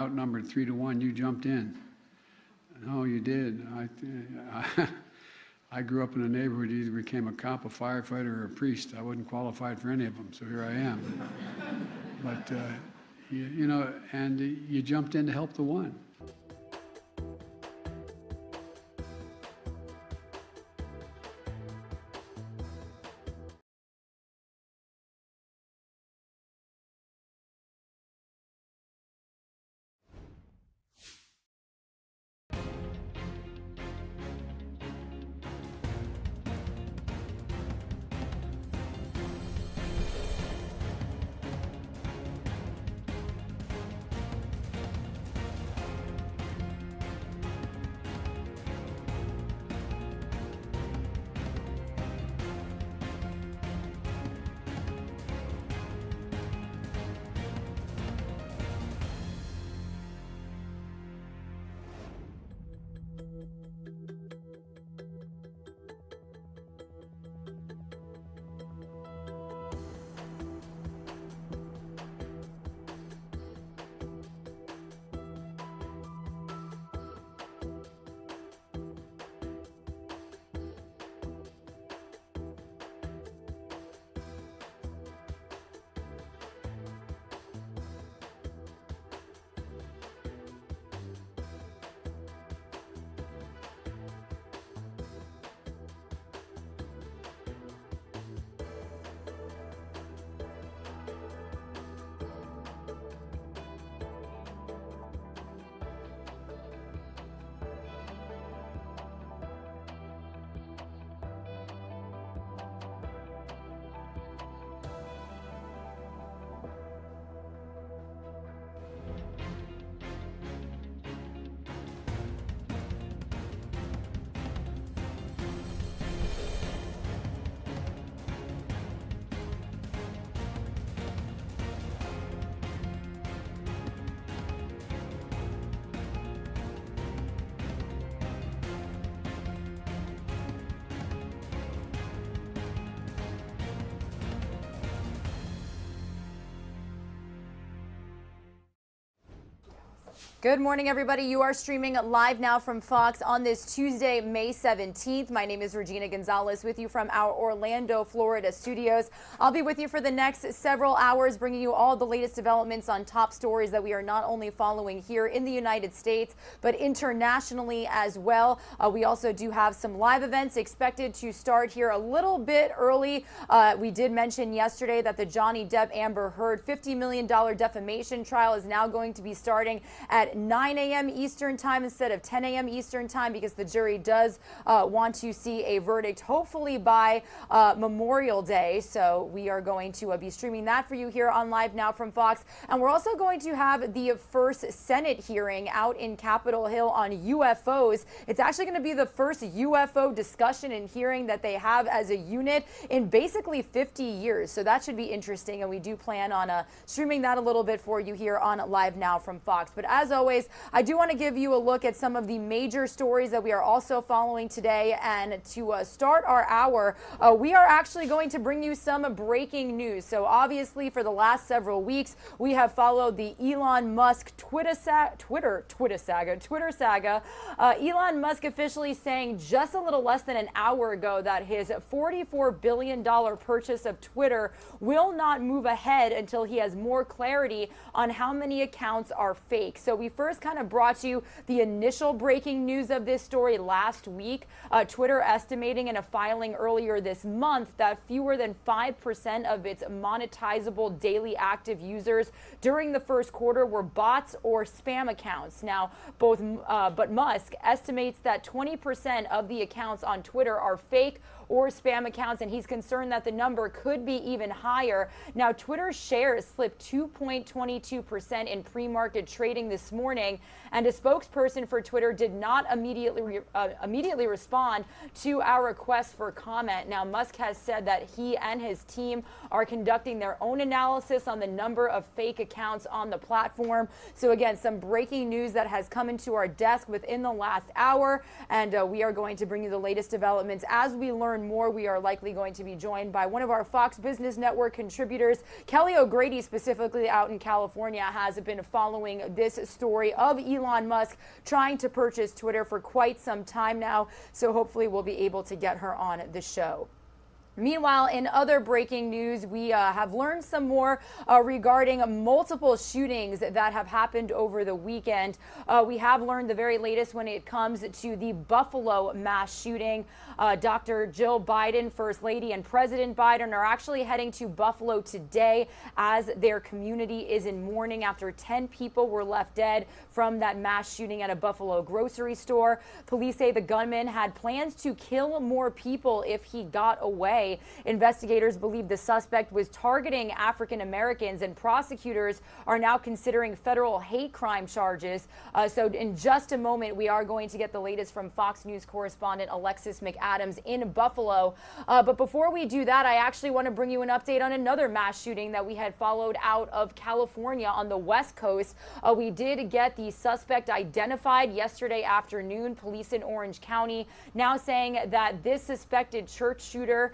outnumbered 3-1, you jumped in. No, you did. I grew up in a neighborhood, you either became a cop, a firefighter, or a priest. I wasn't qualified for any of them, so here I am. But, you know, and you jumped in to help the one. Good morning, everybody. You are streaming live now from Fox on this Tuesday, May 17th. My name is Regina Gonzalez with you from our Orlando, Florida studios. I'll be with you for the next several hours, bringing you all the latest developments on top stories that we are not only following here in the United States, but internationally as well. We also do have some live events expected to start here a little bit early. We did mention yesterday that the Johnny Depp Amber Heard $50 million defamation trial is now going to be starting at 9 a.m. Eastern time instead of 10 a.m. Eastern time, because the jury does want to see a verdict hopefully by Memorial Day. So we are going to be streaming that for you here on Live Now from Fox. And we're also going to have the first Senate hearing out in Capitol Hill on UFOs. It's actually going to be the first UFO discussion and hearing that they have as a unit in basically 50 years. So that should be interesting. And we do plan on streaming that a little bit for you here on Live Now from Fox. But as always, I do want to give you a look at some of the major stories that we are also following today. And to start our hour, we are actually going to bring you some breaking news. So obviously, for the last several weeks, we have followed the Elon Musk Twitter saga. Elon Musk officially saying just a little less than an hour ago that his $44 billion purchase of Twitter will not move ahead until he has more clarity on how many accounts are fake. So we first kind of brought you the initial breaking news of this story last week. Twitter estimating in a filing earlier this month that fewer than 5% of its monetizable daily active users during the first quarter were bots or spam accounts. Now, but Musk estimates that 20% of the accounts on Twitter are fake or spam accounts, and he's concerned that the number could be even higher. Now, Twitter's shares slipped 2.22% in pre-market trading this morning, and a spokesperson for Twitter did not immediately respond to our request for comment. Now, Musk has said that he and his team are conducting their own analysis on the number of fake accounts on the platform. So again, some breaking news that has come into our desk within the last hour, and we are going to bring you the latest developments as we learn learn more, we are likely going to be joined by one of our Fox Business Network contributors. Kelly O'Grady, specifically out in California, has been following this story of Elon Musk trying to purchase Twitter for quite some time now. So hopefully we'll be able to get her on the show. Meanwhile, in other breaking news, we have learned some more regarding multiple shootings that have happened over the weekend. We have learned the very latest when it comes to the Buffalo mass shooting. Dr. Jill Biden, First Lady, and President Biden are actually heading to Buffalo today as their community is in mourning after 10 people were left dead from that mass shooting at a Buffalo grocery store. Police say the gunman had plans to kill more people if he got away. Investigators believe the suspect was targeting African Americans, and prosecutors are now considering federal hate crime charges. So in just a moment, we are going to get the latest from Fox News correspondent Alexis McAdams in Buffalo. But before we do that, I actually want to bring you an update on another mass shooting that we had followed out of California on the West Coast. We did get the suspect identified yesterday afternoon. Police in Orange County now saying that this suspected church shooter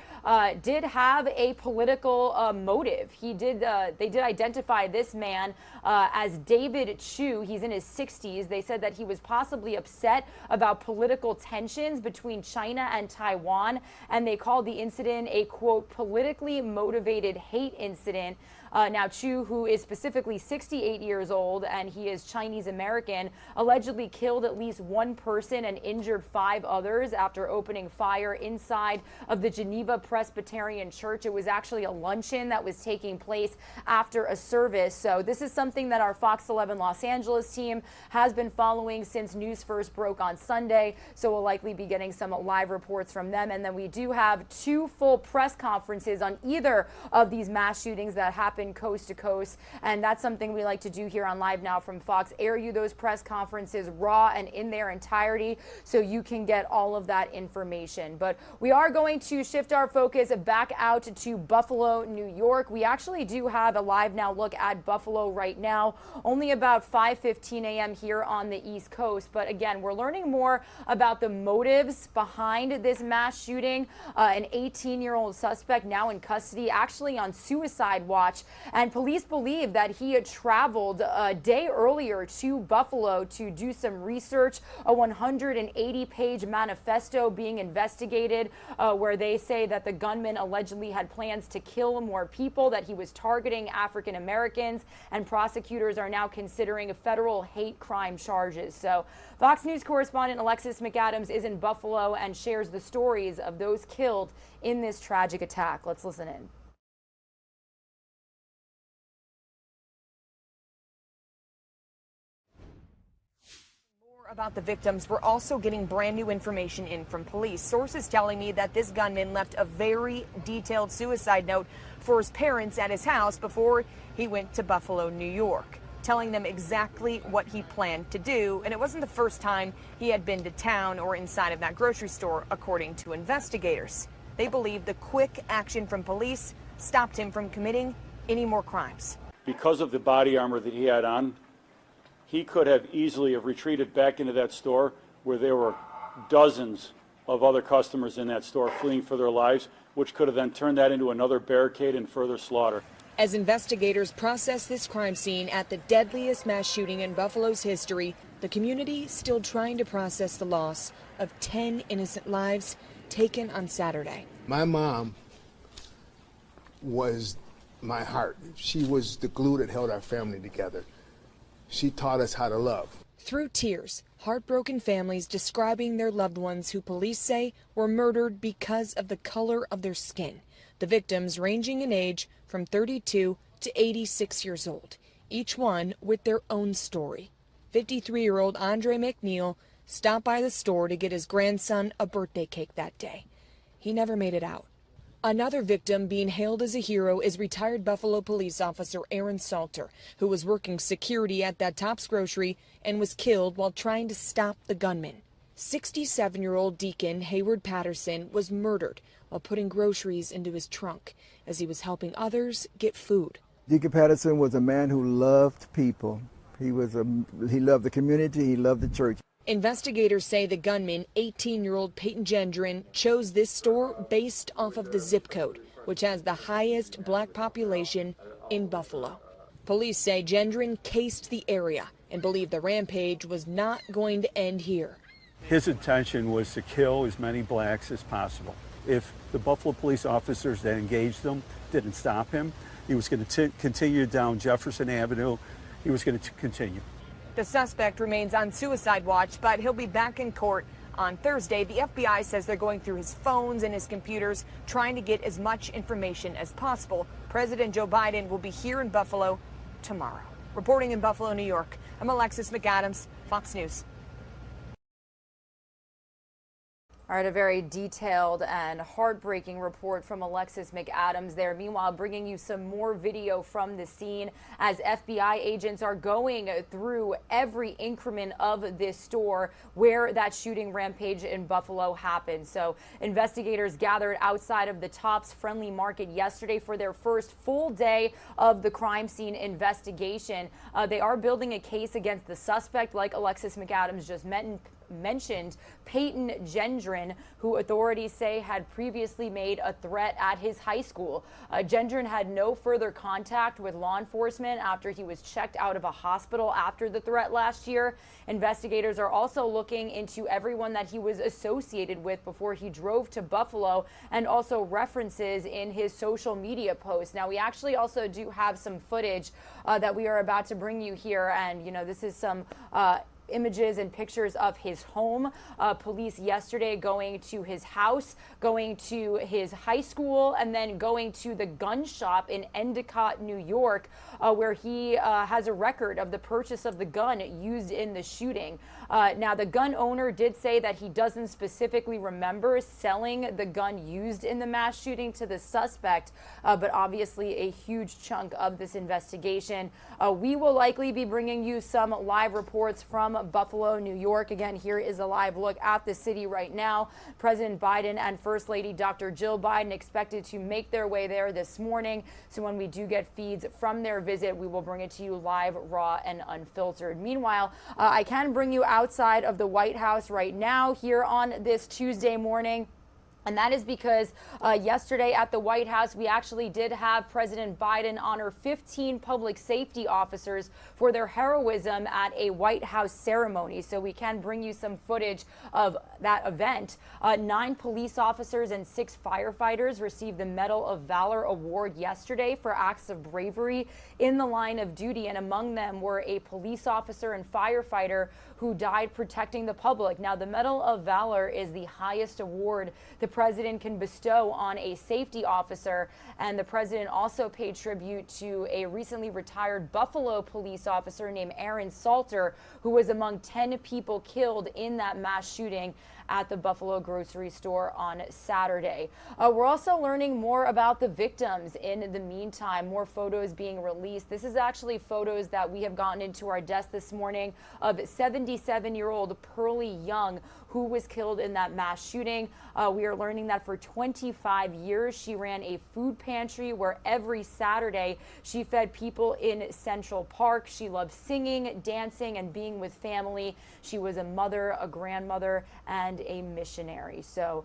did have a political motive. They did identify this man as David Chu. He's in his 60s. They said that he was possibly upset about political tensions between China and Taiwan, and they called the incident a, quote, politically motivated hate incident. Now, Chu, who is specifically 68 years old and he is Chinese American, allegedly killed at least one person and injured 5 others after opening fire inside of the Geneva Presbyterian Church. It was actually a luncheon that was taking place after a service. So this is something that our Fox 11 Los Angeles team has been following since news first broke on Sunday. So we'll likely be getting some live reports from them. And then we do have 2 full press conferences on either of these mass shootings that happened coast to coast, and that's something we like to do here on Live Now from Fox, air you those press conferences raw and in their entirety so you can get all of that information. But we are going to shift our focus back out to Buffalo, New York. We actually do have a Live Now look at Buffalo right now, only about 5:15 a.m. here on the East Coast. But again, we're learning more about the motives behind this mass shooting. An 18-year-old suspect now in custody, actually on suicide watch. And police believe that he had traveled a day earlier to Buffalo to do some research. A 180-page manifesto being investigated where they say that the gunman allegedly had plans to kill more people, that he was targeting African Americans, and prosecutors are now considering federal hate crime charges. So Fox News correspondent Alexis McAdams is in Buffalo and shares the stories of those killed in this tragic attack. Let's listen in. About the victims, we're also getting brand new information in from police. Sources telling me that this gunman left a very detailed suicide note for his parents at his house before he went to Buffalo, New York, telling them exactly what he planned to do. And it wasn't the first time he had been to town or inside of that grocery store, according to investigators. They believe the quick action from police stopped him from committing any more crimes. Because of the body armor that he had on, he could have easily have retreated back into that store where there were dozens of other customers in that store fleeing for their lives, which could have then turned that into another barricade and further slaughter. As investigators process this crime scene at the deadliest mass shooting in Buffalo's history, the community still trying to process the loss of 10 innocent lives taken on Saturday. My mom was my heart. She was the glue that held our family together. She taught us how to love. Through tears, heartbroken families describing their loved ones who police say were murdered because of the color of their skin. The victims ranging in age from 32 to 86 years old, each one with their own story. 53-year-old Andre McNeil stopped by the store to get his grandson a birthday cake that day. He never made it out. Another victim being hailed as a hero is retired Buffalo police officer Aaron Salter, who was working security at that Tops grocery and was killed while trying to stop the gunman. 67-year-old Deacon Hayward Patterson was murdered while putting groceries into his trunk as he was helping others get food. Deacon Patterson was a man who loved people. He loved the community, he loved the church. Investigators say the gunman, 18-year-old Peyton Gendron, chose this store based off of the zip code, which has the highest black population in Buffalo. Police say Gendron cased the area and believe the rampage was not going to end here. His intention was to kill as many blacks as possible. If the Buffalo police officers that engaged them didn't stop him, he was going to continue down Jefferson Avenue. He was going to continue. The suspect remains on suicide watch, but he'll be back in court on Thursday. The FBI says they're going through his phones and his computers, trying to get as much information as possible. President Joe Biden will be here in Buffalo tomorrow. Reporting in Buffalo, New York, I'm Alexis McAdams, Fox News. All right, a very detailed and heartbreaking report from Alexis McAdams there. Meanwhile, bringing you some more video from the scene as FBI agents are going through every increment of this store where that shooting rampage in Buffalo happened. So investigators gathered outside of the Tops Friendly Market yesterday for their first full day of the crime scene investigation. They are building a case against the suspect, like Alexis McAdams just mentioned, Peyton Gendron, who authorities say had previously made a threat at his high school. Gendron had no further contact with law enforcement after he was checked out of a hospital after the threat last year. Investigators are also looking into everyone that he was associated with before he drove to Buffalo, and also references in his social media posts. Now, we actually also do have some footage that we are about to bring you here, and this is some images and pictures of his home. Police yesterday going to his house, going to his high school, and then going to the gun shop in Endicott, New York, where he has a record of the purchase of the gun used in the shooting. Now, the gun owner did say that he doesn't specifically remember selling the gun used in the mass shooting to the suspect, but obviously a huge chunk of this investigation. We will likely be bringing you some live reports from Buffalo, New York. Again, here is a live look at the city right now. President Biden and First Lady Dr. Jill Biden expected to make their way there this morning. So when we do get feeds from their visit, we will bring it to you live, raw, and unfiltered. Meanwhile, I can bring you outside of the White House right now here on this Tuesday morning. And that is because yesterday at the White House, we actually did have President Biden honor 15 public safety officers for their heroism at a White House ceremony. So we can bring you some footage of that event. 9 police officers and 6 firefighters received the Medal of Valor Award yesterday for acts of bravery in the line of duty. And among them were a police officer and firefighter who died protecting the public. Now, the Medal of Valor is the highest award the president can bestow on a safety officer, and the president also paid tribute to a recently retired Buffalo police officer named Aaron Salter, who was among 10 people killed in that mass shooting at the Buffalo grocery store on Saturday. We're also learning more about the victims in the meantime, more photos being released. This is actually photos that we have gotten into our desk this morning of 77-year-old Pearlie Young, who was killed in that mass shooting. We are learning that for 25 years, she ran a food pantry where every Saturday she fed people in Central Park. She loved singing, dancing, and being with family. She was a mother, a grandmother, and a missionary. So,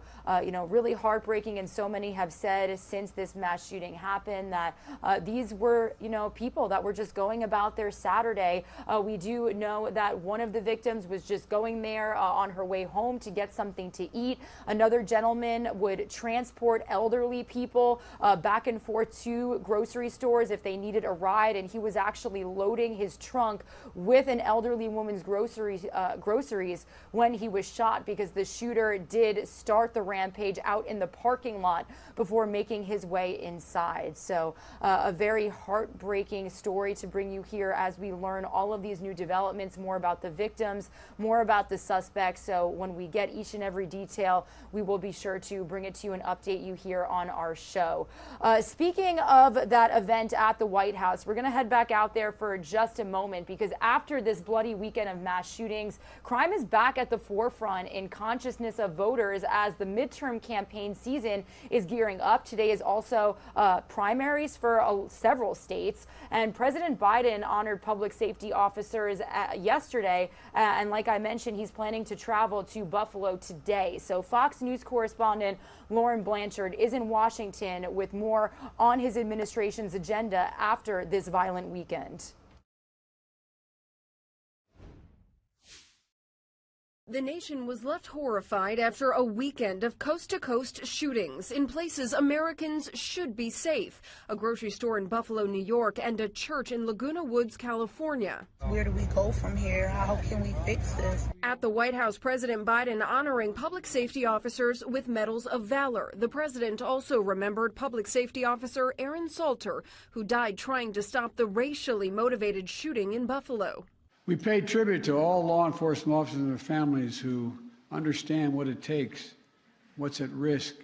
really heartbreaking. And so many have said since this mass shooting happened that these were, people that were just going about their Saturday. We do know that one of the victims was just going there on her way home to get something to eat. Another gentleman would transport elderly people back and forth to grocery stores if they needed a ride, and he was actually loading his trunk with an elderly woman's groceries when he was shot, because the shooter did start the rampage out in the parking lot before making his way inside. So a very heartbreaking story to bring you here as we learn all of these new developments, more about the victims, more about the suspects. So when we get each and every detail, we will be sure to bring it to you and update you here on our show. Speaking of that event at the White House, we're going to head back out there for just a moment, because after this bloody weekend of mass shootings, crime is back at the forefront in consciousness of voters as the midterm campaign season is gearing up. Today is also primaries for several states, and President Biden honored public safety officers yesterday, and like I mentioned, he's planning to travel to Buffalo today. So Fox News correspondent Lauren Blanchard is in Washington with more on his administration's agenda after this violent weekend. The nation was left horrified after a weekend of coast-to-coast shootings in places Americans should be safe. A grocery store in Buffalo, New York, and a church in Laguna Woods, California. Where do we go from here? How can we fix this? At the White House, President Biden honoring public safety officers with medals of valor. The president also remembered public safety officer Aaron Salter, who died trying to stop the racially motivated shooting in Buffalo. We pay tribute to all law enforcement officers and their families who understand what it takes, what's at risk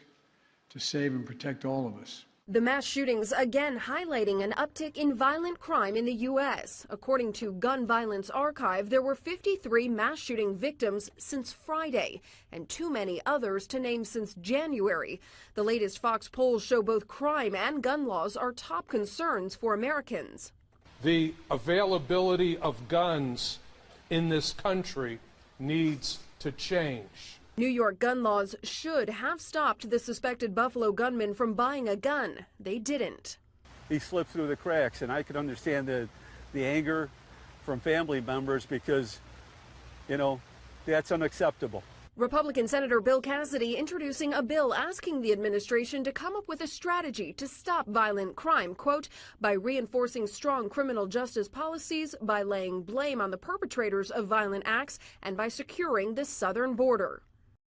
to save and protect all of us. The mass shootings again highlighting an uptick in violent crime in the U.S. According to Gun Violence Archive, there were 53 mass shooting victims since Friday, and too many others to name since January. The latest Fox polls show both crime and gun laws are top concerns for Americans. The availability of guns in this country needs to change. New York gun laws should have stopped the suspected Buffalo gunman from buying a gun. They didn't. He slipped through the cracks, and I could understand the anger from family members because, you know, that's unacceptable. Republican Senator Bill Cassidy introducing a bill asking the administration to come up with a strategy to stop violent crime, quote, by reinforcing strong criminal justice policies, by laying blame on the perpetrators of violent acts, and by securing the southern border.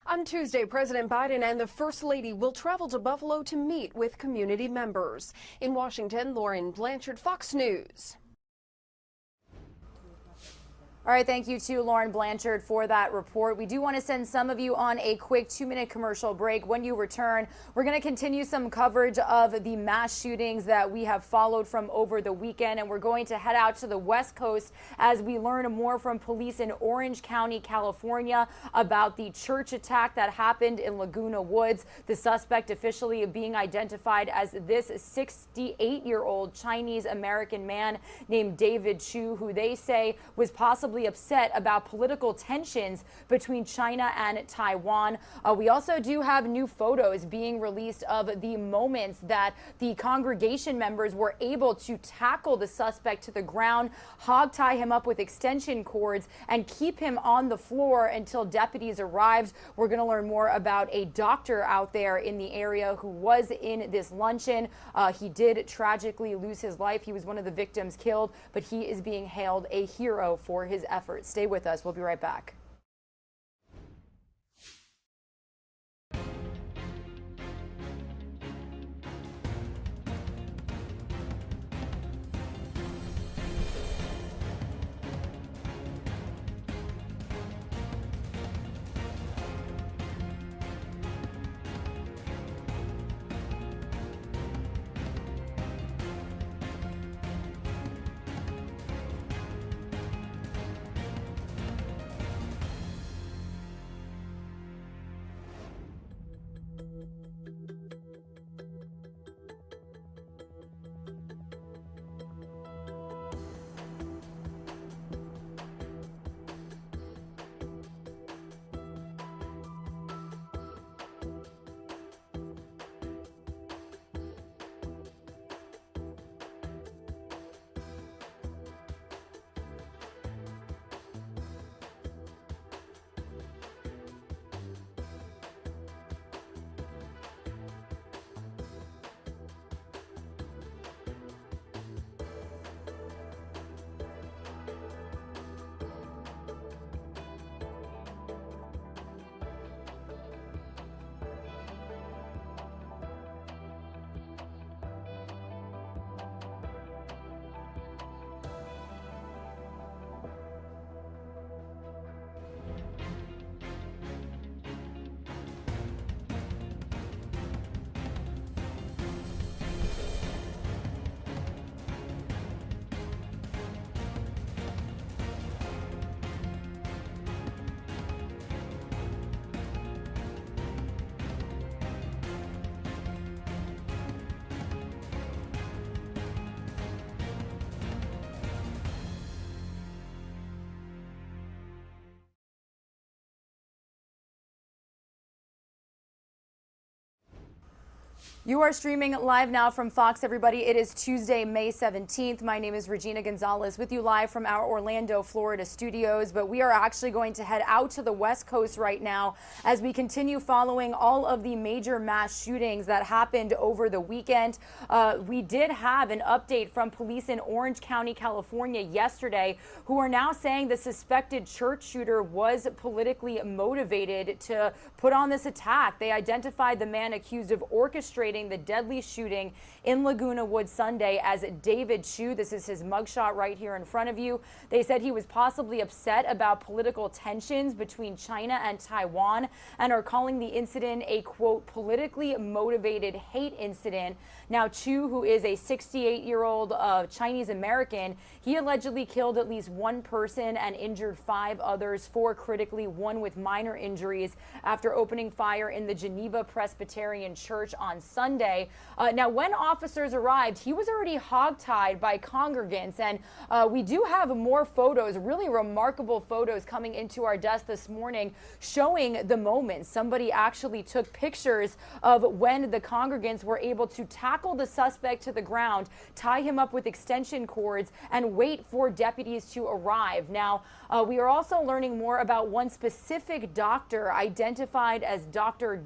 On Tuesday, President Biden and the First Lady will travel to Buffalo to meet with community members. In Washington, Lauren Blanchard, Fox News. All right, thank you to Lauren Blanchard for that report. We do want to send some of you on a quick 2-minute commercial break. When you return, we're going to continue some coverage of the mass shootings that we have followed from over the weekend, and we're going to head out to the West Coast as we learn more from police in Orange County, California, about the church attack that happened in Laguna Woods. The suspect officially being identified as this 68-year-old Chinese-American man named David Chu, who they say was possibly upset about political tensions between China and Taiwan. We also do have new photos being released of the moments that the congregation members were able to tackle the suspect to the ground, hog tie him up with extension cords, and keep him on the floor until deputies arrived. We're going to learn more about a doctor out there in the area who was in this luncheon. He did tragically lose his life. He was one of the victims killed, but he is being hailed a hero for his efforts. Stay with us. We'll be right back. You are streaming live now from Fox, everybody. It is Tuesday, May 17th. My name is Regina Gonzalez with you live from our Orlando, Florida studios. But we are actually going to head out to the West Coast right now as we continue following all of the major mass shootings that happened over the weekend. We did have an update from police in Orange County, California yesterday, who are now saying the suspected church shooter was politically motivated to put on this attack. They identified the man accused of orchestrating the deadly shooting in Laguna Woods Sunday as David Chu. This is his mugshot right here in front of you. They said he was possibly upset about political tensions between China and Taiwan and are calling the incident a, quote, politically motivated hate incident. Now, Chu, who is a 68-year-old Chinese American, he allegedly killed at least one person and injured 5 others, 4 critically, 1 with minor injuries, after opening fire in the Geneva Presbyterian Church on Sunday. Now, when officers arrived, he was already hogtied by congregants, and we do have more photos, really remarkable photos coming into our desk this morning showing the moment. Somebody actually took pictures of when the congregants were able to tackle the suspect to the ground, tie him up with extension cords, and wait for deputies to arrive. Now, we are also learning more about one specific doctor identified as Dr.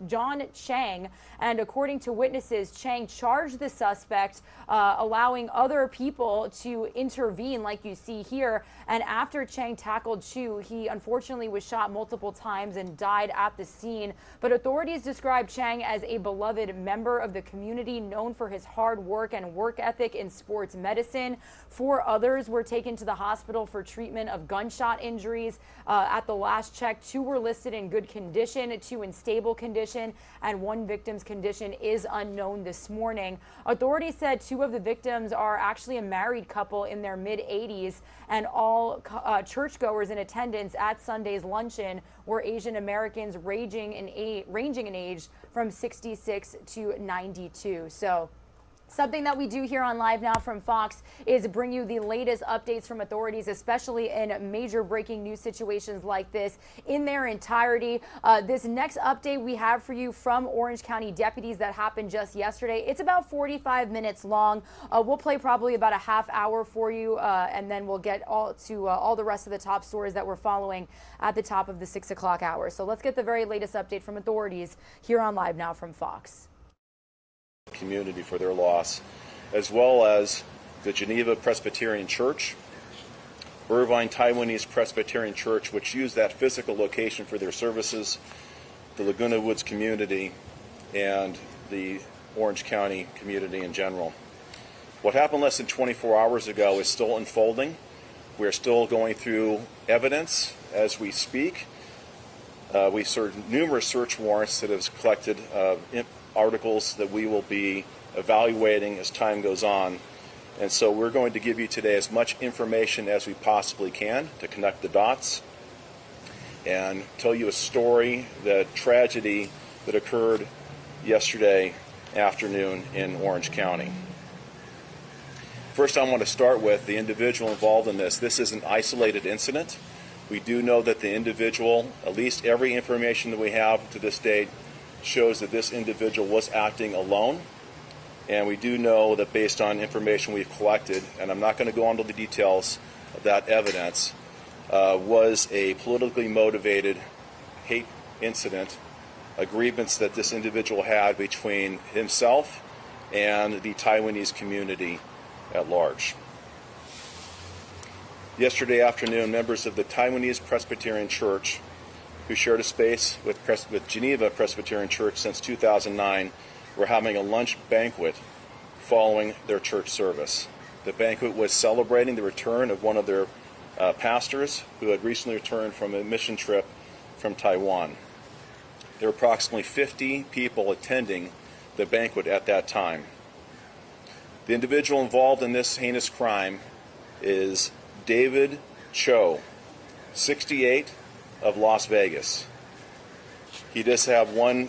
John Chang, and according to witnesses, Chang charged the suspect, allowing other people to intervene like you see here. And after Chang tackled Chu, he unfortunately was shot multiple times and died at the scene. But authorities describe Chang as a beloved member of the community, known for his hard work and work ethic in sports medicine. 4 others were taken to the hospital for treatment of gunshot injuries. At the last check, 2 were listed in good condition, 2 in stable condition, and 1 victim's condition is unknown this morning. Authorities said 2 of the victims are actually a married couple in their mid-80s, and all churchgoers in attendance at Sunday's luncheon were Asian Americans ranging in age from 66 to 92. So something that we do here on Live Now from Fox is bring you the latest updates from authorities, especially in major breaking news situations like this in their entirety. This next update we have for you from Orange County deputies that happened just yesterday. It's about 45 minutes long. We'll play probably about a half hour for you, and then we'll get all the rest of the top stories that we're following at the top of the 6 o'clock hour. So let's get the very latest update from authorities here on Live Now from Fox. Community for their loss, as well as the Geneva Presbyterian Church, Irvine Taiwanese Presbyterian Church, which used that physical location for their services, the Laguna Woods community, and the Orange County community in general. What happened less than 24 hours ago is still unfolding. We're still going through evidence as we speak. We served numerous search warrants that have collected articles that we will be evaluating as time goes on. And so we're going to give you today as much information as we possibly can to connect the dots and tell you a story, the tragedy that occurred yesterday afternoon in Orange County. First, I want to start with the individual involved in this. This is an isolated incident. We do know that the individual, at least every information that we have to this date, shows that this individual was acting alone, and we do know that based on information we've collected, and I'm not going to go into the details of that evidence, was a politically motivated hate incident, a grievance that this individual had between himself and the Taiwanese community at large. Yesterday afternoon, members of the Taiwanese Presbyterian Church, who shared a space with Geneva Presbyterian Church since 2009, were having a lunch banquet following their church service. The banquet was celebrating the return of one of their pastors who had recently returned from a mission trip from Taiwan. There were approximately 50 people attending the banquet at that time. The individual involved in this heinous crime is David Cho, 68, of Las Vegas. He does have one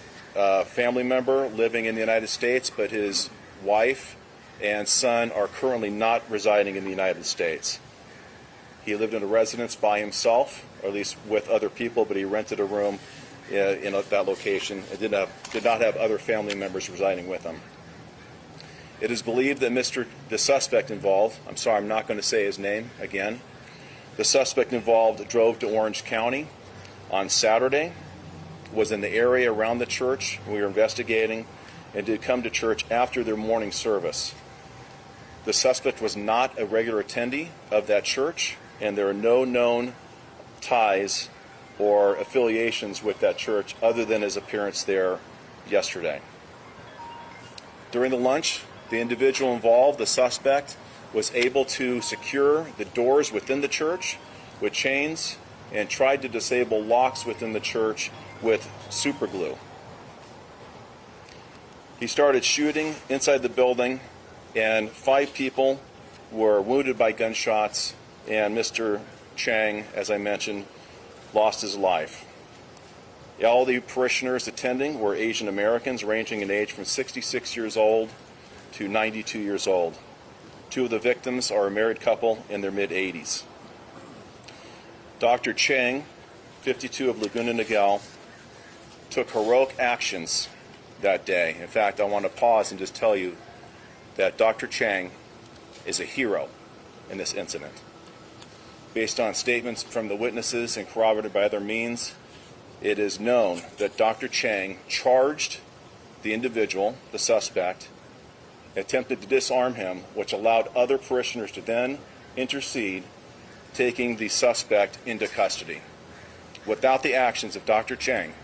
family member living in the United States, but his wife and son are currently not residing in the United States. He lived in a residence by himself, or at least with other people, but he rented a room in that location and did not have other family members residing with him. It is believed that the suspect involved, I'm sorry, I'm not going to say his name again. The suspect involved drove to Orange County on Saturday, was in the area around the church we were investigating, and did come to church after their morning service. The suspect was not a regular attendee of that church, and there are no known ties or affiliations with that church other than his appearance there yesterday. During the lunch, the individual involved, the suspect, was able to secure the doors within the church with chains and tried to disable locks within the church with super glue. He started shooting inside the building, and 5 people were wounded by gunshots, and Mr. Chang, as I mentioned, lost his life. All the parishioners attending were Asian Americans ranging in age from 66 years old to 92 years old. 2 of the victims are a married couple in their mid-80s. Dr. Chang, 52 of Laguna Niguel, took heroic actions that day. In fact, I want to pause and just tell you that Dr. Chang is a hero in this incident. Based on statements from the witnesses and corroborated by other means, it is known that Dr. Chang charged the individual, the suspect, attempted to disarm him, which allowed other parishioners to then intercede, taking the suspect into custody. Without the actions of Dr. Chang,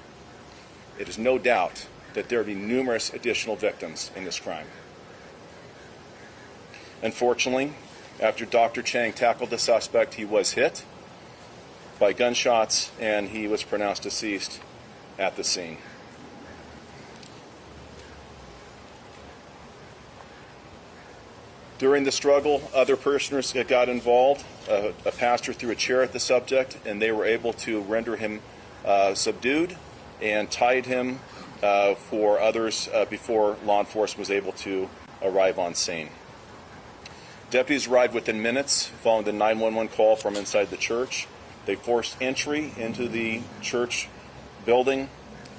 it is no doubt that there would be numerous additional victims in this crime. Unfortunately, after Dr. Chang tackled the suspect, he was hit by gunshots and he was pronounced deceased at the scene. During the struggle, other parishioners got involved. A pastor threw a chair at the subject, and they were able to render him subdued and tied him for others before law enforcement was able to arrive on scene. Deputies arrived within minutes following the 911 call from inside the church. They forced entry into the church building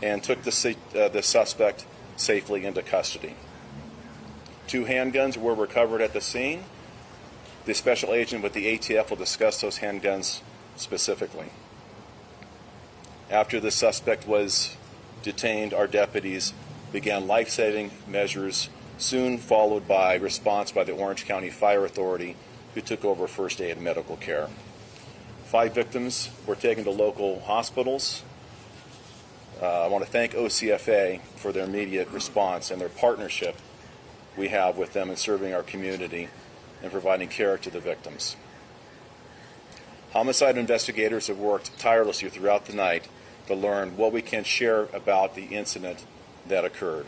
and took the suspect safely into custody. 2 handguns were recovered at the scene. The special agent with the ATF will discuss those handguns specifically. After the suspect was detained, our deputies began life-saving measures, soon followed by response by the Orange County Fire Authority, who took over first aid and medical care. 5 victims were taken to local hospitals. I want to thank OCFA for their immediate response and their partnership we have with them in serving our community and providing care to the victims. Homicide investigators have worked tirelessly throughout the night to learn what we can share about the incident that occurred.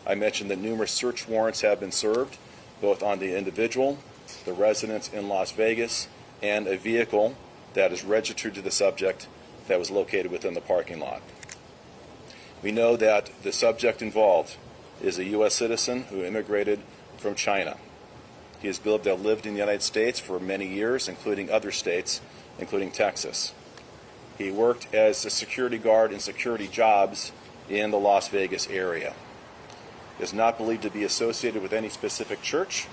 I mentioned that numerous search warrants have been served, both on the individual, the residents in Las Vegas, and a vehicle that is registered to the subject that was located within the parking lot. We know that the subject involved is a U.S. citizen who immigrated from China. He has lived in the United States for many years, including other states, including Texas. He worked as a security guard in security jobs in the Las Vegas area. He is not believed to be associated with any specific church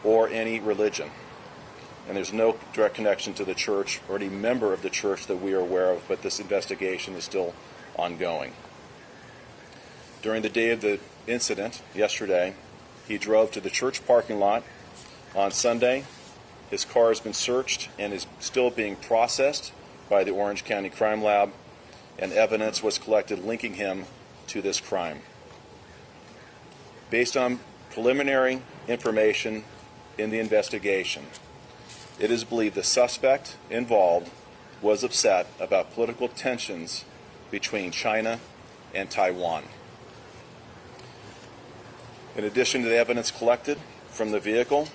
or any religion. And there's no direct connection to the church or any member of the church that we are aware of, but this investigation is still ongoing. During the day of the incident, yesterday, he drove to the church parking lot. On Sunday, his car has been searched and is still being processed by the Orange County Crime Lab, and evidence was collected linking him to this crime. Based on preliminary information in the investigation, it is believed the suspect involved was upset about political tensions between China and Taiwan. In addition to the evidence collected from the vehicle,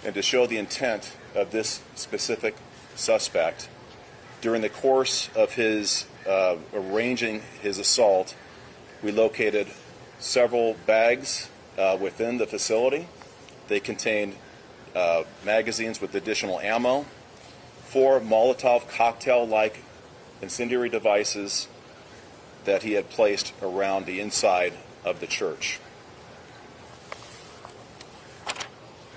and to show the intent of this specific suspect, during the course of his arranging his assault, we located several bags within the facility. They contained magazines with additional ammo, 4 Molotov cocktail-like incendiary devices that he had placed around the inside of the church.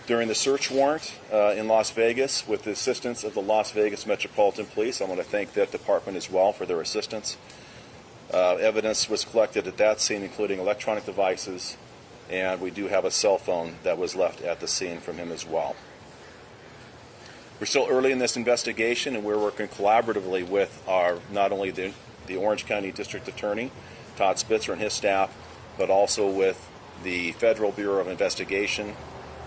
During the search warrant in Las Vegas, with the assistance of the Las Vegas Metropolitan Police, I want to thank that department as well for their assistance. Evidence was collected at that scene, including electronic devices, and we do have a cell phone that was left at the scene from him as well. We're still early in this investigation, and we're working collaboratively with not only the Orange County District Attorney, Todd Spitzer, and his staff, but also with the Federal Bureau of Investigation,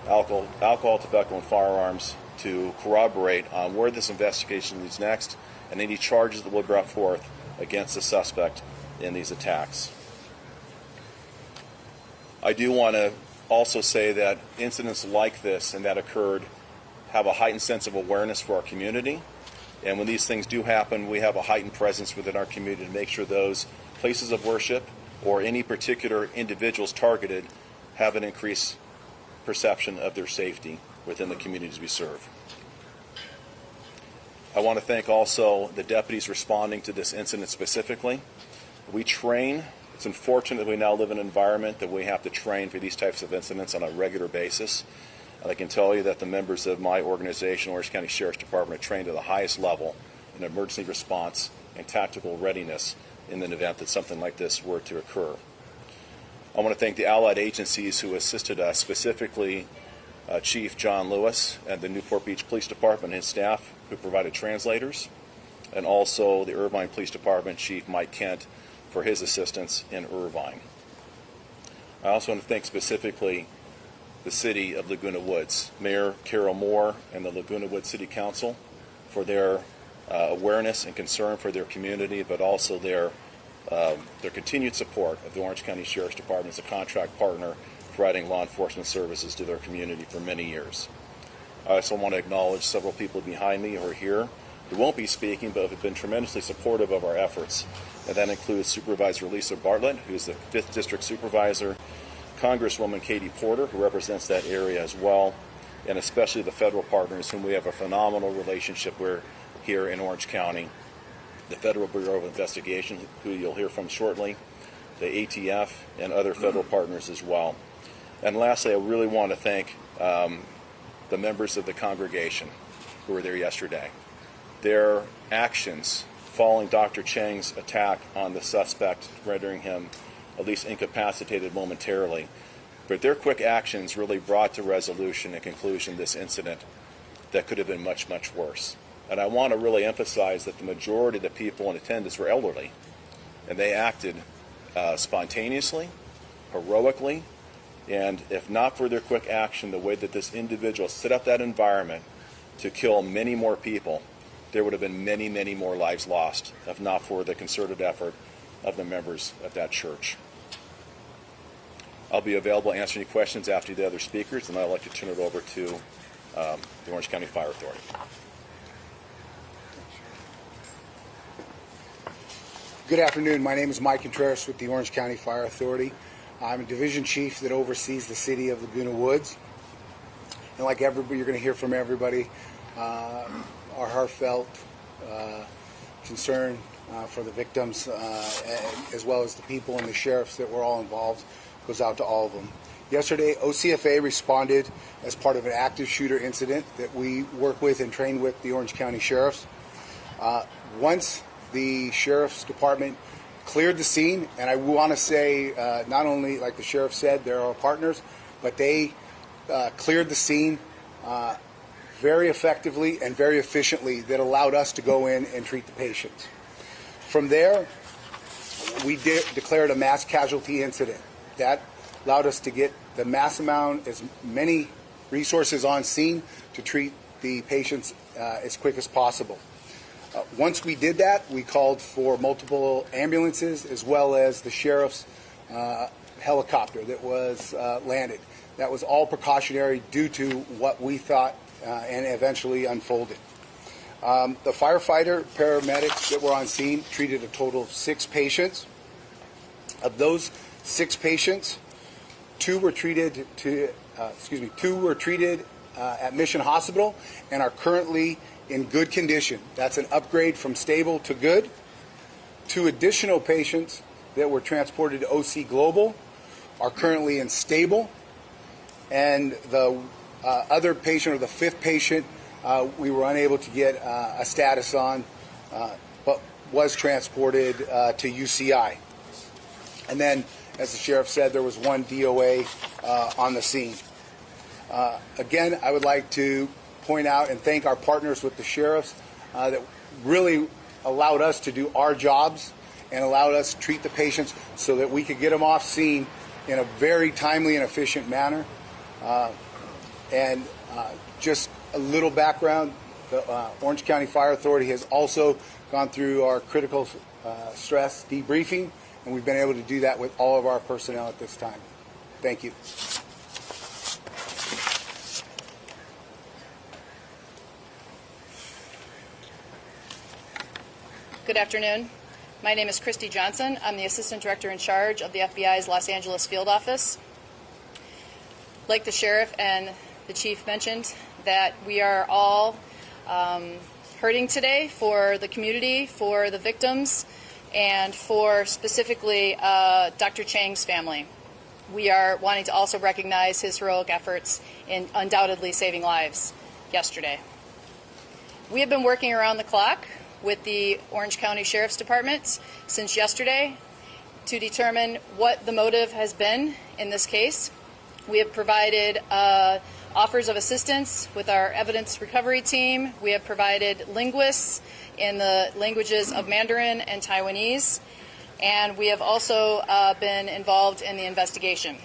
Alcohol, Tobacco, and Firearms, to corroborate on where this investigation leads next and any charges that will be brought forth against the suspect in these attacks. I do want to also say that incidents like this and that occurred have a heightened sense of awareness for our community. And when these things do happen, we have a heightened presence within our community to make sure those places of worship or any particular individuals targeted have an increased perception of their safety within the communities we serve. I want to thank also the deputies responding to this incident specifically. We train. It's unfortunate that we now live in an environment that we have to train for these types of incidents on a regular basis. And I can tell you that the members of my organization, Orange County Sheriff's Department, are trained to the highest level in emergency response and tactical readiness in an event that something like this were to occur. I want to thank the allied agencies who assisted us, specifically Chief John Lewis and the Newport Beach Police Department and his staff, who provided translators, and also the Irvine Police Department Chief Mike Kent for his assistance in Irvine. I also want to thank specifically the City of Laguna Woods, Mayor Carol Moore and the Laguna Woods City Council for their awareness and concern for their community, but also their continued support of the Orange County Sheriff's Department as a contract partner providing law enforcement services to their community for many years. I also want to acknowledge several people behind me who are here who won't be speaking but have been tremendously supportive of our efforts. And that includes Supervisor Lisa Bartlett, who's the 5th District Supervisor, Congresswoman Katie Porter, who represents that area as well, and especially the federal partners whom we have a phenomenal relationship with here in Orange County. The Federal Bureau of Investigation, who you'll hear from shortly, the ATF, and other federal partners as well. And lastly, I really want to thank the members of the congregation who were there yesterday. Their actions following Dr. Cheng's attack on the suspect, rendering him at least incapacitated momentarily, but their quick actions really brought to resolution and conclusion this incident that could have been much, much worse. And I want to really emphasize that the majority of the people in attendance were elderly, and they acted spontaneously, heroically, and if not for their quick action, the way that this individual set up that environment to kill many more people, there would have been many, many more lives lost, if not for the concerted effort of the members of that church. I'll be available to answer any questions after the other speakers, and I'd like to turn it over to the Orange County Fire Authority. Good afternoon. My name is Mike Contreras with the Orange County Fire Authority. I'm a division chief that oversees the city of Laguna Woods. And like everybody, you're going to hear from everybody, our heartfelt concern for the victims, as well as the people and the sheriffs that were all involved, goes out to all of them. Yesterday, OCFA responded as part of an active shooter incident that we work with and train with the Orange County sheriffs. Once the sheriff's department cleared the scene, and I want to say not only, like the sheriff said, they're our partners, but they cleared the scene very effectively and very efficiently that allowed us to go in and treat the patients. From there, we declared a mass casualty incident. That allowed us to get the mass amount, as many resources on scene to treat the patients as quick as possible. Once we did that, we called for multiple ambulances as well as the sheriff's helicopter that was landed. That was all precautionary due to what we thought and eventually unfolded. The firefighter, paramedics that were on scene treated a total of 6 patients. Of those 6 patients, 2 were treated at Mission Hospital and are currently in good condition. That's an upgrade from stable to good. 2 additional patients that were transported to OC Global are currently in stable, and the other patient, or the 5th patient, we were unable to get a status on, but was transported to UCI. And then, as the sheriff said, there was 1 DOA on the scene. Again, I would like to point out and thank our partners with the sheriffs that really allowed us to do our jobs and allowed us to treat the patients so that we could get them off scene in a very timely and efficient manner. Just a little background, the Orange County Fire Authority has also gone through our critical stress debriefing, and we've been able to do that with all of our personnel at this time. Thank you. Good afternoon. My name is Christy Johnson. I'm the Assistant Director in charge of the FBI's Los Angeles Field Office. Like the Sheriff and the Chief mentioned, that we are all hurting today for the community, for the victims, and for specifically Dr. Chang's family. We are wanting to also recognize his heroic efforts in undoubtedly saving lives yesterday. We have been working around the clock with the Orange County Sheriff's Department since yesterday to determine what the motive has been in this case. We have provided offers of assistance with our evidence recovery team. We have provided linguists in the languages of Mandarin and Taiwanese, and we have also been involved in the investigation.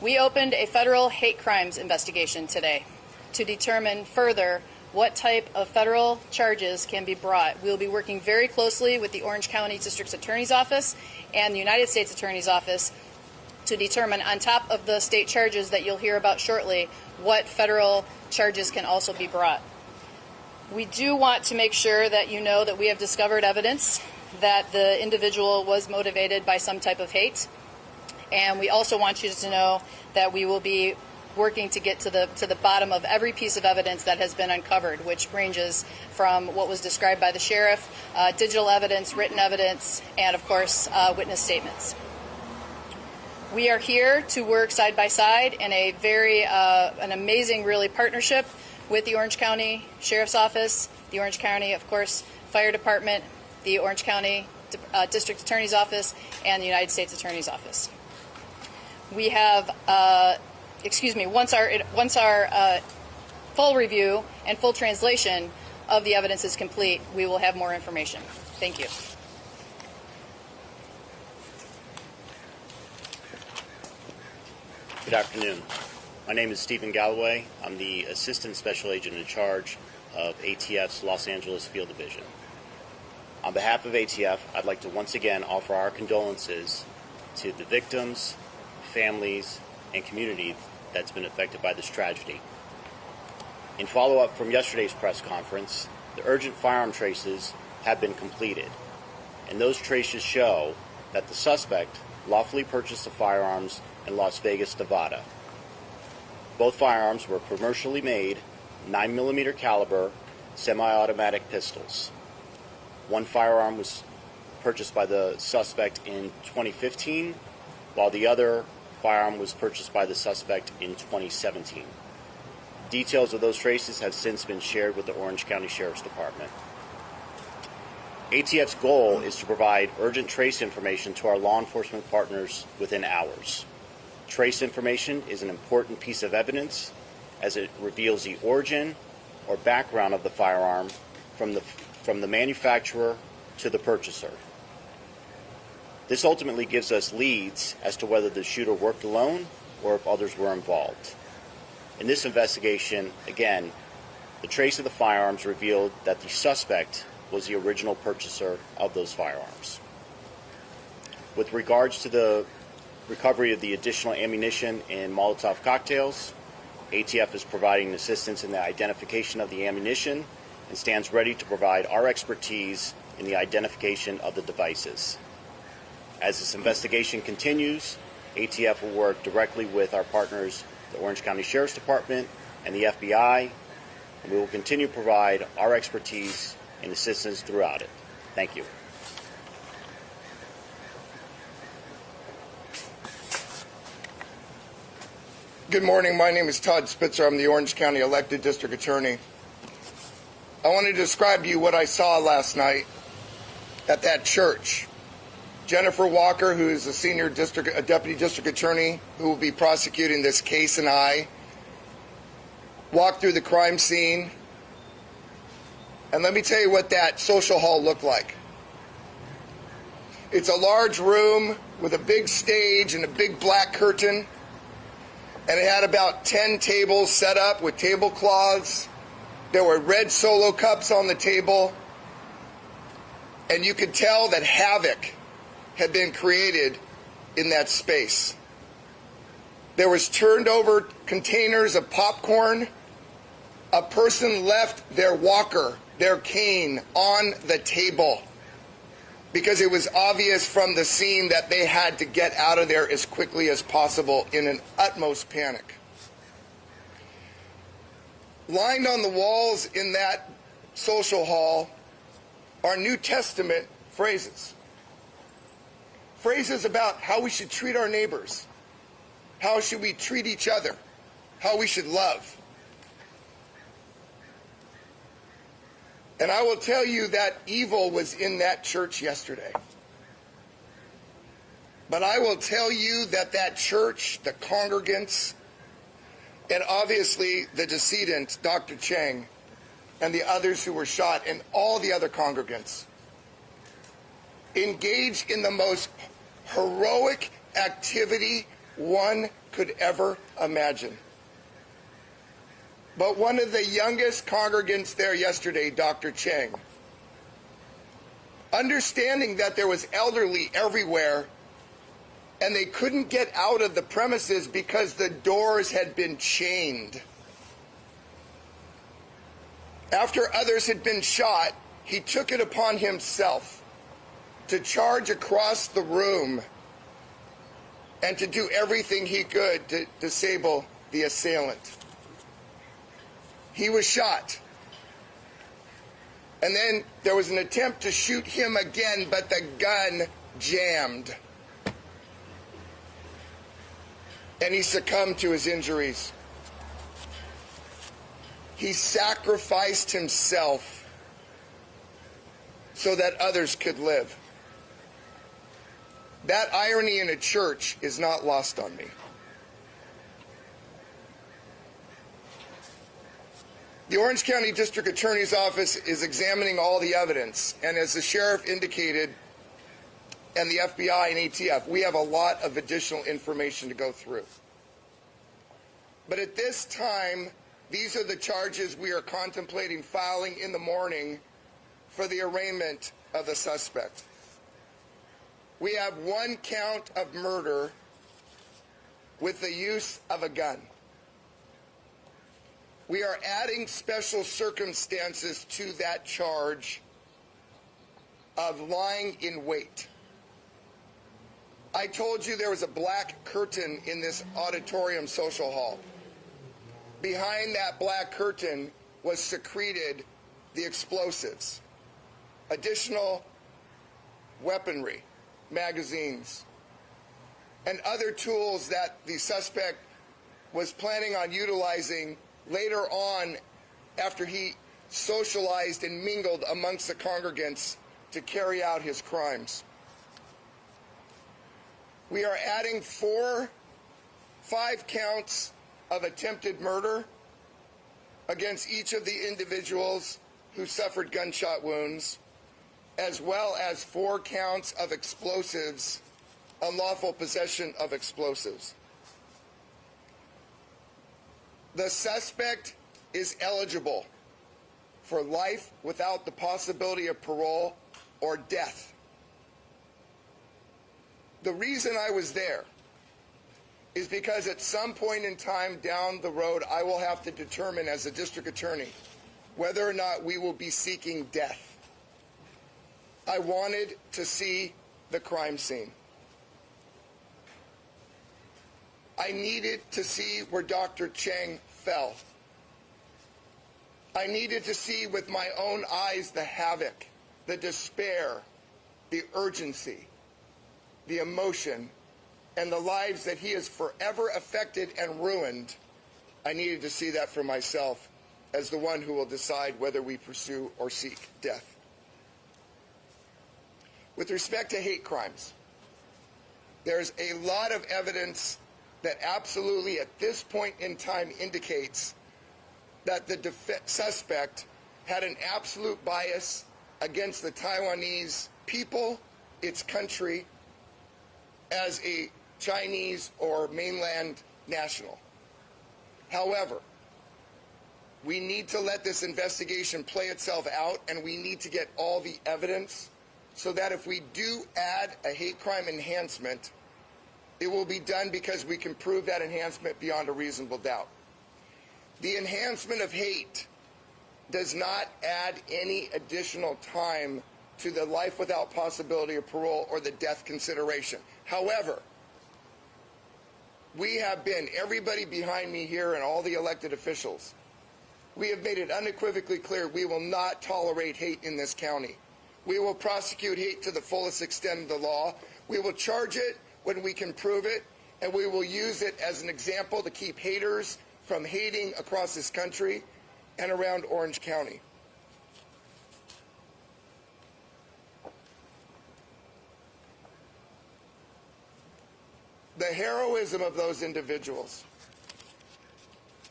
We opened a federal hate crimes investigation today to determine further what type of federal charges can be brought. We'll be working very closely with the Orange County District Attorney's Office and the United States Attorney's Office to determine, on top of the state charges that you'll hear about shortly, what federal charges can also be brought. We do want to make sure that you know that we have discovered evidence that the individual was motivated by some type of hate, and we also want you to know that we will be working to get to the bottom of every piece of evidence that has been uncovered, which ranges from what was described by the sheriff, digital evidence, written evidence, and of course witness statements. We are here to work side by side in a an amazing, really, partnership with the Orange County Sheriff's Office, the Orange County, of course, Fire Department, the Orange County District Attorney's Office, and the United States Attorney's Office. We have, once our full review and full translation of the evidence is complete, we will have more information. Thank you. Good afternoon. My name is Stephen Galloway. I'm the Assistant Special Agent in charge of ATF's Los Angeles Field Division. On behalf of ATF, I'd like to once again offer our condolences to the victims, families, and community that's been affected by this tragedy. In follow-up from yesterday's press conference, the urgent firearm traces have been completed, and those traces show that the suspect lawfully purchased the firearms in Las Vegas, Nevada. Both firearms were commercially made 9mm caliber semi-automatic pistols. One firearm was purchased by the suspect in 2015, while the other firearm was purchased by the suspect in 2017. Details of those traces have since been shared with the Orange County Sheriff's Department. ATF's goal is to provide urgent trace information to our law enforcement partners within hours. Trace information is an important piece of evidence as it reveals the origin or background of the firearm from the manufacturer to the purchaser. This ultimately gives us leads as to whether the shooter worked alone or if others were involved. In this investigation, again, the trace of the firearms revealed that the suspect was the original purchaser of those firearms. With regards to the recovery of the additional ammunition and Molotov cocktails, ATF is providing assistance in the identification of the ammunition and stands ready to provide our expertise in the identification of the devices. As this investigation continues, ATF will work directly with our partners, the Orange County Sheriff's Department and the FBI, and we will continue to provide our expertise and assistance throughout it. Thank you. Good morning. My name is Todd Spitzer. I'm the Orange County elected district attorney. I want to describe to you what I saw last night at that church. Jennifer Walker, who is a deputy district attorney who will be prosecuting this case, and I walked through the crime scene. And let me tell you what that social hall looked like. It's a large room with a big stage and a big black curtain. And it had about 10 tables set up with tablecloths. There were red Solo cups on the table. And you could tell that havoc had been created in that space. There was turned over containers of popcorn. A person left their walker, their cane, on the table because it was obvious from the scene that they had to get out of there as quickly as possible in an utmost panic. Lined on the walls in that social hall are New Testament phrases. Phrases about how we should treat our neighbors, how should we treat each other, how we should love. And I will tell you that evil was in that church yesterday. But I will tell you that that church, the congregants, and obviously the decedent, Dr. Cheng, and the others who were shot, and all the other congregants, engaged in the most heroic activity one could ever imagine. But one of the youngest congregants there yesterday, Dr. Cheng, understanding that there was elderly everywhere and they couldn't get out of the premises because the doors had been chained. After others had been shot, he took it upon himself to charge across the room and to do everything he could to disable the assailant. He was shot. And then there was an attempt to shoot him again, but the gun jammed. And he succumbed to his injuries. He sacrificed himself so that others could live. That irony in a church is not lost on me. The Orange County District Attorney's Office is examining all the evidence, and as the sheriff indicated, and the FBI and ATF, we have a lot of additional information to go through. But at this time, these are the charges we are contemplating filing in the morning for the arraignment of the suspect. We have one count of murder with the use of a gun. We are adding special circumstances to that charge of lying in wait. I told you there was a black curtain in this auditorium social hall. Behind that black curtain was secreted the explosives, additional weaponry, magazines, and other tools that the suspect was planning on utilizing later on after he socialized and mingled amongst the congregants to carry out his crimes. We are adding 5 counts of attempted murder against each of the individuals who suffered gunshot wounds, as well as 4 counts of explosives, unlawful possession of explosives. The suspect is eligible for life without the possibility of parole or death. The reason I was there is because at some point in time down the road, I will have to determine as a district attorney whether or not we will be seeking death. I wanted to see the crime scene. I needed to see where Dr. Cheng fell. I needed to see with my own eyes the havoc the despair, the urgency, the emotion, and the lives that he has forever affected and ruined, I needed to see that for myself as the one who will decide whether we pursue or seek death. With respect to hate crimes, there's a lot of evidence that absolutely at this point in time indicates that the suspect had an absolute bias against the Taiwanese people, its country, as a Chinese or mainland national. However, we need to let this investigation play itself out, and we need to get all the evidence so that if we do add a hate crime enhancement, it will be done because we can prove that enhancement beyond a reasonable doubt. The enhancement of hate does not add any additional time to the life without possibility of parole or the death consideration. However, we have been, everybody behind me here and all the elected officials, we have made it unequivocally clear we will not tolerate hate in this county. We will prosecute hate to the fullest extent of the law. We will charge it when we can prove it, and we will use it as an example to keep haters from hating across this country and around Orange County. The heroism of those individuals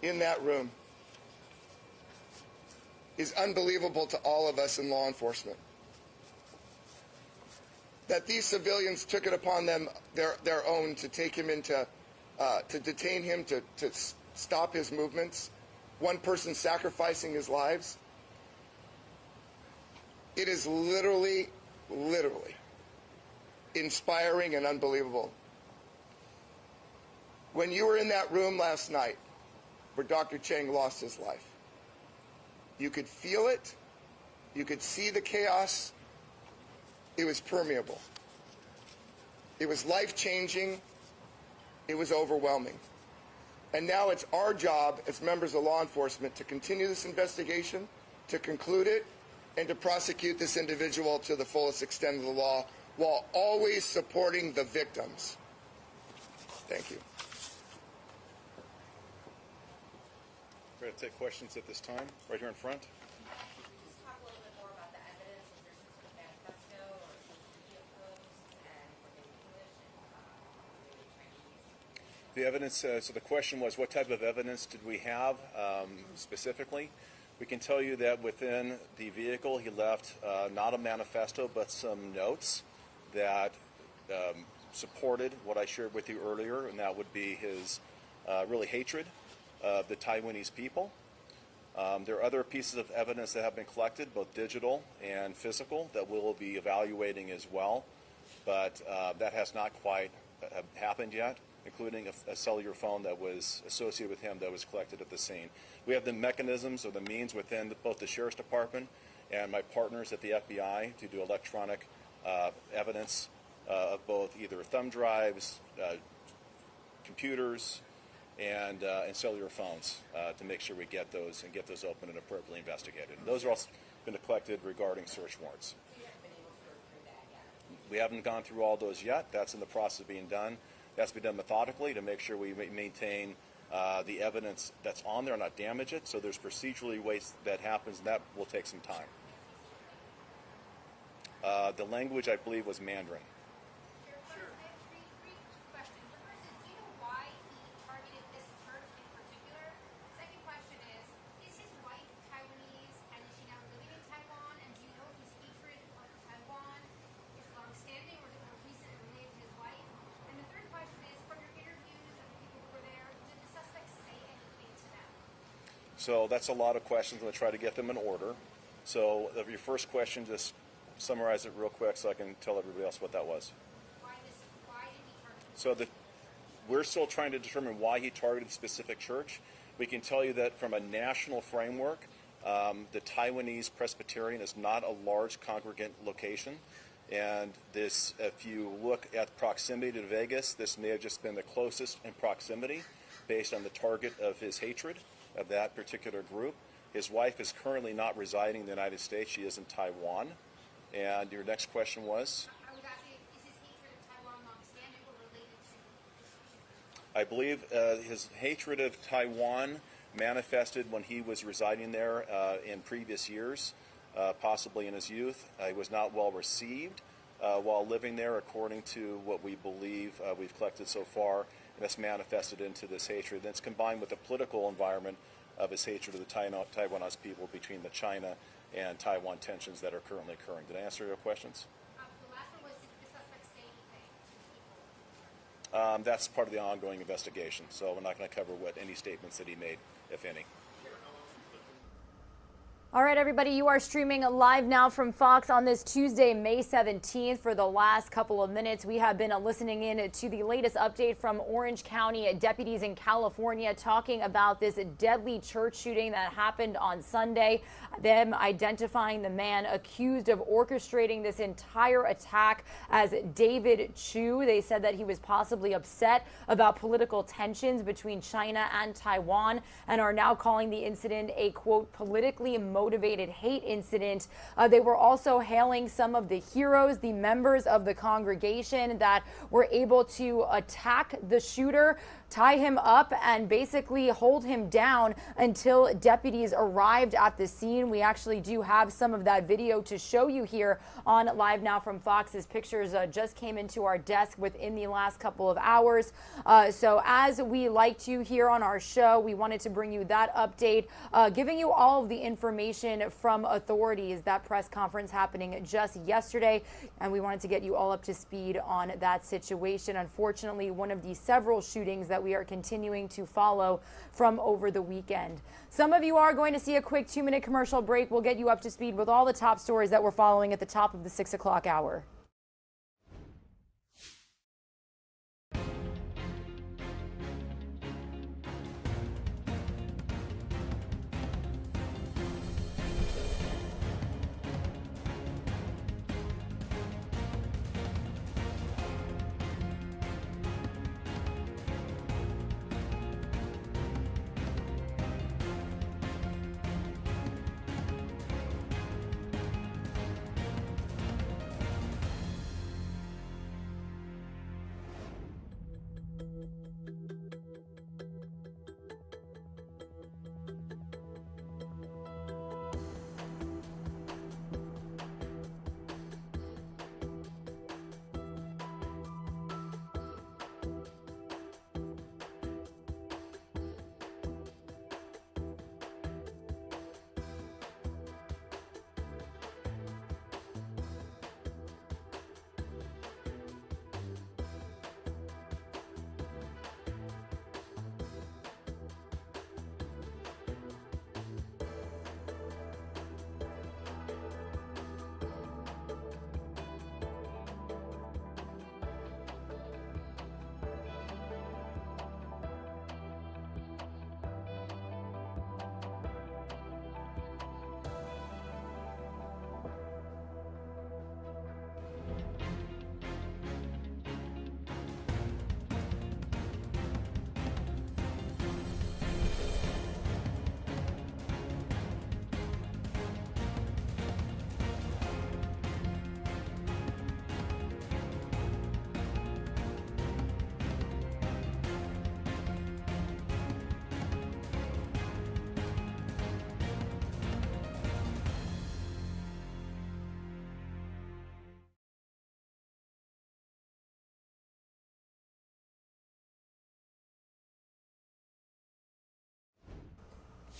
in that room is unbelievable to all of us in law enforcement. That these civilians took it upon them their own to take him into, to detain him, to stop his movements, one person sacrificing his lives. It is literally inspiring and unbelievable. When you were in that room last night where Dr. Cheng lost his life, you could feel it, you could see the chaos. It was permeable. It was life-changing. It was overwhelming. And now it's our job as members of law enforcement to continue this investigation, to conclude it, and to prosecute this individual to the fullest extent of the law while always supporting the victims. Thank you. We're going to take questions at this time, right here in front. The evidence, so the question was, what type of evidence did we have specifically? We can tell you that within the vehicle he left not a manifesto but some notes that supported what I shared with you earlier, and that would be his really hatred of the Taiwanese people. There are other pieces of evidence that have been collected, both digital and physical, that we'll be evaluating as well, but that has not quite happened yet, including a cellular phone that was associated with him that was collected at the scene. We have the mechanisms or the means within both the Sheriff's Department and my partners at the FBI to do electronic evidence of both either thumb drives, computers, and cellular phones to make sure we get those and get those open and appropriately investigated. And those are all been collected regarding search warrants. We haven't gone through all those yet. That's in the process of being done. That's to be done methodically to make sure we maintain the evidence that's on there and not damage it. So there's procedurally ways that happens, and that will take some time. The language, I believe, was Mandarin. So that's a lot of questions. I'm going to try to get them in order. So of your first question, just summarize it real quick so I can tell everybody else what that was. So we're still trying to determine why he targeted a specific church. We can tell you that from a national framework, the Taiwanese Presbyterian is not a large congregant location. And this, if you look at proximity to Vegas, this may have just been the closest in proximity based on the target of his hatred of that particular group. His wife is currently not residing in the United States. She is in Taiwan. And your next question was? I believe his hatred of Taiwan manifested when he was residing there in previous years, possibly in his youth. He was not well received while living there, according to what we believe we've collected so far, and that's manifested into this hatred. That's combined with the political environment of his hatred of the Taiwanese people between the China and Taiwan tensions that are currently occurring. Did I answer your questions? The last one was, did the suspect say anything to people? That's part of the ongoing investigation, so we're not going to cover what any statements that he made, if any. All right, everybody, you are streaming live now from Fox on this Tuesday, May 17th. For the last couple of minutes, we have been listening in to the latest update from Orange County deputies in California talking about this deadly church shooting that happened on Sunday. Them identifying the man accused of orchestrating this entire attack as David Chu. They said that he was possibly upset about political tensions between China and Taiwan and are now calling the incident a, quote, politically motivated hate incident. They were also hailing some of the heroes, the members of the congregation that were able to attack the shooter, tie him up, and basically hold him down until deputies arrived at the scene. We actually do have some of that video to show you here on Live Now from Fox's pictures just came into our desk within the last couple of hours. So as we like to here on our show, we wanted to bring you that update, giving you all of the information from authorities. That press conference happening just yesterday, and we wanted to get you all up to speed on that situation. Unfortunately, one of the several shootings that we are continuing to follow from over the weekend. Some of you are going to see a quick 2-minute commercial break. We'll get you up to speed with all the top stories that we're following at the top of the 6 o'clock hour.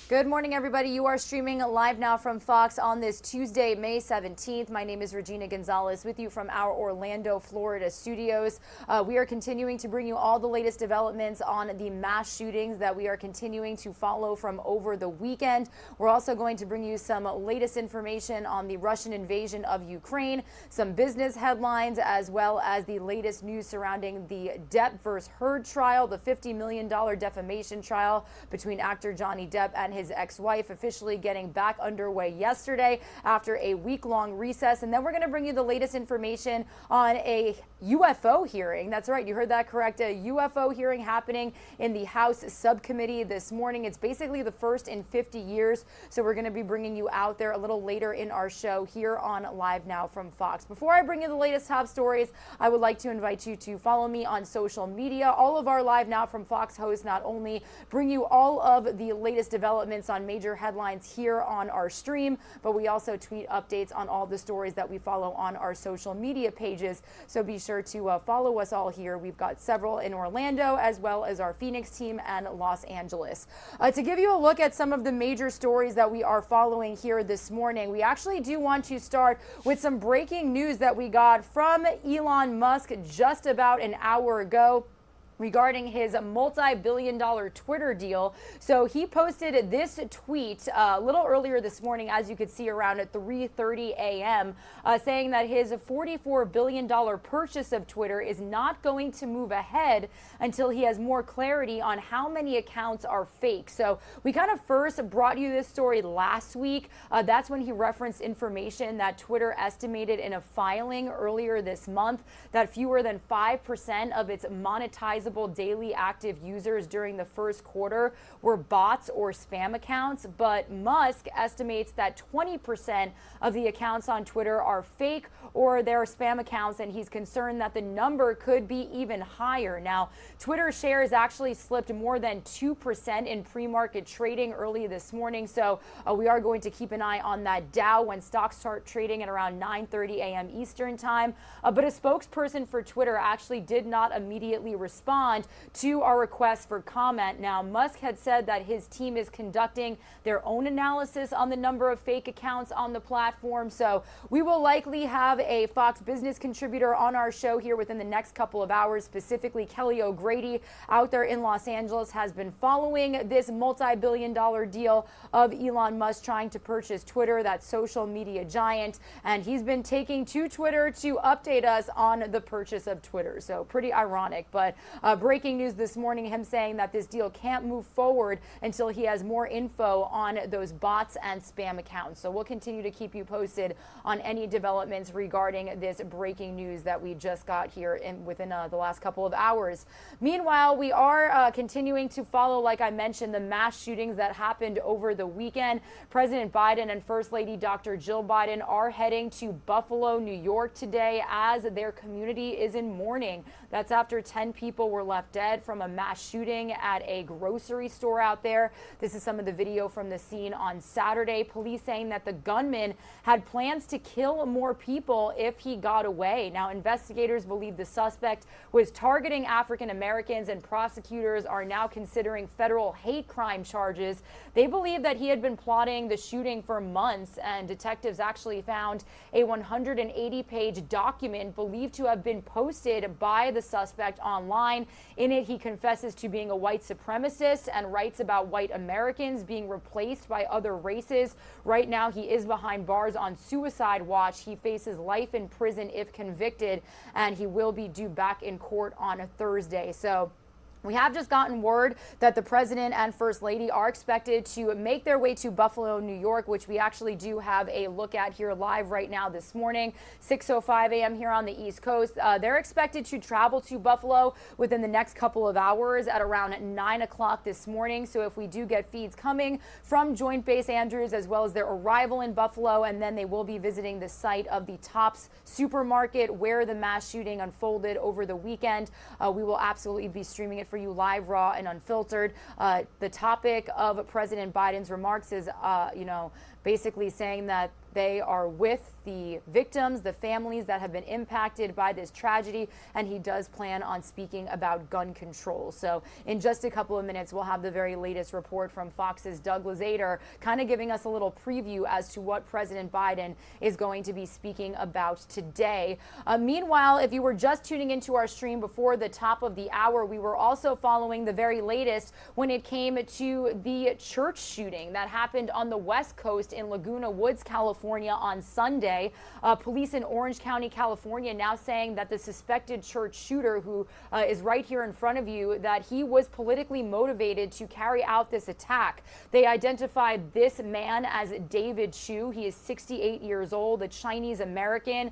Good morning, everybody. You are streaming live now from Fox on this Tuesday, May 17th. My name is Regina Gonzalez with you from our Orlando, Florida studios. We are continuing to bring you all the latest developments on the mass shootings that we are continuing to follow from over the weekend. We're also going to bring you some latest information on the Russian invasion of Ukraine, some business headlines, as well as the latest news surrounding the Depp versus Heard trial, the $50 million defamation trial between actor Johnny Depp and his ex-wife, officially getting back underway yesterday after a week-long recess. And then we're going to bring you the latest information on a UFO hearing. That's right, you heard that correct. A UFO hearing happening in the House subcommittee this morning. It's basically the first in 50 years. So we're going to be bringing you out there a little later in our show here on Live Now from Fox. Before I bring you the latest top stories, I would like to invite you to follow me on social media. All of our Live Now from Fox hosts not only bring you all of the latest developments on major headlines here on our stream, but we also tweet updates on all the stories that we follow on our social media pages. So be sure to follow us all here. We've got several in Orlando as well as our Phoenix team and Los Angeles. To give you a look at some of the major stories that we are following here this morning, we actually do want to start with some breaking news that we got from Elon Musk just about an hour ago regarding his multi-billion-dollar Twitter deal. So he posted this tweet a little earlier this morning, as you could see, around at 3:30 a.m., saying that his $44 billion purchase of Twitter is not going to move ahead until he has more clarity on how many accounts are fake. So we kind of first brought you this story last week. That's when he referenced information that Twitter estimated in a filing earlier this month that fewer than 5% of its monetized daily active users during the first quarter were bots or spam accounts, but Musk estimates that 20% of the accounts on Twitter are fake or they're spam accounts, and he's concerned that the number could be even higher. Now, Twitter shares actually slipped more than 2% in pre-market trading early this morning, so we are going to keep an eye on that Dow when stocks start trading at around 9:30 a.m. Eastern time. But a spokesperson for Twitter actually did not immediately respond to our request for comment. Now, Musk had said that his team is conducting their own analysis on the number of fake accounts on the platform. So we will likely have a Fox Business contributor on our show here within the next couple of hours. Specifically, Kelly O'Grady out there in Los Angeles has been following this multi-billion-dollar deal of Elon Musk trying to purchase Twitter, that social media giant. And he's been taking to Twitter to update us on the purchase of Twitter. So pretty ironic, but breaking news this morning, him saying that this deal can't move forward until he has more info on those bots and spam accounts. So we'll continue to keep you posted on any developments regarding this breaking news that we just got here within the last couple of hours. Meanwhile, we are continuing to follow, like I mentioned, the mass shootings that happened over the weekend. President Biden and First Lady Dr. Jill Biden are heading to Buffalo, New York today as their community is in mourning. That's after 10 people were left dead from a mass shooting at a grocery store out there. This is some of the video from the scene on Saturday. Police saying that the gunman had plans to kill more people if he got away. Now, investigators believe the suspect was targeting African Americans, and prosecutors are now considering federal hate crime charges. They believe that he had been plotting the shooting for months, and detectives actually found a 180-page document believed to have been posted by the suspect online. In it, he confesses to being a white supremacist and writes about white Americans being replaced by other races. Right now, he is behind bars on suicide watch. He faces life in prison if convicted, and he will be due back in court on a Thursday. So we have just gotten word that the president and first lady are expected to make their way to Buffalo, New York, which we actually do have a look at here live right now this morning, 6:05 a.m. here on the East Coast. They're expected to travel to Buffalo within the next couple of hours at around 9 o'clock this morning. So if we do get feeds coming from Joint Base Andrews as well as their arrival in Buffalo, and then they will be visiting the site of the Tops supermarket where the mass shooting unfolded over the weekend, we will absolutely be streaming it for you live, raw, and unfiltered. The topic of President Biden's remarks is, basically saying that they are with the victims, the families that have been impacted by this tragedy, and he does plan on speaking about gun control. So in just a couple of minutes, we'll have the very latest report from Fox's Doug Lazater, kind of giving us a little preview as to what President Biden is going to be speaking about today. Meanwhile, if you were just tuning into our stream before the top of the hour, we were also following the very latest when it came to the church shooting that happened on the West Coast in Laguna Woods, California on Sunday. Police in Orange County, California now saying that the suspected church shooter, who is right here in front of you, that he was politically motivated to carry out this attack. They identified this man as David Chu. He is 68 years old, a Chinese American.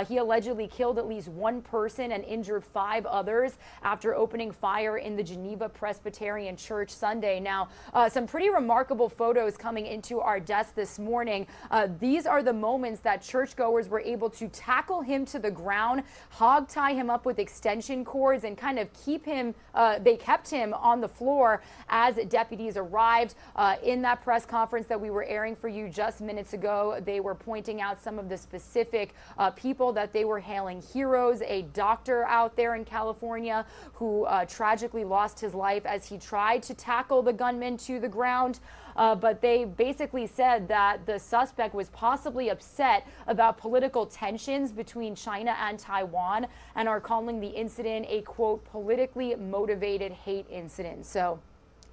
He allegedly killed at least one person and injured 5 others after opening fire in the Geneva Presbyterian Church Sunday. Now, some pretty remarkable photos coming into our desk this morning. These are the moments that churchgoers were able to tackle him to the ground, hog tie him up with extension cords, and kind of keep him, they kept him on the floor as deputies arrived. In that press conference that we were airing for you just minutes ago, they were pointing out some of the specific people that they were hailing heroes. A doctor out there in California who tragically lost his life as he tried to tackle the gunman to the ground. But they basically said that the suspect was possibly upset about political tensions between China and Taiwan and are calling the incident a, quote, politically motivated hate incident. So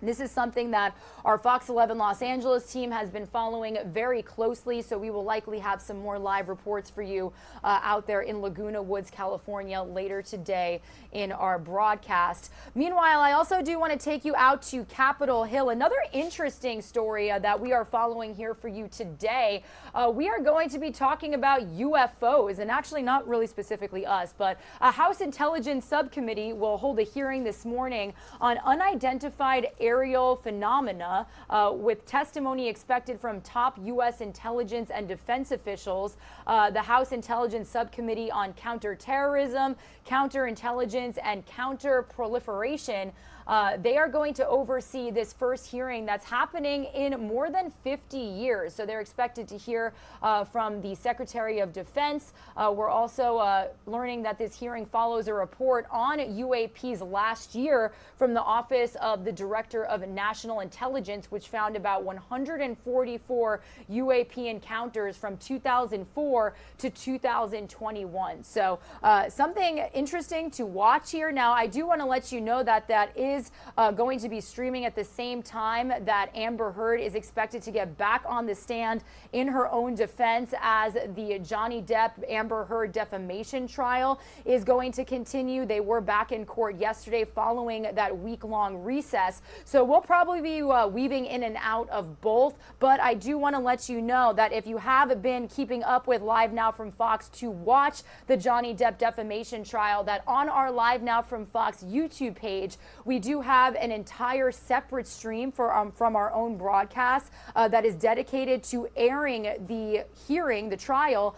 this is something that our Fox 11 Los Angeles team has been following very closely, so we will likely have some more live reports for you out there in Laguna Woods, California later today in our broadcast. Meanwhile, I also do want to take you out to Capitol Hill. Another interesting story that we are following here for you today. We are going to be talking about UFOs, and actually not really specifically us, but a House Intelligence Subcommittee will hold a hearing this morning on unidentified aerial phenomena with testimony expected from top U.S. intelligence and defense officials. The House Intelligence Subcommittee on Counterterrorism, Counterintelligence, and Counterproliferation, they are going to oversee this first hearing that's happening in more than 50 years. So they're expected to hear from the Secretary of Defense. We're also learning that this hearing follows a report on UAPs last year from the Office of the Director of National Intelligence, which found about 144 UAP encounters from 2004 to 2021. So something interesting to watch here. Now, I do want to let you know that that is going to be streaming at the same time that Amber Heard is expected to get back on the stand in her own defense as the Johnny Depp Amber Heard defamation trial is going to continue. They were back in court yesterday following that week-long recess. So we'll probably be weaving in and out of both. But I do want to let you know that if you have been keeping up with Live Now from Fox to watch the Johnny Depp defamation trial, that on our Live Now from Fox YouTube page, we do have an entire separate stream for from our own broadcast that is dedicated to airing the hearing, the trial,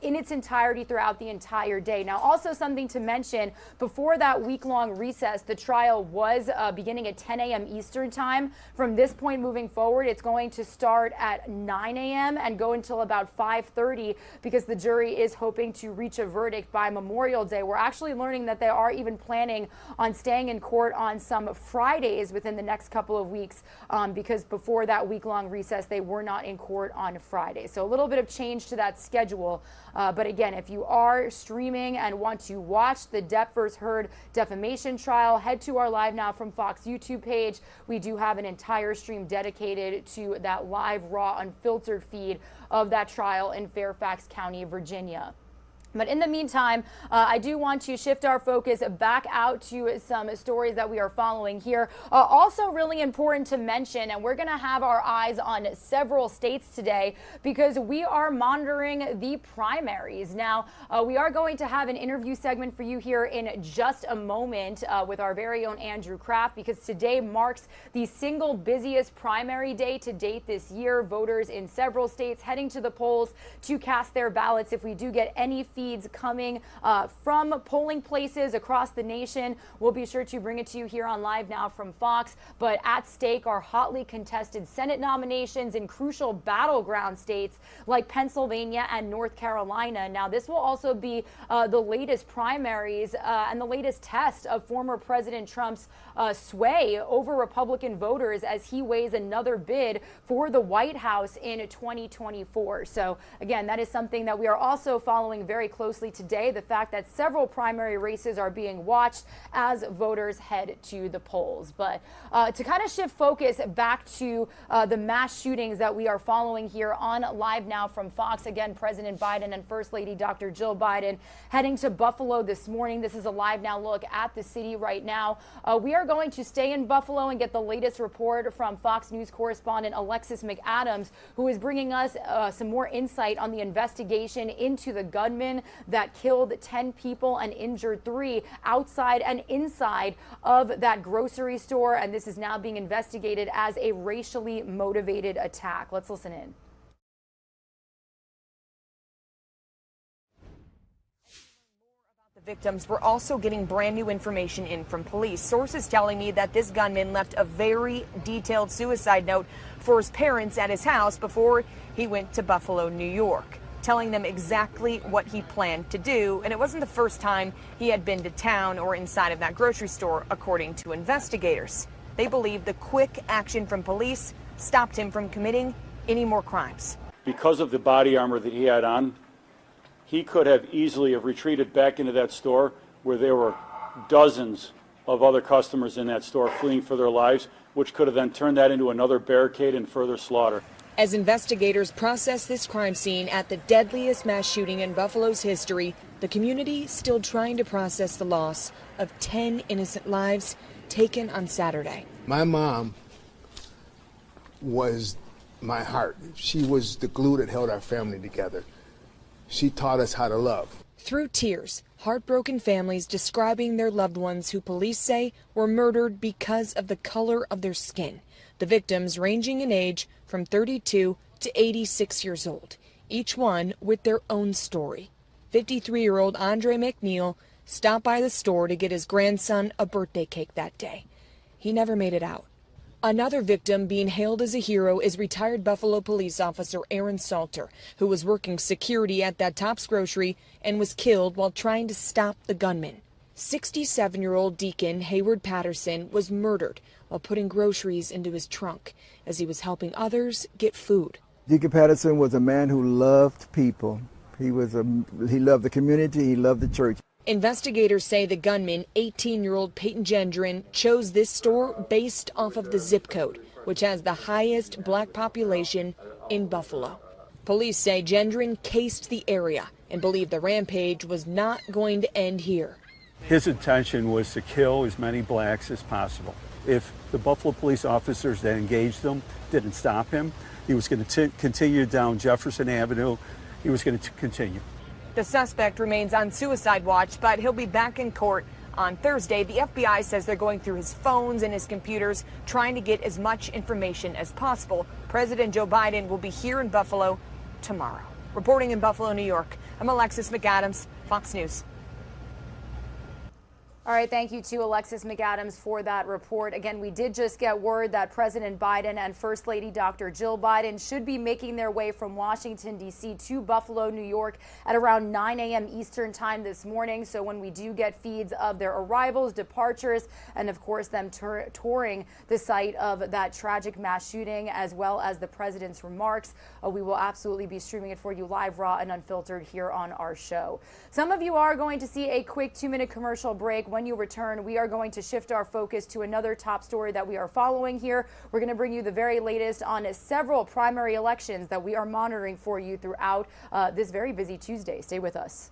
in its entirety throughout the entire day. Now, also something to mention, before that week-long recess, the trial was beginning at 10 a.m. Eastern time. From this point moving forward, it's going to start at 9 a.m. and go until about 5:30 because the jury is hoping to reach a verdict by Memorial Day. We're actually learning that they are even planning on staying in court on some Fridays within the next couple of weeks because before that week-long recess, they were not in court on Friday. So a little bit of change to that schedule. But again, if you are streaming and want to watch the Depp vs. Heard defamation trial, head to our Live Now from Fox YouTube page. We do have an entire stream dedicated to that live, raw, unfiltered feed of that trial in Fairfax County, Virginia. But in the meantime, I do want to shift our focus back out to some stories that we are following here. Also really important to mention, and we're going to have our eyes on several states today because we are monitoring the primaries. Now, we are going to have an interview segment for you here in just a moment with our very own Andrew Kraft because today marks the single busiest primary day to date this year. Voters in several states heading to the polls to cast their ballots. If we do get any feeds coming from polling places across the nation, we'll be sure to bring it to you here on Live Now from Fox. But at stake are hotly contested Senate nominations in crucial battleground states like Pennsylvania and North Carolina. Now, this will also be the latest primaries and the latest test of former President Trump's sway over Republican voters as he weighs another bid for the White House in 2024. So again, that is something that we are also following very very closely today. The fact that several primary races are being watched as voters head to the polls. But to kind of shift focus back to the mass shootings that we are following here on Live Now from Fox. Again, President Biden and First Lady Dr. Jill Biden heading to Buffalo this morning. This is a Live Now look at the city right now. We are going to stay in Buffalo and get the latest report from Fox News correspondent Alexis McAdams, who is bringing us some more insight on the investigation into the gunman that killed 10 people and injured 3 outside and inside of that grocery store. And this is now being investigated as a racially motivated attack. Let's listen in. Victims were also getting brand new information in from police. Sources telling me that this gunman left a very detailed suicide note for his parents at his house before he went to Buffalo, New York, telling them exactly what he planned to do. And it wasn't the first time he had been to town or inside of that grocery store, according to investigators. They believe the quick action from police stopped him from committing any more crimes. Because of the body armor that he had on, he could have easily have retreated back into that store where there were dozens of other customers in that store fleeing for their lives, which could have then turned that into another barricade and further slaughter. As investigators process this crime scene at the deadliest mass shooting in Buffalo's history, the community still trying to process the loss of 10 innocent lives taken on Saturday. My mom was my heart. She was the glue that held our family together. She taught us how to love. Through tears, heartbroken families describing their loved ones who police say were murdered because of the color of their skin. The victims ranging in age from 32 to 86 years old, each one with their own story. 53-year-old Andre McNeil stopped by the store to get his grandson a birthday cake that day. He never made it out. Another victim being hailed as a hero is retired Buffalo police officer Aaron Salter, who was working security at that Tops grocery and was killed while trying to stop the gunman. 67-year-old Deacon Hayward Patterson was murdered while putting groceries into his trunk as he was helping others get food. Deacon Patterson was a man who loved people. He loved the community, he loved the church. Investigators say the gunman, 18-year-old Peyton Gendron, chose this store based off of the zip code, which has the highest black population in Buffalo. Police say Gendron cased the area and believe the rampage was not going to end here. His intention was to kill as many blacks as possible. If the Buffalo police officers that engaged them didn't stop him, he was going to continue down Jefferson Avenue. He was going to continue. The suspect remains on suicide watch, but he'll be back in court on Thursday. The FBI says they're going through his phones and his computers, trying to get as much information as possible. President Joe Biden will be here in Buffalo tomorrow. Reporting in Buffalo, New York, I'm Alexis McAdams, Fox News. All right, thank you to Alexis McAdams for that report. Again, we did just get word that President Biden and First Lady Dr. Jill Biden should be making their way from Washington, D.C. to Buffalo, New York at around 9 a.m. Eastern time this morning. So when we do get feeds of their arrivals, departures, and of course them touring the site of that tragic mass shooting, as well as the president's remarks, we will absolutely be streaming it for you live, raw, and unfiltered here on our show. Some of you are going to see a quick 2-minute commercial break. When you return, we are going to shift our focus to another top story that we are following here. We're going to bring you the very latest on several primary elections that we are monitoring for you throughout this very busy Tuesday. Stay with us.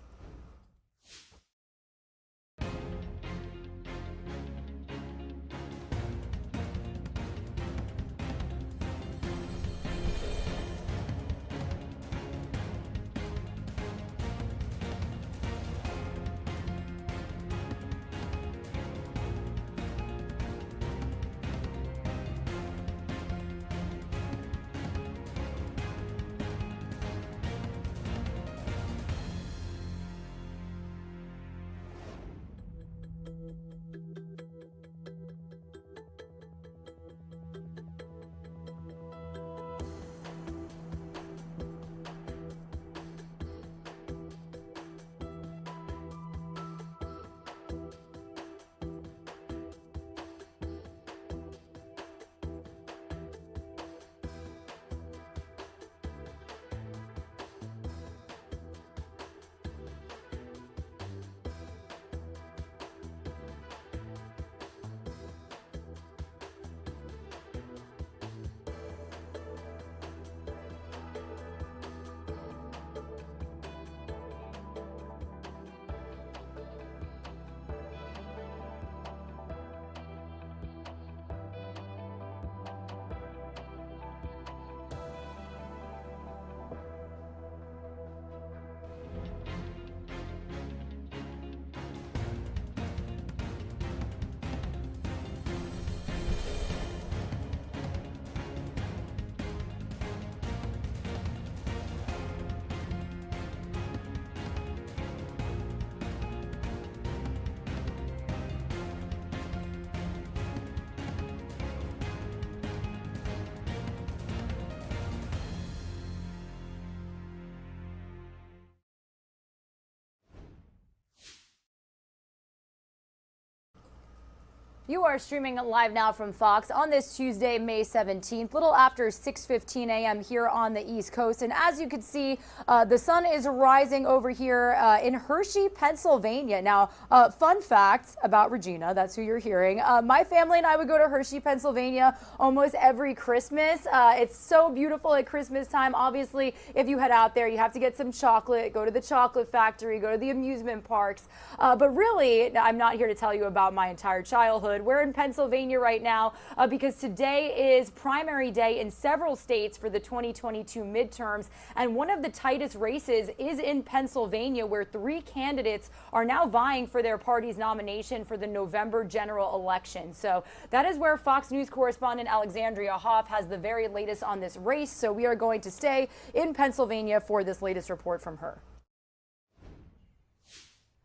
You are streaming live now from Fox on this Tuesday, May 17th, little after 6:15 a.m. here on the East Coast. And as you can see, the sun is rising over here in Hershey, Pennsylvania. Now, fun fact about Regina, that's who you're hearing. My family and I would go to Hershey, Pennsylvania almost every Christmas. It's so beautiful at Christmas time. Obviously, if you head out there, you have to get some chocolate, go to the chocolate factory, go to the amusement parks. But really, I'm not here to tell you about my entire childhood. We're in Pennsylvania right now because today is primary day in several states for the 2022 midterms. And one of the tightest races is in Pennsylvania, where 3 candidates are now vying for their party's nomination for the November general election. So that is where Fox News correspondent Alexandria Hoff has the very latest on this race. So we are going to stay in Pennsylvania for this latest report from her.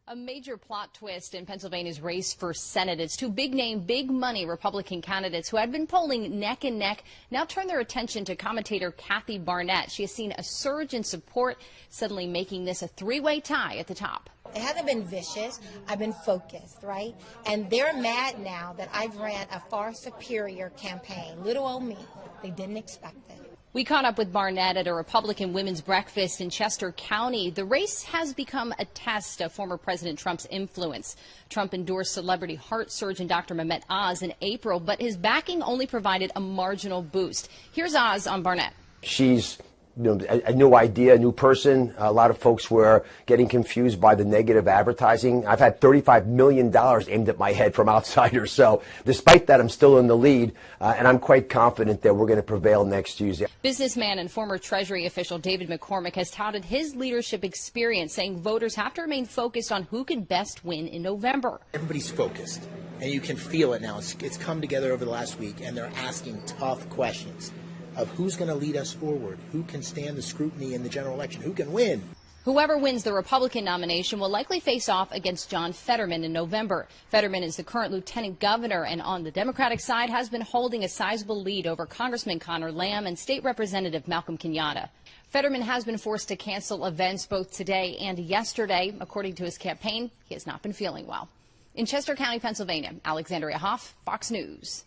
A major plot twist in Pennsylvania's race for Senate. It's 2 big-name, big-money Republican candidates who had been polling neck and neck now turn their attention to commentator Kathy Barnett. She has seen a surge in support, suddenly making this a 3-way tie at the top. It hasn't been vicious. I've been focused, right? And they're mad now that I've ran a far superior campaign. Little old me. They didn't expect it. We caught up with Barnett at a Republican women's breakfast in Chester County. The race has become a test of former President Trump's influence. Trump endorsed celebrity heart surgeon Dr. Mehmet Oz in April, but his backing only provided a marginal boost. Here's Oz on Barnett. She's a new idea, a new person. A lot of folks were getting confused by the negative advertising. I've had $35 million aimed at my head from outsiders. So despite that, I'm still in the lead, and I'm quite confident that we're going to prevail next Tuesday. Businessman and former Treasury official David McCormick has touted his leadership experience, saying voters have to remain focused on who can best win in November. Everybody's focused, and you can feel it now. It's come together over the last week, and they're asking tough questions of who's going to lead us forward, who can stand the scrutiny in the general election, who can win. Whoever wins the Republican nomination will likely face off against John Fetterman in November. Fetterman is the current lieutenant governor and on the Democratic side has been holding a sizable lead over Congressman Connor Lamb and State Representative Malcolm Kenyatta. Fetterman has been forced to cancel events both today and yesterday. According to his campaign, he has not been feeling well. In Chester County, Pennsylvania, Alexandria Hoff, Fox News.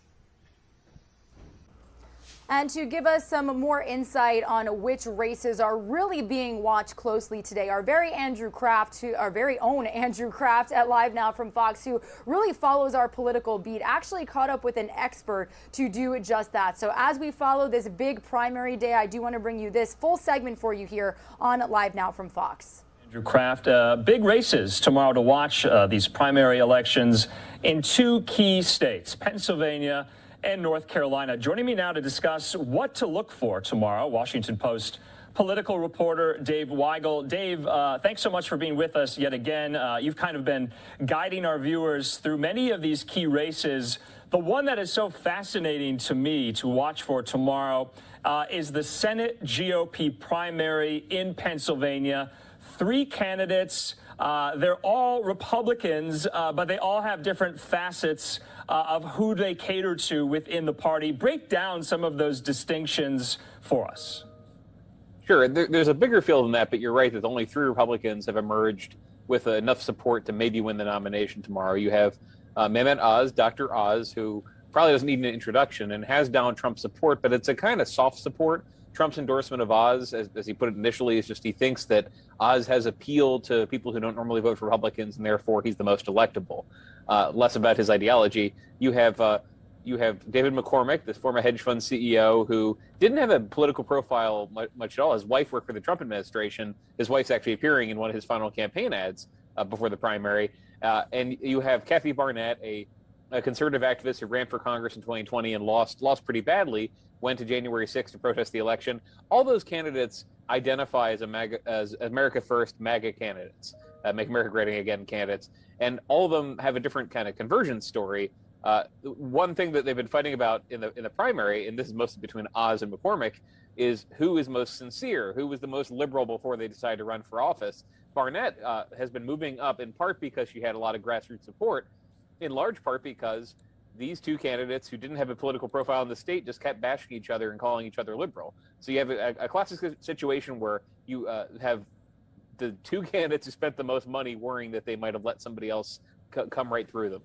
And to give us some more insight on which races are really being watched closely today, our very own Andrew Kraft at Live Now from Fox, who really follows our political beat, actually caught up with an expert to do just that. So as we follow this big primary day, I do want to bring you this full segment for you here on Live Now from Fox. Andrew Kraft, big races tomorrow to watch these primary elections in 2 key states, Pennsylvania and North Carolina. Joining me now to discuss what to look for tomorrow, Washington Post political reporter Dave Weigel. Dave, thanks so much for being with us yet again. You've kind of been guiding our viewers through many of these key races. The one that is so fascinating to me to watch for tomorrow is the Senate GOP primary in Pennsylvania. 3 candidates. They're all Republicans, but they all have different facets of who they cater to within the party. Break down some of those distinctions for us. Sure. There's a bigger field than that, but you're right that only 3 Republicans have emerged with enough support to maybe win the nomination tomorrow. You have Mehmet Oz, Dr. Oz, who probably doesn't need an introduction and has Donald Trump support, but it's a kind of soft support. Trump's endorsement of Oz, as he put it initially, is just he thinks that Oz has appeal to people who don't normally vote for Republicans, and therefore he's the most electable. Less about his ideology. You have David McCormick, this former hedge fund CEO, who didn't have a political profile much at all. His wife worked for the Trump administration. His wife's actually appearing in one of his final campaign ads before the primary. And you have Kathy Barnett, a conservative activist who ran for Congress in 2020 and lost pretty badly, went to January 6th to protest the election. All those candidates identify as America First MAGA candidates, Make America Great Again candidates, and all of them have a different kind of conversion story. One thing that they've been fighting about in the primary, and this is mostly between Oz and McCormick, is who is most sincere, who was the most liberal before they decided to run for office. Barnett has been moving up in part because she had a lot of grassroots support, in large part because these 2 candidates who didn't have a political profile in the state just kept bashing each other and calling each other liberal. So you have a classic situation where you have the 2 candidates who spent the most money worrying that they might have let somebody else come right through them.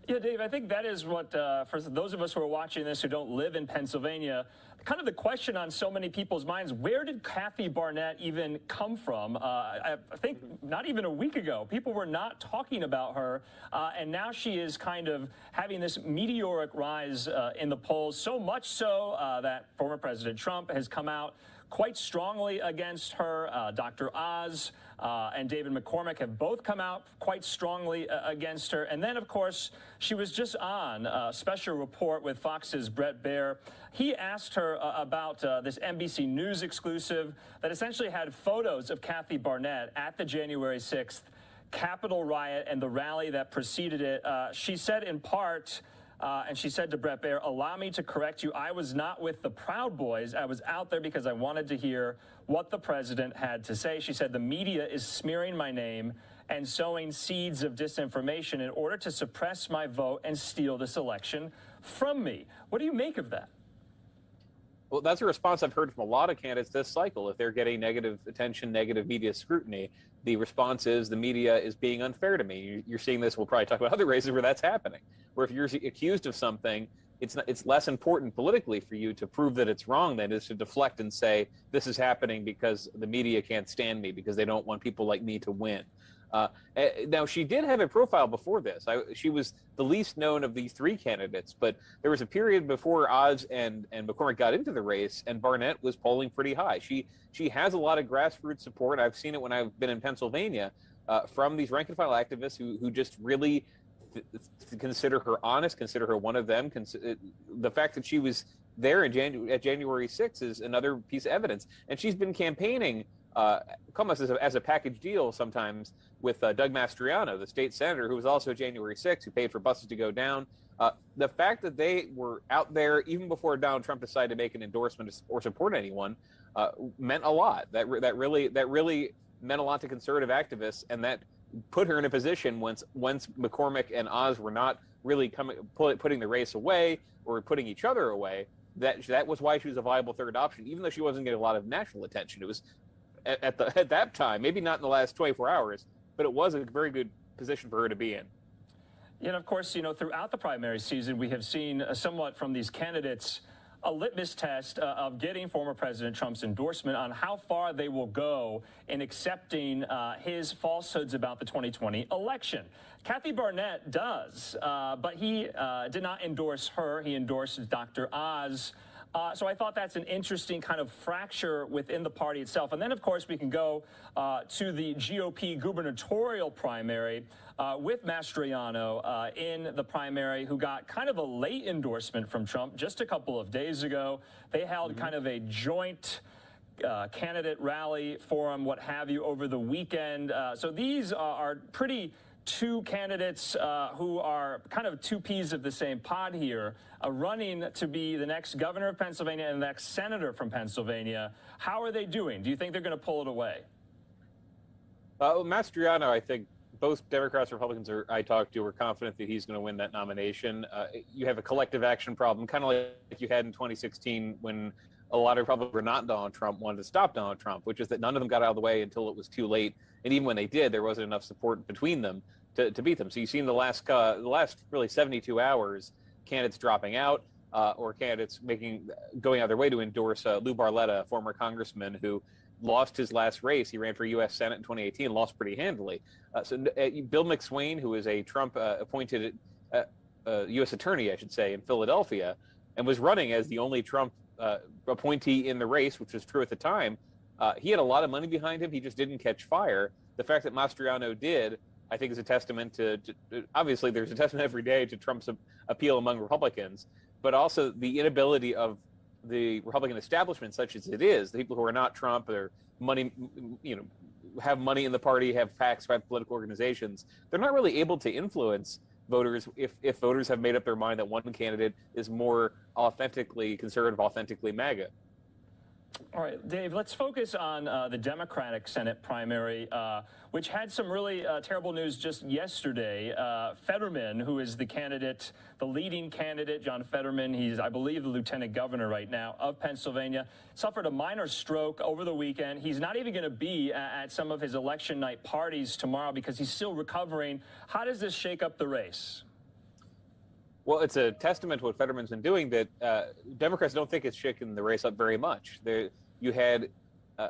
Yeah, Dave, I think that is what, for those of us who are watching this who don't live in Pennsylvania, kind of the question on so many people's minds, where did Kathy Barnett even come from? I think not even a week ago, people were not talking about her, and now she is kind of having this meteoric rise in the polls, so much so that former President Trump has come out quite strongly against her. Dr. Oz and David McCormick have both come out quite strongly against her. And then, of course, she was just on a special report with Fox's Bret Baier. He asked her about this NBC News exclusive that essentially had photos of Kathy Barnett at the January 6th Capitol riot and the rally that preceded it. She said in part, and she said to Bret Baier, "Allow me to correct you. I was not with the Proud Boys. I was out there because I wanted to hear what the president had to say." She said, "The media is smearing my name and sowing seeds of disinformation in order to suppress my vote and steal this election from me." What do you make of that? Well, that's a response I've heard from a lot of candidates this cycle. If they're getting negative attention, negative media scrutiny, the response is the media is being unfair to me. You're seeing this. We'll probably talk about other races where that's happening, where if you're accused of something, it's less important politically for you to prove that it's wrong than it is to deflect and say, this is happening because the media can't stand me, because they don't want people like me to win. Now, she did have a profile before this. She was the least known of these three candidates, but there was a period before Oz and McCormick got into the race, and Barnett was polling pretty high. She has a lot of grassroots support. I've seen it when I've been in Pennsylvania from these rank-and-file activists who just really consider her honest, consider her one of them. The fact that she was there at January 6th is another piece of evidence. And she's been campaigning almost as a package deal sometimes with Doug Mastriano, the state senator, who was also January 6th, who paid for buses to go down. The fact that they were out there even before Donald Trump decided to make an endorsement or support anyone meant a lot. That really meant a lot to conservative activists, and that put her in a position once McCormick and Oz were not really putting the race away or putting each other away. That was why she was a viable third option, even though she wasn't getting a lot of national attention. It was at that time, maybe not in the last 24 hours, but it was a very good position for her to be in. And of course, throughout the primary season, we have seen somewhat from these candidates a litmus test of getting former President Trump's endorsement on how far they will go in accepting his falsehoods about the 2020 election. Kathy Barnett does, but he did not endorse her. He endorsed Dr. Oz. So I thought that's an interesting kind of fracture within the party itself. And then, of course, we can go to the GOP gubernatorial primary with Mastriano in the primary, who got kind of a late endorsement from Trump just a couple of days ago. They held kind of a joint candidate rally forum, what have you, over the weekend. So these are pretty two candidates who are kind of two peas of the same pod here, running to be the next governor of Pennsylvania and the next senator from Pennsylvania. How are they doing? Do you think they're going to pull it away? Mastriano, I think both Democrats and Republicans I talked to were confident that he's going to win that nomination. You have a collective action problem, kind of like you had in 2016 when a lot of Republicans were not Donald Trump, wanted to stop Donald Trump, which is that none of them got out of the way until it was too late. And even when they did, there wasn't enough support between them to beat them. So you've seen the last really 72 hours, candidates dropping out or candidates going out of their way to endorse Lou Barletta, a former congressman who lost his last race. He ran for U.S. Senate in 2018, lost pretty handily. Bill McSwain, who is a Trump-appointed U.S. attorney, I should say, in Philadelphia, and was running as the only Trump appointee in the race, which was true at the time, he had a lot of money behind him. He just didn't catch fire. The fact that Mastriano did, I think, is a testament to obviously there's a testament every day to Trump's appeal among Republicans, but also the inability of the Republican establishment, such as it is, the people who are not Trump or money, have money in the party, have PACs, have political organizations. They're not really able to influence voters if voters have made up their mind that one candidate is more authentically conservative, authentically MAGA. All right, Dave, let's focus on the Democratic Senate primary, which had some really terrible news just yesterday. Fetterman, who is the leading candidate, John Fetterman, he's, I believe, the lieutenant governor right now of Pennsylvania, suffered a minor stroke over the weekend. He's not even going to be at some of his election night parties tomorrow because he's still recovering. How does this shake up the race? Well, it's a testament to what Fetterman's been doing that Democrats don't think it's shaken the race up very much. You had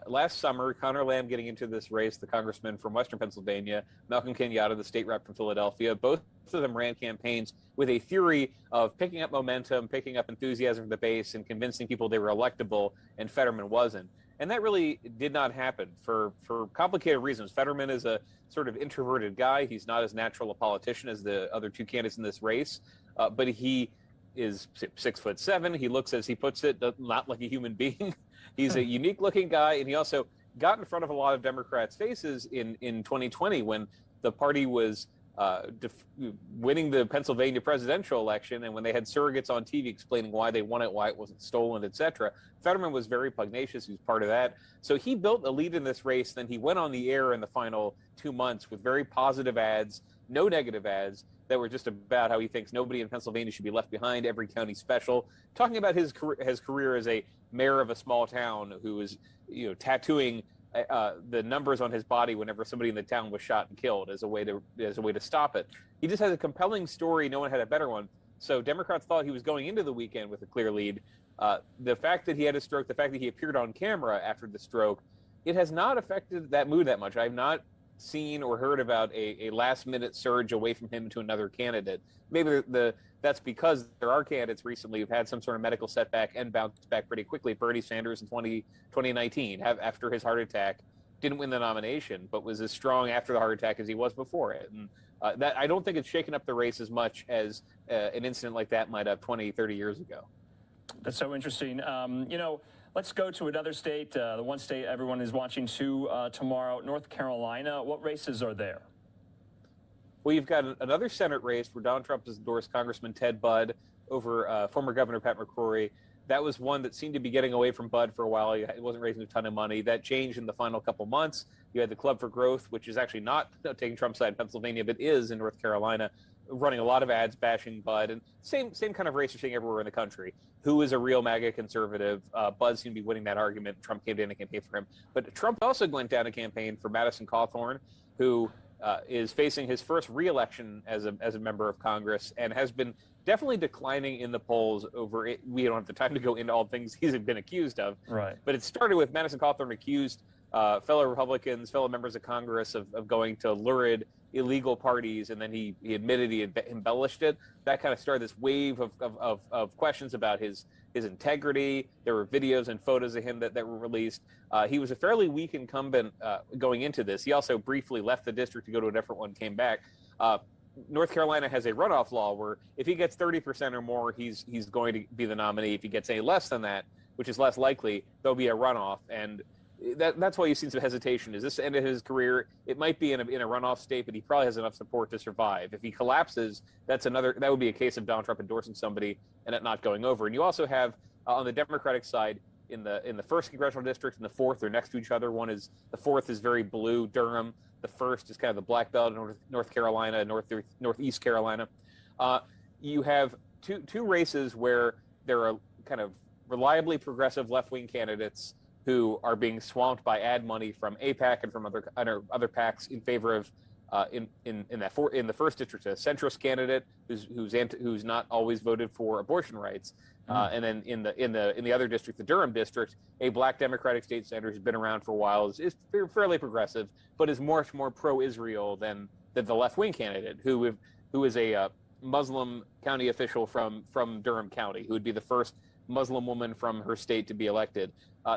last summer Conor Lamb getting into this race, the congressman from Western Pennsylvania, Malcolm Kenyatta, the state rep from Philadelphia. Both of them ran campaigns with a theory of picking up momentum, picking up enthusiasm from the base, and convincing people they were electable, and Fetterman wasn't. And that really did not happen for complicated reasons. Fetterman is a sort of introverted guy. He's not as natural a politician as the other two candidates in this race, but he is 6'7". He looks, as he puts it, not like a human being. He's a unique-looking guy, and he also got in front of a lot of Democrats' faces in 2020 when the party was winning the Pennsylvania presidential election, and when they had surrogates on TV explaining why they won it, why it wasn't stolen, etc. Fetterman was very pugnacious. He was part of that. So he built a lead in this race. Then he went on the air in the final 2 months with very positive ads, no negative ads, that were just about how he thinks nobody in Pennsylvania should be left behind, every county special, talking about his career as a mayor of a small town who was, tattooing the numbers on his body whenever somebody in the town was shot and killed as a way to stop it. He just has a compelling story. No one had a better one. So Democrats thought he was going into the weekend with a clear lead. The fact that he had a stroke, the fact that he appeared on camera after the stroke, it has not affected that mood that much. I've not seen or heard about a last-minute surge away from him to another candidate. Maybe that's because there are candidates recently who've had some sort of medical setback and bounced back pretty quickly. Bernie Sanders in 2019, after his heart attack, didn't win the nomination, but was as strong after the heart attack as he was before it. And that I don't think it's shaken up the race as much as an incident like that might have 20, 30 years ago. That's so interesting. Let's go to another state, the one state everyone is watching tomorrow, North Carolina. What races are there? Well, you've got another Senate race where Donald Trump has endorsed Congressman Ted Budd over former Governor Pat McCrory. That was one that seemed to be getting away from Budd for a while. It wasn't raising a ton of money. That changed in the final couple months. You had the Club for Growth, which is actually not taking Trump's side in Pennsylvania, but is in North Carolina, running a lot of ads bashing Budd. And same kind of race you're seeing everywhere in the country. Who is a real MAGA conservative? Budd seemed to be winning that argument. Trump came down to campaign for him. But Trump also went down to campaign for Madison Cawthorn, who is facing his first re-election as a member of Congress and has been definitely declining in the polls over it. We don't have the time to go into all the things he's been accused of. Right. But it started with Madison Cawthorn accused fellow Republicans, fellow members of Congress of going to lurid, illegal parties, and then he admitted he had embellished it. That kind of started this wave of questions about his integrity. There were videos and photos of him that were released. He was a fairly weak incumbent going into this. He also briefly left the district to go to a different one, came back. North Carolina has a runoff law where if he gets 30% or more, he's going to be the nominee. If he gets any less than that, which is less likely, there'll be a runoff. And that's why you've seen some hesitation. Is this the end of his career? It might be in a runoff state, but he probably has enough support to survive. If he collapses, that would be a case of Donald Trump endorsing somebody and it not going over. And you also have on the Democratic side, in the first congressional district and the fourth, they're next to each other. The fourth is very blue, Durham. The first is kind of the Black Belt, North Carolina, Northeast Carolina. You have two races where there are kind of reliably progressive left-wing candidates who are being swamped by ad money from AIPAC and from other PACs in favor of in the first district, a centrist candidate who's not always voted for abortion rights, and then in the other district, the Durham district, a black Democratic state senator who's been around for a while is fairly progressive, but is much more pro-Israel than the left-wing candidate who is a Muslim county official from Durham County, who would be the first Muslim woman from her state to be elected.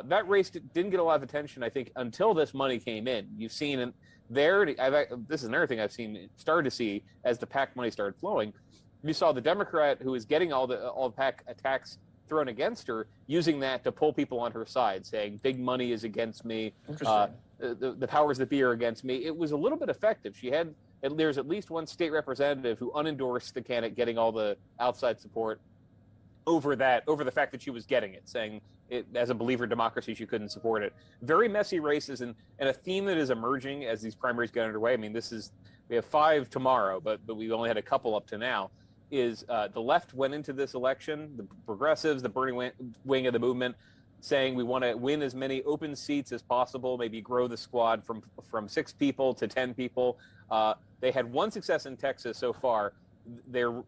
That race didn't get a lot of attention, I think, until this money came in. You've seen this is another thing I've started to see as the PAC money started flowing. You saw the Democrat who was getting all the PAC attacks thrown against her, using that to pull people on her side, saying big money is against me, the powers that be are against me. It was a little bit effective. There's at least one state representative who unendorsed the candidate getting all the outside support over the fact that she was getting it, saying it, as a believer in democracy, she couldn't support it. Very messy races, and a theme that is emerging as these primaries get underway. I mean, we have 5 tomorrow, but we've only had a couple up to now. Is the left went into this election, the progressives, the Bernie wing of the movement, saying we want to win as many open seats as possible, maybe grow the squad from 6 people to 10 people. They had one success in Texas so far. they're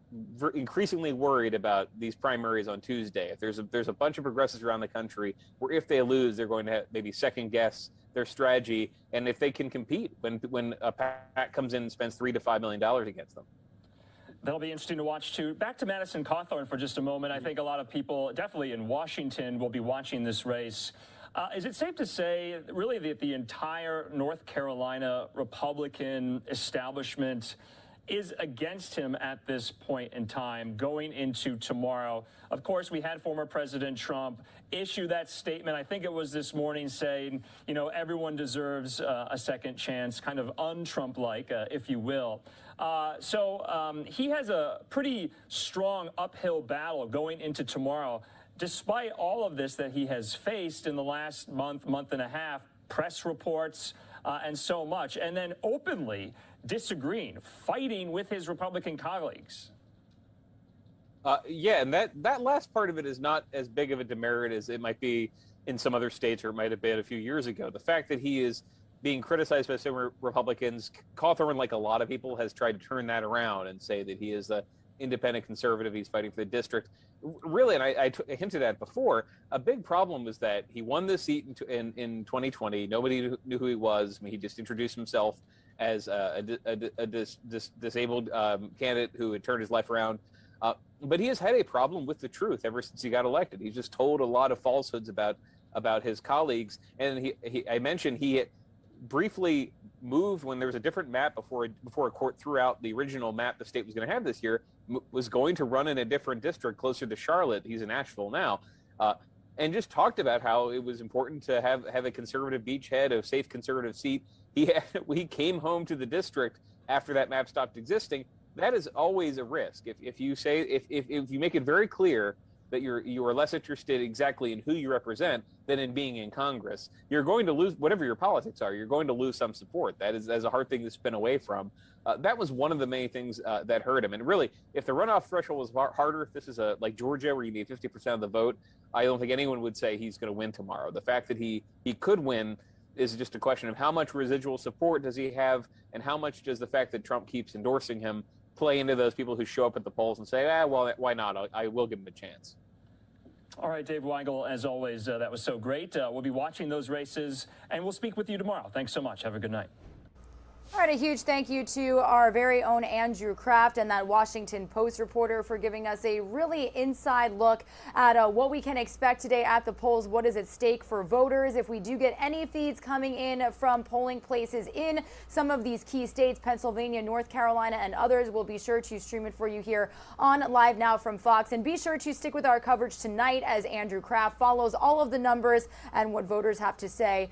increasingly worried about these primaries on Tuesday. If there's a bunch of progressives around the country where if they lose, they're going to maybe second guess their strategy, and if they can compete when a PAC comes in and spends $3 to $5 million against them. That'll be interesting to watch, too. Back to Madison Cawthorn for just a moment. I think a lot of people, definitely in Washington, will be watching this race. Is it safe to say, really, that the entire North Carolina Republican establishment is against him at this point in time going into tomorrow? Of course, we had former President Trump issue that statement, I think it was this morning, saying, you know, everyone deserves a second chance, kind of un-Trump-like, if you will. So he has a pretty strong uphill battle going into tomorrow, despite all of this that he has faced in the last month, month and a half, press reports, and so much, and then openly disagreeing, fighting with his Republican colleagues. Yeah, and that last part of it is not as big of a demerit as it might be in some other states, or it might have been a few years ago. The fact that he is being criticized by some Republicans, Cawthorn, like a lot of people, has tried to turn that around and say that he is the independent conservative, he's fighting for the district. Really, and I hinted at before, a big problem was that he won this seat in 2020. Nobody knew who he was. I mean, he just introduced himself as a disabled candidate who had turned his life around. But he has had a problem with the truth ever since he got elected. He's just told a lot of falsehoods about his colleagues. And I mentioned he had briefly moved when there was a different map before a court threw out the original map the state was going to have this year, was going to run in a different district closer to Charlotte. He's in Asheville now. And just talked about how it was important to have a conservative beachhead, a safe conservative seat. He came home to the district after that map stopped existing. That is always a risk. If you say if you make it very clear that you are less interested exactly in who you represent than in being in Congress, you're going to lose whatever your politics are. You're going to lose some support. That's a hard thing to spin away from. That was one of the main things that hurt him. And really, if the runoff threshold was harder, if this is like Georgia where you need 50% of the vote, I don't think anyone would say he's going to win tomorrow. The fact that he could win is just a question of how much residual support does he have, and how much does the fact that Trump keeps endorsing him play into those people who show up at the polls and say, well, why not? I will give him a chance. All right, Dave Weigel, as always, that was so great. We'll be watching those races, and we'll speak with you tomorrow. Thanks so much. Have a good night. All right, a huge thank you to our very own Andrew Kraft and that Washington Post reporter for giving us a really inside look at what we can expect today at the polls, what is at stake for voters. If we do get any feeds coming in from polling places in some of these key states, Pennsylvania, North Carolina, and others, we'll be sure to stream it for you here on Live Now from Fox. And be sure to stick with our coverage tonight as Andrew Kraft follows all of the numbers and what voters have to say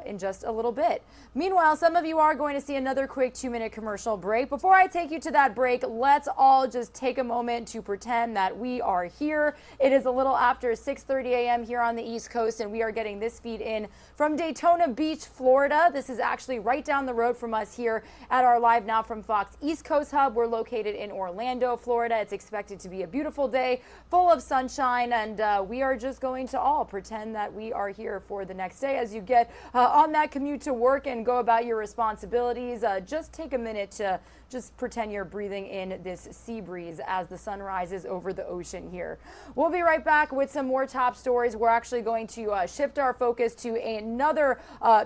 in just a little bit. Meanwhile, some of you are going to see another quick 2-minute commercial break. Before I take you to that break, let's all just take a moment to pretend that we are here. It is a little after 6:30 a.m. here on the East Coast, and we are getting this feed in from Daytona Beach, Florida. This is actually right down the road from us here at our Live Now from Fox East Coast hub. We're located in Orlando, Florida. It's expected to be a beautiful day, full of sunshine, and we are just going to all pretend that we are here for the next day as you get on that commute to work and go about your responsibilities. Just take a minute to just pretend you're breathing in this sea breeze as the sun rises over the ocean here. We'll be right back with some more top stories. We're actually going to shift our focus to another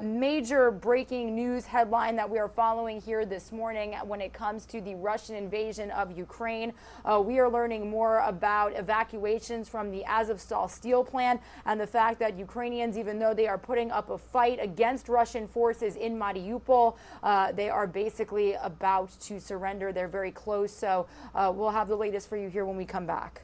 major breaking news headline that we are following here this morning when it comes to the Russian invasion of Ukraine. We are learning more about evacuations from the Azovstal steel plant and the fact that Ukrainians, even though they are putting up a fight against Russian forces in Mariupol, they are basically about to surrender. They're very close. So we'll have the latest for you here when we come back.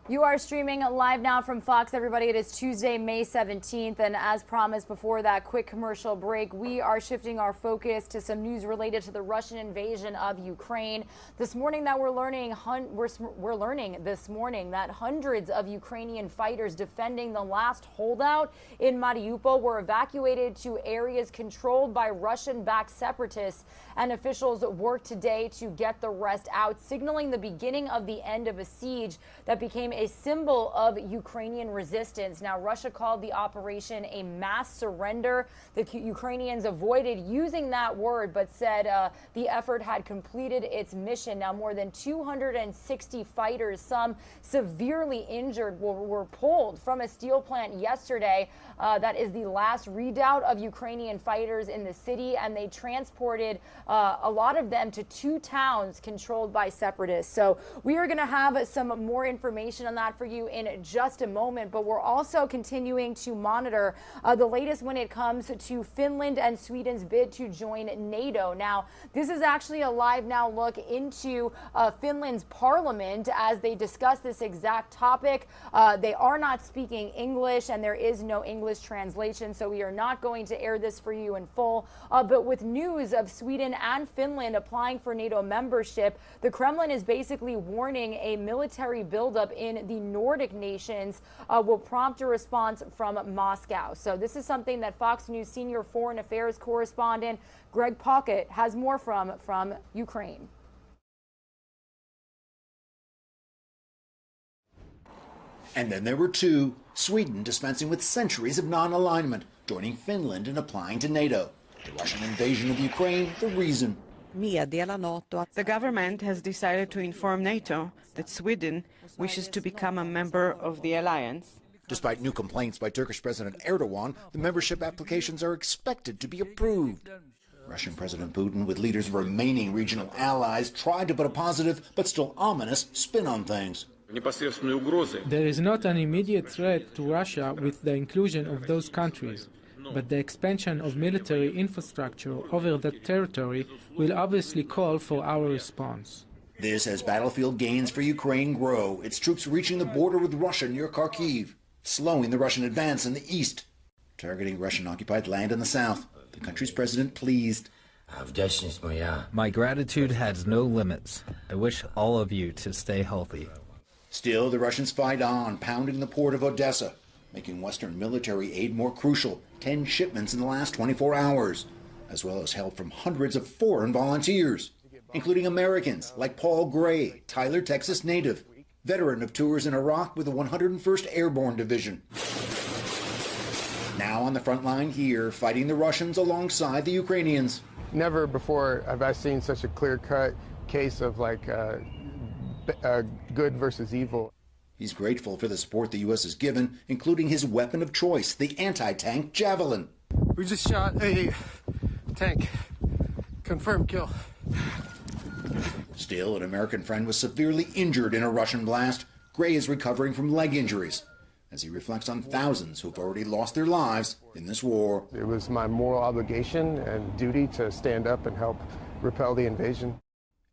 You are streaming live now from Fox, everybody. It is Tuesday, May 17th, and as promised before that quick commercial break, we are shifting our focus to some news related to the Russian invasion of Ukraine. This morning that we're learning this morning that hundreds of Ukrainian fighters defending the last holdout in Mariupol were evacuated to areas controlled by Russian-backed separatists, and officials worked today to get the rest out, signaling the beginning of the end of a siege that became a symbol of Ukrainian resistance. Now, Russia called the operation a mass surrender. The Ukrainians avoided using that word, but said the effort had completed its mission. Now, more than 260 fighters, some severely injured, were pulled from a steel plant yesterday. That is the last redoubt of Ukrainian fighters in the city, and they transported a lot of them to 2 towns controlled by separatists. So we are going to have some more information on that for you in just a moment, but we're also continuing to monitor the latest when it comes to Finland and Sweden's bid to join NATO. Now, this is actually a live now look into Finland's parliament as they discuss this exact topic. They are not speaking English, and there is no English translation, so we are not going to air this for you in full. But with news of Sweden and Finland applying for NATO membership, the Kremlin is basically warning a military buildup in the Nordic nations will prompt a response from Moscow. So this is something that Fox News senior foreign affairs correspondent Greg Pocket has more from Ukraine. And then there were 2, Sweden dispensing with centuries of non-alignment, joining Finland in applying to NATO. The Russian invasion of Ukraine, the reason. The government has decided to inform NATO that Sweden wishes to become a member of the alliance. Despite new complaints by Turkish President Erdogan, the membership applications are expected to be approved. Russian President Putin, with leaders of remaining regional allies, tried to put a positive but still ominous spin on things. There is not an immediate threat to Russia with the inclusion of those countries, but the expansion of military infrastructure over that territory will obviously call for our response. This as battlefield gains for Ukraine grow, its troops reaching the border with Russia near Kharkiv, slowing the Russian advance in the east, targeting Russian-occupied land in the south. The country's president pleased. My gratitude has no limits. I wish all of you to stay healthy. Still, the Russians fight on, pounding the port of Odessa, making Western military aid more crucial. 10 shipments in the last 24 hours, as well as help from hundreds of foreign volunteers, including Americans like Paul Gray, Tyler, Texas native, veteran of tours in Iraq with the 101st Airborne Division. Now on the front line here, fighting the Russians alongside the Ukrainians. Never before have I seen such a clear-cut case of good versus evil. He's grateful for the support the U.S. has given, including his weapon of choice, the anti-tank Javelin. We just shot a tank. Confirmed kill. Still, an American friend was severely injured in a Russian blast. Gray is recovering from leg injuries as he reflects on thousands who've already lost their lives in this war. It was my moral obligation and duty to stand up and help repel the invasion.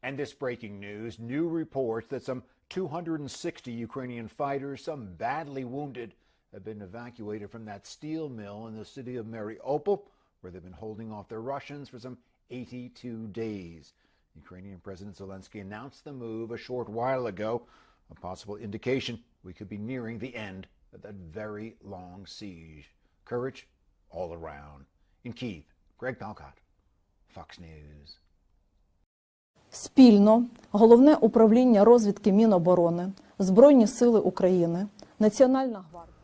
And this breaking news, new reports that some 260 Ukrainian fighters, some badly wounded, have been evacuated from that steel mill in the city of Mariupol, where they've been holding off the Russians for some 82 days. Ukrainian President Zelensky announced the move a short while ago, a possible indication we could be nearing the end of that very long siege. Courage all around. In Kyiv, Greg Palcott, Fox News. Спільно Головне управління розвідки Міноборони, Збройні сили України, Національна гвардія.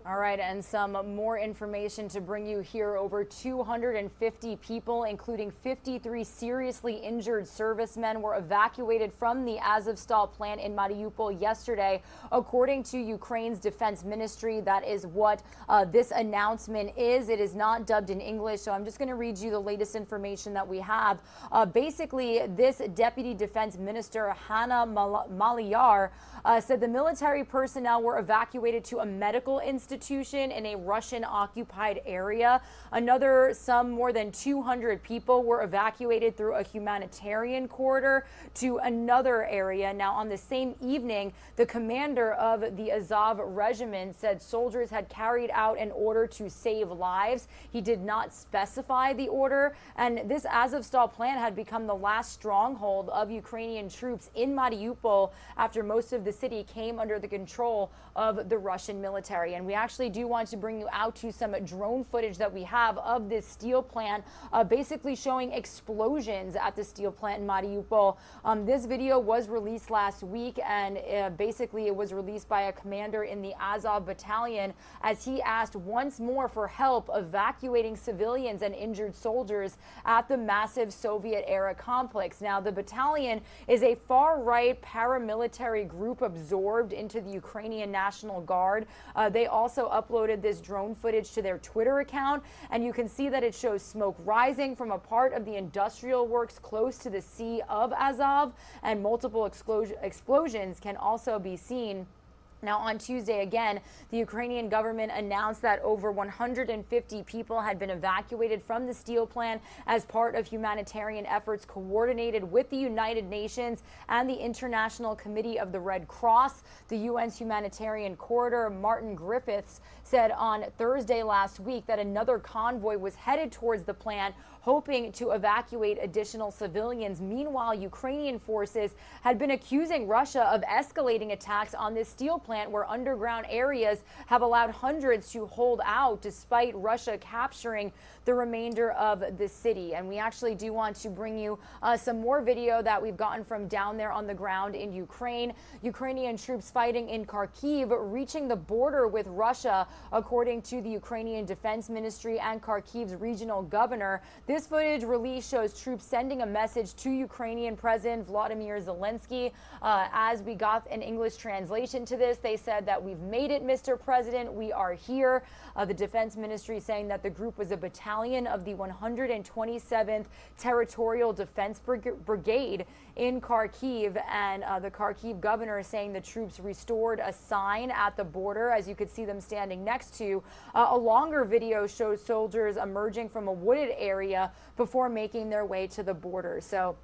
All right, and some more information to bring you here. Over 250 people, including 53 seriously injured servicemen, were evacuated from the Azovstal plant in Mariupol yesterday, according to Ukraine's defense ministry. That is what this announcement is. It is not dubbed in English, so I'm just going to read you the latest information that we have. Basically, this deputy defense minister, Hanna Maliar, said the military personnel were evacuated to a medical institution institution in a Russian-occupied area. Another, some more than 200 people were evacuated through a humanitarian corridor to another area. Now, on the same evening, the commander of the Azov regiment said soldiers had carried out an order to save lives. He did not specify the order, and this Azovstal plant had become the last stronghold of Ukrainian troops in Mariupol after most of the city came under the control of the Russian military. And we actually do want to bring you out to some drone footage that we have of this steel plant, basically showing explosions at the steel plant in Mariupol. This video was released last week, and basically it was released by a commander in the Azov battalion as he asked once more for help evacuating civilians and injured soldiers at the massive Soviet-era complex. Now, the battalion is a far-right paramilitary group absorbed into the Ukrainian National Guard. They also uploaded this drone footage to their Twitter account, and you can see that it shows smoke rising from a part of the industrial works close to the Sea of Azov, and multiple explosions can also be seen. Now, on Tuesday, again, the Ukrainian government announced that over 150 people had been evacuated from the steel plant as part of humanitarian efforts coordinated with the United Nations and the International Committee of the Red Cross. The UN's humanitarian corridor, Martin Griffiths, said on Thursday last week that another convoy was headed towards the plant, hoping to evacuate additional civilians. Meanwhile, Ukrainian forces had been accusing Russia of escalating attacks on this steel plant, where underground areas have allowed hundreds to hold out despite Russia capturing the remainder of the city. And we actually do want to bring you some more video that we've gotten from down there on the ground in Ukraine. Ukrainian troops fighting in Kharkiv reaching the border with Russia, according to the Ukrainian Defense Ministry and Kharkiv's regional governor. This footage release shows troops sending a message to Ukrainian President Volodymyr Zelensky. As we got an English translation to this, they said that we've made it, Mr. President. We are here. The Defense Ministry saying that the group was a battalion of the 127th Territorial Defense Brigade in Kharkiv, and the Kharkiv governor saying the troops restored a sign at the border, as you could see them standing next to. A longer video shows soldiers emerging from a wooded area before making their way to the border. So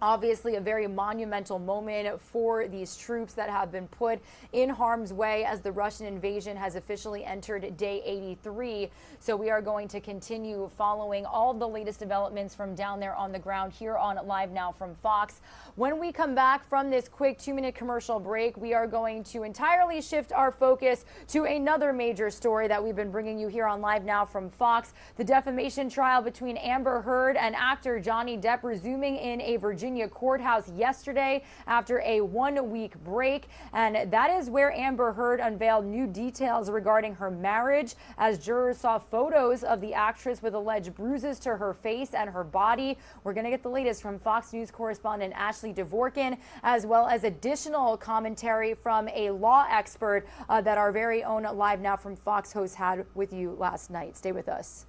obviously a very monumental moment for these troops that have been put in harm's way as the Russian invasion has officially entered day 83. So we are going to continue following all the latest developments from down there on the ground here on Live Now from Fox. When we come back from this quick 2-minute commercial break, we are going to entirely shift our focus to another major story that we've been bringing you here on Live Now from Fox. The defamation trial between Amber Heard and actor Johnny Depp resuming in a Virginia courthouse yesterday after a 1-week break, and that is where Amber Heard unveiled new details regarding her marriage, as jurors saw photos of the actress with alleged bruises to her face and her body. We're going to get the latest from Fox News correspondent Ashley Dvorkin, as well as additional commentary from a law expert that our very own Live Now from Fox host had with you last night. Stay with us.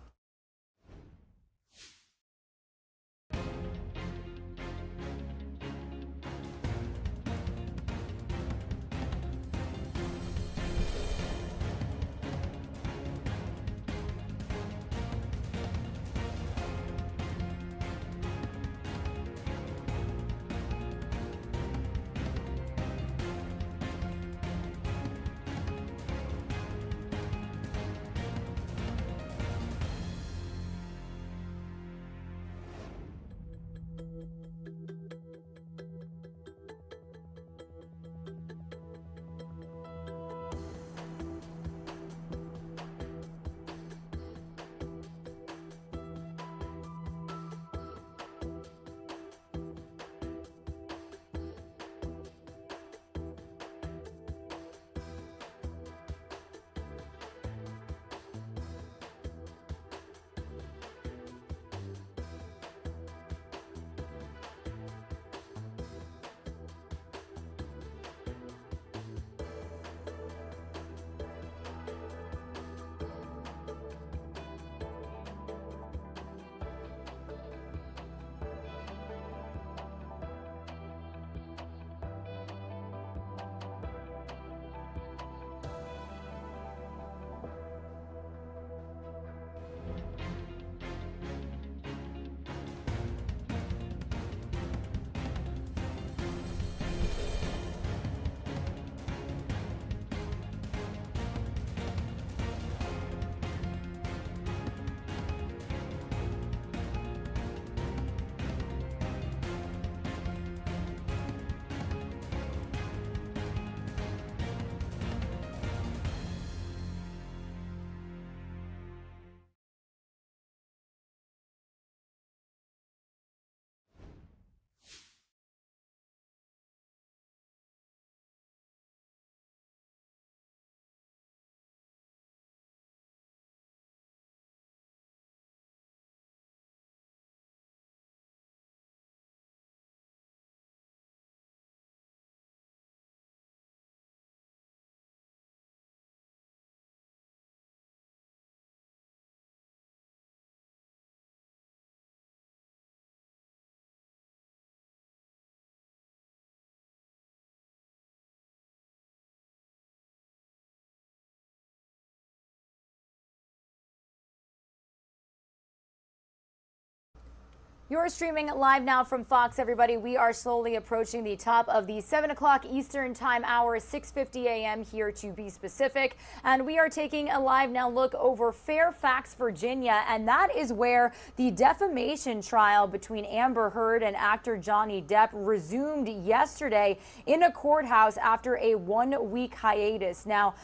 You're streaming live now from Fox, everybody. We are slowly approaching the top of the 7 o'clock Eastern Time hour, 6:50 a.m. here to be specific. And we are taking a live now look over Fairfax, Virginia. And that is where the defamation trial between Amber Heard and actor Johnny Depp resumed yesterday in a courthouse after a 1-week hiatus. Now,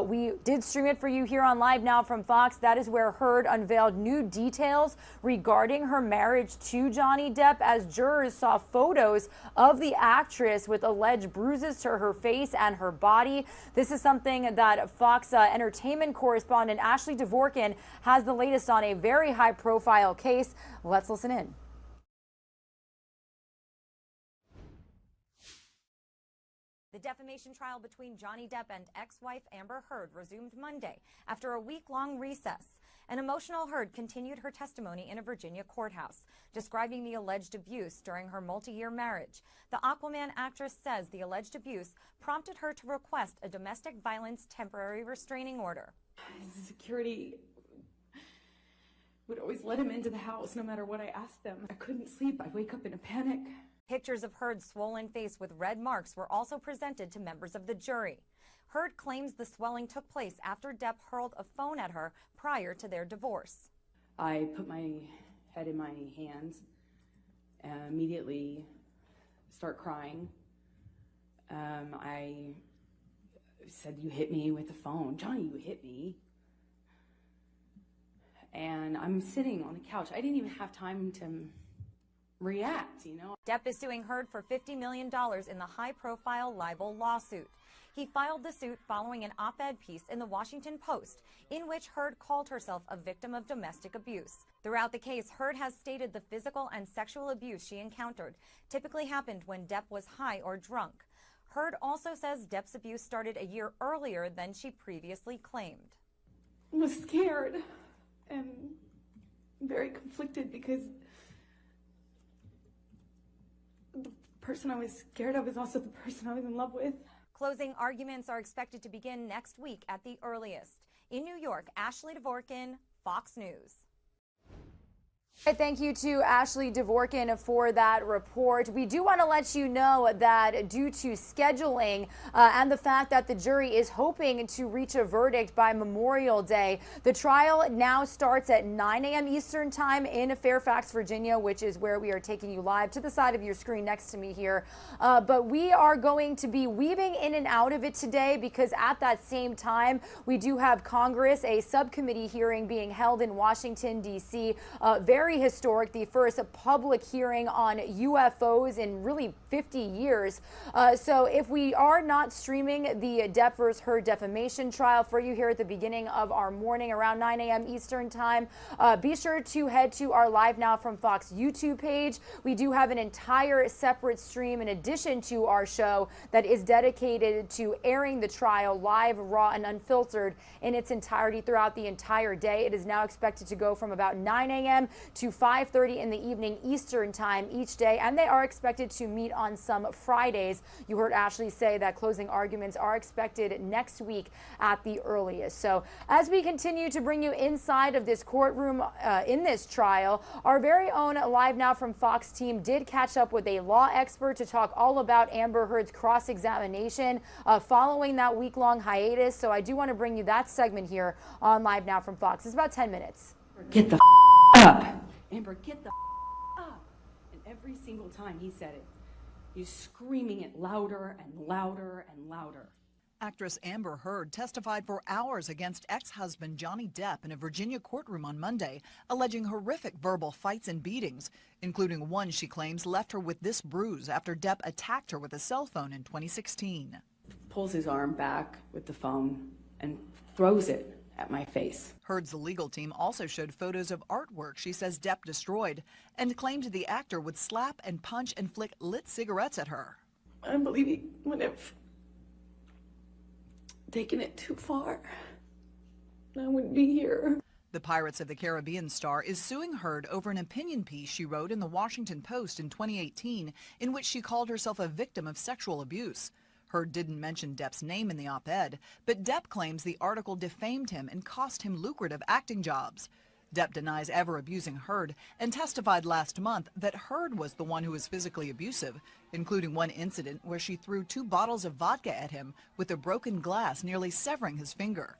we did stream it for you here on Live Now from Fox. That is where Heard unveiled new details regarding her marriage to Johnny Depp, as jurors saw photos of the actress with alleged bruises to her face and her body. This is something that Fox entertainment correspondent Ashley Dvorkin has the latest on, a very high-profile case. Let's listen in. The defamation trial between Johnny Depp and ex-wife Amber Heard resumed Monday after a week-long recess. An emotional Heard continued her testimony in a Virginia courthouse, describing the alleged abuse during her multi-year marriage. The Aquaman actress says the alleged abuse prompted her to request a domestic violence temporary restraining order. Security would always let him into the house no matter what I asked them. I couldn't sleep. I'd wake up in a panic. Pictures of Heard's swollen face with red marks were also presented to members of the jury. Heard claims the swelling took place after Depp hurled a phone at her prior to their divorce. I put my head in my hands and immediately start crying. I said, "You hit me with the phone. Johnny, you hit me." And I'm sitting on the couch. I didn't even have time to react, you know. Depp is suing Heard for $50 million in the high-profile libel lawsuit. He filed the suit following an op-ed piece in the Washington Post in which Heard called herself a victim of domestic abuse. Throughout the case, Heard has stated the physical and sexual abuse she encountered typically happened when Depp was high or drunk. Heard also says Depp's abuse started a year earlier than she previously claimed. I was scared and very conflicted because the person I was scared of is also the person I was in love with. Closing arguments are expected to begin next week at the earliest. In New York, Ashley Dvorkin, Fox News. Thank you to Ashley Dvorkin for that report. We do want to let you know that due to scheduling and the fact that the jury is hoping to reach a verdict by Memorial Day, the trial now starts at 9 a.m. Eastern Time in Fairfax, Virginia, which is where we are taking you live to the side of your screen next to me here. But we are going to be weaving in and out of it today because at that same time, we do have Congress, a subcommittee hearing being held in Washington, D.C. Very historic, the first public hearing on UFOs in really 50 years. So if we are not streaming the Depp vs. Heard defamation trial for you here at the beginning of our morning around 9 a.m. Eastern Time, be sure to head to our Live Now from Fox YouTube page. We do have an entire separate stream in addition to our show that is dedicated to airing the trial live, raw, and unfiltered in its entirety throughout the entire day. It is now expected to go from about 9 a.m. to 5:30 in the evening Eastern Time each day, and they are expected to meet on some Fridays. You heard Ashley say that closing arguments are expected next week at the earliest. So as we continue to bring you inside of this courtroom in this trial, our very own Live Now from Fox team did catch up with a law expert to talk all about Amber Heard's cross-examination following that week-long hiatus. So I do want to bring you that segment here on Live Now from Fox. It's about 10 minutes. Get the up. Amber, get the up. And every single time he said it, he's screaming it louder and louder and louder. Actress Amber Heard testified for hours against ex-husband Johnny Depp in a Virginia courtroom on Monday, alleging horrific verbal fights and beatings, including one she claims left her with this bruise after Depp attacked her with a cell phone in 2016. Pulls his arm back with the phone and throws it at my face. Heard's legal team also showed photos of artwork she says Depp destroyed and claimed the actor would slap and punch and flick lit cigarettes at her. I believe he would have taken it too far. I wouldn't be here. The Pirates of the Caribbean star is suing Heard over an opinion piece she wrote in the Washington Post in 2018 in which she called herself a victim of sexual abuse. Heard didn't mention Depp's name in the op-ed, but Depp claims the article defamed him and cost him lucrative acting jobs. Depp denies ever abusing Heard and testified last month that Heard was the one who was physically abusive, including one incident where she threw 2 bottles of vodka at him with a broken glass, nearly severing his finger.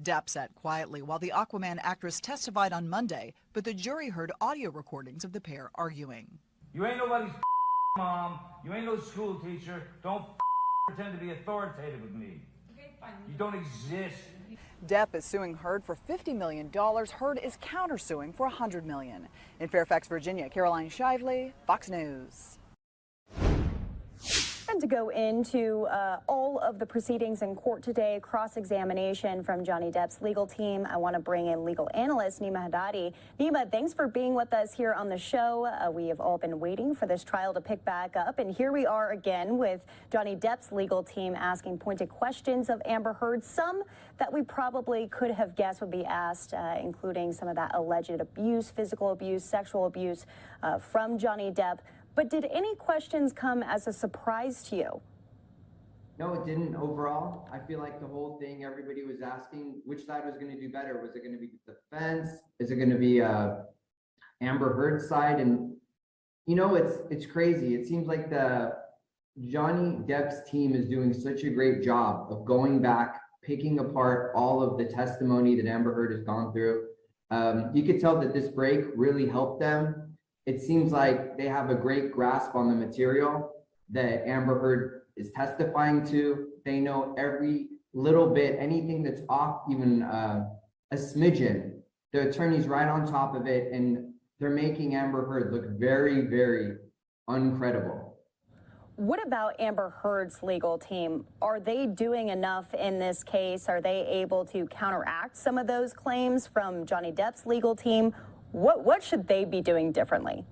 Depp sat quietly while the Aquaman actress testified on Monday, but the jury heard audio recordings of the pair arguing. You ain't nobody's mom. You ain't no school teacher. Don't pretend to be authoritative with me. You don't exist. Depp is suing Heard for $50 million. Heard is countersuing for $100 million. In Fairfax, Virginia, Caroline Shively, Fox News. And to go into all of the proceedings in court today, cross-examination from Johnny Depp's legal team, I want to bring in legal analyst Nima Haddadi. Nima, thanks for being with us here on the show. We have all been waiting for this trial to pick back up, and here we are again with Johnny Depp's legal team asking pointed questions of Amber Heard, some that we probably could have guessed would be asked, including some of that alleged abuse, physical abuse, sexual abuse from Johnny Depp. But did any questions come as a surprise to you? No, it didn't overall. I feel like the whole thing, everybody was asking which side was going to do better. Was it going to be the defense? Is it going to be Amber Heard's side? And, you know, it's crazy. It seems like the Johnny Depp's team is doing such a great job of going back, picking apart all of the testimony that Amber Heard has gone through. You could tell that this break really helped them. It seems like they have a great grasp on the material that Amber Heard is testifying to. They know every little bit, anything that's off, even a smidgen. The attorney's right on top of it, and they're making Amber Heard look very, very uncredible. What about Amber Heard's legal team? Are they doing enough in this case? Are they able to counteract some of those claims from Johnny Depp's legal team? What should they be doing differently?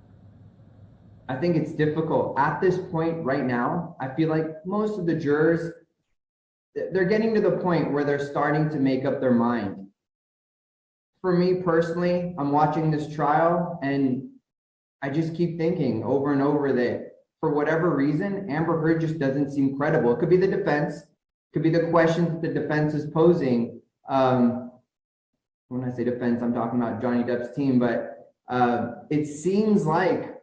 I think it's difficult. At this point right now, I feel like most of the jurors, they're getting to the point where they're starting to make up their mind. For me personally, I'm watching this trial and I just keep thinking over and over that for whatever reason, Amber Heard just doesn't seem credible. It could be the defense, it could be the questions that the defense is posing. When I say defense, I'm talking about Johnny Depp's team, but it seems like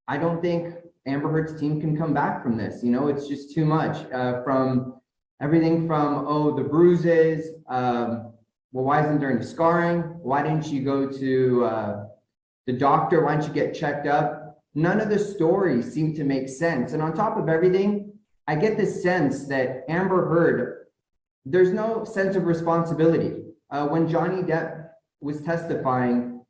I don't think Amber Heard's team can come back from this. You know, it's just too much. From everything from, oh, the bruises, well, why isn't there any scarring? Why didn't she go to the doctor? Why didn't she get checked up? None of the stories seem to make sense. And on top of everything, I get this sense that Amber Heard, there's no sense of responsibility. When Johnny Depp was testifying,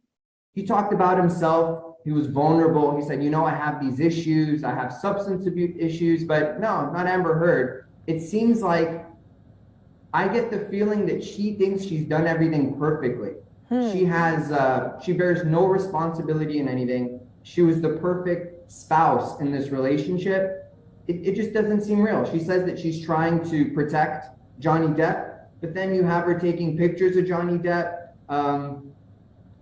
he talked about himself. He was vulnerable. He said, you know, I have these issues. I have substance abuse issues, but no, not Amber Heard. It seems like I get the feeling that she thinks she's done everything perfectly. She bears no responsibility in anything. She was the perfect spouse in this relationship. It just doesn't seem real. She says that she's trying to protect Johnny Depp, but then you have her taking pictures of Johnny Depp.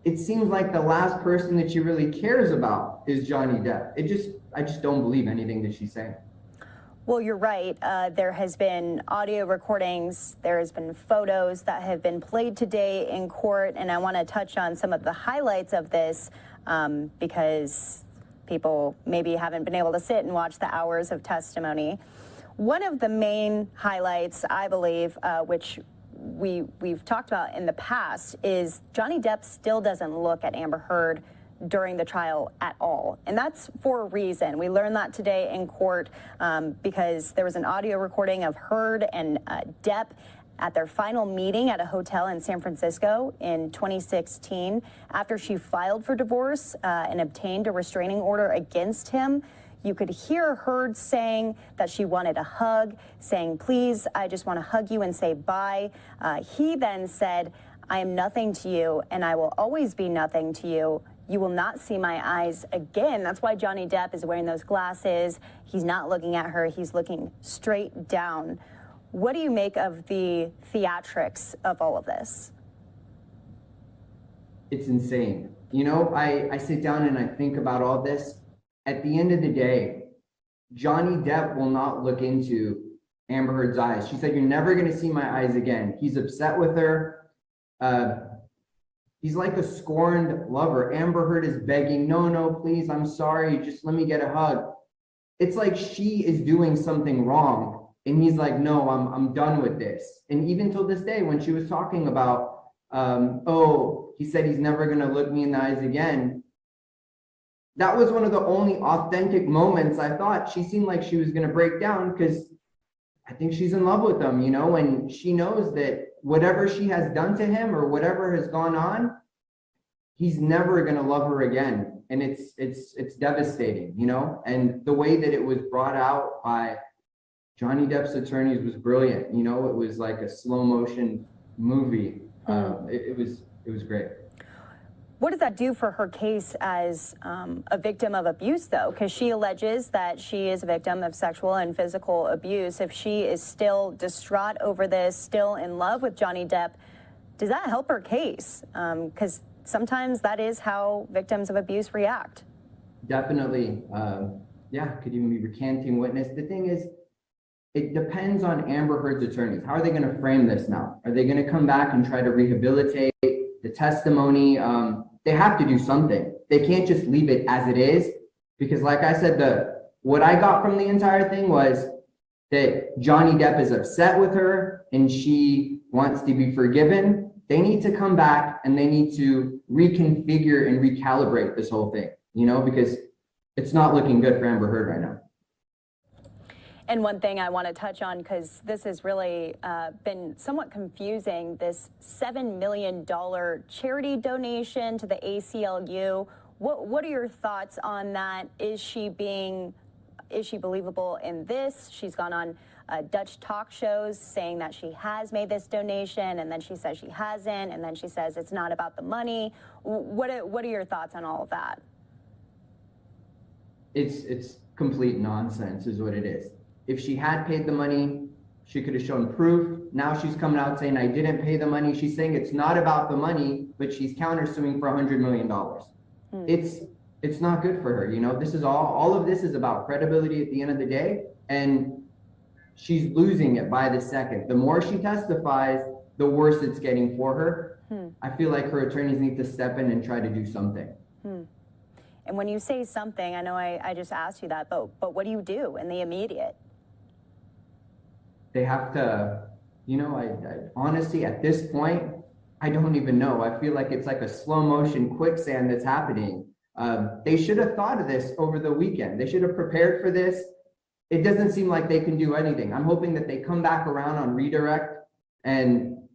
It seems like the last person that she really cares about is Johnny Depp. I just don't believe anything that she's saying. Well, you're right. There has been audio recordings. There has been photos that have been played today in court. And I want to touch on some of the highlights of this because people maybe haven't been able to sit and watch the hours of testimony. One of the main highlights, I believe, which we've talked about in the past, is Johnny Depp still doesn't look at Amber Heard during the trial at all. And that's for a reason. We learned that today in court because there was an audio recording of Heard and Depp at their final meeting at a hotel in San Francisco in 2016 after she filed for divorce and obtained a restraining order against him. You could hear Heard saying that she wanted a hug, saying, please, I just want to hug you and say bye. He then said, I am nothing to you and I will always be nothing to you. You will not see my eyes again. That's why Johnny Depp is wearing those glasses. He's not looking at her. He's looking straight down. What do you make of the theatrics of all of this? It's insane. You know, I sit down and I think about all this. At the end of the day, Johnny Depp will not look into Amber Heard's eyes. She said, you're never going to see my eyes again. He's upset with her. He's like a scorned lover. Amber Heard is begging, no, no, please, I'm sorry, just let me get a hug. It's like she is doing something wrong. And he's like, no, I'm done with this. And even till this day, when she was talking about, oh, he said he's never gonna look me in the eyes again. That was one of the only authentic moments I thought she seemed like she was gonna break down, because I think she's in love with him, you know, and she knows that whatever she has done to him or whatever has gone on, he's never gonna love her again. And it's devastating, you know, and the way that it was brought out by Johnny Depp's attorneys was brilliant. You know, it was like a slow motion movie. It was great. What does that do for her case as a victim of abuse, though? Because she alleges that she is a victim of sexual and physical abuse. If she is still distraught over this, still in love with Johnny Depp, does that help her case? Because sometimes that is how victims of abuse react. Definitely. Yeah, could even be recanting witness. The thing is, it depends on Amber Heard's attorneys. How are they going to frame this now? Are they going to come back and try to rehabilitate the testimony? They have to do something. They can't just leave it as it is, because like I said, what I got from the entire thing was that Johnny Depp is upset with her and she wants to be forgiven. They need to come back and they need to reconfigure and recalibrate this whole thing, you know, because it's not looking good for Amber Heard right now. And one thing I want to touch on, because this has really been somewhat confusing, this $7 million charity donation to the ACLU. What are your thoughts on that? Is she believable in this? She's gone on Dutch talk shows saying that she has made this donation, and then she says she hasn't, and then she says it's not about the money. What are your thoughts on all of that? It's complete nonsense is what it is. If she had paid the money, she could have shown proof. Now she's coming out saying, I didn't pay the money. She's saying it's not about the money, but she's countersuing for $100 million. It's not good for her. You know, this is all of this is about credibility at the end of the day. And she's losing it by the second. The more she testifies, the worse it's getting for her. I feel like her attorneys need to step in and try to do something. And when you say something, I know I just asked you that, but what do you do in the immediate? They have to, you know, I honestly, at this point, I don't even know. I feel like it's like a slow motion quicksand that's happening. They should have thought of this over the weekend. They should have prepared for this. It doesn't seem like they can do anything. I'm hoping that they come back around on redirect and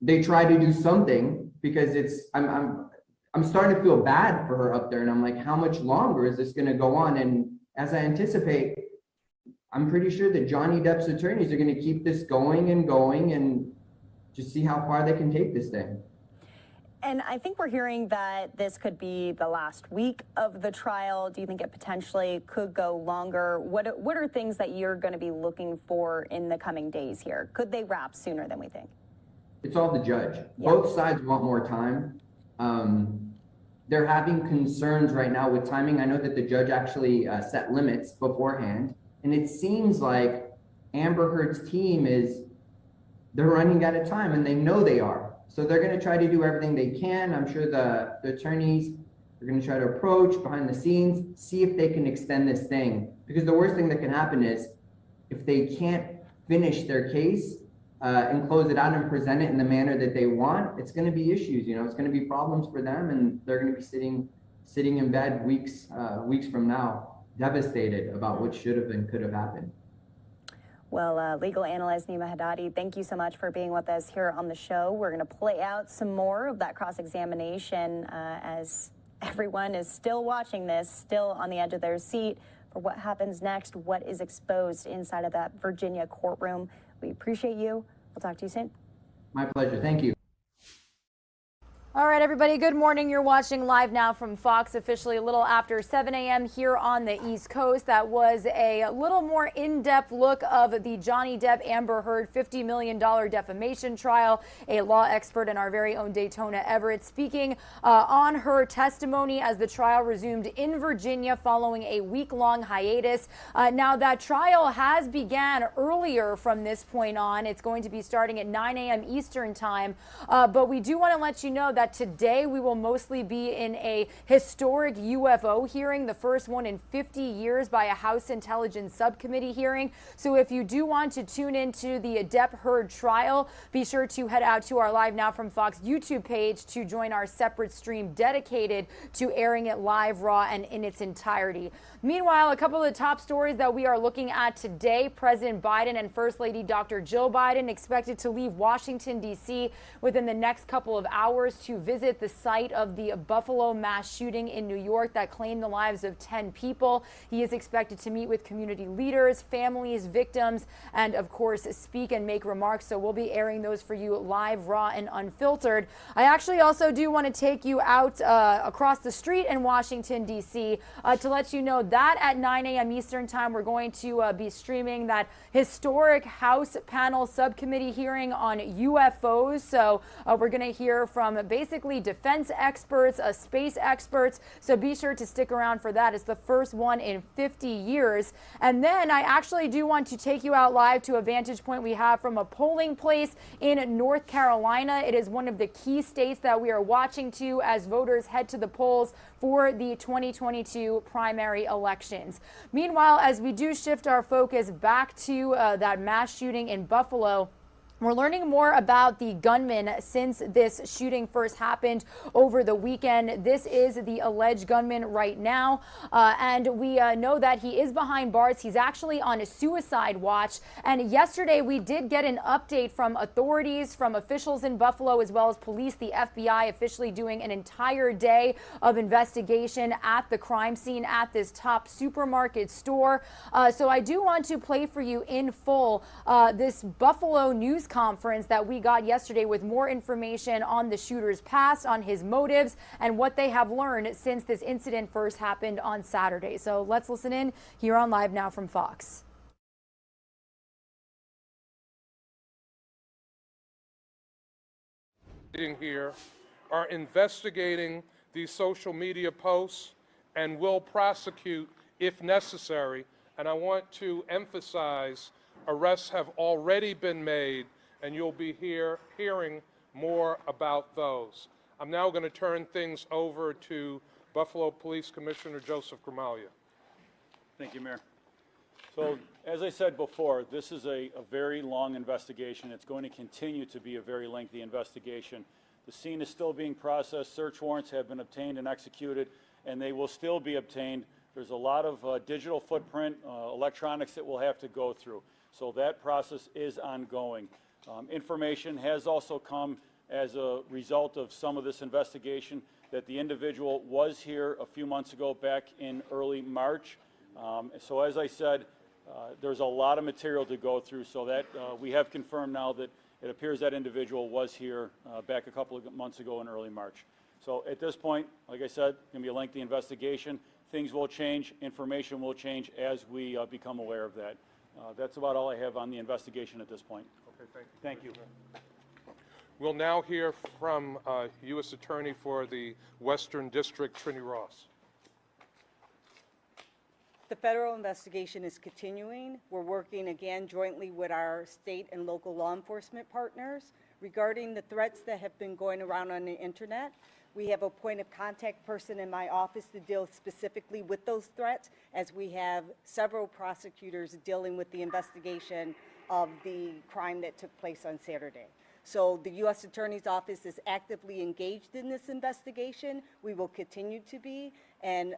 they try to do something, because I'm starting to feel bad for her up there. And I'm like, how much longer is this going to go on? And as I anticipate, I'm pretty sure that Johnny Depp's attorneys are going to keep this going and just see how far they can take this thing. And I think we're hearing that this could be the last week of the trial. Do you think it potentially could go longer? What are things that you're going to be looking for in the coming days here? Could they wrap sooner than we think? It's all the judge. Yeah. Both sides want more time. They're having concerns right now with timing. I know that the judge actually set limits beforehand. And it seems like Amber Heard's team they're running out of time, and they know they are. So they're going to try to do everything they can. I'm sure the attorneys are going to try to approach behind the scenes, see if they can extend this thing. Because the worst thing that can happen is if they can't finish their case and close it out and present it in the manner that they want, it's going to be issues. You know, it's going to be problems for them, and they're going to be sitting in bed weeks from now, devastated about what should have and could have happened. Well, legal analyst Nima Haddadi, thank you so much for being with us here on the show. We're going to play out some more of that cross-examination as everyone is still watching this, still on the edge of their seat for what happens next, what is exposed inside of that Virginia courtroom. We appreciate you. We'll talk to you soon. My pleasure. Thank you. All right, everybody, good morning. You're watching Live Now from Fox, officially a little after 7 a.m. here on the East Coast. That was a little more in-depth look of the Johnny Depp Amber Heard $50 million defamation trial. A law expert and our very own Daytona Everett speaking on her testimony as the trial resumed in Virginia following a week-long hiatus. Now, that trial has began earlier from this point on. It's going to be starting at 9 a.m. Eastern time, but we do want to let you know that that today we will mostly be in a historic UFO hearing, the first one in 50 years by a House Intelligence Subcommittee hearing. So if you do want to tune into the Depp Heard trial, be sure to head out to our Live Now from Fox YouTube page to join our separate stream dedicated to airing it live, raw, and in its entirety. Meanwhile, a couple of the top stories that we are looking at today: President Biden and First Lady Dr. Jill Biden expected to leave Washington, D.C. within the next couple of hours to visit the site of the Buffalo mass shooting in New York that claimed the lives of 10 people. He is expected to meet with community leaders, families, victims, and of course speak and make remarks. So we'll be airing those for you live, raw, and unfiltered. I actually also do want to take you out across the street in Washington, D.C. To let you know that at 9 a.m. Eastern time, we're going to be streaming that historic House panel subcommittee hearing on UFOs. So we're going to hear from basically defense experts, space experts. So be sure to stick around for that. It's the first one in 50 years. And then I actually do want to take you out live to a vantage point we have from a polling place in North Carolina. It is one of the key states that we are watching to as voters head to the polls for the 2022 primary elections. Meanwhile, as we do shift our focus back to that mass shooting in Buffalo, we're learning more about the gunman since this shooting first happened over the weekend. This is the alleged gunman right now, and we know that he is behind bars. He's actually on a suicide watch. And yesterday we did get an update from authorities, from officials in Buffalo, as well as police, the FBI officially doing an entire day of investigation at the crime scene at this top supermarket store. So I do want to play for you in full this Buffalo news conference that we got yesterday with more information on the shooter's past, on his motives, and what they have learned since this incident first happened on Saturday. So let's listen in here on Live Now from Fox. Here are investigating these social media posts and will prosecute if necessary. And I want to emphasize arrests have already been made, and you'll be hearing more about those. I'm now going to turn things over to Buffalo Police Commissioner Joseph Gramaglia. Thank you, Mayor. So, as I said before, this is a very long investigation. It's going to continue to be a very lengthy investigation. The scene is still being processed. Search warrants have been obtained and executed, and they will still be obtained. There's a lot of digital footprint, electronics that we'll have to go through. So that process is ongoing. Information has also come as a result of some of this investigation that the individual was here a few months ago, back in early March. So as I said, there's a lot of material to go through, so that we have confirmed now that it appears that individual was here back a couple of months ago in early March. So at this point, like I said, it's going to be a lengthy investigation. Things will change, information will change as we become aware of that. That's about all I have on the investigation at this point. Okay, thank you. We'll now hear from U.S. Attorney for the Western District, Trini Ross. The federal investigation is continuing. We're working again jointly with our state and local law enforcement partners regarding the threats that have been going around on the internet. We have a point of contact person in my office to deal specifically with those threats, as we have several prosecutors dealing with the investigation of the crime that took place on Saturday. So the U.S. Attorney's Office is actively engaged in this investigation. We will continue to be, and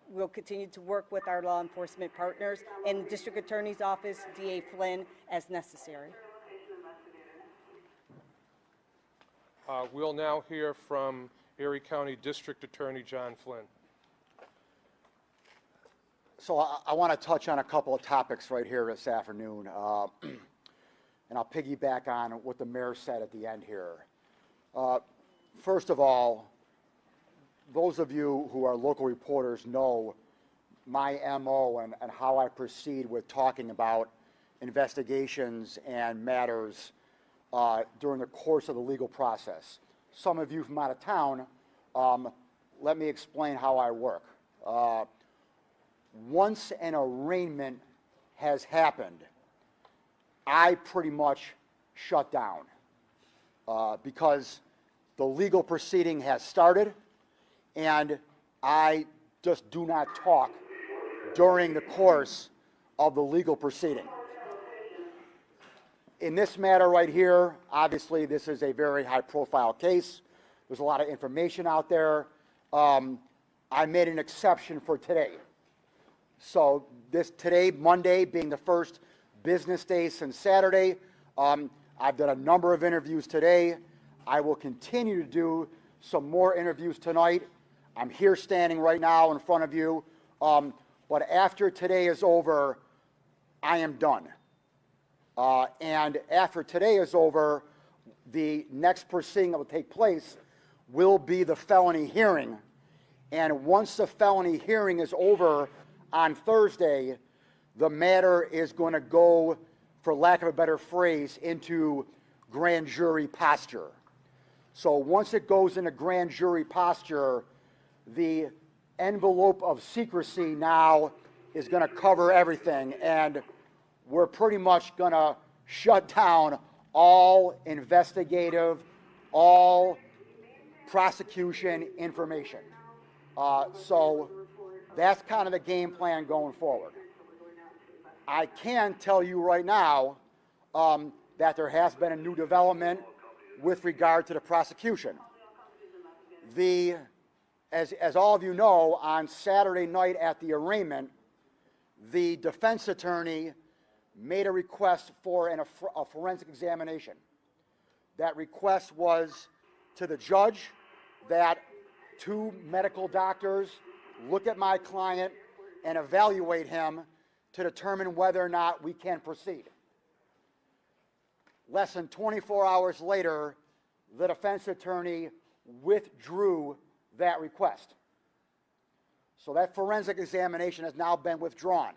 we'll continue to work with our law enforcement partners and the District Attorney's Office, DA Flynn, as necessary. We'll now hear from Erie County District Attorney John Flynn. So I want to touch on a couple of topics right here this afternoon, and I'll piggyback on what the mayor said at the end here. First of all, those of you who are local reporters know my MO and how I proceed with talking about investigations and matters during the course of the legal process. Some of you from out of town, let me explain how I work. Once an arraignment has happened, I pretty much shut down because The legal proceeding has started, and I just do not talk during the course of the legal proceeding. In this matter right here, obviously this is a very high-profile case. There's a lot of information out there. I made an exception for today. So today, Monday, being the first business day since Saturday, I've done a number of interviews today. I will continue to do some more interviews tonight. I'm here standing right now in front of you. But after today is over, I am done. And after today is over, the next proceeding that will take place will be the felony hearing. And once the felony hearing is over on Thursday, the matter is going to go, for lack of a better phrase, into grand jury posture. So once it goes into grand jury posture, the envelope of secrecy now is going to cover everything, and we're pretty much going to shut down all investigative, all prosecution information. So that's kind of the game plan going forward. I can tell you right now that there has been a new development with regard to the prosecution. As all of you know, on Saturday night at the arraignment, the defense attorney made a request for a forensic examination. That request was to the judge that 2 medical doctors look at my client and evaluate him to determine whether or not we can proceed. Less than 24 hours later, the defense attorney withdrew that request. So that forensic examination has now been withdrawn.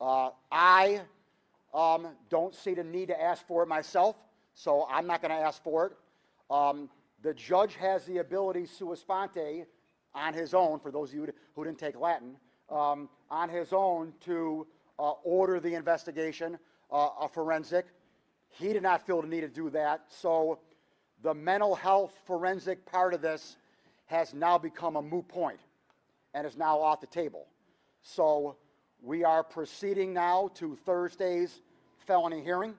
I don't see the need to ask for it myself, so I'm not going to ask for it. The judge has the ability, sua sponte, on his own, for those of you who didn't take Latin, on his own to order the investigation, a forensic. He did not feel the need to do that, so the mental health forensic part of this has now become a moot point and is now off the table. So we are proceeding now to Thursday's felony hearing.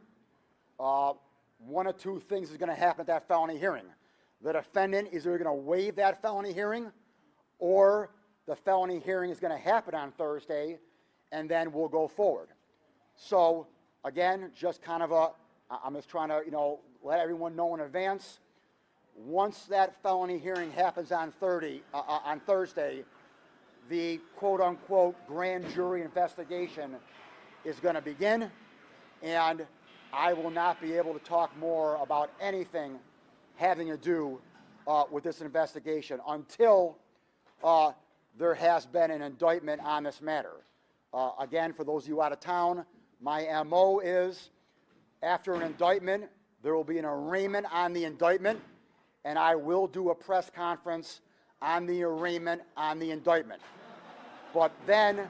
One of 2 things is going to happen at that felony hearing. The defendant is either going to waive that felony hearing, or the felony hearing is going to happen on Thursday, and then we'll go forward. So again, just kind of I'm just trying to, let everyone know in advance. Once that felony hearing happens on Thursday, the quote-unquote grand jury investigation is going to begin, and I will not be able to talk more about anything having to do with this investigation until there has been an indictment on this matter. Again, for those of you out of town, my MO is after an indictment, there will be an arraignment on the indictment, and I will do a press conference on the arraignment on the indictment. But then,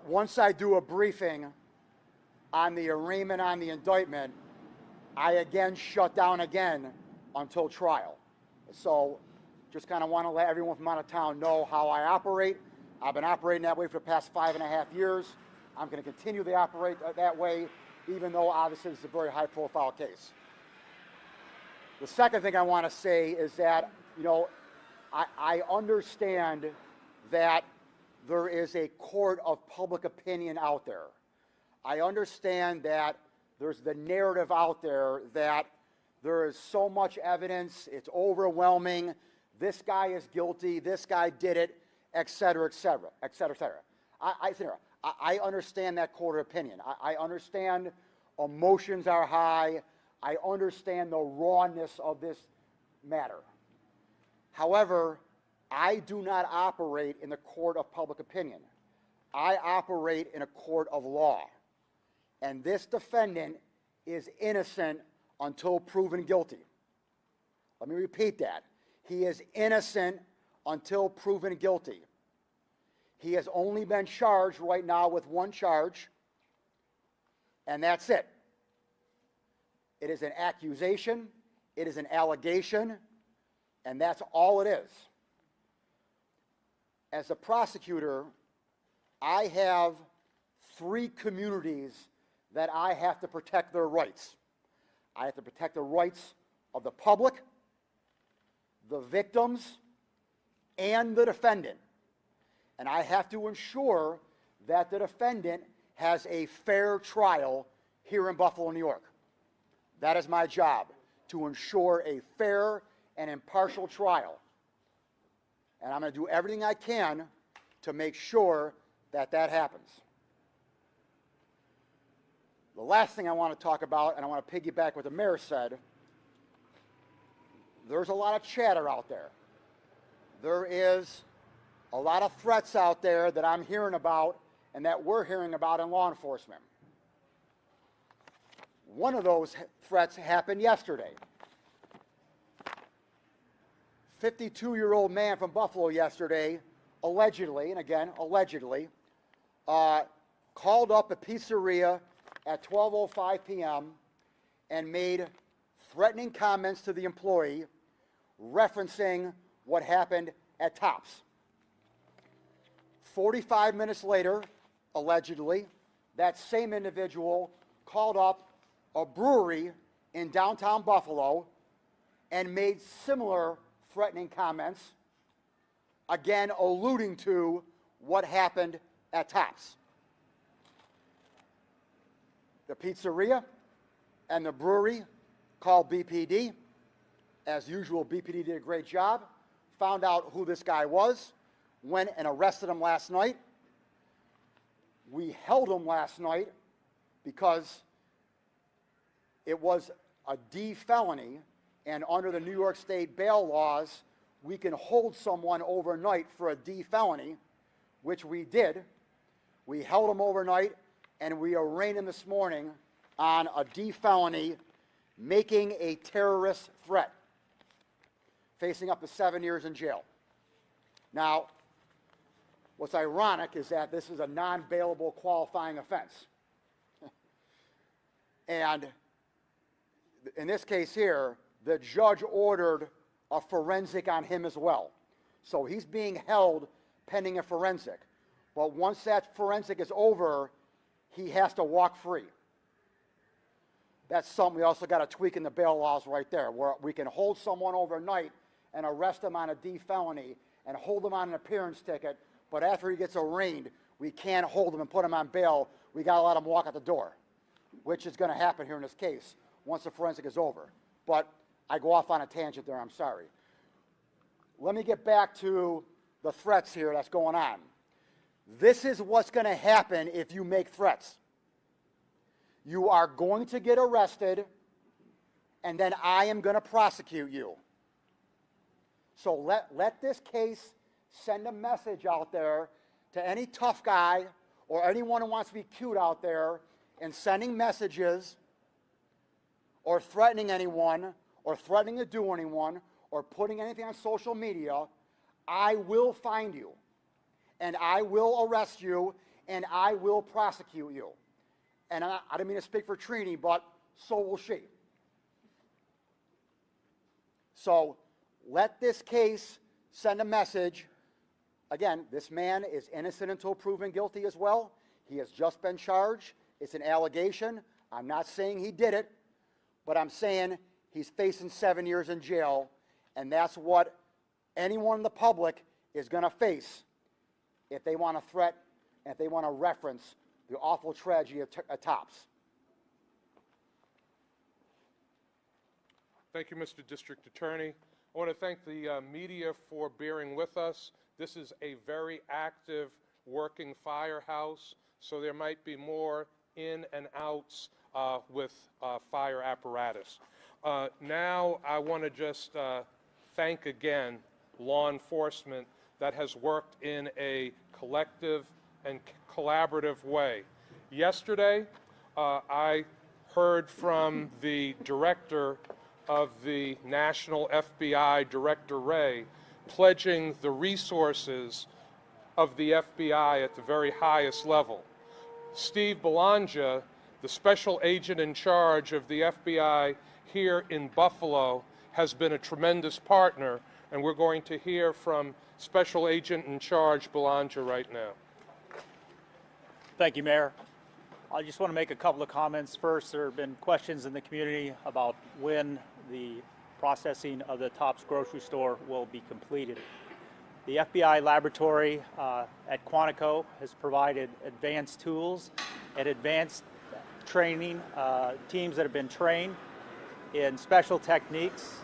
once I do a briefing on the arraignment on the indictment, I again shut down again until trial. So just kind of want to let everyone from out of town know how I operate. I've been operating that way for the past 5.5 years. I'm going to continue to operate that way, even though obviously it's a very high-profile case. The second thing I want to say is that, I understand that there is a court of public opinion out there. I understand that there's the narrative out there that there is so much evidence, it's overwhelming, this guy is guilty, this guy did it, et cetera, et cetera, et cetera, et cetera. I understand that court of opinion. I understand emotions are high. I understand the rawness of this matter. However, I do not operate in the court of public opinion. I operate in a court of law. And this defendant is innocent until proven guilty. Let me repeat that. He is innocent until proven guilty. He has only been charged right now with one charge, and that's it. It is an accusation, it is an allegation, and that's all it is. As a prosecutor, I have 3 communities that I have to protect their rights. I have to protect the rights of the public, the victims, and the defendant. And I have to ensure that the defendant has a fair trial here in Buffalo, New York. That is my job, to ensure a fair and impartial trial. And I'm going to do everything I can to make sure that that happens. The last thing I want to talk about, and I want to piggyback what the mayor said, there's a lot of chatter out there. There is a lot of threats out there that I'm hearing about and that we're hearing about in law enforcement. One of those threats happened yesterday. 52-year-old man from Buffalo yesterday, allegedly, and again, allegedly, called up a pizzeria at 12:05 p.m. and made threatening comments to the employee referencing what happened at Tops. 45 minutes later, allegedly, that same individual called up a brewery in downtown Buffalo and made similar threatening comments, again alluding to what happened at Tops. The pizzeria and the brewery called BPD. As usual, BPD did a great job, found out who this guy was, went and arrested him last night. We held him last night because it was a D felony, and under the New York State bail laws, we can hold someone overnight for a D felony, which we did. We held him overnight, and we arraigned him this morning on a D felony, making a terrorist threat, facing up to 7 years in jail. Now, what's ironic is that this is a non-bailable qualifying offense. And in this case here, the judge ordered a forensic on him as well. So he's being held pending a forensic. But once that forensic is over, he has to walk free. That's something we also got to tweak in the bail laws right there, where we can hold someone overnight and arrest him on a D felony and hold him on an appearance ticket, but after he gets arraigned, we can't hold him and put him on bail. We got to let him walk out the door, which is going to happen here in this case once the forensic is over. But I go off on a tangent there, I'm sorry. Let me get back to the threats here that's going on. This is what's going to happen if you make threats. You are going to get arrested, and then I am going to prosecute you. So let this case send a message out there to any tough guy or anyone who wants to be cute out there and sending messages or threatening anyone or threatening to do anyone or putting anything on social media. I will find you, and I will arrest you, and I will prosecute you. And I don't mean to speak for Trini, but so will she. So let this case send a message. Again, this man is innocent until proven guilty as well. He has just been charged. It's an allegation. I'm not saying he did it, but I'm saying he's facing 7 years in jail, and that's what anyone in the public is going to face if they want to threat, if they want to reference the awful tragedy at Tops. Thank you, Mr. District Attorney. I want to thank the media for bearing with us. This is a very active working firehouse, so there might be more in and outs with fire apparatus. Now I want to just thank again law enforcement that has worked in a collective and collaborative way. Yesterday, I heard from the director of the National FBI, Director Wray, pledging the resources of the FBI at the very highest level. Steve Belongia, the special agent in charge of the FBI here in Buffalo, has been a tremendous partner, and we're going to hear from Special Agent in Charge Belongia right now. Thank you, Mayor. I just want to make a couple of comments. First, there have been questions in the community about when the processing of the Tops grocery store will be completed. The FBI laboratory at Quantico has provided advanced tools and advanced training, teams that have been trained in special techniques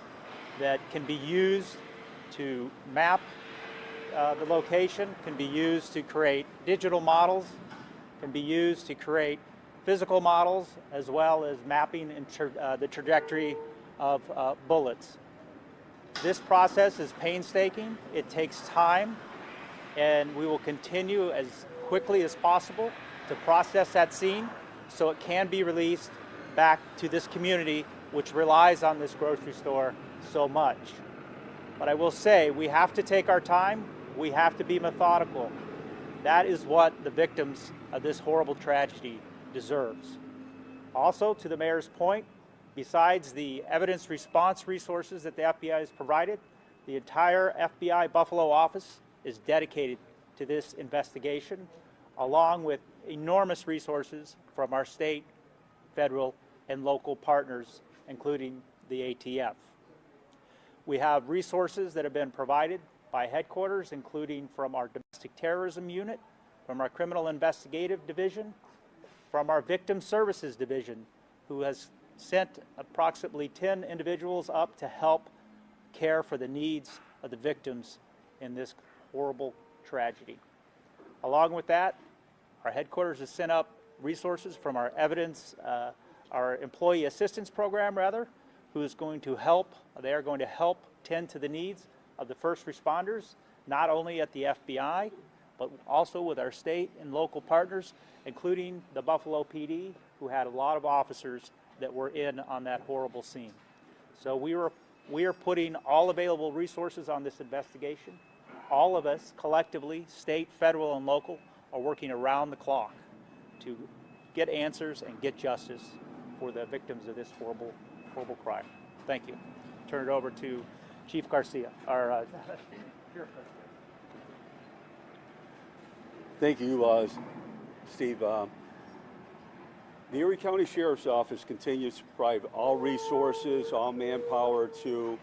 that can be used to map the location, can be used to create digital models, can be used to create physical models, as well as mapping the trajectory of bullets. This process is painstaking, it takes time, and we will continue as quickly as possible to process that scene so it can be released back to this community which relies on this grocery store so much. But I will say, we have to take our time, we have to be methodical. That is what the victims of this horrible tragedy deserves. Also, to the mayor's point, besides the evidence response resources that the FBI has provided, the entire FBI Buffalo office is dedicated to this investigation, along with enormous resources from our state, federal, and local partners, including the ATF. We have resources that have been provided by headquarters, including from our domestic terrorism unit, from our criminal investigative division, from our victim services division, who has sent approximately 10 individuals up to help care for the needs of the victims in this horrible tragedy. Along with that, our headquarters has sent up resources from our our employee assistance program, who is going to help, they are going to help tend to the needs of the first responders, not only at the FBI, but also with our state and local partners, including the Buffalo PD, who had a lot of officers that were in on that horrible scene. So we are putting all available resources on this investigation. All of us, collectively, state, federal, and local, are working around the clock to get answers and get justice for the victims of this horrible, horrible crime. Thank you. Turn it over to Chief Garcia, our Thank you, Steve. The Erie County Sheriff's Office continues to provide all resources, all manpower to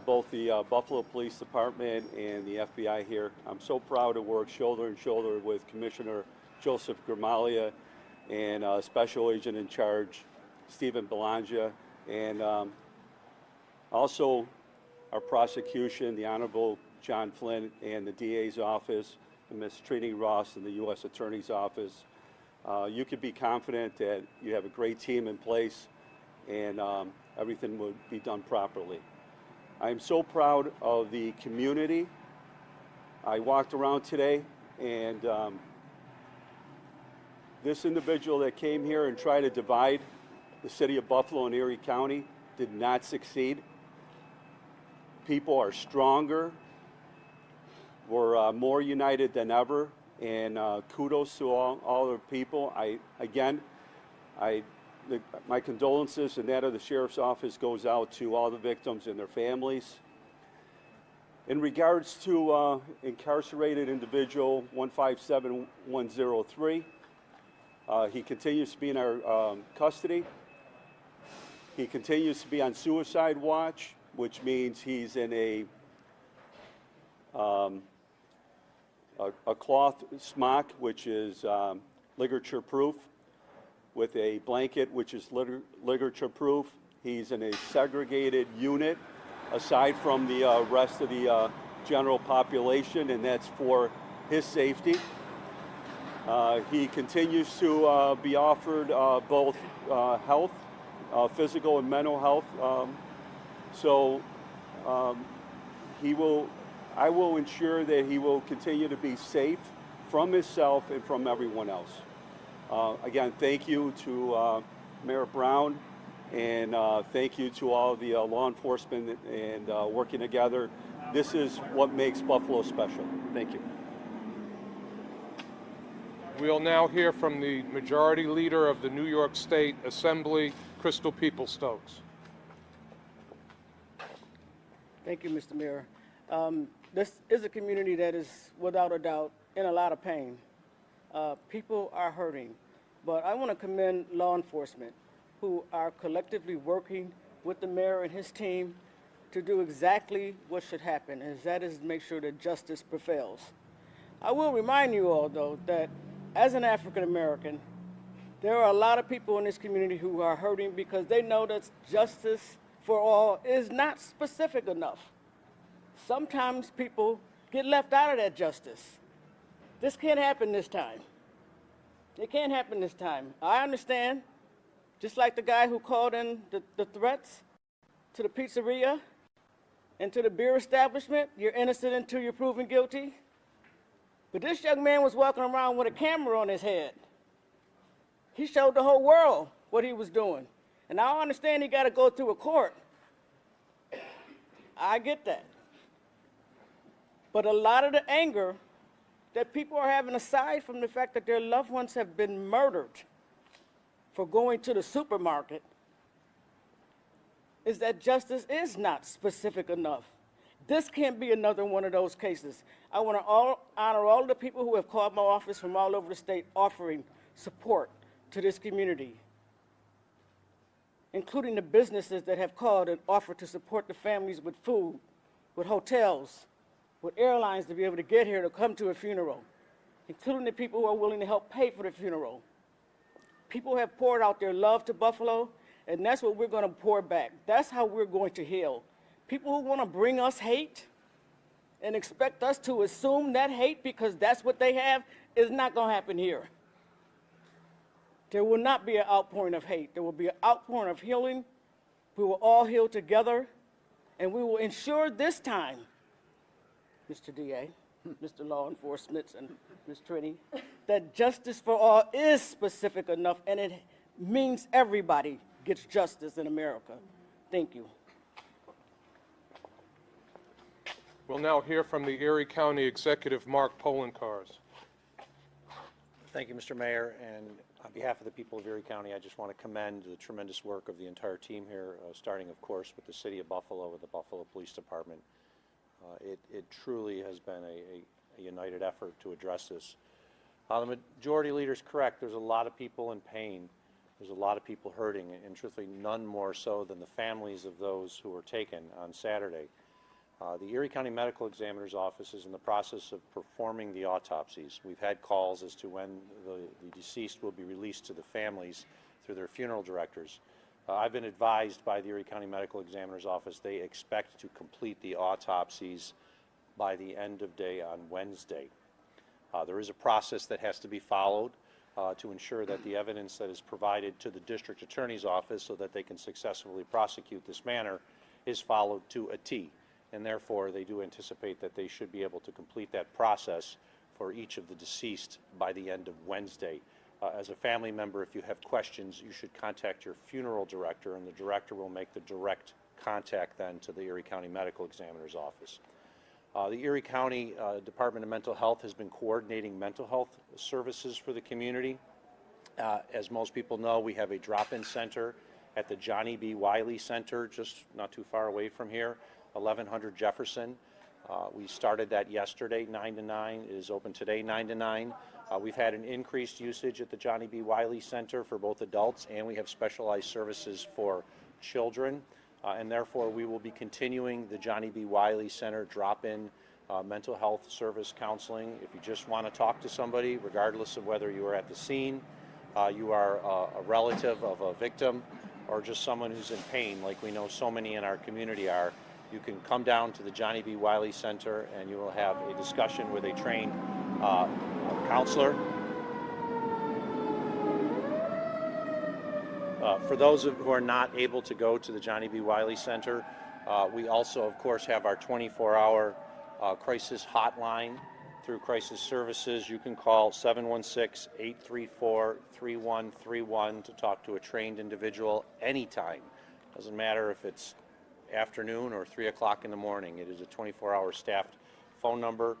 both the Buffalo Police Department and the FBI here. I'm so proud to work shoulder to shoulder with Commissioner Joseph Gramaglia and Special Agent in Charge Stephen Belongia, and also our prosecution, the Honorable John Flynn, and the DA's office, and Ms. Trini Ross in the U.S. Attorney's Office. You can be confident that you have a great team in place and everything will be done properly. I am so proud of the community. I walked around today and this individual that came here and tried to divide the city of Buffalo and Erie County did not succeed. People are stronger. We're more united than ever, and kudos to all the people. My condolences and that of the Sheriff's Office goes out to all the victims and their families. In regards to incarcerated individual 157103, he continues to be in our custody. He continues to be on suicide watch, which means he's in a cloth smock, which is ligature proof, with a blanket, which is ligature proof. He's in a segregated unit aside from the rest of the general population, and that's for his safety. He continues to be offered both health, physical and mental health. I will ensure that he will continue to be safe from himself and from everyone else. Again, thank you to Mayor Brown, and thank you to all the law enforcement and working together. This is what makes Buffalo special. Thank you. We'll now hear from the Majority Leader of the New York State Assembly, Crystal Peoples-Stokes. Thank you, Mr. Mayor. This is a community that is, without a doubt, in a lot of pain. People are hurting, but I want to commend law enforcement who are collectively working with the mayor and his team to do exactly what should happen, and that is make sure that justice prevails. I will remind you all, though, that as an African American, there are a lot of people in this community who are hurting because they know that justice for all is not specific enough. Sometimes people get left out of that justice. This can't happen this time. It can't happen this time. I understand, just like the guy who called in the threats to the pizzeria and to the beer establishment, you're innocent until you're proven guilty. But this young man was walking around with a camera on his head. He showed the whole world what he was doing. And I understand he got to go through a court. I get that. But a lot of the anger that people are having, aside from the fact that their loved ones have been murdered for going to the supermarket, is that justice is not specific enough. This can't be another one of those cases. I want to honor all the people who have called my office from all over the state offering support to this community, including the businesses that have called and offered to support the families with food, with hotels, with airlines to be able to get here to come to a funeral, including the people who are willing to help pay for the funeral. People have poured out their love to Buffalo, and that's what we're going to pour back. That's how we're going to heal. People who want to bring us hate and expect us to assume that hate because that's what they have is not going to happen here. There will not be an outpouring of hate. There will be an outpouring of healing. We will all heal together, and we will ensure this time, Mr. DA, Mr. Law Enforcement, and Ms. Trini, that justice for all is specific enough, and it means everybody gets justice in America. Thank you. We'll now hear from the Erie County Executive, Mark Polenkars. Thank you, Mr. Mayor, and on behalf of the people of Erie County, I just want to commend the tremendous work of the entire team here, starting, of course, with the City of Buffalo, with the Buffalo Police Department. It truly has been a united effort to address this. The Majority Leader is correct. There's a lot of people in pain. There's a lot of people hurting, and truthfully, none more so than the families of those who were taken on Saturday. The Erie County Medical Examiner's Office is in the process of performing the autopsies. We've had calls as to when the deceased will be released to the families through their funeral directors. I've been advised by the Erie County Medical Examiner's Office they expect to complete the autopsies by the end of day on Wednesday. There is a process that has to be followed to ensure that the evidence that is provided to the District Attorney's Office so that they can successfully prosecute this matter is followed to a T. And therefore, they do anticipate that they should be able to complete that process for each of the deceased by the end of Wednesday. As a family member, if you have questions, you should contact your funeral director, and the director will make the direct contact then to the Erie County Medical Examiner's Office. The Erie County Department of Mental Health has been coordinating mental health services for the community. As most people know, we have a drop-in center at the Johnny B. Wiley Center, just not too far away from here, 1100 Jefferson. We started that yesterday, 9 to 9. It is open today, 9 to 9. We've had an increased usage at the Johnny B. Wiley Center for both adults, and we have specialized services for children. And therefore, we will be continuing the Johnny B. Wiley Center drop-in mental health service counseling. If you just want to talk to somebody, regardless of whether you are at the scene, you are a relative of a victim, or just someone who's in pain, like we know so many in our community are, you can come down to the Johnny B. Wiley Center and you will have a discussion with a trained counselor. For those who are not able to go to the Johnny B. Wiley Center, we also, of course, have our 24-hour crisis hotline, through crisis services, you can call 716-834-3131 to talk to a trained individual anytime. Doesn't matter if it's afternoon or 3 o'clock in the morning. It is a 24-hour staffed phone number,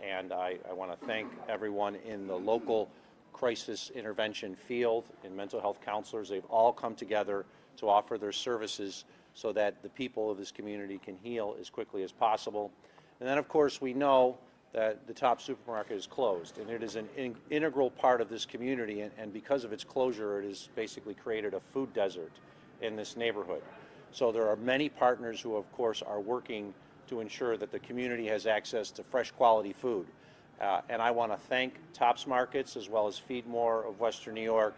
and I want to thank everyone in the local crisis intervention field and mental health counselors. They've all come together to offer their services so that the people of this community can heal as quickly as possible. And then, of course, we know that the Top supermarket is closed, and it is an integral part of this community, and because of its closure, it has basically created a food desert in this neighborhood. So there are many partners who, of course, are working to ensure that the community has access to fresh quality food. And I want to thank Tops Markets as well as Feed More of Western New York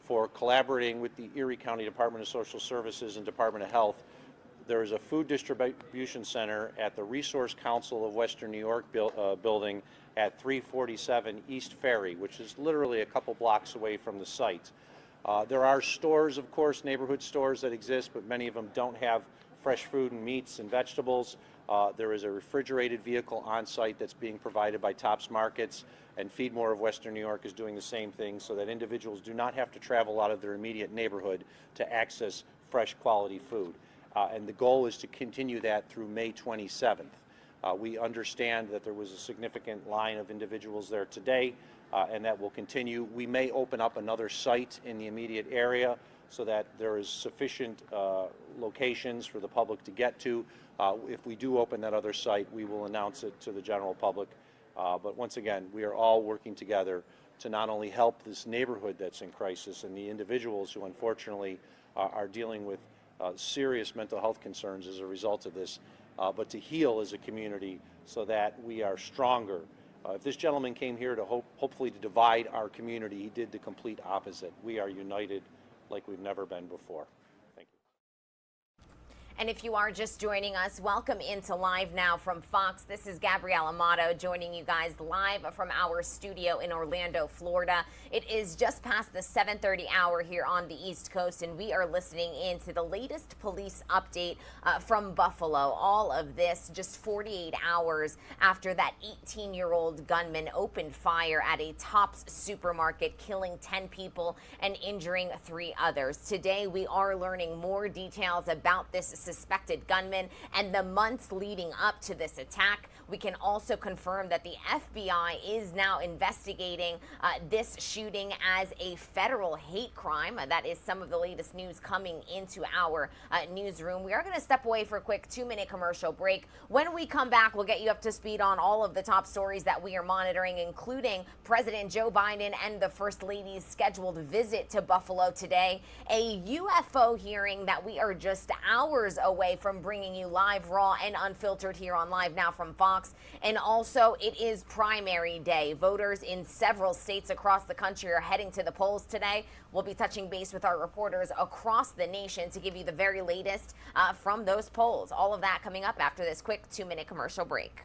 for collaborating with the Erie County Department of Social Services and Department of Health. There is a food distribution center at the Resource Council of Western New York building at 347 East Ferry, which is literally a couple blocks away from the site. There are stores, of course, neighborhood stores that exist, but many of them don't have fresh food and meats and vegetables. There is a refrigerated vehicle on site that's being provided by Tops Markets, and Feed More of Western New York is doing the same thing so that individuals do not have to travel out of their immediate neighborhood to access fresh quality food. And the goal is to continue that through May 27th. We understand that there was a significant line of individuals there today, and that will continue. We may open up another site in the immediate area so that there is sufficient locations for the public to get to. If we do open that other site, we will announce it to the general public. But once again, we are all working together to not only help this neighborhood that's in crisis and the individuals who unfortunately are dealing with serious mental health concerns as a result of this, but to heal as a community so that we are stronger. If this gentleman came here to hopefully to divide our community, he did the complete opposite. We are united like we've never been before. Thank you. And if you are just joining us, welcome into Live Now from Fox. This is Gabrielle Amato joining you guys live from our studio in Orlando, Florida. It is just past the 7:30 hour here on the East Coast, and we are listening in to the latest police update from Buffalo. All of this just 48 hours after that 18-year-old gunman opened fire at a Tops supermarket, killing 10 people and injuring 3 others. Today, we are learning more details about this suspected gunman and the months leading up to this attack. We can also confirm that the FBI is now investigating this shooting as a federal hate crime. That is some of the latest news coming into our newsroom. We are going to step away for a quick 2-minute commercial break. When we come back, we'll get you up to speed on all of the top stories that we are monitoring, including President Joe Biden and the First Lady's scheduled visit to Buffalo today, a UFO hearing that we are just hours away from bringing you live, raw, and unfiltered here on Live Now from Fox. And also, it is primary day. Voters in several states across the country are heading to the polls today. We'll be touching base with our reporters across the nation to give you the very latest from those polls. All of that coming up after this quick 2-minute commercial break.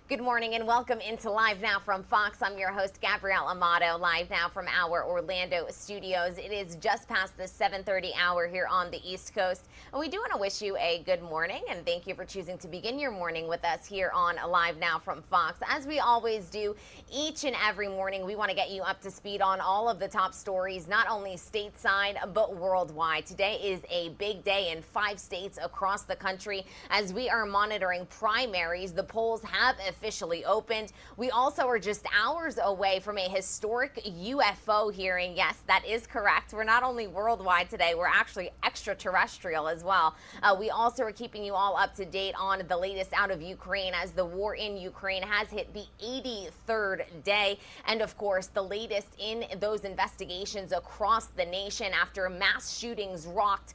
Good morning and welcome into Live Now from Fox. I'm your host, Gabrielle Amato, live now from our Orlando studios. It is just past the 7:30 hour here on the East Coast. And we do want to wish you a good morning and thank you for choosing to begin your morning with us here on Live Now from Fox. As we always do each and every morning, we want to get you up to speed on all of the top stories, not only stateside, but worldwide. Today is a big day in 5 states across the country as we are monitoring primaries. The polls have officially opened. We also are just hours away from a historic UFO hearing. Yes, that is correct. We're not only worldwide today, we're actually extraterrestrial as well. We also are keeping you all up to date on the latest out of Ukraine as the war in Ukraine has hit the 83rd day. And of course, the latest in those investigations across the nation after mass shootings rocked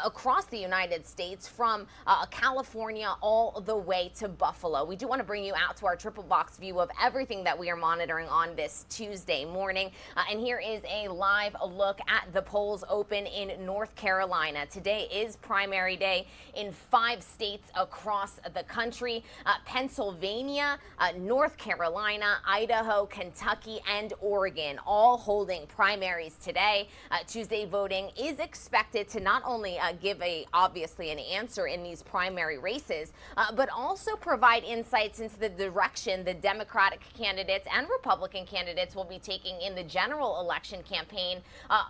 across the United States from California all the way to Buffalo. We do want to bring you out to our triple box view of everything that we are monitoring on this Tuesday morning. And here is a live look at the polls open in North Carolina. Today is primary day in 5 states across the country. Pennsylvania, North Carolina, Idaho, Kentucky, and Oregon all holding primaries today. Tuesday voting is expected to not only give obviously an answer in these primary races, but also provide insights into the direction the Democratic candidates and Republican candidates will be taking in the general election campaign.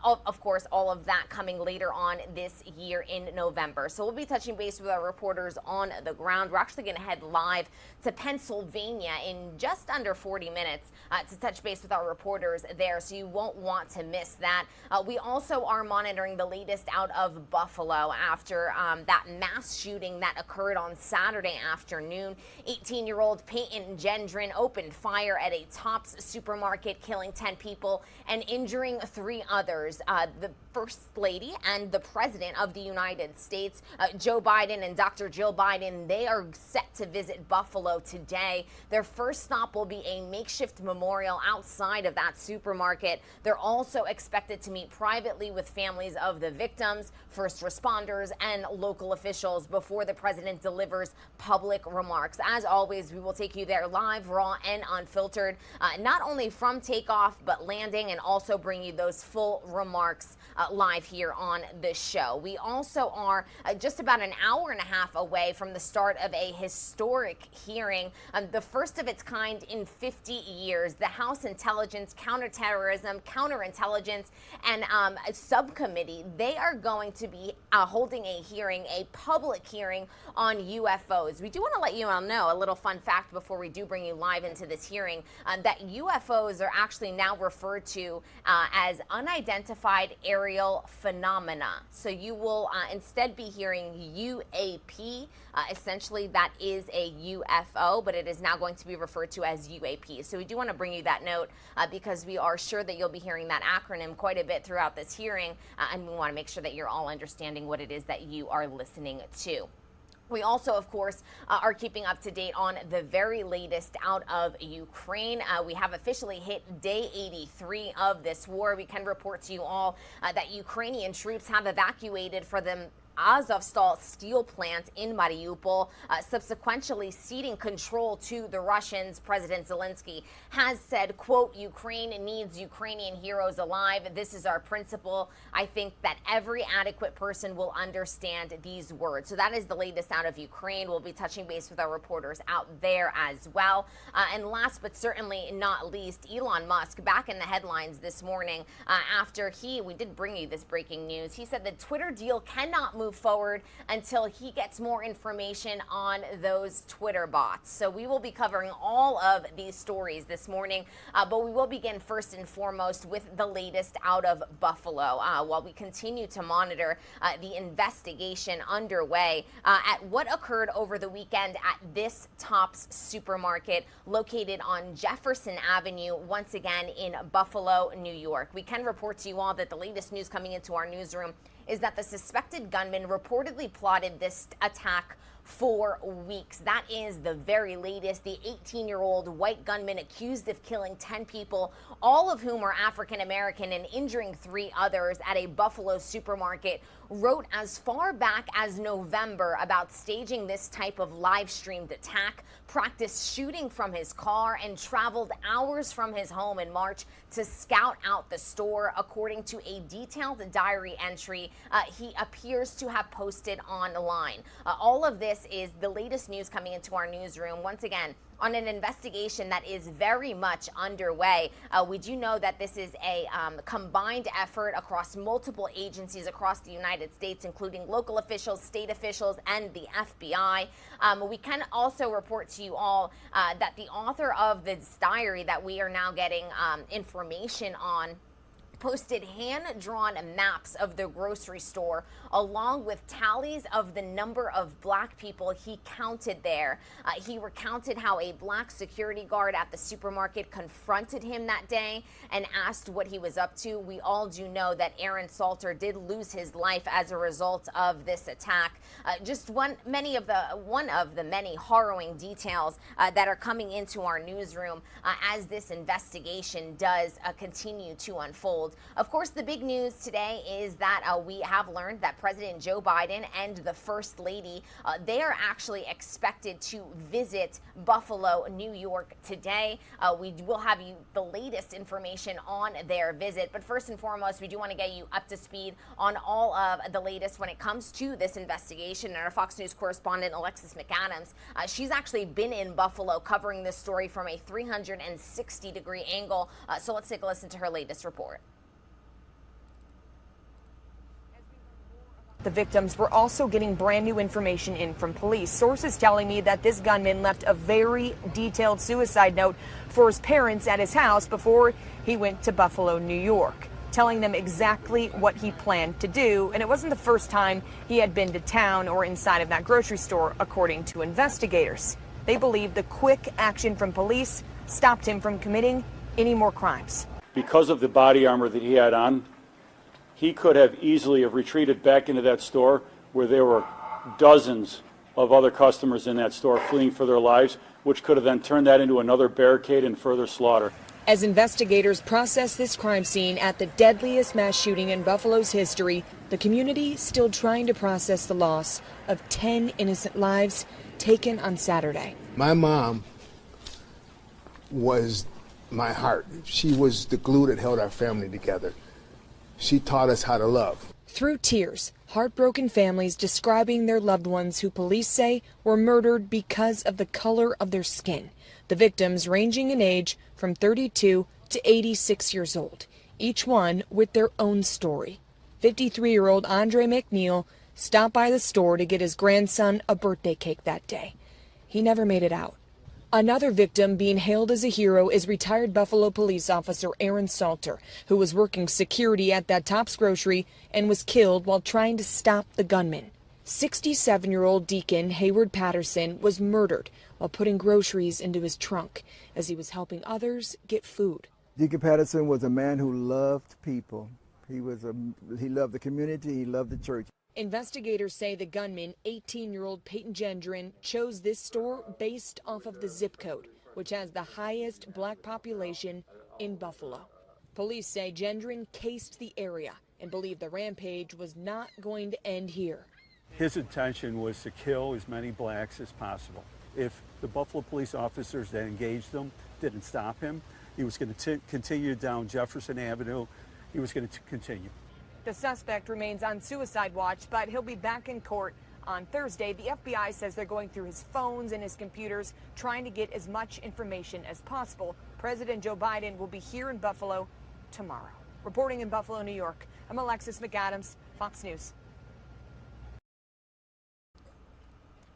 Of course, all of that coming later on this year in November. So we'll be touching base with our reporters on the ground. We're actually going to head live to Pennsylvania in just under 40 minutes to touch base with our reporters there, so you won't want to miss that. We also are monitoring the latest out of Buffalo after that mass shooting that occurred on Saturday afternoon. 18-year-old Peyton Gendron opened fire at a Tops supermarket, killing 10 people and injuring 3 others. The First Lady and the President of the United States, Joe Biden and Dr. Jill Biden, they are set to visit Buffalo today. Their first stop will be a makeshift memorial outside of that supermarket. They're also expected to meet privately with families of the victims, first responders, and local officials before the president delivers public remarks. As always, we will take you there live, raw, and unfiltered, not only from takeoff, but landing, and also bring you those full remarks live here on the show. We also are just about an hour and a half away from the start of a historic hearing, the first of its kind in 50 years. The House Intelligence, Counterterrorism, Counterintelligence, and Subcommittee, they are going to be holding a hearing, a public hearing on UFOs. We do want to let you all know a little fun fact before we do bring you live into this hearing, that UFOs are actually now referred to as unidentified aerial phenomena. So you will instead be hearing UAP. Essentially, that is a UFO, but it is now going to be referred to as UAP. So we do want to bring you that note because we are sure that you'll be hearing that acronym quite a bit throughout this hearing, and we want to make sure that you're all understanding what it is that you are listening to. We also, of course, are keeping up to date on the very latest out of Ukraine. We have officially hit day 83 of this war. We can report to you all that Ukrainian troops have evacuated for them Azovstal steel plant in Mariupol, subsequently ceding control to the Russians. President Zelensky has said, quote, "Ukraine needs Ukrainian heroes alive. This is our principle. I think that every adequate person will understand these words." So that is the latest out of Ukraine. We'll be touching base with our reporters out there as well. And last but certainly not least, Elon Musk back in the headlines this morning after we did bring you this breaking news. He said the Twitter deal cannot move forward until he gets more information on those Twitter bots. So we will be covering all of these stories this morning, but we will begin first and foremost with the latest out of Buffalo while we continue to monitor the investigation underway at what occurred over the weekend at this Tops supermarket located on Jefferson Avenue, once again in Buffalo, New York. We can report to you all that the latest news coming into our newsroom is that the suspected gunman reportedly plotted this attack for weeks. That is the very latest. The 18-year-old white gunman accused of killing 10 people, all of whom are African American, and injuring 3 others at a Buffalo supermarket wrote as far back as November about staging this type of live-streamed attack, practiced shooting from his car, and traveled hours from his home in March to scout out the store, according to a detailed diary entry he appears to have posted online. All of this is the latest news coming into our newsroom. Once again, on an investigation that is very much underway. We do know that this is a combined effort across multiple agencies across the United States, including local officials, state officials, and the FBI. We can also report to you all that the author of this diary that we are now getting information on posted hand-drawn maps of the grocery store along with tallies of the number of black people he counted there. He recounted how a black security guard at the supermarket confronted him that day and asked what he was up to. We all do know that Aaron Salter did lose his life as a result of this attack. Just one of the many harrowing details that are coming into our newsroom as this investigation does continue to unfold. Of course, the big news today is that we have learned that President Joe Biden and the First Lady, they are actually expected to visit Buffalo, New York today. We will have you the latest information on their visit. But first and foremost, we do want to get you up to speed on all of the latest when it comes to this investigation. And our Fox News correspondent, Alexis McAdams, she's actually been in Buffalo covering this story from a 360-degree angle. So let's take a listen to her latest report. The victims were also getting brand new information in from police. Sources telling me that this gunman left a very detailed suicide note for his parents at his house before he went to Buffalo, New York, telling them exactly what he planned to do. And it wasn't the first time he had been to town or inside of that grocery store, according to investigators. They believe the quick action from police stopped him from committing any more crimes. Because of the body armor that he had on, he could have easily have retreated back into that store where there were dozens of other customers in that store fleeing for their lives, which could have then turned that into another barricade and further slaughter. As investigators process this crime scene at the deadliest mass shooting in Buffalo's history, the community still trying to process the loss of 10 innocent lives taken on Saturday. My mom was my heart. She was the glue that held our family together. She taught us how to love. Through tears, heartbroken families describing their loved ones who police say were murdered because of the color of their skin. The victims ranging in age from 32 to 86 years old, each one with their own story. 53-year-old Andre McNeil stopped by the store to get his grandson a birthday cake that day. He never made it out. Another victim being hailed as a hero is retired Buffalo police officer Aaron Salter, who was working security at that Tops grocery and was killed while trying to stop the gunman. 67-year-old Deacon Hayward Patterson was murdered while putting groceries into his trunk as he was helping others get food. Deacon Patterson was a man who loved people. He loved the community, he loved the church. Investigators say the gunman, 18-year-old Peyton Gendron, chose this store based off of the zip code, which has the highest black population in Buffalo. Police say Gendron cased the area and believe the rampage was not going to end here. His intention was to kill as many blacks as possible. If the Buffalo police officers that engaged them didn't stop him, he was going to continue down Jefferson Avenue. He was going to continue. The suspect remains on suicide watch, but he'll be back in court on Thursday. The FBI says they're going through his phones and his computers, trying to get as much information as possible. President Joe Biden will be here in Buffalo tomorrow. Reporting in Buffalo, New York, I'm Alexis McAdams, Fox News.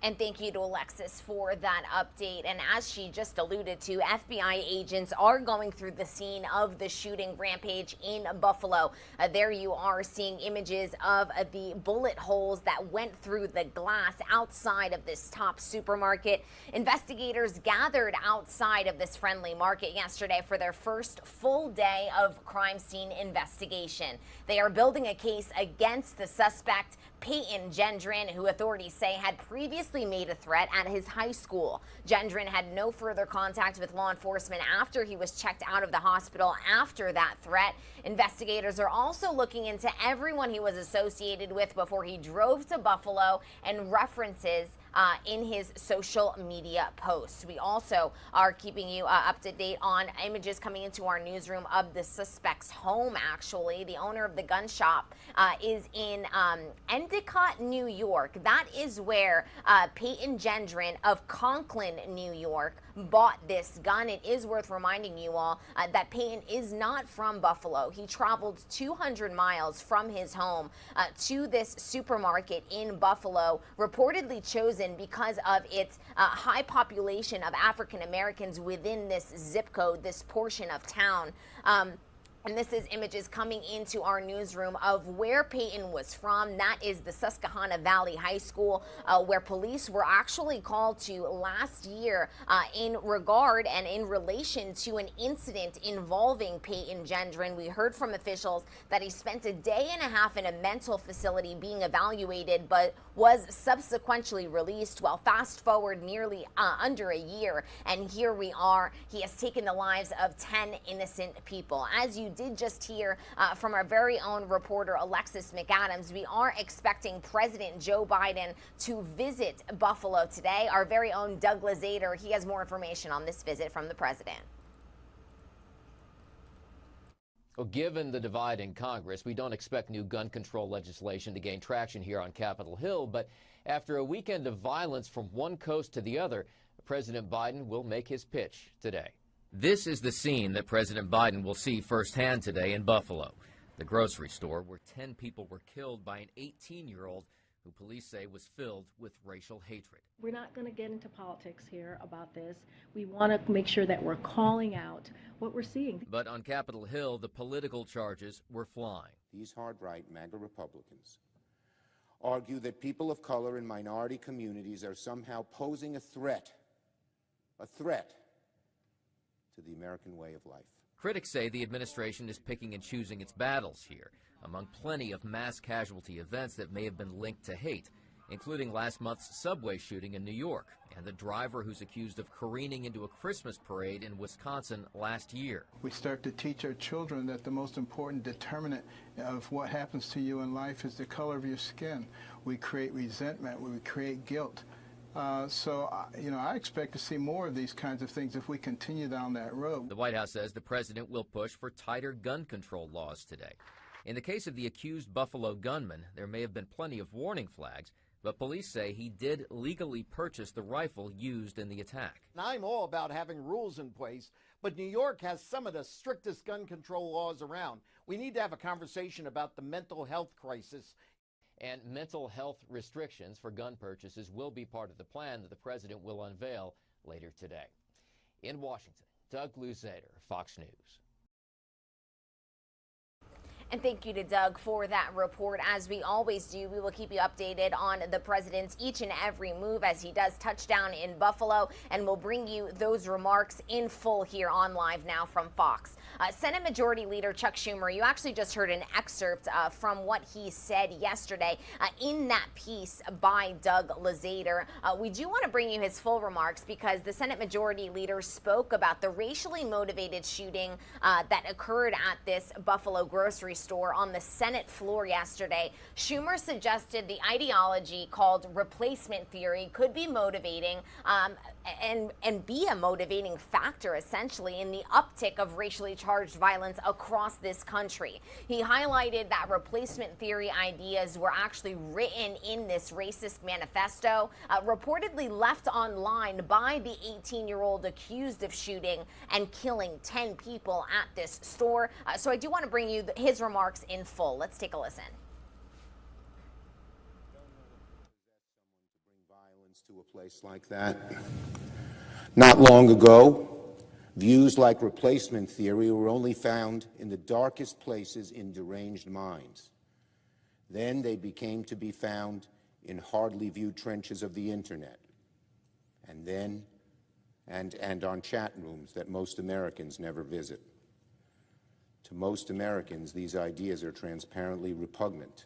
And thank you to Alexis for that update. And as she just alluded to, FBI agents are going through the scene of the shooting rampage in Buffalo. There you are seeing images of the bullet holes that went through the glass outside of this Tops supermarket. Investigators gathered outside of this friendly market yesterday for their first full day of crime scene investigation. They are building a case against the suspect, Peyton Gendron, who authorities say had previously made a threat at his high school. Gendron had no further contact with law enforcement after he was checked out of the hospital after that threat. Investigators are also looking into everyone he was associated with before he drove to Buffalo, and references in his social media posts. We also are keeping you up to date on images coming into our newsroom of the suspect's home, actually. The owner of the gun shop is in Endicott, New York. That is where Peyton Gendron of Conklin, New York, bought this gun. It is worth reminding you all that Peyton is not from Buffalo. He traveled 200 miles from his home to this supermarket in Buffalo, reportedly chosen because of its high population of African Americans within this zip code, this portion of town. And this is images coming into our newsroom of where Peyton was from. That is the Susquehanna Valley High School, where police were actually called to last year in regard and in relation to an incident involving Peyton Gendron. We heard from officials that he spent a day and a half in a mental facility being evaluated, but was subsequently released. Well, fast forward nearly under a year, and here we are. He has taken the lives of 10 innocent people. As you did just hear from our very own reporter Alexis McAdams, we are expecting President Joe Biden to visit Buffalo today. Our very own Doug Lazader, he has more information on this visit from the president. Well, given the divide in Congress, we don't expect new gun control legislation to gain traction here on Capitol Hill. But after a weekend of violence from one coast to the other, President Biden will make his pitch today. This is the scene that President Biden will see firsthand today in Buffalo, the grocery store where 10 people were killed by an 18-year-old who police say was filled with racial hatred. We're not going to get into politics here about this. We want to make sure that we're calling out what we're seeing. But on Capitol Hill, the political charges were flying. These hard-right MAGA Republicans argue that people of color and minority communities are somehow posing a threat to the American way of life. Critics say the administration is picking and choosing its battles here, among plenty of mass casualty events that may have been linked to hate, including last month's subway shooting in New York and the driver who's accused of careening into a Christmas parade in Wisconsin last year. We start to teach our children that the most important determinant of what happens to you in life is the color of your skin. We create resentment, we create guilt. I expect to see more of these kinds of things if we continue down that road. The White House says the president will push for tighter gun control laws today. In the case of the accused Buffalo gunman, there may have been plenty of warning flags, but police say he did legally purchase the rifle used in the attack. I'm all about having rules in place, but New York has some of the strictest gun control laws around. We need to have a conversation about the mental health crisis. And mental health restrictions for gun purchases will be part of the plan that the president will unveil later today. In Washington, Doug Lazader, Fox News. And thank you to Doug for that report. As we always do, we will keep you updated on the president's each and every move as he does touch down in Buffalo, and we'll bring you those remarks in full here on Live Now from Fox. Senate Majority Leader Chuck Schumer, you actually just heard an excerpt from what he said yesterday in that piece by Doug Lazader. We do want to bring you his full remarks because the Senate Majority Leader spoke about the racially motivated shooting that occurred at this Buffalo grocery store on the Senate floor yesterday. Schumer suggested the ideology called replacement theory could be motivating and be a motivating factor essentially in the uptick of racially charged violence across this country. He highlighted that replacement theory ideas were actually written in this racist manifesto, reportedly left online by the 18-year-old accused of shooting and killing 10 people at this store. So I do want to bring you his remarks in full. Let's take a listen. To a place like that. Not long ago, views like replacement theory were only found in the darkest places in deranged minds. Then they became to be found in hardly viewed trenches of the internet, and then and on chat rooms that most Americans never visit. To most Americans, these ideas are transparently repugnant,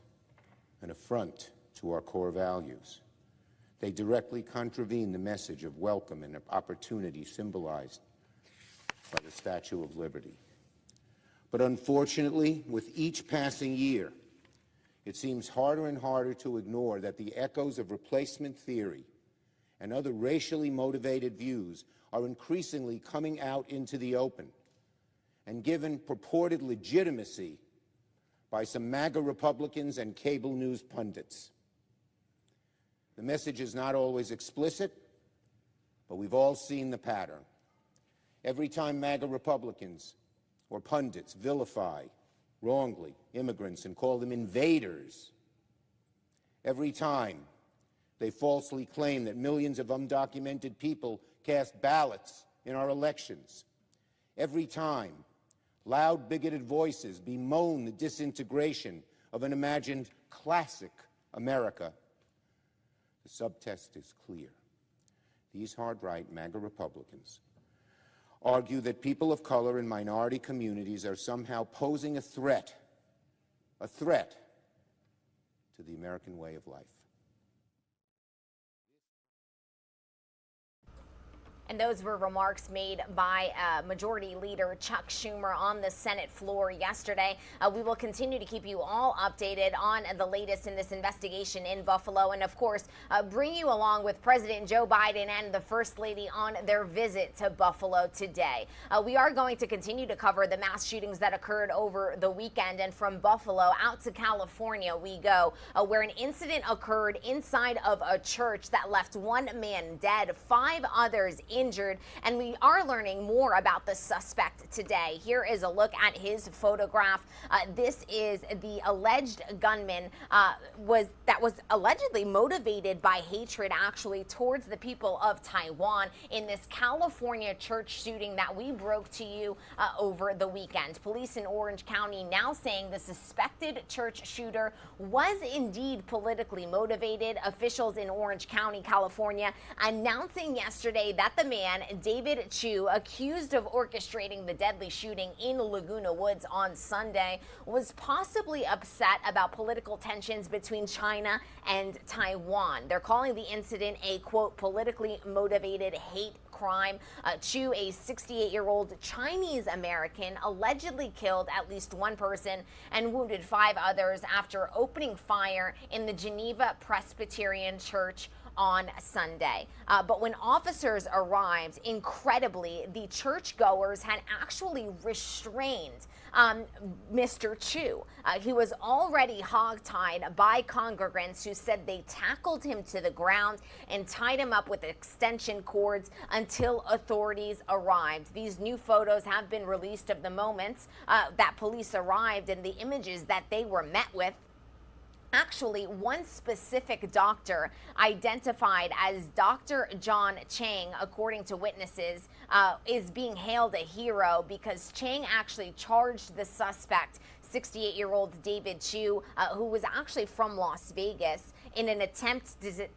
an affront to our core values. They directly contravene the message of welcome and opportunity symbolized by the Statue of Liberty. But unfortunately, with each passing year, it seems harder and harder to ignore that the echoes of replacement theory and other racially motivated views are increasingly coming out into the open and given purported legitimacy by some MAGA Republicans and cable news pundits. The message is not always explicit, but we've all seen the pattern. Every time MAGA Republicans or pundits vilify, wrongly, immigrants and call them invaders, every time they falsely claim that millions of undocumented people cast ballots in our elections, every time loud, bigoted voices bemoan the disintegration of an imagined classic America, the subtext is clear. These hard-right MAGA Republicans argue that people of color and minority communities are somehow posing a threat to the American way of life. And those were remarks made by Majority Leader Chuck Schumer on the Senate floor yesterday. We will continue to keep you all updated on the latest in this investigation in Buffalo, and of course, bring you along with President Joe Biden and the First Lady on their visit to Buffalo today. We are going to continue to cover the mass shootings that occurred over the weekend, and from Buffalo out to California we go, where an incident occurred inside of a church that left one man dead, 5 others injured, and we are learning more about the suspect today. Here is a look at his photograph. This is the alleged gunman that was allegedly motivated by hatred, actually, towards the people of Taiwan in this California church shooting that we broke to you over the weekend. Police in Orange County now saying the suspected church shooter was indeed politically motivated. Officials in Orange County, California, announcing yesterday that the man, David Chu, accused of orchestrating the deadly shooting in Laguna Woods on Sunday, was possibly upset about political tensions between China and Taiwan. They're calling the incident a, quote, politically motivated hate crime. Chu, a 68-year-old Chinese American, allegedly killed at least 1 person and wounded 5 others after opening fire in the Geneva Presbyterian Church on Sunday. But when officers arrived, incredibly, the churchgoers had actually restrained Mr. Chu. He was already hogtied by congregants who said they tackled him to the ground and tied him up with extension cords until authorities arrived. These new photos have been released of the moments that police arrived and the images that they were met with. Actually, one specific doctor, identified as Dr. John Chang, according to witnesses, is being hailed a hero because Chang actually charged the suspect, 68-year-old David Chu, who was actually from Las Vegas, in an attempt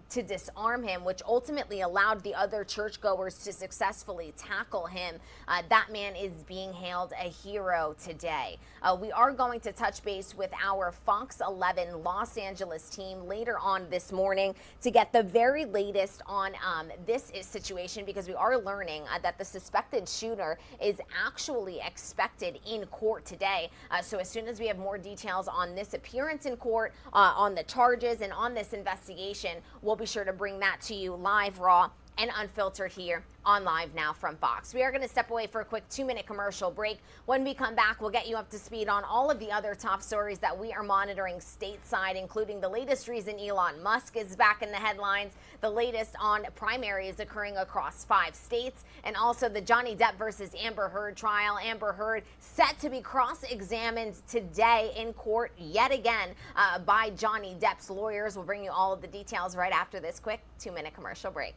to disarm him, which ultimately allowed the other churchgoers to successfully tackle him. That man is being hailed a hero today. We are going to touch base with our Fox 11 Los Angeles team later on this morning to get the very latest on this situation, because we are learning that the suspected shooter is actually expected in court today. So as soon as we have more details on this appearance in court, on the charges, and on this investigation, we'll be sure to bring that to you live, raw, and unfiltered here on Live Now from Fox. We are going to step away for a quick 2-minute commercial break. When we come back, we'll get you up to speed on all of the other top stories that we are monitoring stateside, including the latest reason Elon Musk is back in the headlines, the latest on primaries occurring across 5 states, and also the Johnny Depp versus Amber Heard trial. Amber Heard set to be cross-examined today in court yet again by Johnny Depp's lawyers. We'll bring you all of the details right after this quick 2-minute commercial break.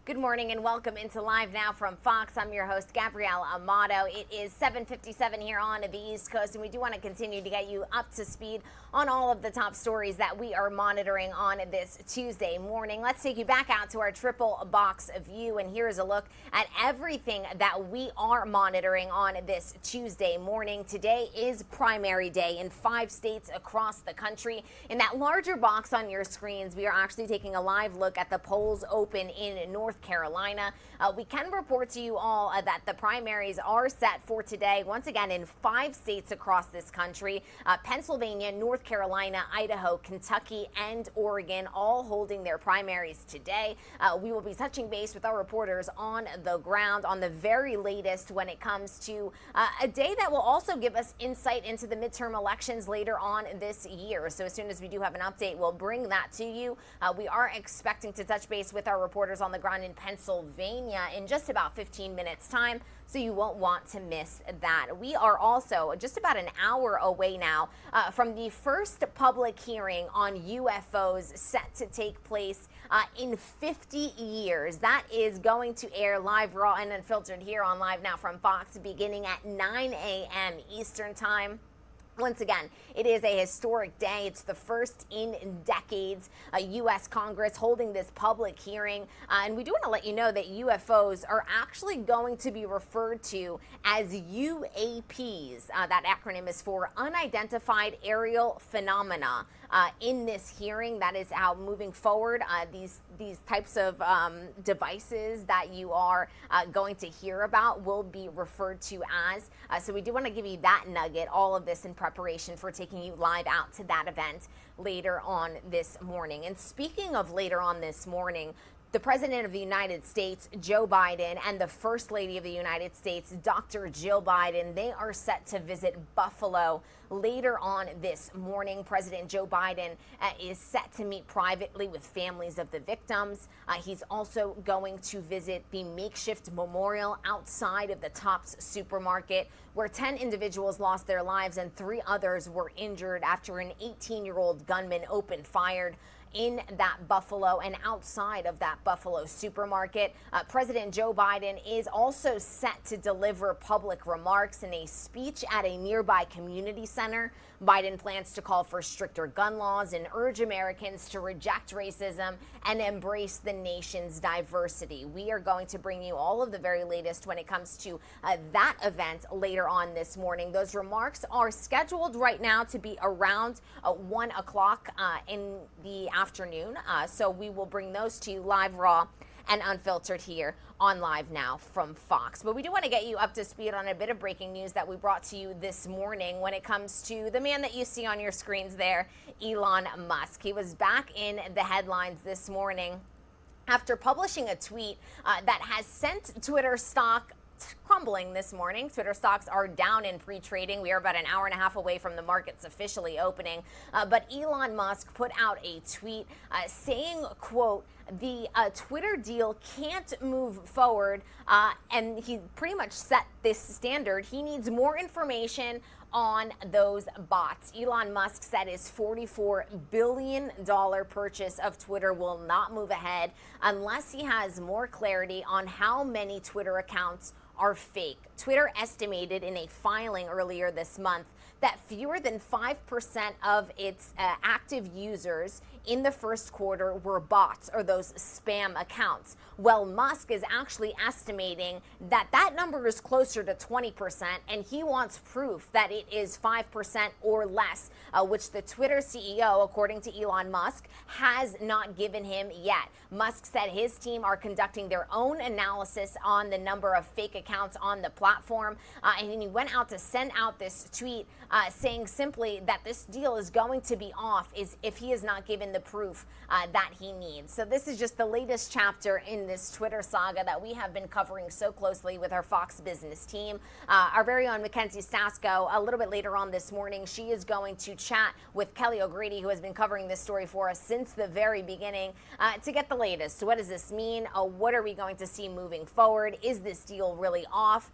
Good morning and welcome into Live Now from Fox. I'm your host, Gabrielle Amato. It is 7:57 here on the East Coast, and we do want to continue to get you up to speed on all of the top stories that we are monitoring on this Tuesday morning. Let's take you back out to our triple box view, and here is a look at everything that we are monitoring on this Tuesday morning. Today is primary day in 5 states across the country. In that larger box on your screens, we are actually taking a live look at the polls open in North Carolina. We can report to you all that the primaries are set for today, once again, in 5 states across this country. Pennsylvania, North Carolina, Idaho, Kentucky, and Oregon all holding their primaries today. We will be touching base with our reporters on the ground on the very latest when it comes to a day that will also give us insight into the midterm elections later on this year. So as soon as we do have an update, we'll bring that to you. We are expecting to touch base with our reporters on the ground in Pennsylvania in just about 15 minutes time, so you won't want to miss that. We are also just about an hour away now from the first public hearing on UFOs set to take place in 50 years. That is going to air live, raw, and unfiltered here on Live Now from Fox beginning at 9 a.m. Eastern Time. Once again, it is a historic day. It's the first in decades. U.S. Congress holding this public hearing. And we do want to let you know that UFOs are actually going to be referred to as UAPs. That acronym is for Unidentified Aerial Phenomena. In this hearing, that is how moving forward, these types of devices that you are going to hear about will be referred to as. So we do want to give you that nugget, all of this in preparation for taking you live out to that event later on this morning. And speaking of later on this morning, the President of the United States, Joe Biden, and the First Lady of the United States, Dr. Jill Biden, they are set to visit Buffalo later on this morning. President Joe Biden is set to meet privately with families of the victims. He's also going to visit the makeshift memorial outside of the Tops supermarket, where 10 individuals lost their lives and 3 others were injured after an 18-year-old gunman opened fire in that Buffalo and outside of that Buffalo supermarket. President Joe Biden is also set to deliver public remarks in a speech at a nearby community center. Biden plans to call for stricter gun laws and urge Americans to reject racism and embrace the nation's diversity. We are going to bring you all of the very latest when it comes to that event later on this morning. Those remarks are scheduled right now to be around 1 o'clock in the afternoon. So we will bring those to you live, raw, and unfiltered here on Live Now from Fox. But we do want to get you up to speed on a bit of breaking news that we brought to you this morning when it comes to the man that you see on your screens there, Elon Musk. He was back in the headlines this morning after publishing a tweet that has sent Twitter stock crumbling this morning. Twitter stocks are down in pre-trading. We are about an hour and a half away from the markets officially opening. But Elon Musk put out a tweet saying, quote, the Twitter deal can't move forward. And he pretty much set this standard. He needs more information on those bots. Elon Musk said his $44 billion purchase of Twitter will not move ahead unless he has more clarity on how many Twitter accounts are fake. Twitter estimated in a filing earlier this month that fewer than 5% of its active users in the first quarter were bots or those spam accounts. Well, Musk is actually estimating that that number is closer to 20%, and he wants proof that it is 5% or less, which the Twitter CEO, according to Elon Musk, has not given him yet. Musk said his team are conducting their own analysis on the number of fake accounts on the platform, and he went out to send out this tweet saying simply that this deal is going to be off if he is not given the proof that he needs. So this is just the latest chapter in this Twitter saga that we have been covering so closely with our Fox Business team. Our very own Mackenzie Stasko, a little bit later on this morning, she is going to chat with Kelly O'Grady, who has been covering this story for us since the very beginning, to get the latest. So what does this mean? What are we going to see moving forward? Is this deal really really off?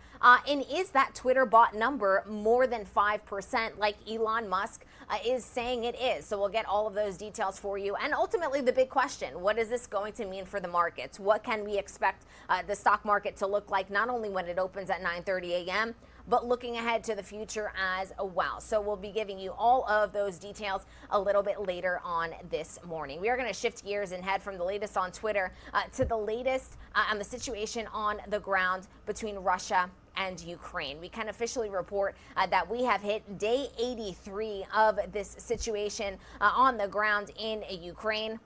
And is that Twitter bot number more than 5% like Elon Musk is saying it is? So we'll get all of those details for you. And ultimately, the big question, what is this going to mean for the markets? What can we expect the stock market to look like, not only when it opens at 9:30 a.m., but looking ahead to the future as well. So we'll be giving you all of those details a little bit later on this morning. We are going to shift gears and head from the latest on Twitter to the latest on the situation on the ground between Russia and Ukraine. We can officially report that we have hit day 83 of this situation on the ground in Ukraine.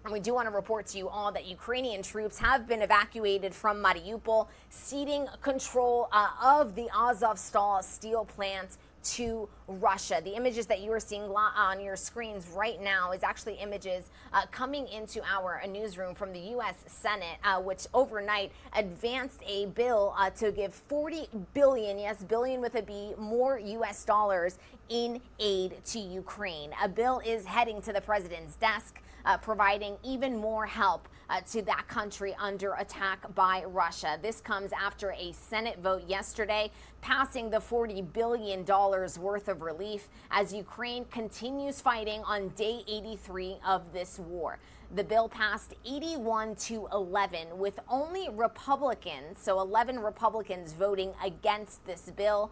And we do want to report to you all that Ukrainian troops have been evacuated from Mariupol, ceding control of the Azovstal steel plant to Russia. The images that you are seeing on your screens right now is actually images coming into our newsroom from the U.S. Senate, which overnight advanced a bill to give 40 billion, yes, billion with a B, more U.S. dollars in aid to Ukraine. A bill is heading to the president's desk, providing even more help to that country under attack by Russia. This comes after a Senate vote yesterday passing the $40 billion worth of relief as Ukraine continues fighting on day 83 of this war. The bill passed 81-11 with only Republicans, so 11 Republicans voting against this bill.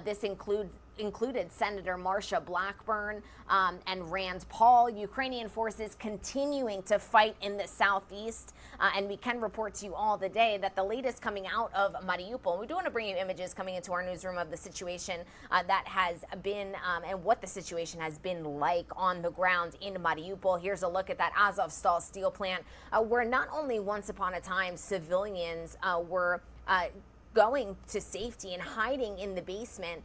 This included Senator Marsha Blackburn and Rand Paul. Ukrainian forces continuing to fight in the southeast. And we can report to you all the day that the latest coming out of Mariupol, we do want to bring you images coming into our newsroom of the situation that has been and what the situation has been like on the ground in Mariupol. Here's a look at that Azovstal steel plant where not only once upon a time civilians were going to safety and hiding in the basement,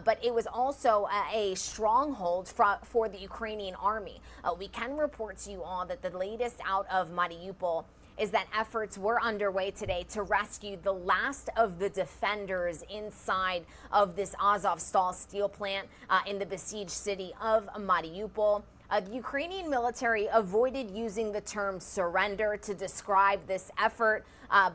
but it was also a stronghold for the Ukrainian army. We can report to you all that the latest out of Mariupol is that efforts were underway today to rescue the last of the defenders inside of this Azovstal steel plant in the besieged city of Mariupol. The Ukrainian military avoided using the term surrender to describe this effort,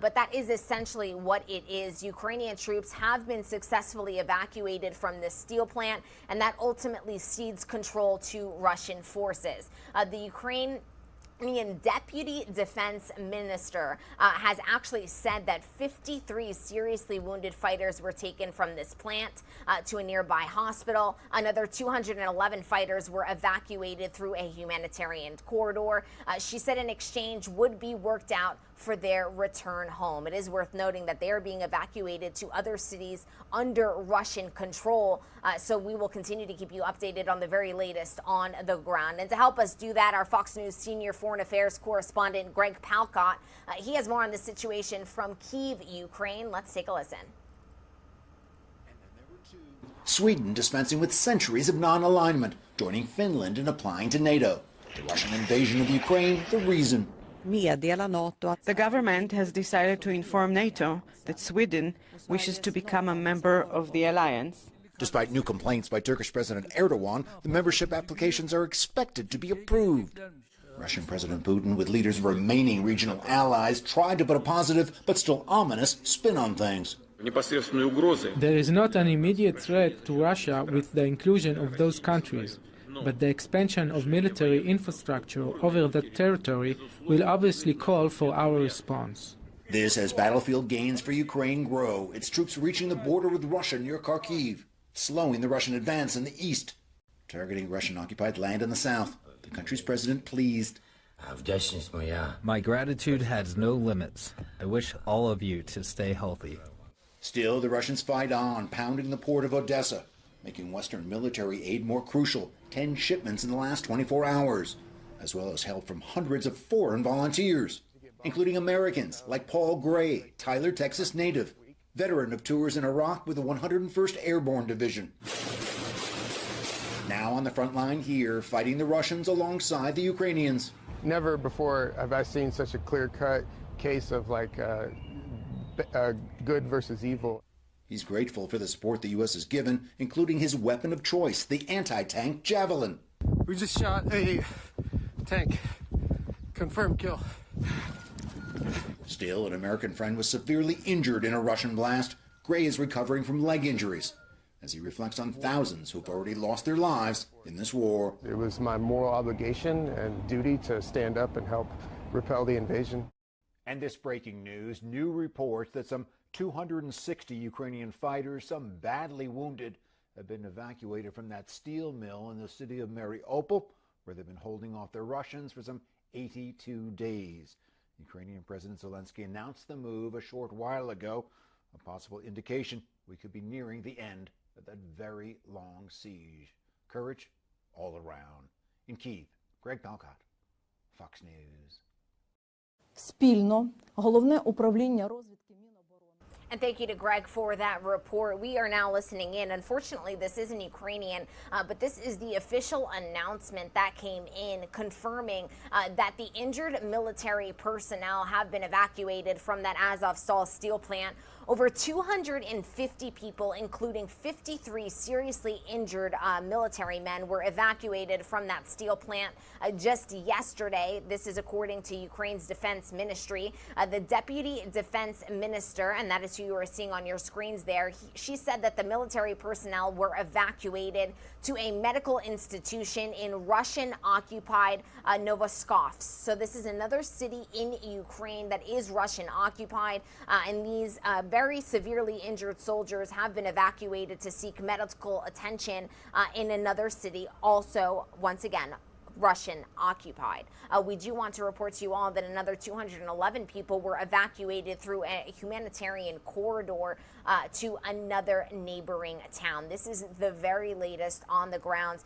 but that is essentially what it is. Ukrainian troops have been successfully evacuated from this steel plant, and that ultimately cedes control to Russian forces. The Ukrainian Deputy Defense Minister has actually said that 53 seriously wounded fighters were taken from this plant to a nearby hospital. Another 211 fighters were evacuated through a humanitarian corridor. She said an exchange would be worked out for their return home. It is worth noting that they are being evacuated to other cities under Russian control. So we will continue to keep you updated on the very latest on the ground. And to help us do that, our Fox News senior foreign affairs correspondent, Greg Palcott, he has more on the situation from Kyiv, Ukraine. Let's take a listen. Sweden dispensing with centuries of non-alignment, joining Finland in applying to NATO. The Russian invasion of Ukraine, the reason. The government has decided to inform NATO that Sweden wishes to become a member of the alliance. Despite new complaints by Turkish President Erdogan, the membership applications are expected to be approved. Russian President Putin, with leaders of remaining regional allies, tried to put a positive but still ominous spin on things. There is not an immediate threat to Russia with the inclusion of those countries, but the expansion of military infrastructure over that territory will obviously call for our response. This as battlefield gains for Ukraine grow, its troops reaching the border with Russia near Kharkiv, slowing the Russian advance in the east, targeting Russian-occupied land in the south. The country's president pleased. My gratitude has no limits. I wish all of you to stay healthy. Still, the Russians fight on, pounding the port of Odessa, making Western military aid more crucial. 10 shipments in the last 24 hours, as well as help from hundreds of foreign volunteers, including Americans like Paul Gray, Tyler, Texas native, veteran of tours in Iraq with the 101st Airborne Division. Now on the front line here, fighting the Russians alongside the Ukrainians. Never before have I seen such a clear-cut case of good versus evil. He's grateful for the support the U.S. has given, including his weapon of choice, the anti-tank Javelin. We just shot a tank. Confirmed kill. Still, an American friend was severely injured in a Russian blast. Gray is recovering from leg injuries as he reflects on thousands who've already lost their lives in this war. It was my moral obligation and duty to stand up and help repel the invasion. And this breaking news, new reports that some 260 Ukrainian fighters, some badly wounded, have been evacuated from that steel mill in the city of Mariupol, where they've been holding off the Russians for some 82 days. Ukrainian President Zelensky announced the move a short while ago, a possible indication we could be nearing the end of that very long siege. Courage all around. In Kyiv, Greg Balcott, Fox News. Спільно головне управління розвідки. And thank you to Greg for that report. We are now listening in. Unfortunately, this isn't Ukrainian, but this is the official announcement that came in confirming that the injured military personnel have been evacuated from that Azovstal steel plant. Over 250 people, including 53 seriously injured military men, were evacuated from that steel plant just yesterday. This is according to Ukraine's defense ministry. The deputy defense minister, and that is who you are seeing on your screens there, she said that the military personnel were evacuated to a medical institution in Russian-occupied Novoskovsk. So this is another city in Ukraine that is Russian-occupied, and these very severely injured soldiers have been evacuated to seek medical attention in another city, also, once again, Russian occupied. We do want to report to you all that another 211 people were evacuated through a humanitarian corridor to another neighboring town. This is the very latest on the ground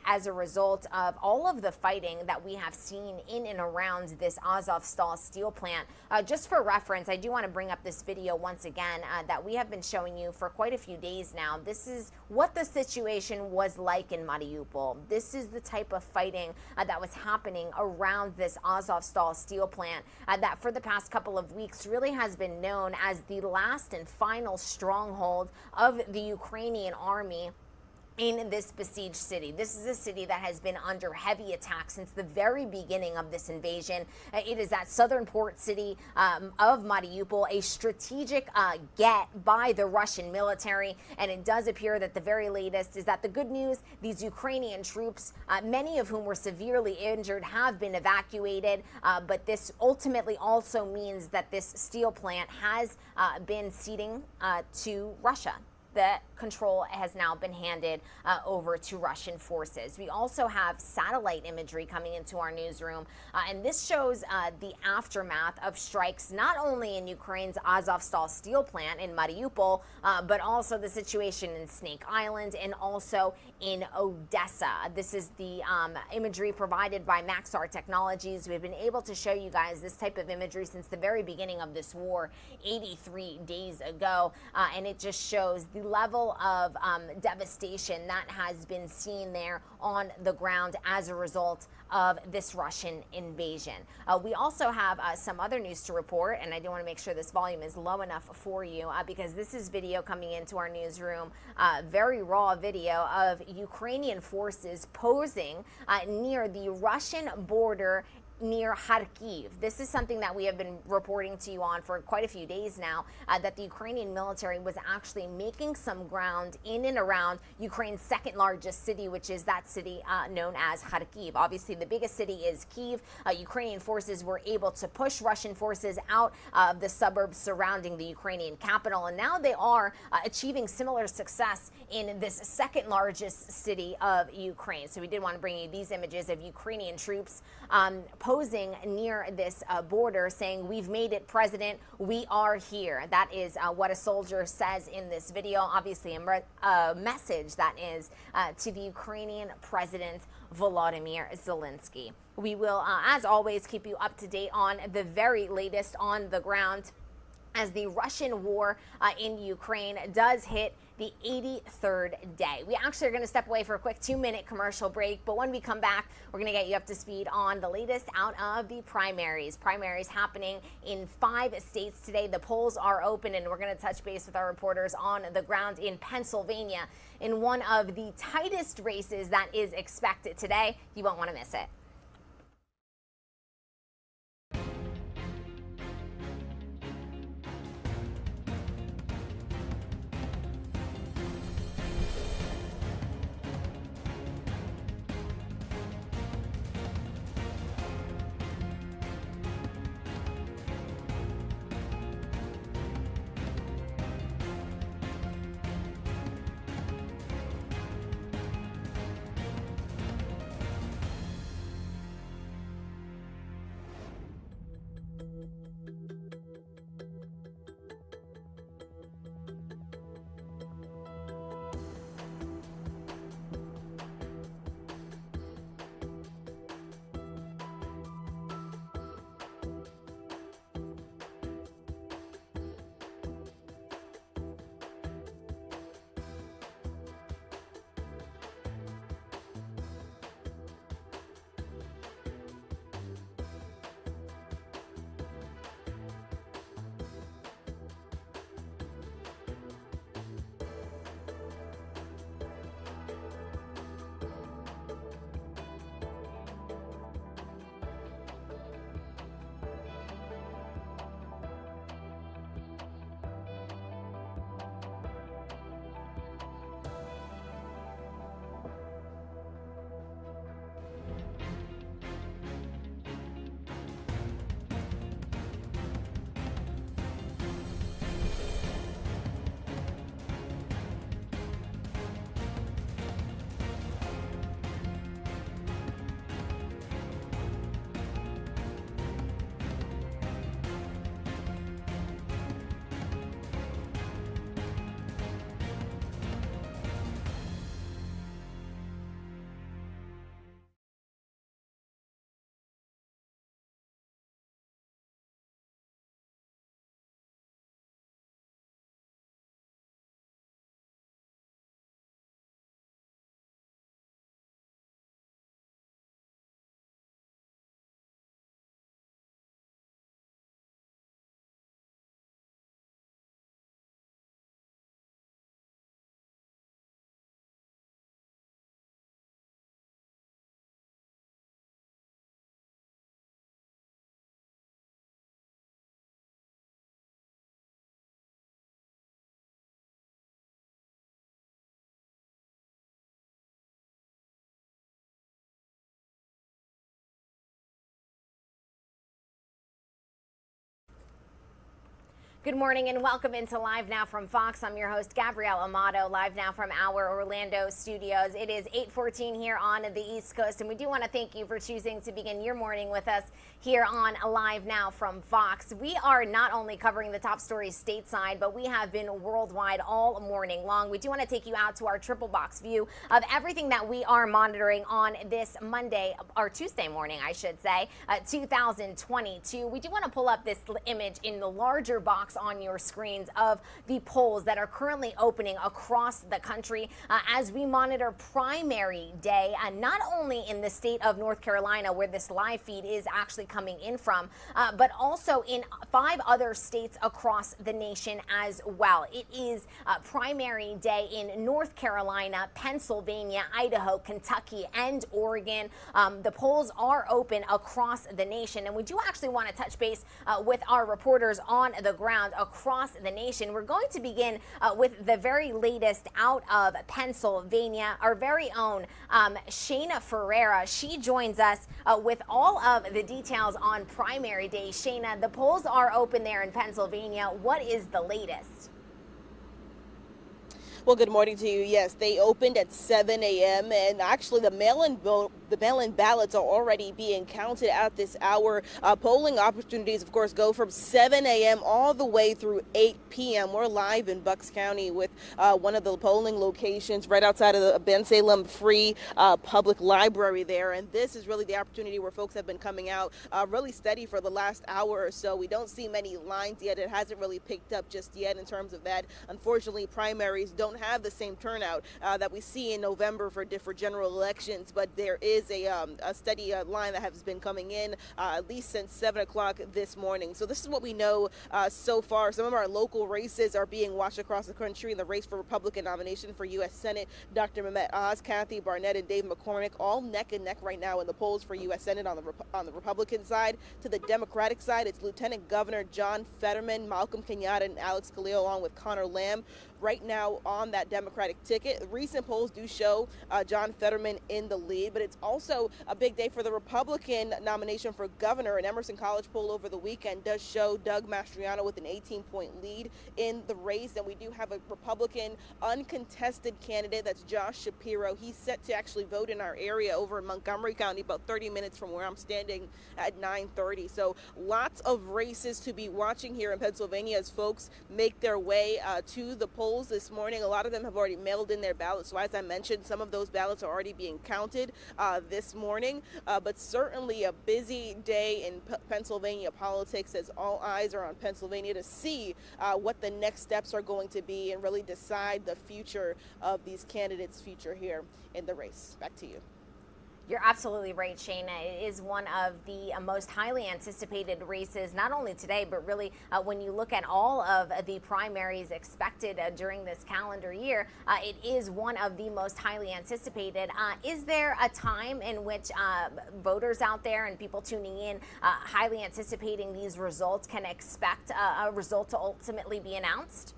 as a result of all of the fighting that we have seen in and around this Azovstal steel plant. Just for reference, I do want to bring up this video once again that we have been showing you for quite a few days now. This is what the situation was like in Mariupol. This is the type of fighting that was happening around this Azovstal steel plant that for the past couple of weeks really has been known as the last and final stronghold of the Ukrainian army in this besieged city. This is a city that has been under heavy attack since the very beginning of this invasion. It is that southern port city of Mariupol, a strategic get by the Russian military, and it does appear that the very latest is that the good news, these Ukrainian troops, many of whom were severely injured, have been evacuated, but this ultimately also means that this steel plant has been ceding to Russia. The control has now been handed over to Russian forces. We also have satellite imagery coming into our newsroom, and this shows the aftermath of strikes not only in Ukraine's Azovstal steel plant in Mariupol, but also the situation in Snake Island and also in Odessa. This is the imagery provided by Maxar Technologies. We've been able to show you guys this type of imagery since the very beginning of this war 83 days ago, and it just shows the level of devastation that has been seen there on the ground as a result of this Russian invasion. We also have some other news to report, and I do want to make sure this volume is low enough for you because this is video coming into our newsroom, very raw video of Ukrainian forces posing near the Russian border near Kharkiv. This is something that we have been reporting to you on for quite a few days now, that the Ukrainian military was actually making some ground in and around Ukraine's second largest city, which is that city known as Kharkiv. Obviously, the biggest city is Kyiv. Ukrainian forces were able to push Russian forces out of the suburbs surrounding the Ukrainian capital, and now they are achieving similar success in this second largest city of Ukraine. So we did want to bring you these images of Ukrainian troops posing near this border saying, "We've made it, President, we are here." That is what a soldier says in this video. Obviously a message that is to the Ukrainian President Volodymyr Zelensky. We will, as always, keep you up to date on the very latest on the ground as the Russian war in Ukraine does hit the 83rd day. We actually are going to step away for a quick 2-minute commercial break, but when we come back, we're going to get you up to speed on the latest out of the primaries. Primaries happening in 5 states today. The polls are open, and we're going to touch base with our reporters on the ground in Pennsylvania in one of the tightest races that is expected today. You won't want to miss it. Good morning and welcome into Live Now from Fox. I'm your host, Gabrielle Amato, live now from our Orlando studios. It is 8:14 here on the East Coast, and we do want to thank you for choosing to begin your morning with us here on Live Now from Fox. We are not only covering the top stories stateside, but we have been worldwide all morning long. We do want to take you out to our triple box view of everything that we are monitoring on this Monday, or Tuesday morning, I should say, 2022. We do want to pull up this image in the larger box on your screens of the polls that are currently opening across the country as we monitor primary day, not only in the state of North Carolina, where this live feed is actually coming in from, but also in 5 other states across the nation as well. It is primary day in North Carolina, Pennsylvania, Idaho, Kentucky, and Oregon. The polls are open across the nation, and we do actually want to touch base with our reporters on the ground across the nation. We're going to begin with the very latest out of Pennsylvania. Our very own Shayna Ferreira, she joins us with all of the details on primary day. Shayna, the polls are open there in Pennsylvania. What is the latest? Well, good morning to you. Yes, they opened at 7 a.m. and actually the mail-in ballots are already being counted at this hour. Polling opportunities, of course, go from 7 a.m. all the way through 8 p.m. We're live in Bucks County with one of the polling locations right outside of the Ben Salem Free Public Library there. And this is really the opportunity where folks have been coming out really steady for the last hour or so. We don't see many lines yet. It hasn't really picked up just yet in terms of that. Unfortunately, primaries don't have the same turnout that we see in November for different general elections, but there is a steady line that has been coming in at least since 7 o'clock this morning. So this is what we know so far. Some of our local races are being watched across the country in the race for Republican nomination for U.S. Senate. Dr. Mehmet Oz, Kathy Barnett, and Dave McCormick all neck and neck right now in the polls for U.S. Senate on the Republican side. To the Democratic side, it's Lieutenant Governor John Fetterman, Malcolm Kenyatta, and Alex Khalil, along with Connor Lamb right now on that Democratic ticket. Recent polls do show John Fetterman in the lead, but it's also a big day for the Republican nomination for governor. An Emerson College poll over the weekend does show Doug Mastriano with an 18-point lead in the race, and we do have a Republican uncontested candidate. That's Josh Shapiro. He's set to actually vote in our area over in Montgomery County, about 30 minutes from where I'm standing at 9:30. So lots of races to be watching here in Pennsylvania as folks make their way to the polls this morning. A lot of them have already mailed in their ballots. So as I mentioned, some of those ballots are already being counted this morning. But certainly a busy day in Pennsylvania politics as all eyes are on Pennsylvania to see what the next steps are going to be and really decide the future of these candidates' future here in the race. Back to you. You're absolutely right, Shayna. It is one of the most highly anticipated races, not only today, but really when you look at all of the primaries expected during this calendar year, it is one of the most highly anticipated. Is there a time in which voters out there and people tuning in, highly anticipating these results, can expect a result to ultimately be announced?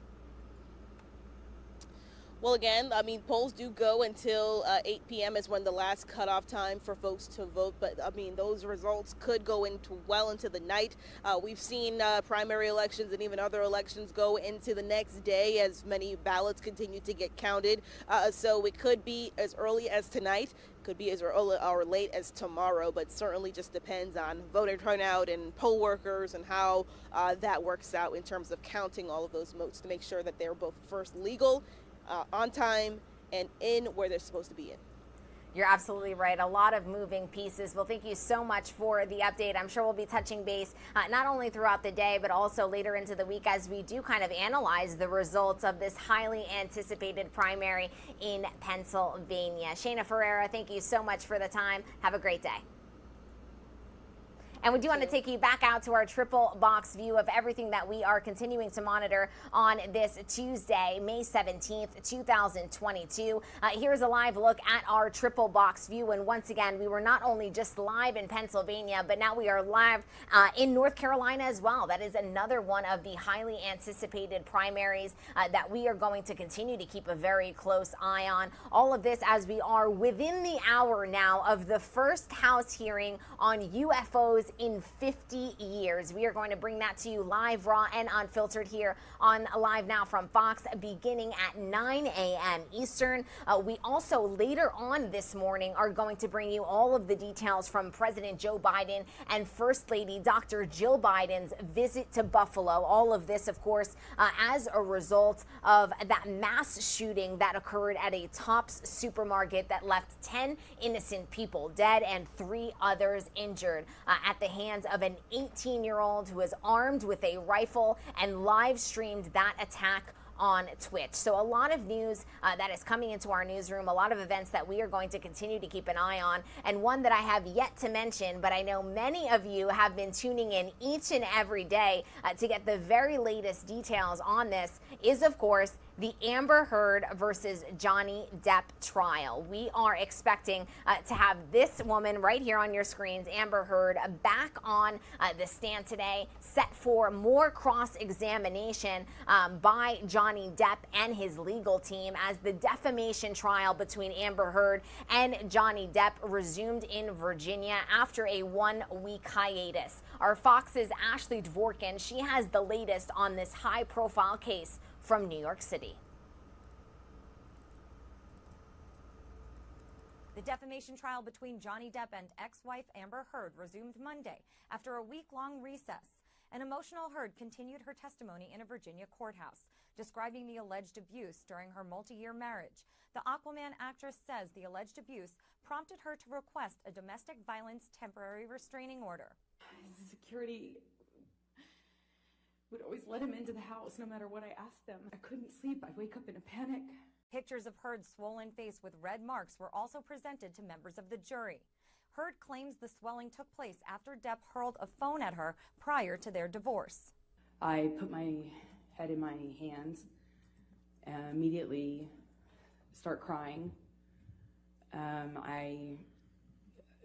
Well, again, I mean, polls do go until 8 p.m. is when the last cutoff time for folks to vote. But, I mean, those results could go into well into the night. We've seen primary elections and even other elections go into the next day as many ballots continue to get counted. So it could be as early as tonight. Could be as early or late as tomorrow, but certainly just depends on voter turnout and poll workers and how that works out in terms of counting all of those votes to make sure that they're both first legal, on time, and in where they're supposed to be in. You're absolutely right. A lot of moving pieces. Well, thank you so much for the update. I'm sure we'll be touching base not only throughout the day, but also later into the week as we do kind of analyze the results of this highly anticipated primary in Pennsylvania. Shayna Ferreira, thank you so much for the time. Have a great day. And we do want to take you back out to our triple box view of everything that we are continuing to monitor on this Tuesday, May 17th, 2022. Here's a live look at our triple box view. And once again, we were not only just live in Pennsylvania, but now we are live in North Carolina as well. That is another one of the highly anticipated primaries that we are going to continue to keep a very close eye on. All of this as we are within the hour now of the first House hearing on UFOs in 50 years. We are going to bring that to you live, raw, and unfiltered here on Live Now from Fox, beginning at 9 a.m. Eastern. We also, later on this morning, are going to bring you all of the details from President Joe Biden and First Lady Dr. Jill Biden's visit to Buffalo. All of this, of course, as a result of that mass shooting that occurred at a Tops supermarket that left 10 innocent people dead and 3 others injured at the hands of an 18-year-old who was armed with a rifle and live streamed that attack on Twitch. So a lot of news that is coming into our newsroom, a lot of events that we are going to continue to keep an eye on, and one that I have yet to mention, but I know many of you have been tuning in each and every day to get the very latest details on this, is of course the Amber Heard versus Johnny Depp trial. We are expecting to have this woman right here on your screens, Amber Heard, back on the stand today, set for more cross-examination by Johnny Depp and his legal team as the defamation trial between Amber Heard and Johnny Depp resumed in Virginia after a 1-week hiatus. Our Fox's Ashley Dvorkin, she has the latest on this high-profile case from New York City. The defamation trial between Johnny Depp and ex-wife Amber Heard resumed Monday after a week-long recess. An emotional Heard continued her testimony in a Virginia courthouse, describing the alleged abuse during her multi-year marriage. The Aquaman actress says the alleged abuse prompted her to request a domestic violence temporary restraining order. Security would always let him into the house no matter what I asked them. I couldn't sleep. I'd wake up in a panic. Pictures of Heard's swollen face with red marks were also presented to members of the jury. Heard claims the swelling took place after Depp hurled a phone at her prior to their divorce. I put my head in my hands and immediately start crying. I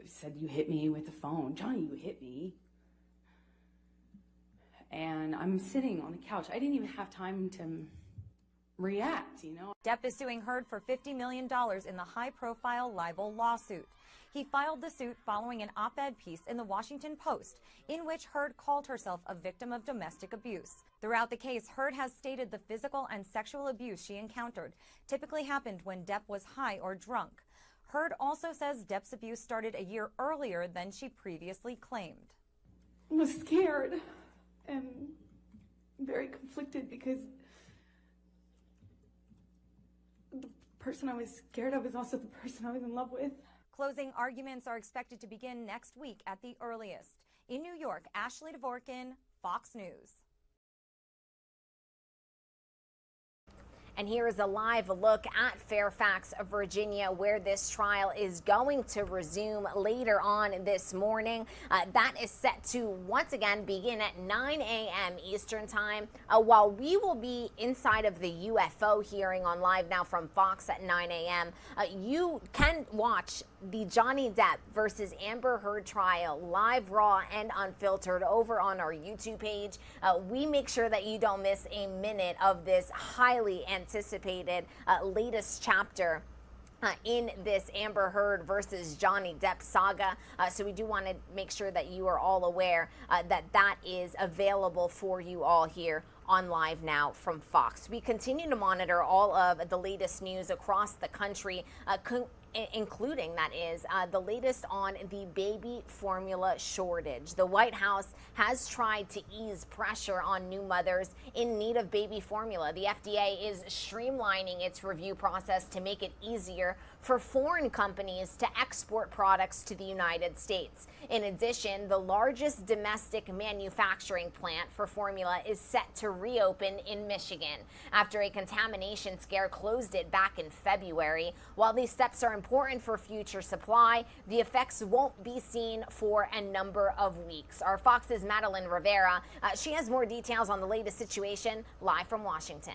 said, "You hit me with the phone. Johnny, you hit me." And I'm sitting on the couch. I didn't even have time to react, you know. Depp is suing Heard for $50 million in the high-profile libel lawsuit. He filed the suit following an op-ed piece in the Washington Post in which Heard called herself a victim of domestic abuse. Throughout the case, Heard has stated the physical and sexual abuse she encountered typically happened when Depp was high or drunk. Heard also says Depp's abuse started a year earlier than she previously claimed. I was scared and very conflicted because the person I was scared of is also the person I was in love with. Closing arguments are expected to begin next week at the earliest. In New York, Ashley Dvorkin, Fox News. And here is a live look at Fairfax, Virginia, where this trial is going to resume later on this morning. That is set to once again begin at 9 a.m. Eastern Time. While we will be inside of the UFO hearing on Live Now from Fox at 9 a.m., you can watch the Johnny Depp versus Amber Heard trial live, raw, and unfiltered over on our YouTube page. We make sure that you don't miss a minute of this highly anticipated latest chapter in this Amber Heard versus Johnny Depp saga. So we do want to make sure that you are all aware that that is available for you all here on Live Now from Fox. We continue to monitor all of the latest news across the country, including, that is, the latest on the baby formula shortage. The White House has tried to ease pressure on new mothers in need of baby formula. The FDA is streamlining its review process to make it easier for foreign companies to export products to the United States. In addition, the largest domestic manufacturing plant for formula is set to reopen in Michigan after a contamination scare closed it back in February. While these steps are important for future supply, the effects won't be seen for a number of weeks. Our Fox's Madeline Rivera, she has more details on the latest situation live from Washington.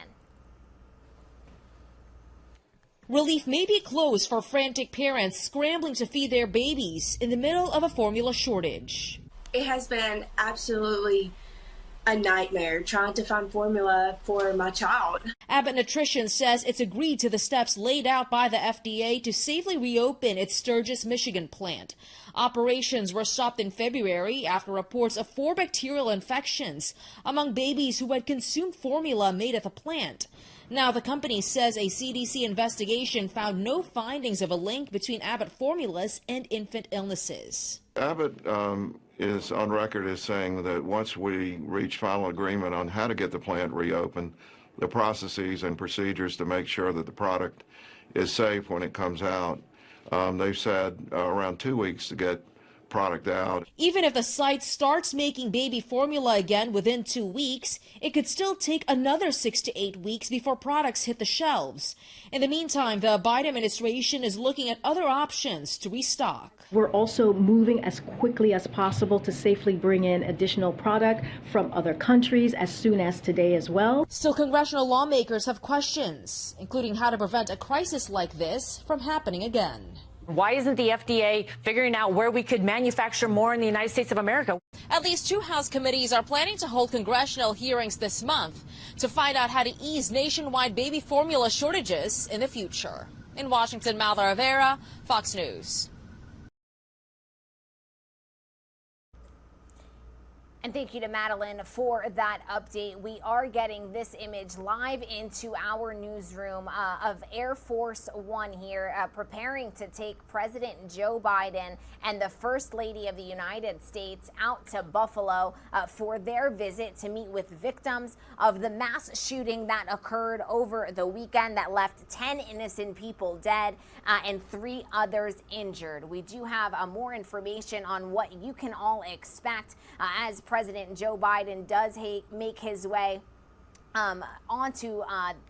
Relief may be close for frantic parents scrambling to feed their babies in the middle of a formula shortage. It has been absolutely a nightmare trying to find formula for my child. Abbott Nutrition says it's agreed to the steps laid out by the FDA to safely reopen its Sturgis, Michigan plant. Operations were stopped in February after reports of 4 bacterial infections among babies who had consumed formula made at the plant. Now, the company says a CDC investigation found no findings of a link between Abbott formulas and infant illnesses. Abbott is on record as saying that once we reach final agreement on how to get the plant reopened, the processes and procedures to make sure that the product is safe when it comes out, they've said around 2 weeks to get product out. Even if the site starts making baby formula again within 2 weeks, it could still take another 6 to 8 weeks before products hit the shelves. In the meantime, the Biden administration is looking at other options to restock. We're also moving as quickly as possible to safely bring in additional product from other countries as soon as today as well. Still, congressional lawmakers have questions, including how to prevent a crisis like this from happening again. Why isn't the FDA figuring out where we could manufacture more in the United States of America? At least 2 House committees are planning to hold congressional hearings this month to find out how to ease nationwide baby formula shortages in the future. In Washington, Malva Rivera, Fox News. And thank you to Madeline for that update. We are getting this image live into our newsroom of Air Force One here, preparing to take President Joe Biden and the First Lady of the United States out to Buffalo for their visit to meet with victims of the mass shooting that occurred over the weekend that left 10 innocent people dead and 3 others injured. We do have more information on what you can all expect as President Joe Biden does make his way onto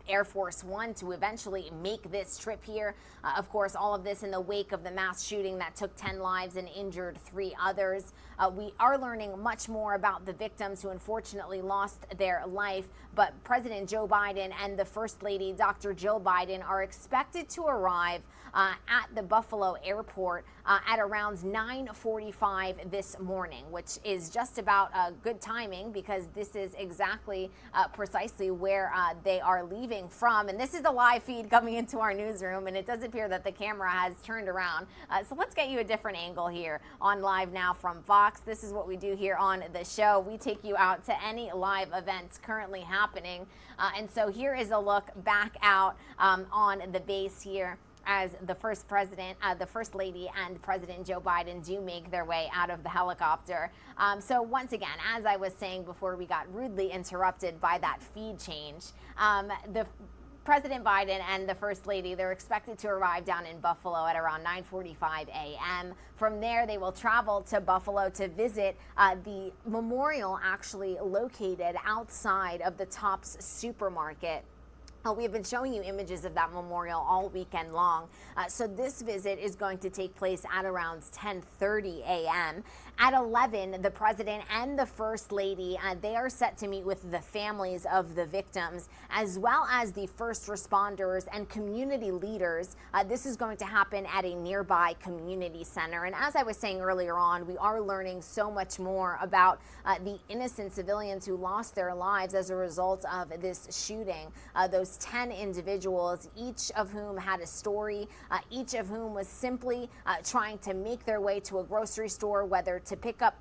Air Force One to eventually make this trip here. Of course, all of this in the wake of the mass shooting that took 10 lives and injured 3 others. We are learning much more about the victims who unfortunately lost their life, but President Joe Biden and the First Lady, Dr. Jill Biden, are expected to arrive at the Buffalo airport at around 9:45 this morning, which is just about good timing because this is exactly precisely where they are leaving from. And this is the live feed coming into our newsroom, and it does appear that the camera has turned around. So let's get you a different angle here on Live Now from Fox. This is what we do here on the show. We take you out to any live events currently happening. And so here is a look back out on the base here as the First Lady and President Joe Biden do make their way out of the helicopter. So once again, as I was saying before we got rudely interrupted by that feed change, the President Biden and the First Lady, they're expected to arrive down in Buffalo at around 9:45 a.m. From there, they will travel to Buffalo to visit the memorial actually located outside of the Tops supermarket. We have been showing you images of that memorial all weekend long. So this visit is going to take place at around 10:30 a.m. At 11, the President and the First Lady, they are set to meet with the families of the victims, as well as the first responders and community leaders. This is going to happen at a nearby community center. And as I was saying earlier on, we are learning so much more about the innocent civilians who lost their lives as a result of this shooting. Those 10 individuals, each of whom had a story, each of whom was simply trying to make their way to a grocery store, whether to pick up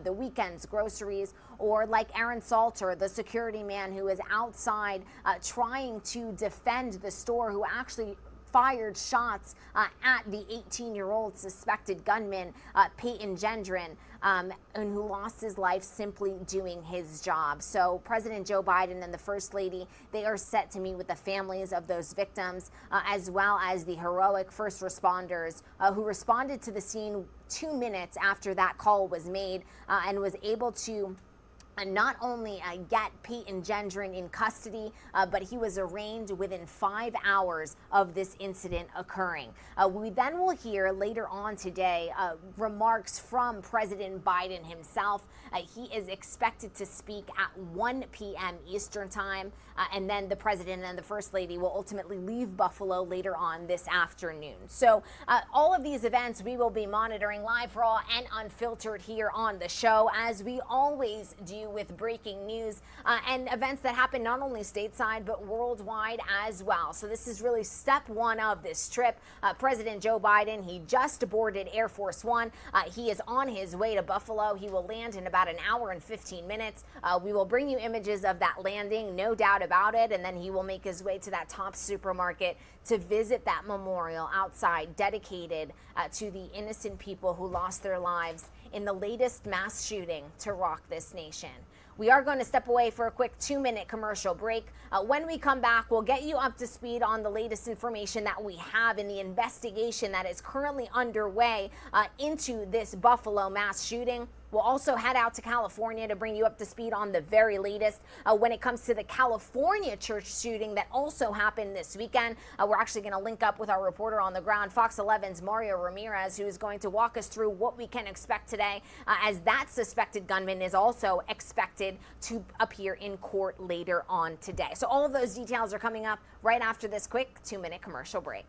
the weekend's groceries, or like Aaron Salter, the security man who was outside trying to defend the store, who actually fired shots at the 18-year-old suspected gunman, Peyton Gendron, and who lost his life simply doing his job. So President Joe Biden and the First Lady, they are set to meet with the families of those victims, as well as the heroic first responders who responded to the scene 2 minutes after that call was made and was able to not only get Peyton Gendron in custody, but he was arraigned within 5 hours of this incident occurring. We then will hear later on today remarks from President Biden himself. He is expected to speak at 1 p.m. Eastern time, and then the President and the First Lady will ultimately leave Buffalo later on this afternoon. So all of these events we will be monitoring live, raw, and unfiltered here on the show, as we always do you with breaking news and events that happen not only stateside but worldwide as well. So this is really step one of this trip. President Joe Biden, he just boarded Air Force One. He is on his way to Buffalo. He will land in about an hour and 15 minutes. We will bring you images of that landing, no doubt about it, and then he will make his way to that Tops supermarket to visit that memorial outside dedicated to the innocent people who lost their lives in the latest mass shooting to rock this nation. We are going to step away for a quick 2-minute commercial break. When we come back, we'll get you up to speed on the latest information that we have in the investigation that is currently underway into this Buffalo mass shooting. We'll also head out to California to bring you up to speed on the very latest when it comes to the California church shooting that also happened this weekend. We're actually going to link up with our reporter on the ground, Fox 11's Mario Ramirez, who is going to walk us through what we can expect today, as that suspected gunman is also expected to appear in court later on today. So all of those details are coming up right after this quick 2-minute commercial break.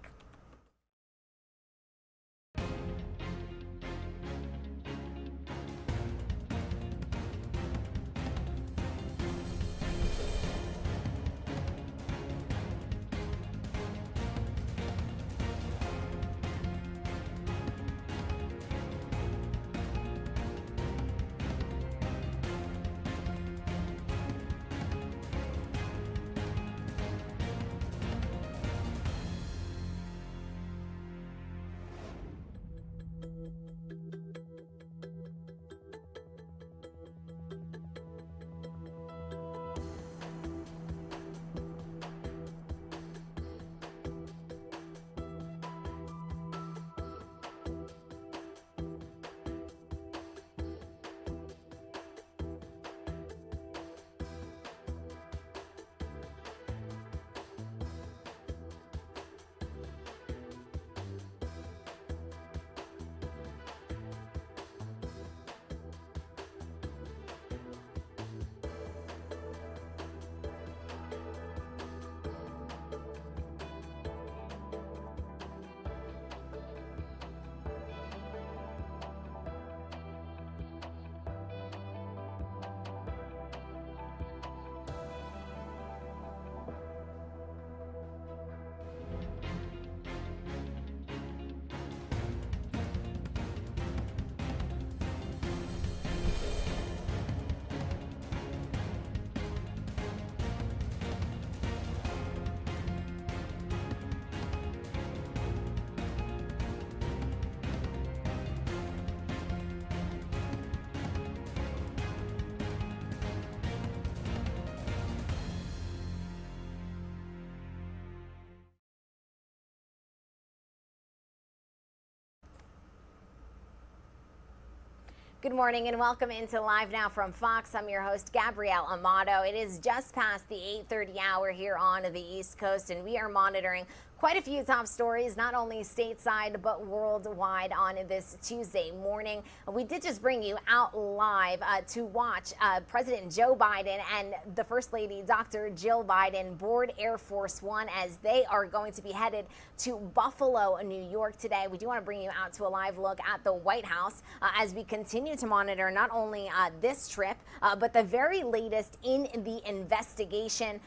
Good morning and welcome into Live Now from Fox. I'm your host, Gabrielle Amato. It is just past the 8:30 hour here on the East Coast, and we are monitoring quite a few top stories, not only stateside but worldwide on this Tuesday morning. We did just bring you out live to watch President Joe Biden and the First Lady, Dr. Jill Biden, board Air Force One as they are going to be headed to Buffalo, New York today. We do want to bring you out to a live look at the White House as we continue to monitor not only this trip, but the very latest in the investigation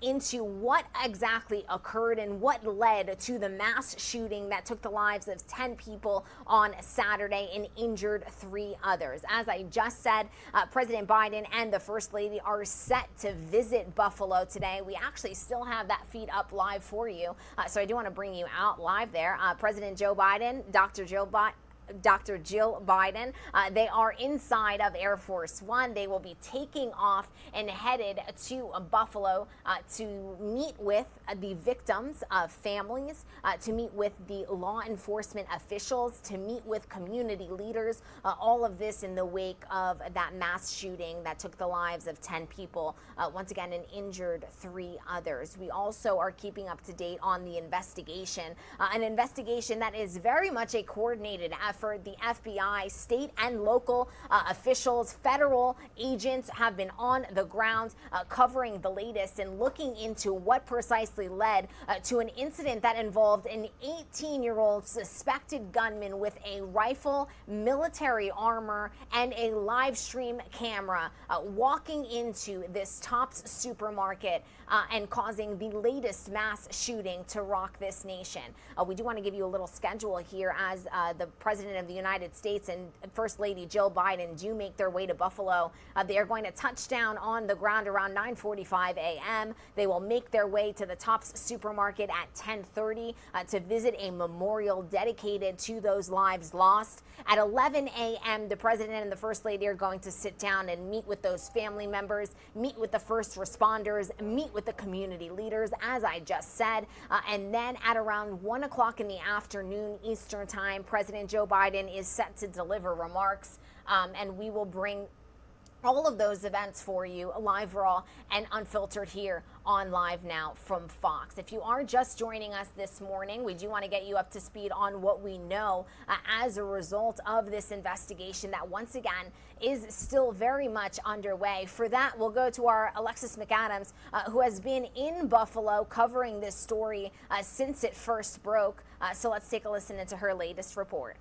into what exactly occurred and what led to the mass shooting that took the lives of 10 people on Saturday and injured 3 others. As I just said, President Biden and the First Lady are set to visit Buffalo today. We actually still have that feed up live for you, so I do want to bring you out live there. President Joe Biden, Dr. Jill Biden. They are inside of Air Force One. They will be taking off and headed to Buffalo to meet with the victims' families, to meet with the law enforcement officials, to meet with community leaders. All of this in the wake of that mass shooting that took the lives of 10 people, once again, and injured 3 others. We also are keeping up to date on the investigation, an investigation that is very much a coordinated effort effort. The FBI, state and local officials, federal agents have been on the ground covering the latest and looking into what precisely led to an incident that involved an 18-year-old suspected gunman with a rifle, military armor, and a live stream camera walking into this Tops supermarket and causing the latest mass shooting to rock this nation. We do want to give you a little schedule here as the President of the United States and First Lady Jill Biden do make their way to Buffalo. They are going to touch down on the ground around 9:45 a.m. They will make their way to the Tops supermarket at 10:30 to visit a memorial dedicated to those lives lost. At 11 a.m., the President and the First Lady are going to sit down and meet with those family members, meet with the first responders, meet with the community leaders, as I just said. And then at around 1 o'clock in the afternoon Eastern Time, President Joe Biden is set to deliver remarks, and we will bring all of those events for you, live, raw, and unfiltered here on Live Now from Fox. If you are just joining us this morning, we do want to get you up to speed on what we know as a result of this investigation that once again is still very much underway. For that, we'll go to our Alexis McAdams, who has been in Buffalo covering this story since it first broke. So let's take a listen into her latest report.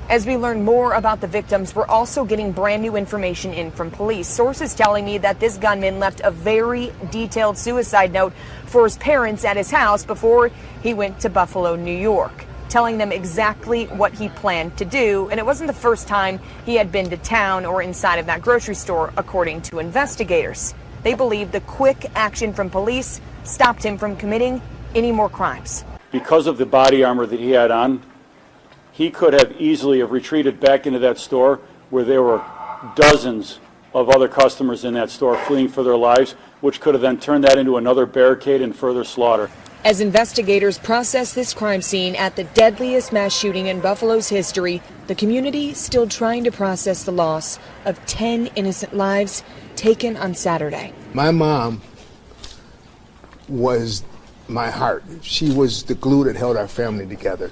As we learn more about the victims, we're also getting brand new information in from police. Sources telling me that this gunman left a very detailed suicide note for his parents at his house before he went to Buffalo, New York, telling them exactly what he planned to do. And it wasn't the first time he had been to town or inside of that grocery store, according to investigators. They believe the quick action from police stopped him from committing any more crimes. Because of the body armor that he had on, he could have easily have retreated back into that store where there were dozens of other customers in that store fleeing for their lives, which could have then turned that into another barricade and further slaughter. As investigators process this crime scene at the deadliest mass shooting in Buffalo's history, the community still trying to process the loss of 10 innocent lives taken on Saturday. My mom was my heart. She was the glue that held our family together.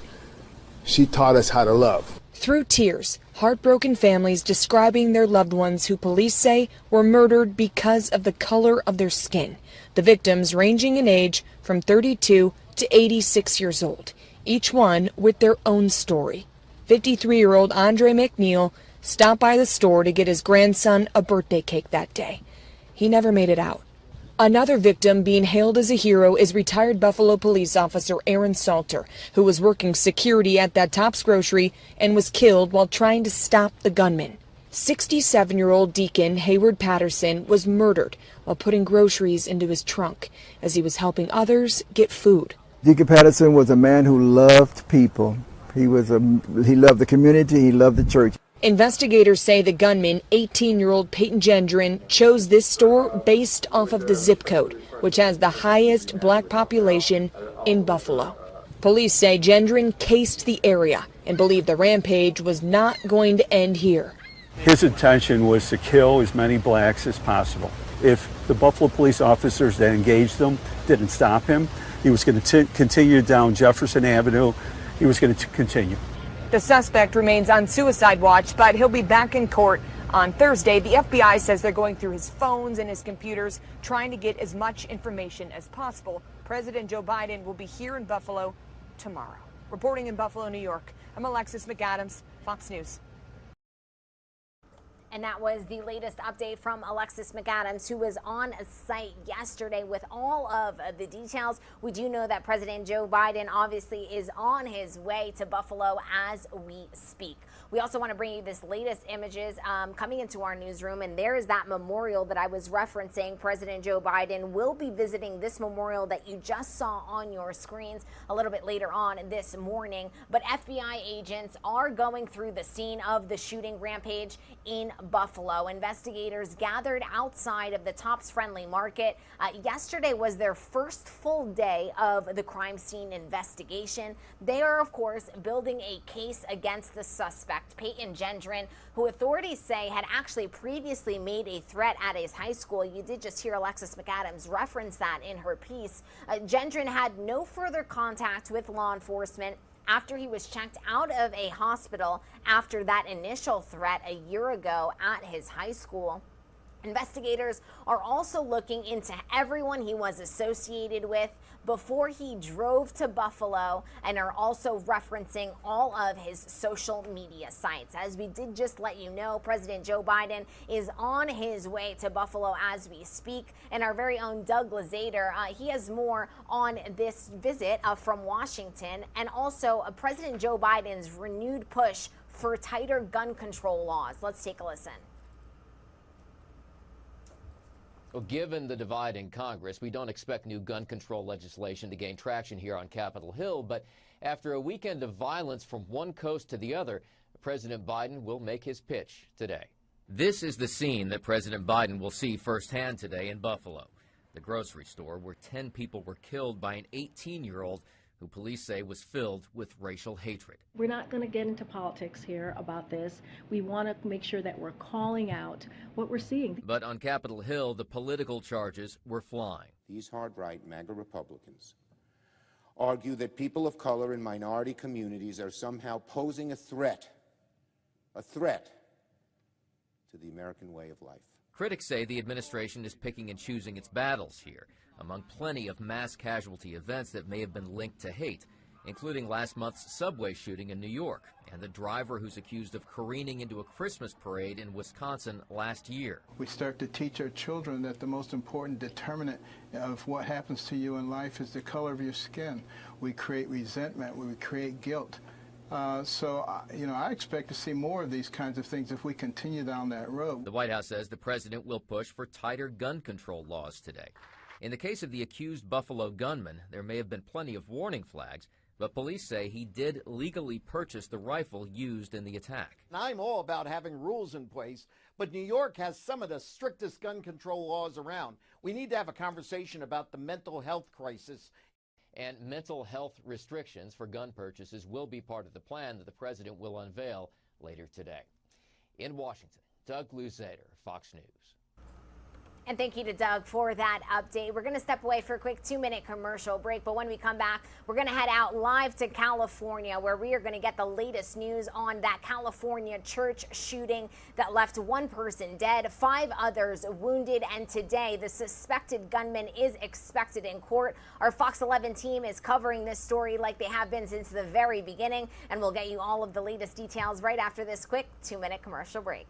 She taught us how to love. Through tears, heartbroken families describing their loved ones who police say were murdered because of the color of their skin. The victims ranging in age from 32 to 86 years old, each one with their own story. 53-year-old Andre McNeil stopped by the store to get his grandson a birthday cake that day. He never made it out. Another victim being hailed as a hero is retired Buffalo police officer Aaron Salter, who was working security at that Tops grocery and was killed while trying to stop the gunman. 67-year-old Deacon Hayward Patterson was murdered while putting groceries into his trunk as he was helping others get food. Deacon Patterson was a man who loved people. He loved the community, he loved the church. Investigators say the gunman, 18-year-old Peyton Gendron, chose this store based off of the zip code, which has the highest black population in Buffalo. Police say Gendron cased the area and believe the rampage was not going to end here. His intention was to kill as many blacks as possible. If the Buffalo police officers that engaged them didn't stop him, he was going to continue down Jefferson Avenue. He was going to continue. The suspect remains on suicide watch, but he'll be back in court on Thursday. The FBI says they're going through his phones and his computers, trying to get as much information as possible. President Joe Biden will be here in Buffalo tomorrow. Reporting in Buffalo, New York, I'm Alexis McAdams, Fox News. And that was the latest update from Alexis McAdams, who was on site yesterday with all of the details. We do know that President Joe Biden obviously is on his way to Buffalo as we speak. We also want to bring you this latest images coming into our newsroom, and there is that memorial that I was referencing. President Joe Biden will be visiting this memorial that you just saw on your screens a little bit later on this morning. But FBI agents are going through the scene of the shooting rampage in Buffalo. Investigators gathered outside of the Tops Friendly Market. Yesterday was their first full day of the crime scene investigation. They are, of course, building a case against the suspect, Peyton Gendron, who authorities say had actually previously made a threat at his high school. You did just hear Alexis McAdams reference that in her piece. Gendron had no further contact with law enforcement after he was checked out of a hospital after that initial threat a year ago at his high school. Investigators are also looking into everyone he was associated with before he drove to Buffalo, and are also referencing all of his social media sites. As we did just let you know, President Joe Biden is on his way to Buffalo as we speak, and our very own Doug Lazader, he has more on this visit from Washington, and also President Joe Biden's renewed push for tighter gun control laws. Let's take a listen. Well, given the divide in Congress, we don't expect new gun control legislation to gain traction here on Capitol Hill. But after a weekend of violence from one coast to the other, President Biden will make his pitch today. This is the scene that President Biden will see firsthand today in Buffalo, the grocery store where 10 people were killed by an 18-year-old who police say was filled with racial hatred. We're not going to get into politics here about this. We want to make sure that we're calling out what we're seeing. But on Capitol Hill, the political charges were flying. These hard-right MAGA Republicans argue that people of color and minority communities are somehow posing a threat to the American way of life. Critics say the administration is picking and choosing its battles here, among plenty of mass casualty events that may have been linked to hate, including last month's subway shooting in New York and the driver who's accused of careening into a Christmas parade in Wisconsin last year. We start to teach our children that the most important determinant of what happens to you in life is the color of your skin. We create resentment, we create guilt. I expect to see more of these kinds of things if we continue down that road. The White House says the president will push for tighter gun control laws today. In the case of the accused Buffalo gunman, there may have been plenty of warning flags, but police say he did legally purchase the rifle used in the attack. I'm all about having rules in place, but New York has some of the strictest gun control laws around. We need to have a conversation about the mental health crisis. And mental health restrictions for gun purchases will be part of the plan that the president will unveil later today. In Washington, Doug Luzader, Fox News. And thank you to Doug for that update. We're going to step away for a quick 2-minute commercial break, but when we come back, we're going to head out live to California, where we are going to get the latest news on that California church shooting that left 1 person dead, 5 others wounded, and today the suspected gunman is expected in court. Our Fox 11 team is covering this story like they have been since the very beginning, and we'll get you all of the latest details right after this quick 2-minute commercial break.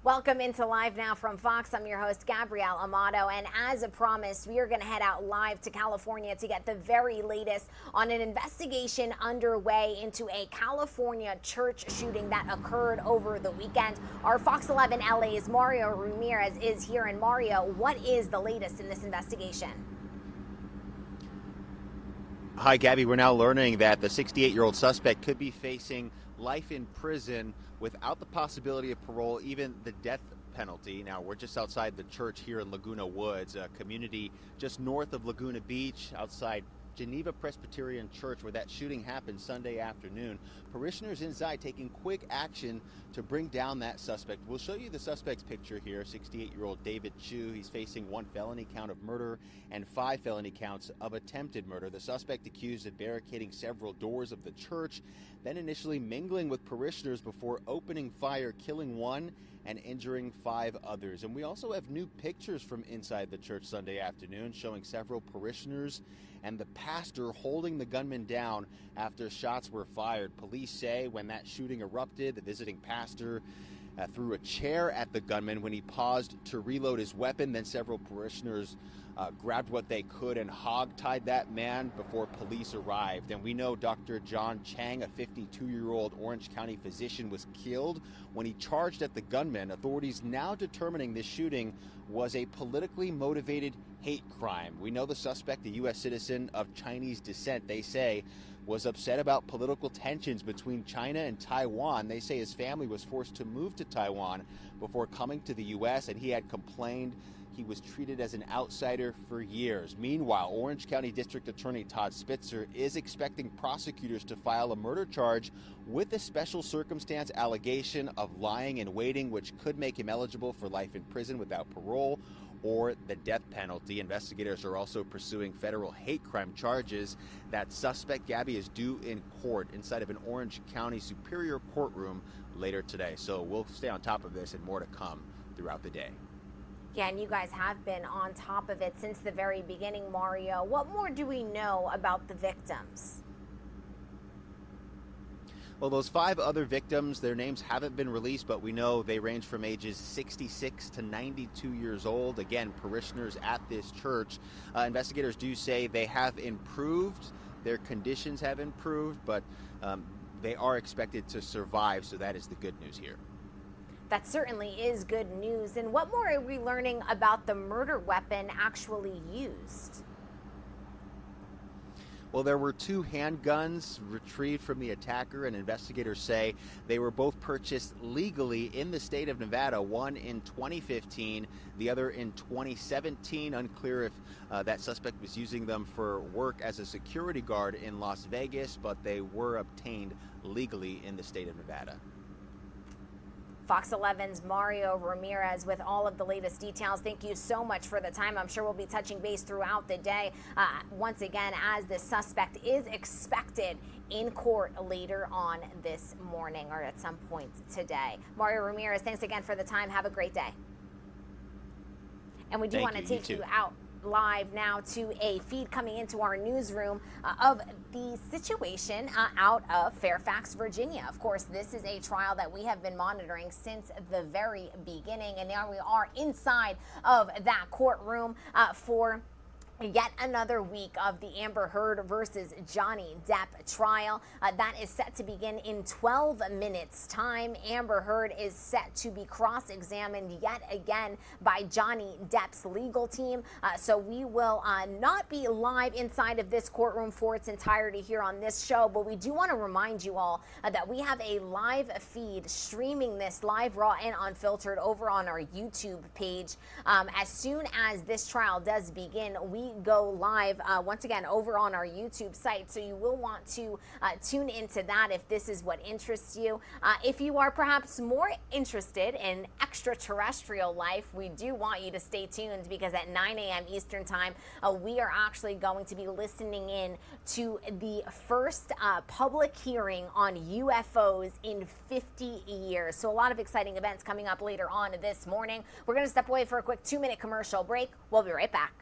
Welcome into Live Now from Fox. I'm your host, Gabrielle Amato, and as promised, we are going to head out live to California to get the very latest on an investigation underway into a California church shooting that occurred over the weekend. Our Fox 11 LA's Mario Ramirez is here. And Mario, what is the latest in this investigation? Hi, Gabby. We're now learning that the 68-year-old suspect could be facing life in prison without the possibility of parole, even the death penalty. Now, we're just outside the church here in Laguna Woods, a community just north of Laguna Beach, outside Geneva Presbyterian Church, where that shooting happened Sunday afternoon. Parishioners inside taking quick action to bring down that suspect. We'll show you the suspect's picture here, 68-year-old David Chu. He's facing 1 felony count of murder and 5 felony counts of attempted murder. The suspect accused of barricading several doors of the church, then initially mingling with parishioners before opening fire, killing 1 and injuring 5 others. And we also have new pictures from inside the church Sunday afternoon showing several parishioners and the pastor holding the gunman down after shots were fired. Police say when that shooting erupted, the visiting pastor threw a chair at the gunman when he paused to reload his weapon. Then several parishioners grabbed what they could and hog-tied that man before police arrived. And we know Dr. John Chang, a 52-year-old Orange County physician, was killed when he charged at the gunman. Authorities now determining this shooting was a politically motivated hate crime. We know the suspect, a U.S. citizen of Chinese descent, they say, was upset about political tensions between China and Taiwan. They say his family was forced to move to Taiwan before coming to the U.S., and he had complained he was treated as an outsider for years. Meanwhile, Orange County District Attorney Todd Spitzer is expecting prosecutors to file a murder charge with a special circumstance allegation of lying in waiting, which could make him eligible for life in prison without parole or the death penalty. Investigators are also pursuing federal hate crime charges. That suspect, Gabby, is due in court inside of an Orange County Superior Courtroom later today. So we'll stay on top of this and more to come throughout the day. Yeah, and you guys have been on top of it since the very beginning, Mario. What more do we know about the victims? Well, those 5 other victims, their names haven't been released, but we know they range from ages 66 to 92 years old. Again, parishioners at this church. Investigators do say they have improved. Their conditions have improved, but they are expected to survive, so that is the good news here. That certainly is good news. And what more are we learning about the murder weapon actually used? Well, there were 2 handguns retrieved from the attacker, and investigators say they were both purchased legally in the state of Nevada, one in 2015, the other in 2017. Unclear if that suspect was using them for work as a security guard in Las Vegas, but they were obtained legally in the state of Nevada. Fox 11's Mario Ramirez with all of the latest details. Thank you so much for the time. I'm sure we'll be touching base throughout the day. Once again, as the suspect is expected in court later on this morning or at some point today. Mario Ramirez, thanks again for the time. Have a great day. And we do want to take you out live now to a feed coming into our newsroom of the situation out of Fairfax, Virginia. Of course, this is a trial that we have been monitoring since the very beginning, and now we are inside of that courtroom for yet another week of the Amber Heard versus Johnny Depp trial. That is set to begin in 12 minutes time. Amber Heard is set to be cross-examined yet again by Johnny Depp's legal team. So we will not be live inside of this courtroom for its entirety here on this show, but we do want to remind you all that we have a live feed streaming this live, raw, and unfiltered over on our YouTube page. As soon as this trial does begin, we go live once again over on our YouTube site, so you will want to tune into that if this is what interests you. If you are perhaps more interested in extraterrestrial life, we do want you to stay tuned, because at 9 a.m. Eastern time we are actually going to be listening in to the first public hearing on UFOs in 50 years. So a lot of exciting events coming up later on this morning. We're going to step away for a quick 2-minute commercial break. We'll be right back.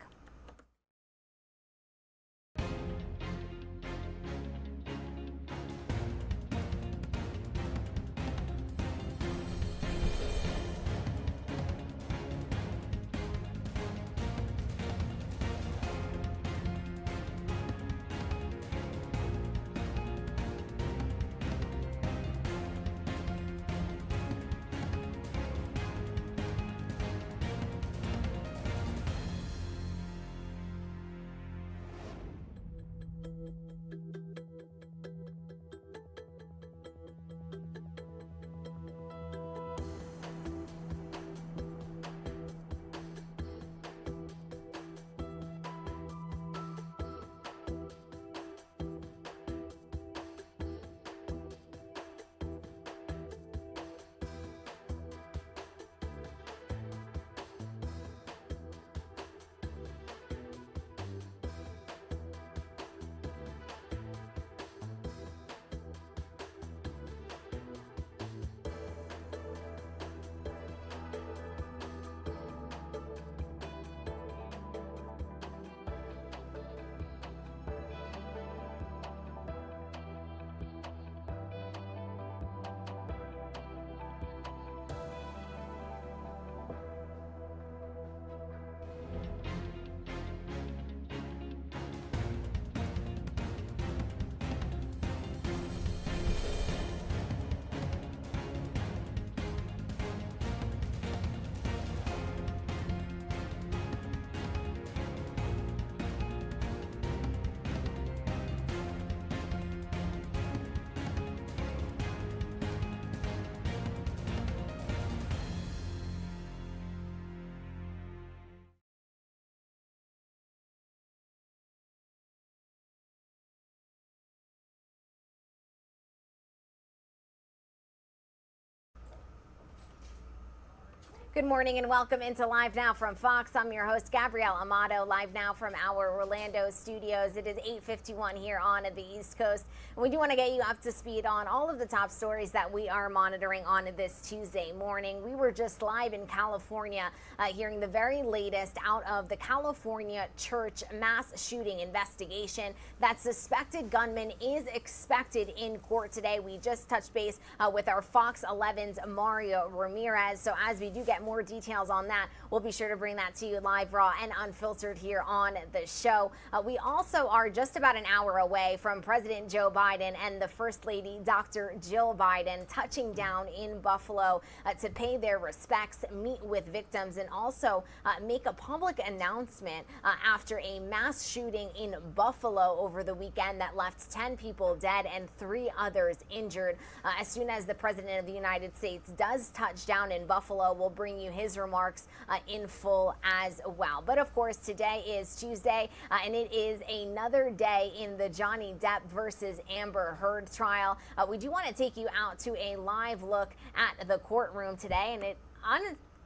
Good morning and welcome into Live Now from Fox. I'm your host, Gabrielle Amato, live now from our Orlando studios. It is 8:51 here on the East Coast. And we do want to get you up to speed on all of the top stories that we are monitoring on this Tuesday morning. We were just live in California hearing the very latest out of the California church mass shooting investigation. That suspected gunman is expected in court today. We just touched base with our Fox 11's Mario Ramirez. So as we do get more details on that, we'll be sure to bring that to you live, raw, and unfiltered here on the show. We also are just about an hour away from President Joe Biden and the First Lady, Dr. Jill Biden, touching down in Buffalo to pay their respects, meet with victims, and also make a public announcement after a mass shooting in Buffalo over the weekend that left 10 people dead and 3 others injured. As soon as the President of the United States does touch down in Buffalo, we'll bring you his remarks in full as well. But of course, today is Tuesday, and it is another day in the Johnny Depp versus Amber Heard trial. We do want to take you out to a live look at the courtroom today, and it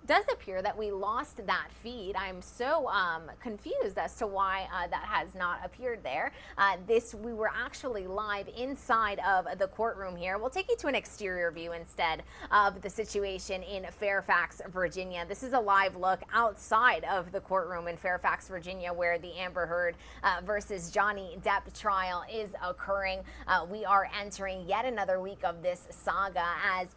does appear that we lost that feed. I'm so confused as to why that has not appeared there. We were actually live inside of the courtroom here. We'll take you to an exterior view instead of the situation in Fairfax, Virginia. This is a live look outside of the courtroom in Fairfax, Virginia, where the Amber Heard versus Johnny Depp trial is occurring. We are entering yet another week of this saga as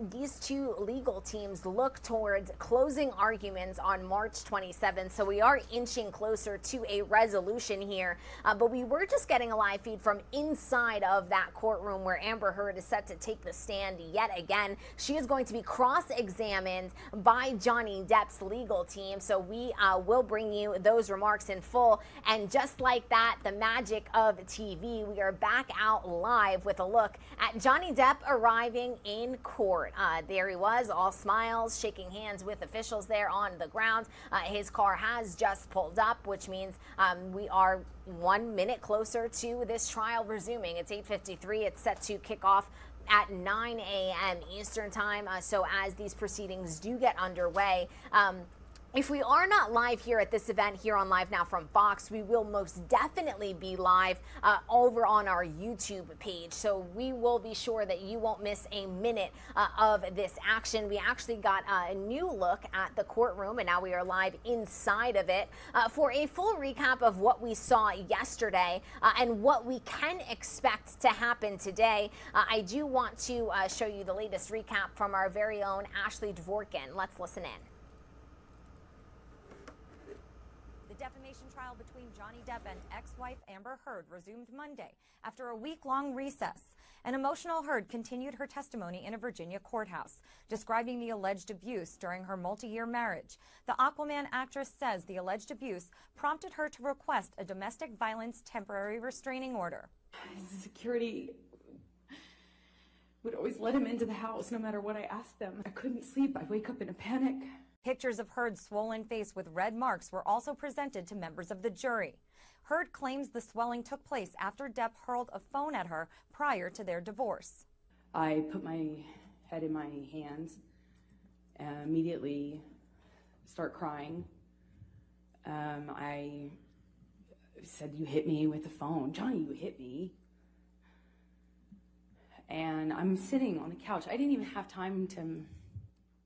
these two legal teams look towards closing arguments on March 27th. So we are inching closer to a resolution here. But we were just getting a live feed from inside of that courtroom where Amber Heard is set to take the stand yet again. She is going to be cross-examined by Johnny Depp's legal team. So we will bring you those remarks in full. And just like that, the magic of TV, we are back out live with a look at Johnny Depp arriving in court. There he was, all smiles, shaking hands with officials there on the ground. His car has just pulled up, which means we are 1 minute closer to this trial resuming. It's 8:53. It's set to kick off at 9 a.m. Eastern time. So as these proceedings do get underway, if we are not live here at this event here on Live Now from Fox, we will most definitely be live over on our YouTube page. So we will be sure that you won't miss a minute of this action. We actually got a new look at the courtroom, and now we are live inside of it for a full recap of what we saw yesterday and what we can expect to happen today. I do want to show you the latest recap from our very own Ashley Dvorkin. Let's listen in. The defamation trial between Johnny Depp and ex-wife Amber Heard resumed Monday after a week-long recess. An emotional Heard continued her testimony in a Virginia courthouse, describing the alleged abuse during her multi-year marriage. The Aquaman actress says the alleged abuse prompted her to request a domestic violence temporary restraining order. Security would always let him into the house no matter what I asked them. I couldn't sleep. I'd wake up in a panic. Pictures of Heard's swollen face with red marks were also presented to members of the jury. Heard claims the swelling took place after Depp hurled a phone at her prior to their divorce. I put my head in my hands and immediately start crying. I said, "You hit me with the phone. Johnny, you hit me." And I'm sitting on the couch. I didn't even have time to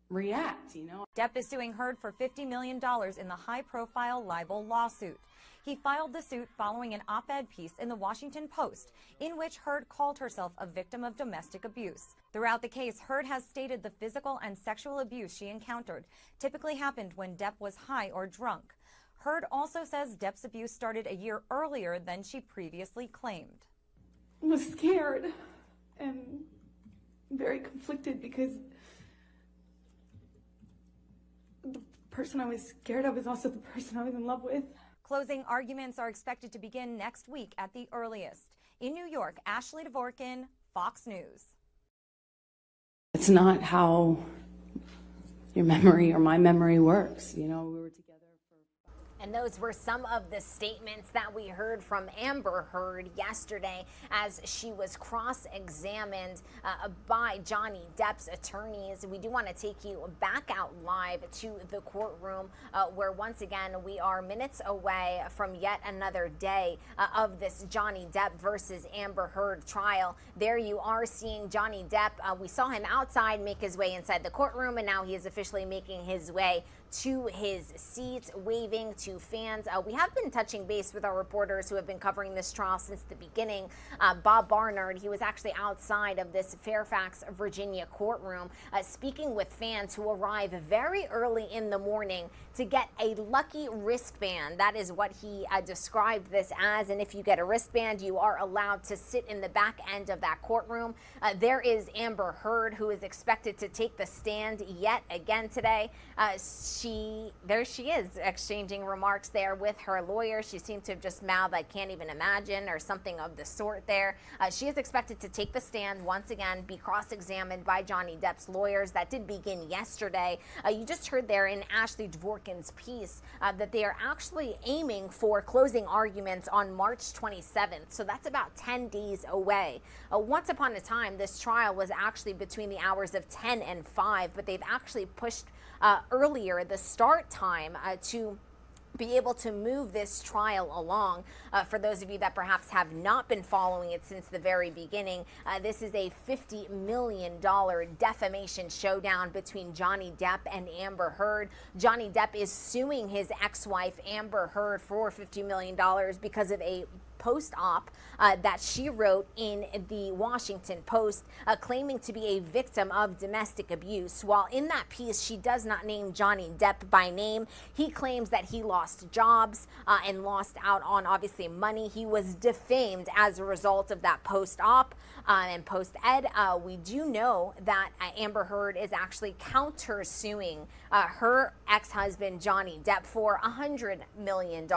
react, you know. Depp is suing Heard for $50 million in the high-profile libel lawsuit. He filed the suit following an op-ed piece in the Washington Post in which Heard called herself a victim of domestic abuse. Throughout the case, Heard has stated the physical and sexual abuse she encountered typically happened when Depp was high or drunk. Heard also says Depp's abuse started a year earlier than she previously claimed. I was scared and very conflicted because the person I was scared of is also the person I was in love with. Closing arguments are expected to begin next week at the earliest. In New York, Ashley Dvorkin, Fox News. It's not how your memory or my memory works. You know, we were together for... And those were some of the statements that we heard from Amber Heard yesterday as she was cross-examined by Johnny Depp's attorneys. We do want to take you back out live to the courtroom where once again we are minutes away from yet another day of this Johnny Depp versus Amber Heard trial. There you are seeing Johnny Depp. We saw him outside make his way inside the courtroom, and now he is officially making his way to his seat, waving to fans. We have been touching base with our reporters who have been covering this trial since the beginning. Bob Barnard, he was actually outside of this Fairfax, Virginia courtroom, speaking with fans who arrive very early in the morning to get a lucky wristband. That is what he described this as. And if you get a wristband, you are allowed to sit in the back end of that courtroom. There is Amber Heard, who is expected to take the stand yet again today. There she is, exchanging remarks there with her lawyer. She seemed to have just mouthed, "I can't even imagine," or something of the sort there. She is expected to take the stand once again, be cross-examined by Johnny Depp's lawyers. That did begin yesterday. You just heard there in Ashley Dvorkin's piece that they are actually aiming for closing arguments on March 27th. So that's about 10 days away. Once upon a time, this trial was actually between the hours of 10 and 5, but they've actually pushed earlier the start time to be able to move this trial along. For those of you that perhaps have not been following it since the very beginning, this is a $50 million defamation showdown between Johnny Depp and Amber Heard. Johnny Depp is suing his ex-wife Amber Heard for $50 million because of a post-op that she wrote in the Washington Post, claiming to be a victim of domestic abuse. While in that piece, she does not name Johnny Depp by name. He claims that he lost jobs and lost out on, obviously, money. He was defamed as a result of that post-op and post-ed. We do know that Amber Heard is actually counter-suing her ex-husband, Johnny Depp, for $100 million.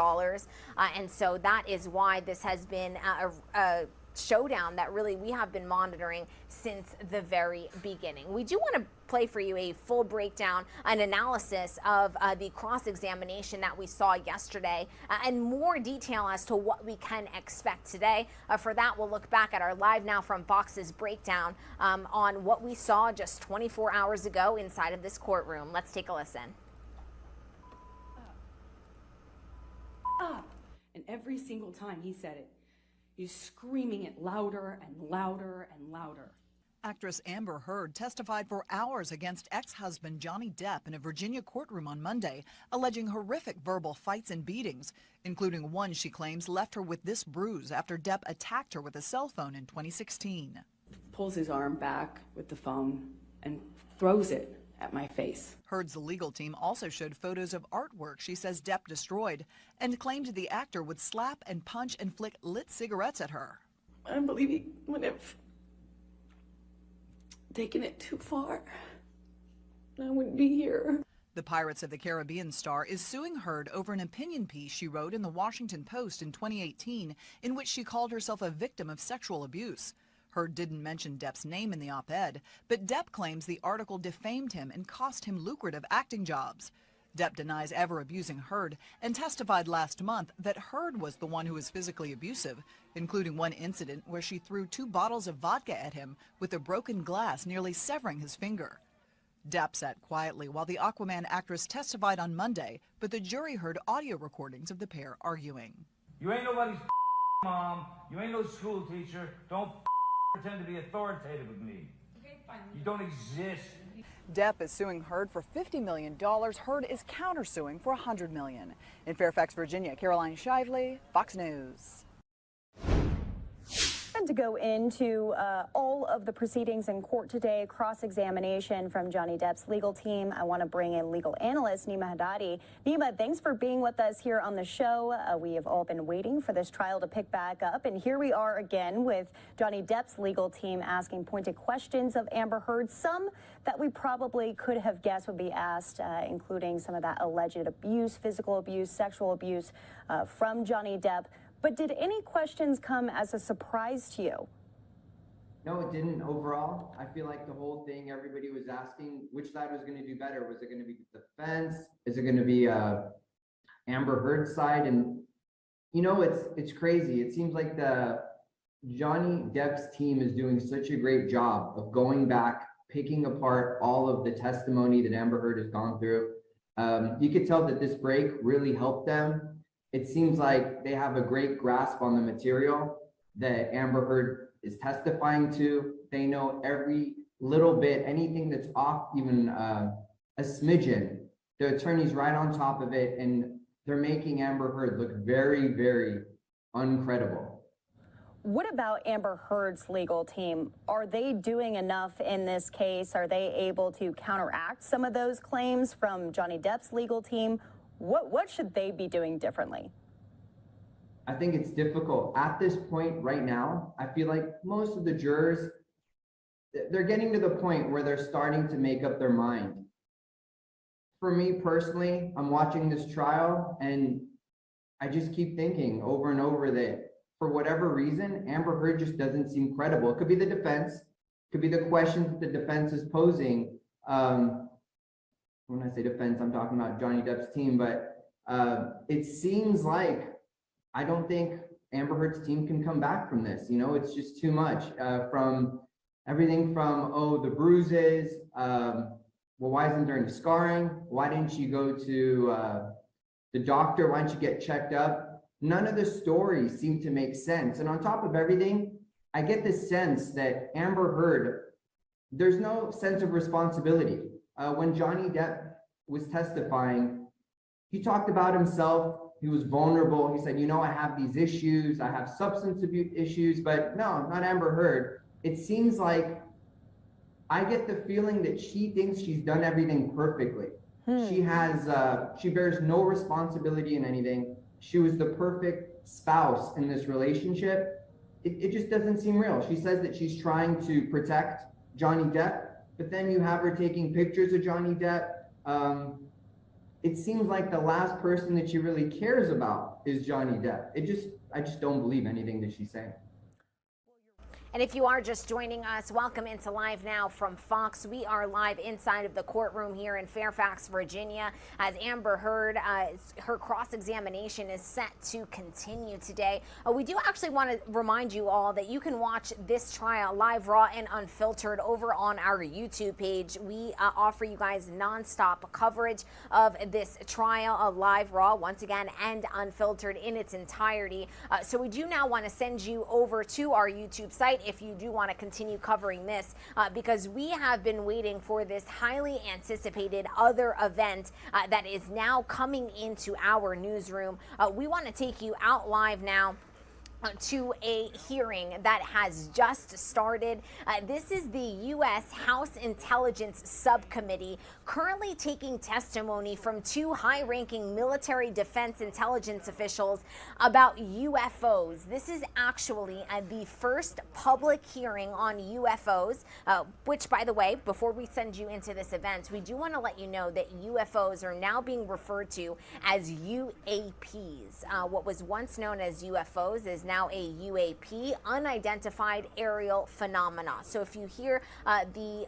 And so that is why this has been a showdown that really we have been monitoring since the very beginning. We do want to play for you a full breakdown, an analysis of the cross-examination that we saw yesterday, and more detail as to what we can expect today. For that, we'll look back at our Live Now from Fox's breakdown on what we saw just 24 hours ago inside of this courtroom. Let's take a listen. And every single time he said it, he's screaming it louder and louder and louder. Actress Amber Heard testified for hours against ex-husband Johnny Depp in a Virginia courtroom on Monday, alleging horrific verbal fights and beatings, including one she claims left her with this bruise after Depp attacked her with a cell phone in 2016. Pulls his arm back with the phone and throws it at my face. Heard's legal team also showed photos of artwork she says Depp destroyed and claimed the actor would slap and punch and flick lit cigarettes at her. I believe he would have taken it too far. I wouldn't be here. The Pirates of the Caribbean star is suing Heard over an opinion piece she wrote in the Washington Post in 2018 in which she called herself a victim of sexual abuse. Heard didn't mention Depp's name in the op-ed, but Depp claims the article defamed him and cost him lucrative acting jobs. Depp denies ever abusing Heard and testified last month that Heard was the one who was physically abusive, including one incident where she threw 2 bottles of vodka at him with a broken glass, nearly severing his finger. Depp sat quietly while the Aquaman actress testified on Monday, but the jury heard audio recordings of the pair arguing. You ain't nobody's mom. You ain't no school teacher. Don't pretend to be authoritative with me. Okay, fine. You don't exist. Depp is suing Heard for $50 million. Heard is countersuing for $100 million. In Fairfax, Virginia, Caroline Shively, Fox News. And to go into all of the proceedings in court today, cross-examination from Johnny Depp's legal team, I want to bring in legal analyst Nima Haddadi. Nima, thanks for being with us here on the show. We have all been waiting for this trial to pick back up, and here we are again with Johnny Depp's legal team asking pointed questions of Amber Heard, some that we probably could have guessed would be asked, including some of that alleged abuse, physical abuse, sexual abuse from Johnny Depp. But did any questions come as a surprise to you? No, it didn't overall. I feel like the whole thing, everybody was asking which side was going to do better. Was it going to be the defense? Is it going to be Amber Heard's side. And, you know, it's crazy. It seems like the Johnny Depp's team is doing such a great job of going back, picking apart all of the testimony that Amber Heard has gone through. You could tell that this break really helped them. It seems like they have a great grasp on the material that Amber Heard is testifying to. They know every little bit, anything that's off, even a smidgen. The attorney's right on top of it, and they're making Amber Heard look very, very uncredible. What about Amber Heard's legal team? Are they doing enough in this case? Are they able to counteract some of those claims from Johnny Depp's legal team? What should they be doing differently? I think it's difficult. At this point right now, I feel like most of the jurors, they're getting to the point where they're starting to make up their mind. For me personally, I'm watching this trial and I just keep thinking over and over that for whatever reason, Amber Heard just doesn't seem credible. It could be the defense, it could be the questions that the defense is posing. When I say defense, I'm talking about Johnny Depp's team, but it seems like I don't think Amber Heard's team can come back from this. You know, it's just too much. From everything from, oh, the bruises, well, why isn't there any scarring? Why didn't you go to the doctor? Why didn't you get checked up? None of the stories seem to make sense. And on top of everything, I get this sense that Amber Heard, there's no sense of responsibility. When Johnny Depp was testifying, he talked about himself. He was vulnerable. He said, you know, I have these issues. I have substance abuse issues, but no, not Amber Heard. It seems like I get the feeling that she thinks she's done everything perfectly. She bears no responsibility in anything. She was the perfect spouse in this relationship. It just doesn't seem real. She says that she's trying to protect Johnny Depp, but then you have her taking pictures of Johnny Depp. It seems like the last person that she really cares about is Johnny Depp. I just don't believe anything that she's saying. And if you are just joining us, welcome into Live Now from Fox. We are live inside of the courtroom here in Fairfax, Virginia, as Amber Heard, her cross-examination is set to continue today. We do actually want to remind you all that you can watch this trial live, raw, and unfiltered over on our YouTube page. We offer you guys nonstop coverage of this trial, live, raw, once again, and unfiltered in its entirety. So we do now want to send you over to our YouTube site if you do want to continue covering this, because we have been waiting for this highly anticipated other event that is now coming into our newsroom. We want to take you out live now to a hearing that has just started. This is the U.S. House Intelligence Subcommittee currently taking testimony from two high-ranking military defense intelligence officials about UFOs. This is actually the first public hearing on UFOs, which, by the way, before we send you into this event, we do want to let you know that UFOs are now being referred to as UAPs. What was once known as UFOs is now a UAP, unidentified aerial phenomena. So if you hear the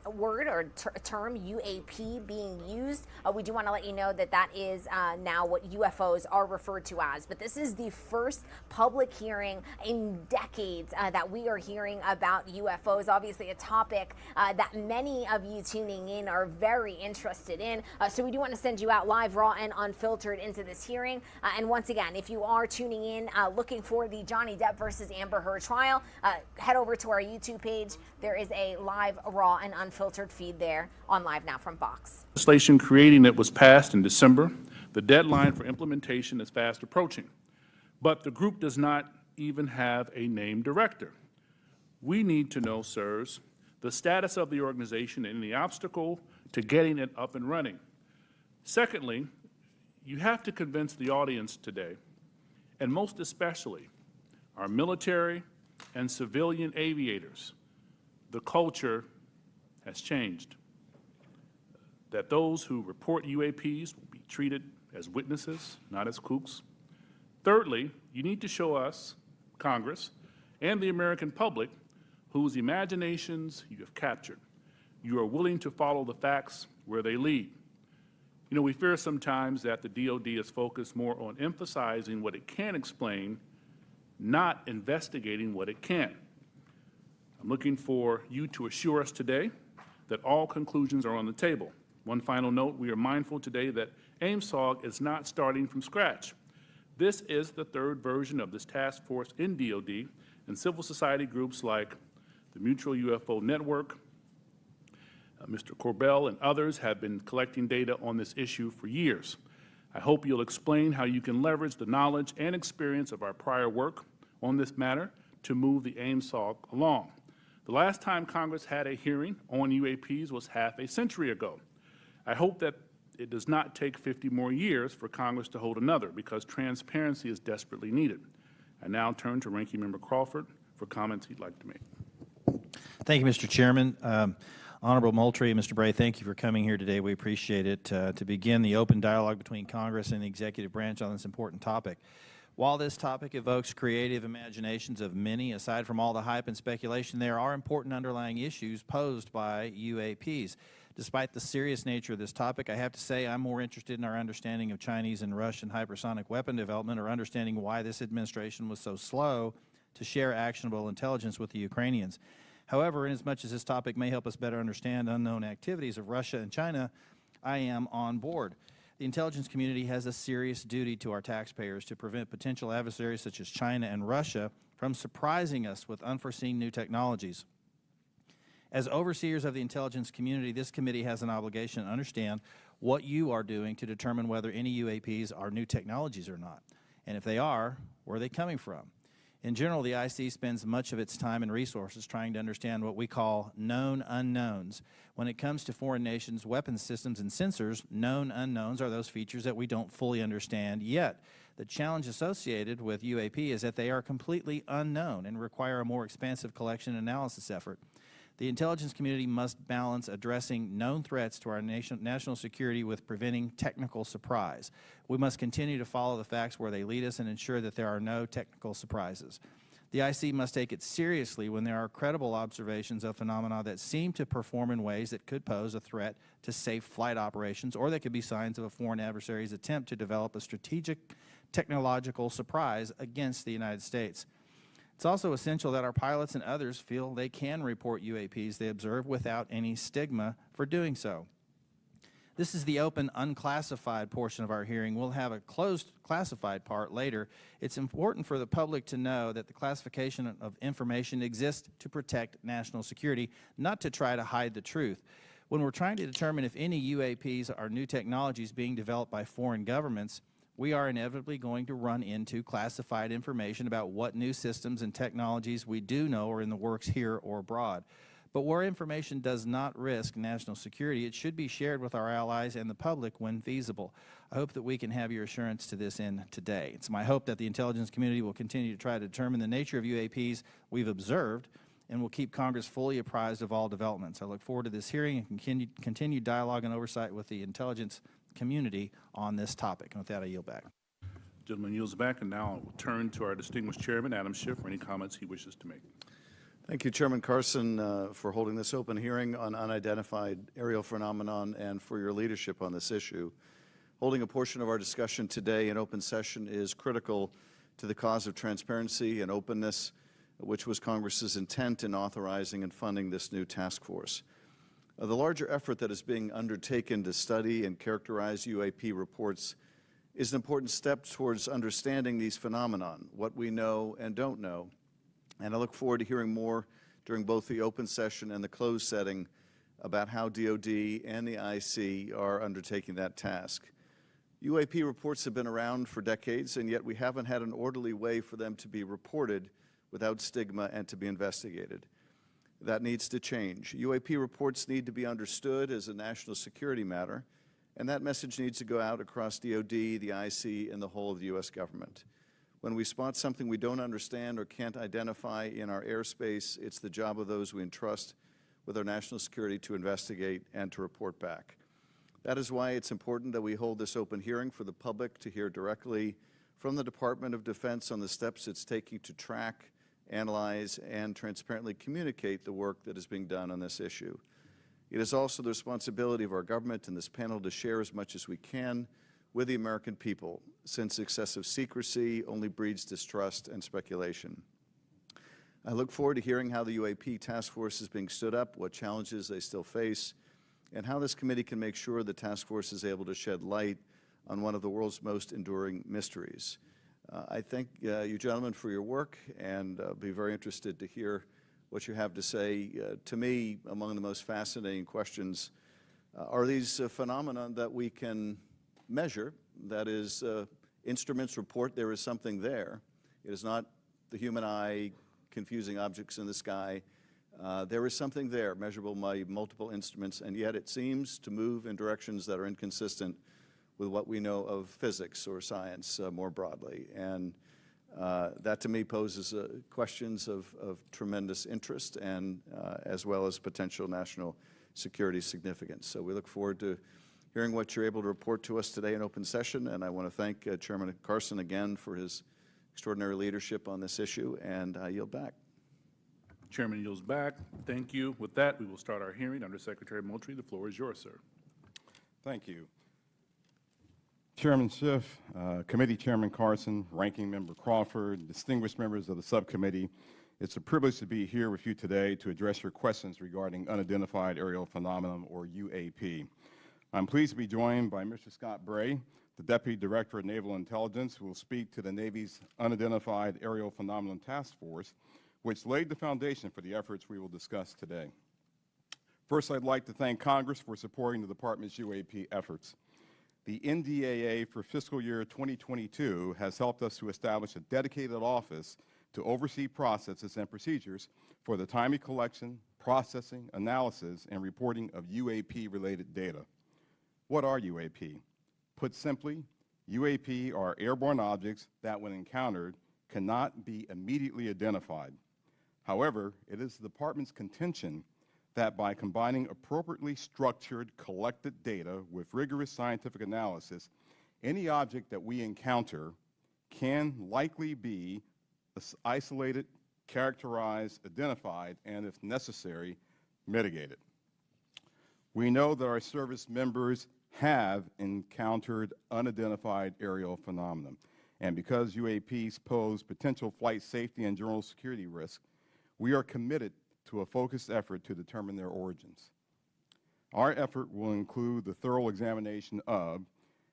word or term UAP being used, we do want to let you know that that is now what UFOs are referred to as. But this is the first public hearing in decades that we are hearing about UFOs. Obviously a topic that many of you tuning in are very interested in. So we do want to send you out live, raw, and unfiltered into this hearing. And once again, if you are tuning in looking for the Johnny Depp versus Amber Heard trial, head over to our YouTube page. There is a live, raw, and unfiltered feed there on Live Now from Fox. Legislation creating it was passed in December. The deadline for implementation is fast approaching, but the group does not even have a named director. We need to know, sirs, the status of the organization and the obstacle to getting it up and running. Secondly, you have to convince the audience today, and most especially our military and civilian aviators, the culture has changed. That those who report UAPs will be treated as witnesses, not as kooks. Thirdly, you need to show us, Congress, and the American public whose imaginations you have captured. You are willing to follow the facts where they lead. You know, we fear sometimes that the DOD is focused more on emphasizing what it can explain, not investigating what it can't. I'm looking for you to assure us today that all conclusions are on the table. One final note, we are mindful today that AIMSOG is not starting from scratch. This is the third version of this task force in DOD, and civil society groups like the Mutual UFO Network, Mr. Corbell and others have been collecting data on this issue for years. I hope you'll explain how you can leverage the knowledge and experience of our prior work on this matter to move the AIMSOG along. The last time Congress had a hearing on UAPs was half a century ago. I hope that it does not take 50 more years for Congress to hold another, because transparency is desperately needed. I now turn to Ranking Member Crawford for comments he'd like to make. Thank you, Mr. Chairman. Honorable Moultrie and Mr. Bray, thank you for coming here today. We appreciate it. To begin the open dialogue between Congress and the executive branch on this important topic. While this topic evokes creative imaginations of many, aside from all the hype and speculation, there are important underlying issues posed by UAPs. Despite the serious nature of this topic, I have to say I'm more interested in our understanding of Chinese and Russian hypersonic weapon development, or understanding why this administration was so slow to share actionable intelligence with the Ukrainians. However, inasmuch as this topic may help us better understand unknown activities of Russia and China, I am on board. The intelligence community has a serious duty to our taxpayers to prevent potential adversaries such as China and Russia from surprising us with unforeseen new technologies. As overseers of the intelligence community, this committee has an obligation to understand what you are doing to determine whether any UAPs are new technologies or not. And if they are, where are they coming from? In general, the IC spends much of its time and resources trying to understand what we call known unknowns. When it comes to foreign nations' weapons systems and sensors, known unknowns are those features that we don't fully understand yet. The challenge associated with UAP is that they are completely unknown and require a more expansive collection and analysis effort. The intelligence community must balance addressing known threats to our national security with preventing technical surprise. We must continue to follow the facts where they lead us and ensure that there are no technical surprises. The IC must take it seriously when there are credible observations of phenomena that seem to perform in ways that could pose a threat to safe flight operations, or that could be signs of a foreign adversary's attempt to develop a strategic technological surprise against the United States. It's also essential that our pilots and others feel they can report UAPs they observe without any stigma for doing so. This is the open, unclassified portion of our hearing. We'll have a closed, classified part later. It's important for the public to know that the classification of information exists to protect national security, not to try to hide the truth. When we're trying to determine if any UAPs are new technologies being developed by foreign governments, we are inevitably going to run into classified information about what new systems and technologies we do know are in the works here or abroad. But where information does not risk national security, it should be shared with our allies and the public when feasible. I hope that we can have your assurance to this end today. It's my hope that the intelligence community will continue to try to determine the nature of UAPs we've observed, and will keep Congress fully apprised of all developments. I look forward to this hearing and continued dialogue and oversight with the intelligence community on this topic. And with that, I yield back. Gentleman yields back, and now I will turn to our distinguished chairman, Adam Schiff, for any comments he wishes to make. Thank you, Chairman Carson, for holding this open hearing on unidentified aerial phenomenon and for your leadership on this issue. Holding a portion of our discussion today in open session is critical to the cause of transparency and openness, which was Congress's intent in authorizing and funding this new task force. The larger effort that is being undertaken to study and characterize UAP reports is an important step towards understanding these phenomenon, what we know and don't know. And I look forward to hearing more during both the open session and the closed setting about how DOD and the IC are undertaking that task. UAP reports have been around for decades, and yet we haven't had an orderly way for them to be reported without stigma and to be investigated. That needs to change. UAP reports need to be understood as a national security matter, and that message needs to go out across DOD, the IC, and the whole of the U.S. government. When we spot something we don't understand or can't identify in our airspace, it's the job of those we entrust with our national security to investigate and to report back. That is why it's important that we hold this open hearing for the public to hear directly from the Department of Defense on the steps it's taking to track, analyze, and transparently communicate the work that is being done on this issue. It is also the responsibility of our government and this panel to share as much as we can with the American people, since excessive secrecy only breeds distrust and speculation. I look forward to hearing how the UAP task force is being stood up, what challenges they still face, and how this committee can make sure the task force is able to shed light on one of the world's most enduring mysteries. I thank you gentlemen for your work, and be very interested to hear what you have to say. To me, among the most fascinating questions are these phenomena that we can measure. That is, instruments report there is something there. It is not the human eye confusing objects in the sky. There is something there, measurable by multiple instruments, and yet it seems to move in directions that are inconsistent with what we know of physics or science more broadly. And that to me poses questions of tremendous interest and as well as potential national security significance. So we look forward to hearing what you're able to report to us today in open session, and I want to thank Chairman Carson again for his extraordinary leadership on this issue, and I yield back. Chairman yields back. Thank you. With that, we will start our hearing. Under Secretary Moultrie, the floor is yours, sir. Thank you. Chairman Schiff, Committee Chairman Carson, Ranking Member Crawford, distinguished members of the subcommittee, it's a privilege to be here with you today to address your questions regarding unidentified aerial phenomenon, or UAP. I'm pleased to be joined by Mr. Scott Bray, the Deputy Director of Naval Intelligence, who will speak to the Navy's Unidentified Aerial Phenomenon Task Force, which laid the foundation for the efforts we will discuss today. First, I'd like to thank Congress for supporting the Department's UAP efforts. The NDAA for fiscal year 2022 has helped us to establish a dedicated office to oversee processes and procedures for the timely collection, processing, analysis, and reporting of UAP-related data. What are UAP? Put simply, UAP are airborne objects that, when encountered, cannot be immediately identified. However, it is the Department's contention that by combining appropriately structured, collected data with rigorous scientific analysis, any object that we encounter can likely be isolated, characterized, identified, and, if necessary, mitigated. We know that our service members have encountered unidentified aerial phenomena, and because UAPs pose potential flight safety and general security risks, we are committed to a focused effort to determine their origins. Our effort will include the thorough examination of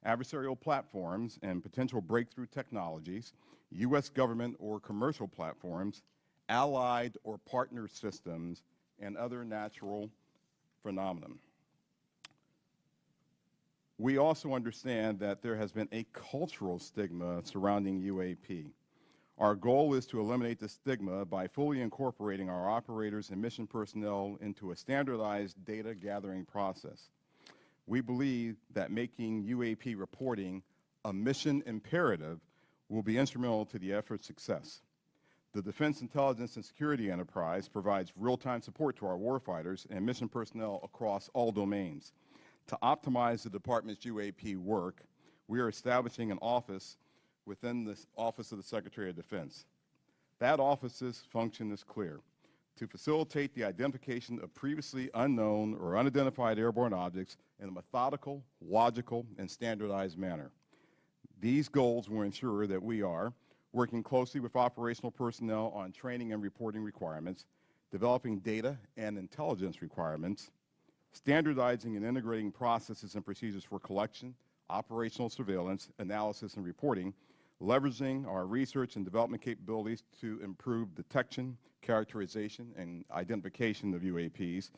adversarial platforms and potential breakthrough technologies, U.S. government or commercial platforms, allied or partner systems, and other natural phenomena. We also understand that there has been a cultural stigma surrounding UAP. Our goal is to eliminate the stigma by fully incorporating our operators and mission personnel into a standardized data gathering process. We believe that making UAP reporting a mission imperative will be instrumental to the effort's success. The Defense Intelligence and Security Enterprise provides real-time support to our warfighters and mission personnel across all domains. To optimize the Department's UAP work, we are establishing an office within the Office of the Secretary of Defense. That office's function is clear: to facilitate the identification of previously unknown or unidentified airborne objects in a methodical, logical, and standardized manner. These goals will ensure that we are working closely with operational personnel on training and reporting requirements, developing data and intelligence requirements, standardizing and integrating processes and procedures for collection, operational surveillance, analysis, and reporting, leveraging our research and development capabilities to improve detection, characterization, and identification of UAPs,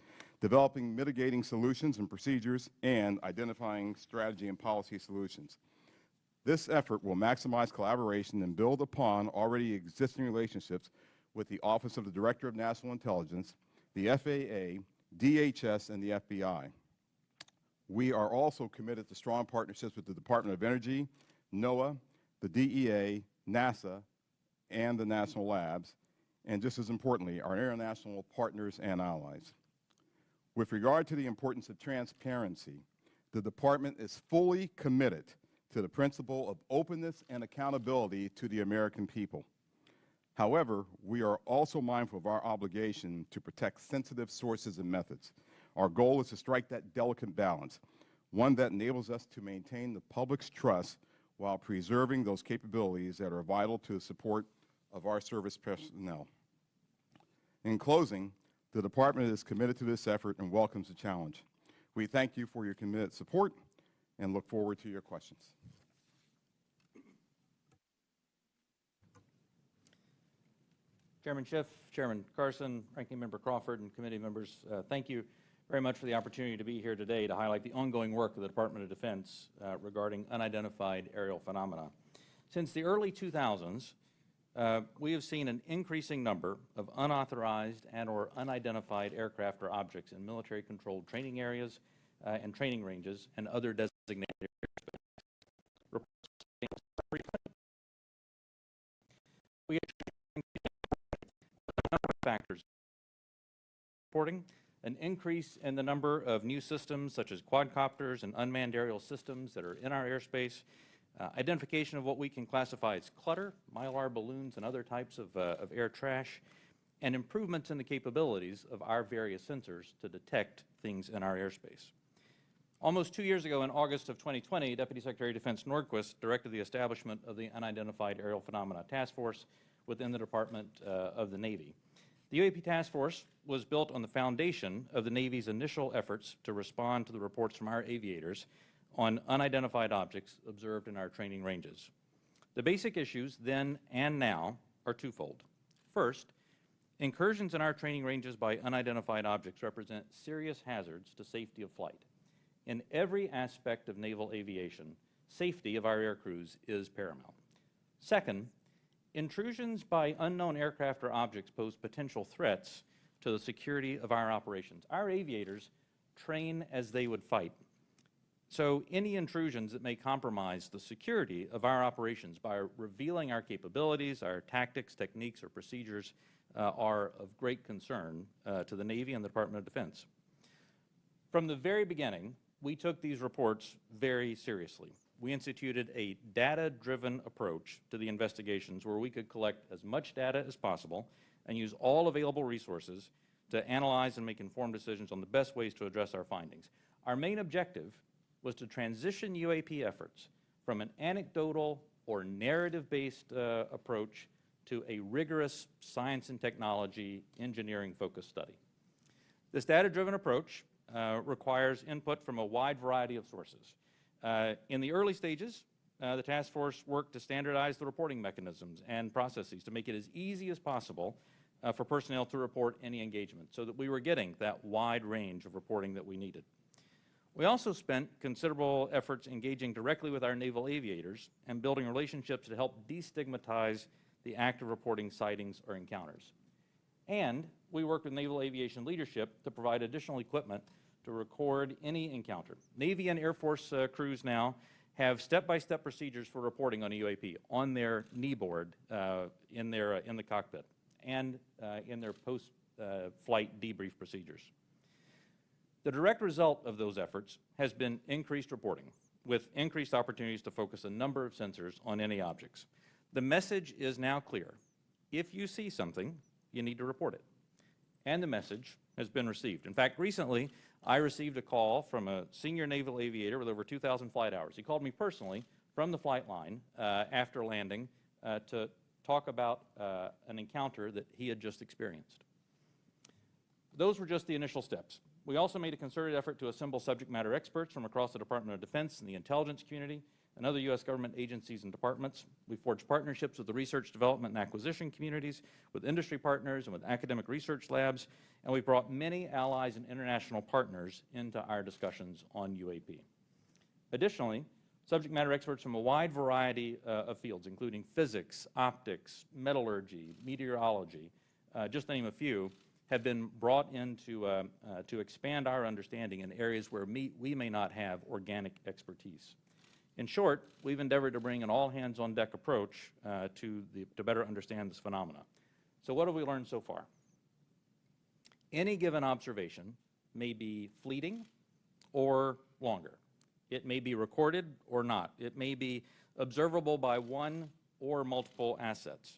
developing mitigating solutions and procedures, and identifying strategy and policy solutions. This effort will maximize collaboration and build upon already existing relationships with the Office of the Director of National Intelligence, the FAA, DHS, and the FBI. We are also committed to strong partnerships with the Department of Energy, NOAA, the DEA, NASA, and the national labs, and just as importantly, our international partners and allies. With regard to the importance of transparency, the Department is fully committed to the principle of openness and accountability to the American people. However, we are also mindful of our obligation to protect sensitive sources and methods. Our goal is to strike that delicate balance, one that enables us to maintain the public's trust while preserving those capabilities that are vital to the support of our service personnel. In closing, the Department is committed to this effort and welcomes the challenge. We thank you for your committed support and look forward to your questions. Chairman Schiff, Chairman Carson, Ranking Member Crawford, and committee members, thank you very much for the opportunity to be here today to highlight the ongoing work of the Department of Defense regarding unidentified aerial phenomena. Since the early 2000s, we have seen an increasing number of unauthorized and or unidentified aircraft or objects in military-controlled training areas and training ranges and other designated airspace. We factors reporting an increase in the number of new systems such as quadcopters and unmanned aerial systems that are in our airspace, identification of what we can classify as clutter, mylar balloons and other types of air trash, and improvements in the capabilities of our various sensors to detect things in our airspace. Almost 2 years ago, in August of 2020, Deputy Secretary of Defense Nordquist directed the establishment of the Unidentified Aerial Phenomena Task Force within the Department of the Navy. The UAP Task Force was built on the foundation of the Navy's initial efforts to respond to the reports from our aviators on unidentified objects observed in our training ranges. The basic issues then and now are twofold. First, incursions in our training ranges by unidentified objects represent serious hazards to safety of flight. In every aspect of naval aviation, safety of our air crews is paramount. Second, intrusions by unknown aircraft or objects pose potential threats to the security of our operations. Our aviators train as they would fight. So any intrusions that may compromise the security of our operations by revealing our capabilities, our tactics, techniques, or procedures are of great concern to the Navy and the Department of Defense. From the very beginning, we took these reports very seriously. We instituted a data-driven approach to the investigations where we could collect as much data as possible and use all available resources to analyze and make informed decisions on the best ways to address our findings. Our main objective was to transition UAP efforts from an anecdotal or narrative-based approach to a rigorous science and technology engineering-focused study. This data-driven approach requires input from a wide variety of sources. In the early stages, the task force worked to standardize the reporting mechanisms and processes to make it as easy as possible for personnel to report any engagement so that we were getting that wide range of reporting that we needed. We also spent considerable efforts engaging directly with our naval aviators and building relationships to help destigmatize the act of reporting sightings or encounters. And we worked with naval aviation leadership to provide additional equipment to record any encounter. Navy and Air Force crews now have step-by-step procedures for reporting on a UAP on their knee board in the cockpit and in their post-flight debrief procedures. The direct result of those efforts has been increased reporting with increased opportunities to focus a number of sensors on any objects. The message is now clear. If you see something, you need to report it. And the message has been received. In fact, recently, I received a call from a senior naval aviator with over 2,000 flight hours. He called me personally from the flight line after landing to talk about an encounter that he had just experienced. Those were just the initial steps. We also made a concerted effort to assemble subject matter experts from across the Department of Defense and the intelligence community and other U.S. government agencies and departments. We forged partnerships with the research, development, and acquisition communities, with industry partners, and with academic research labs, and we brought many allies and international partners into our discussions on UAP. Additionally, subject matter experts from a wide variety of fields, including physics, optics, metallurgy, meteorology, just to name a few, have been brought in to expand our understanding in areas where we may not have organic expertise. In short, we've endeavored to bring an all-hands-on-deck approach to better understand this phenomena. So what have we learned so far? Any given observation may be fleeting or longer. It may be recorded or not. It may be observable by one or multiple assets.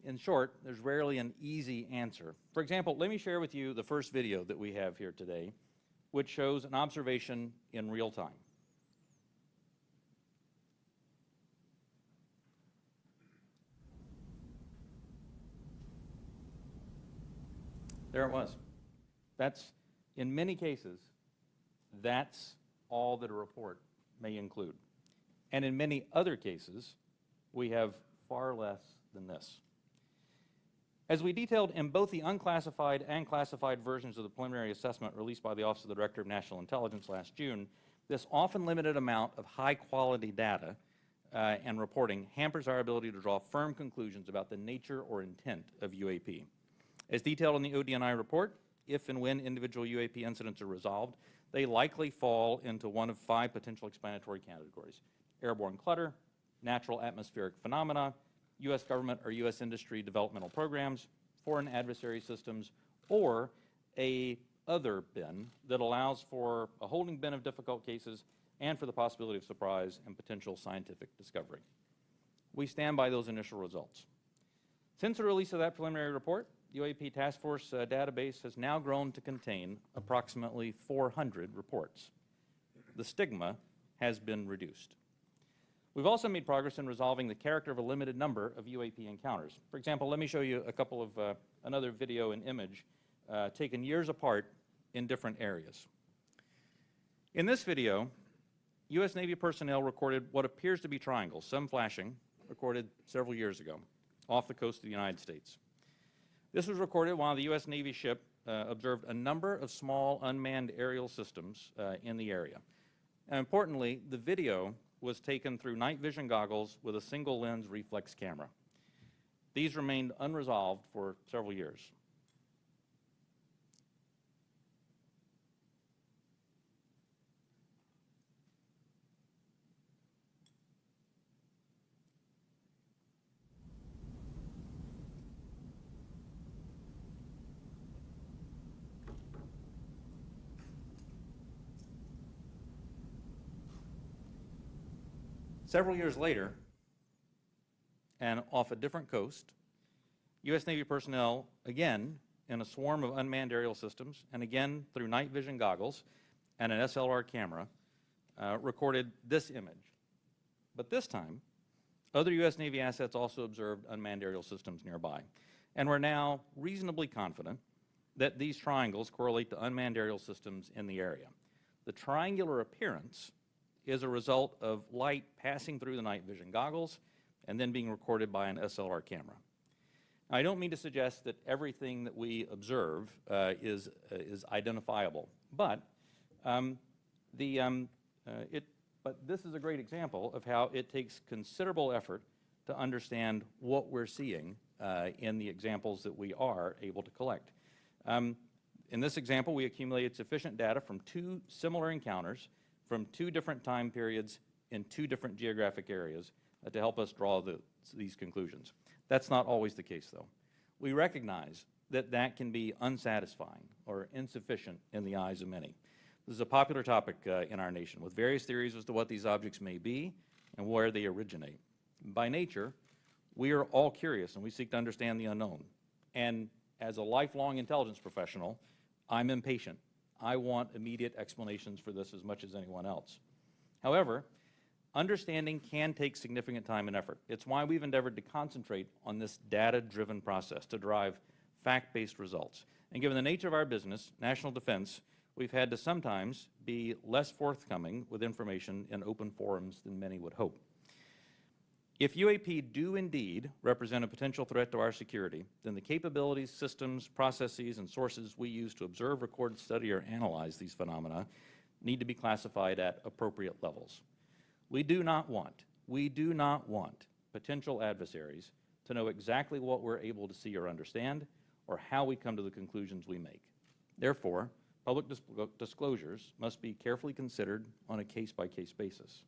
in short, there's rarely an easy answer. For example, let me share with you the first video that we have here today, which shows an observation in real time. There it was. That's, in many cases, that's all that a report may include. And in many other cases, we have far less than this. As we detailed in both the unclassified and classified versions of the preliminary assessment released by the Office of the Director of National Intelligence last June, this often limited amount of high-quality data and reporting hampers our ability to draw firm conclusions about the nature or intent of UAP. As detailed in the ODNI report, if and when individual UAP incidents are resolved, they likely fall into one of 5 potential explanatory categories: airborne clutter, natural atmospheric phenomena, U.S. government or U.S. industry developmental programs, foreign adversary systems, or a other bin that allows for a holding bin of difficult cases and for the possibility of surprise and potential scientific discovery. We stand by those initial results. Since the release of that preliminary report, UAP Task Force database has now grown to contain approximately 400 reports. The stigma has been reduced. We've also made progress in resolving the character of a limited number of UAP encounters. For example, let me show you a couple of another video and image taken years apart in different areas. In this video, U.S. Navy personnel recorded what appears to be triangles, some flashing, recorded several years ago off the coast of the United States. This was recorded while the U.S. Navy ship observed a number of small unmanned aerial systems in the area. And importantly, the video was taken through night vision goggles with a single lens reflex camera. These remained unresolved for several years. Several years later, and off a different coast, U.S. Navy personnel, again in a swarm of unmanned aerial systems, and again through night vision goggles and an SLR camera, recorded this image. But this time, other U.S. Navy assets also observed unmanned aerial systems nearby. And we're now reasonably confident that these triangles correlate to unmanned aerial systems in the area. The triangular appearance is a result of light passing through the night vision goggles and then being recorded by an SLR camera. Now, I don't mean to suggest that everything that we observe is identifiable, but this is a great example of how it takes considerable effort to understand what we're seeing in the examples that we are able to collect. In this example, we accumulated sufficient data from 2 similar encounters from 2 different time periods in 2 different geographic areas to help us draw these conclusions. That's not always the case, though. We recognize that that can be unsatisfying or insufficient in the eyes of many. This is a popular topic in our nation, with various theories as to what these objects may be and where they originate. By nature, we are all curious and we seek to understand the unknown. And as a lifelong intelligence professional, I'm impatient. I want immediate explanations for this as much as anyone else. However, understanding can take significant time and effort. It's why we've endeavored to concentrate on this data-driven process to derive fact-based results. And given the nature of our business, national defense, we've had to sometimes be less forthcoming with information in open forums than many would hope. If UAP do indeed represent a potential threat to our security, then the capabilities, systems, processes, and sources we use to observe, record, study, or analyze these phenomena need to be classified at appropriate levels. We do not want potential adversaries to know exactly what we're able to see or understand, or how we come to the conclusions we make. Therefore, public disclosures must be carefully considered on a case-by-case basis.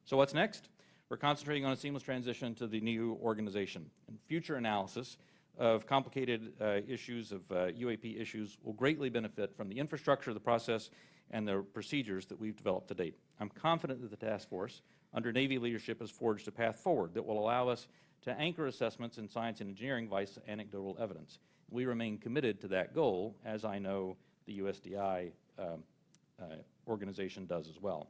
So what's next? We're concentrating on a seamless transition to the new organization. And future analysis of complicated issues of UAP issues will greatly benefit from the infrastructure, the process, and the procedures that we've developed to date. I'm confident that the task force, under Navy leadership, has forged a path forward that will allow us to anchor assessments in science and engineering by anecdotal evidence. We remain committed to that goal, as I know the USDI organization does as well.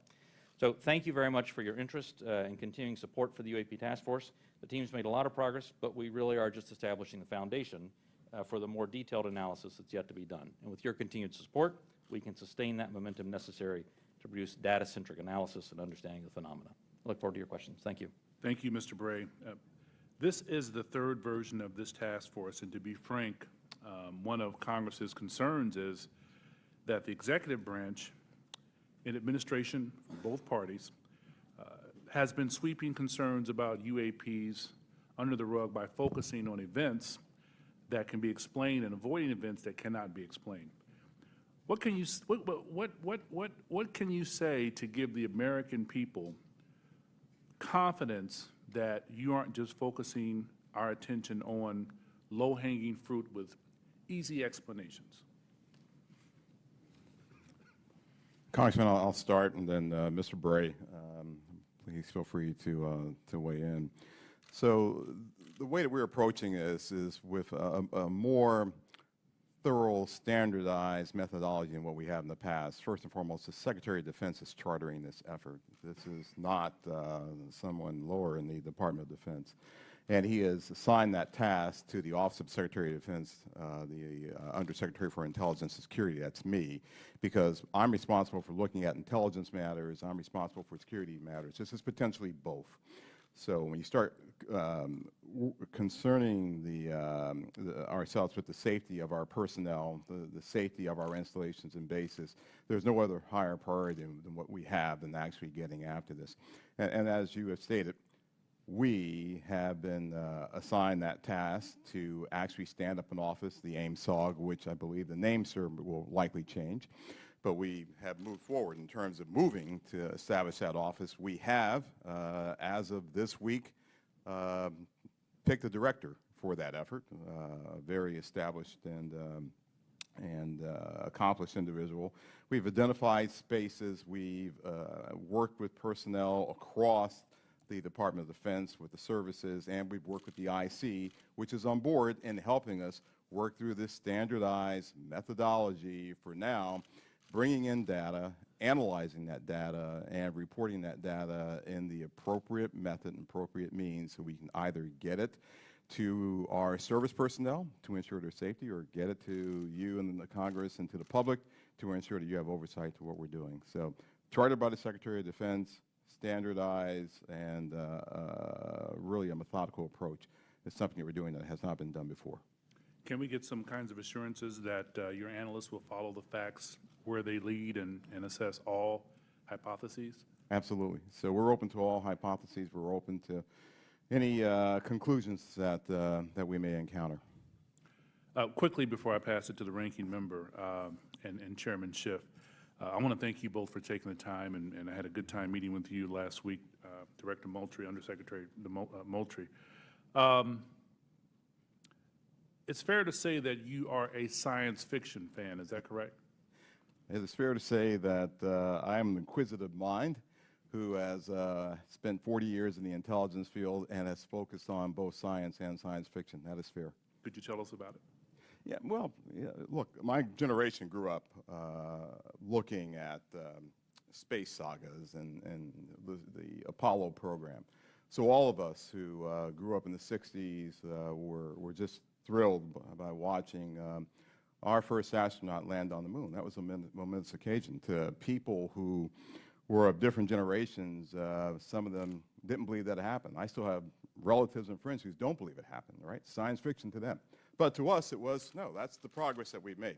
So thank you very much for your interest and continuing support for the UAP Task Force. The team's made a lot of progress, but we really are just establishing the foundation for the more detailed analysis that's yet to be done. And with your continued support, we can sustain that momentum necessary to produce data-centric analysis and understanding of the phenomena. I look forward to your questions. Thank you. Thank you, Mr. Bray. This is the third version of this task force, and to be frank, one of Congress's concerns is that the executive branch and administration from both parties has been sweeping concerns about UAPs under the rug by focusing on events that can be explained and avoiding events that cannot be explained. What can you what can you say to give the American people confidence that you aren't just focusing our attention on low-hanging fruit with easy explanations? Congressman, I'll start, and then Mr. Bray, please feel free to weigh in. So the way that we're approaching this is with a more thorough, standardized methodology than what we have in the past. First and foremost, the Secretary of Defense is chartering this effort. This is not someone lower in the Department of Defense. And he has assigned that task to the Office of Secretary of Defense, the Undersecretary for Intelligence and Security, that's me, because I'm responsible for looking at intelligence matters, I'm responsible for security matters. This is potentially both. So when you start concerning ourselves with the safety of our personnel, the safety of our installations and bases, there's no other higher priority than what we have than actually getting after this. And as you have stated, we have been assigned that task to actually stand up an office, the AIM-SOG, which I believe the name, sir, will likely change. But we have moved forward in terms of moving to establish that office. We have, as of this week, picked a director for that effort, a very established and accomplished individual. We've identified spaces. We've worked with personnel across the Department of Defense, with the services, and we've worked with the IC, which is on board in helping us work through this standardized methodology for now, bringing in data, analyzing that data, and reporting that data in the appropriate method and appropriate means so we can either get it to our service personnel to ensure their safety, or get it to you and the Congress and to the public to ensure that you have oversight to what we're doing. So chartered by the Secretary of Defense, standardized, and really a methodical approach is something that we're doing that has not been done before. Can we get some kinds of assurances that your analysts will follow the facts where they lead and assess all hypotheses? Absolutely. So we're open to all hypotheses. We're open to any conclusions that we may encounter. Quickly, before I pass it to the ranking member and Chairman Schiff, I want to thank you both for taking the time, and I had a good time meeting with you last week, Director Moultrie, Undersecretary Moultrie. It's fair to say that you are a science fiction fan, is that correct? It is fair to say that I am an inquisitive mind who has spent 40 years in the intelligence field and has focused on both science and science fiction. That is fair. Could you tell us about it? Yeah, well, yeah, look, my generation grew up looking at space sagas and the Apollo program. So all of us who grew up in the 60s were just thrilled by watching our first astronaut land on the moon. That was a momentous occasion. To people who were of different generations, some of them didn't believe that it happened. I still have relatives and friends who don't believe it happened, right? Science fiction to them. But to us, it was, no, that's the progress that we've made.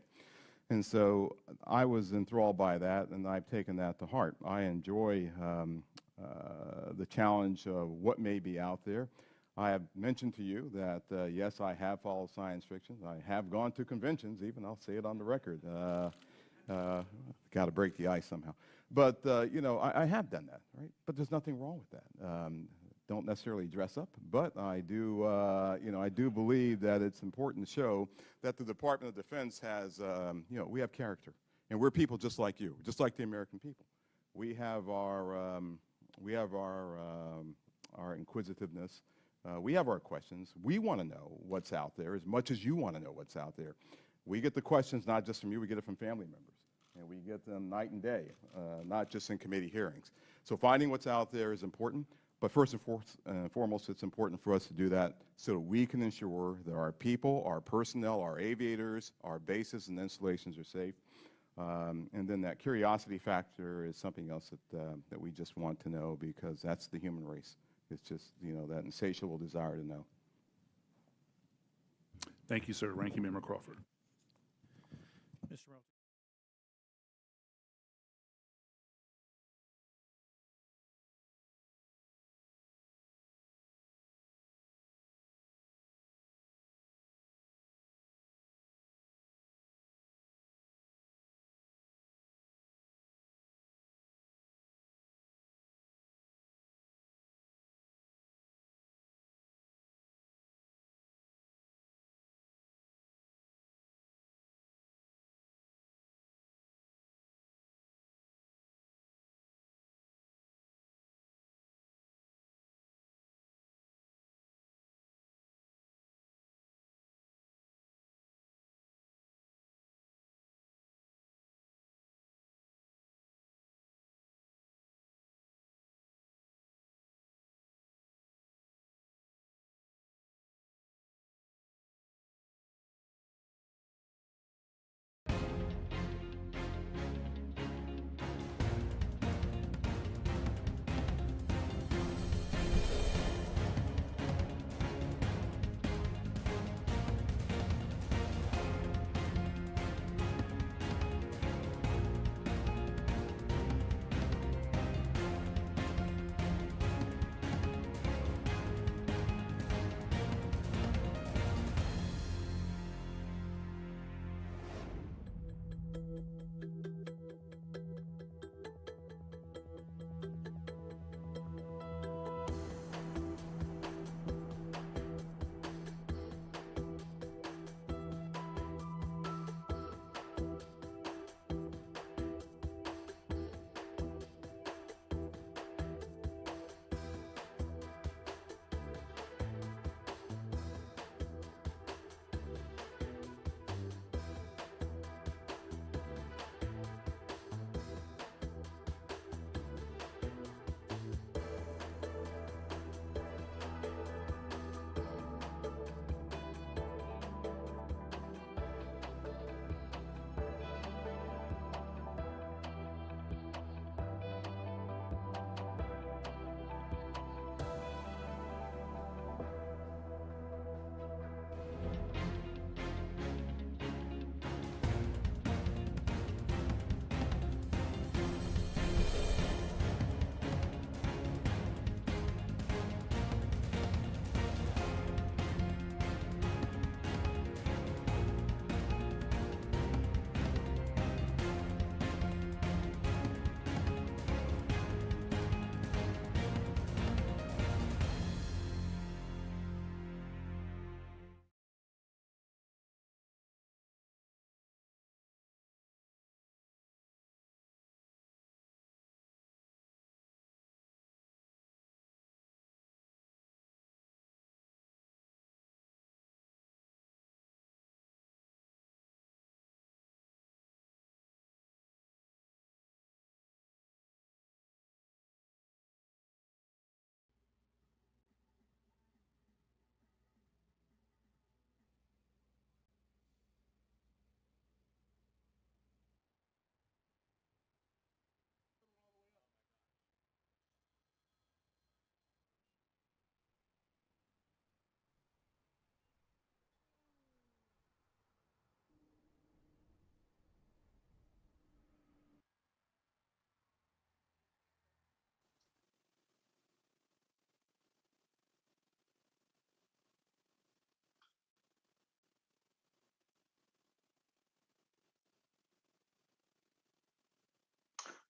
And so I was enthralled by that, and I've taken that to heart. I enjoy the challenge of what may be out there. I have mentioned to you that, yes, I have followed science fiction. I have gone to conventions, even. I'll say it on the record. Got to break the ice somehow. But, you know, I have done that, right? But there's nothing wrong with that. Don't necessarily dress up, but I do, you know, I do believe that it's important to show that the Department of Defense has, you know, we have character, and we're people just like you, just like the American people. We have our inquisitiveness. We have our questions. We want to know what's out there as much as you want to know what's out there. We get the questions not just from you, we get it from family members. And we get them night and day, not just in committee hearings. So finding what's out there is important, but first and foremost, it's important for us to do that so that we can ensure that our people, our personnel, our aviators, our bases and installations are safe. And then that curiosity factor is something else that we just want to know, because that's the human race. It's just, you know, that insatiable desire to know. Thank you, sir. Ranking Member Crawford. Mr. Rowe.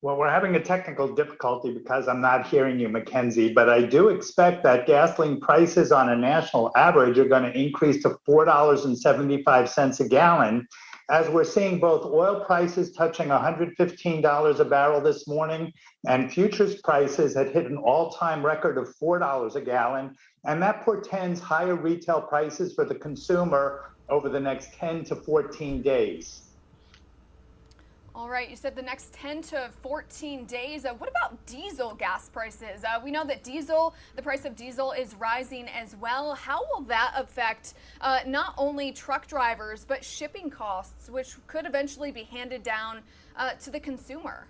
Well, we're having a technical difficulty because I'm not hearing you, Mackenzie, but I do expect that gasoline prices on a national average are going to increase to $4.75 a gallon. as we're seeing both oil prices touching $115 a barrel this morning, and futures prices had hit an all-time record of $4 a gallon, and that portends higher retail prices for the consumer over the next 10 to 14 days. All right, you said the next 10 to 14 days. What about diesel gas prices? We know that the price of diesel is rising as well. How will that affect not only truck drivers, but shipping costs, which could eventually be handed down to the consumer?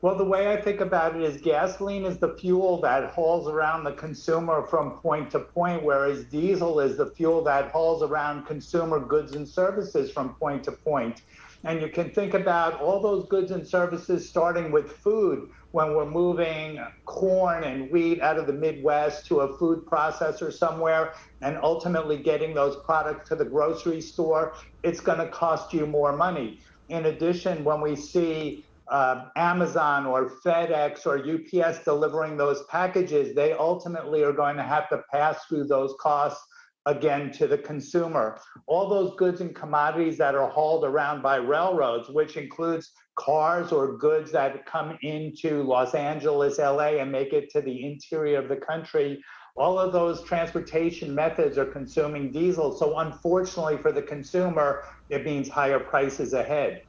Well, the way I think about it is gasoline is the fuel that hauls around the consumer from point to point, whereas diesel is the fuel that hauls around consumer goods and services from point to point. And you can think about all those goods and services starting with food, when we're moving corn and wheat out of the Midwest to a food processor somewhere and ultimately getting those products to the grocery store, it's going to cost you more money. In addition, when we see Amazon or FedEx or UPS delivering those packages, they ultimately are going to have to pass through those costs again to the consumer. All those goods and commodities that are hauled around by railroads, which includes cars or goods that come into Los Angeles, LA, and make it to the interior of the country, all of those transportation methods are consuming diesel. So unfortunately for the consumer, it means higher prices ahead.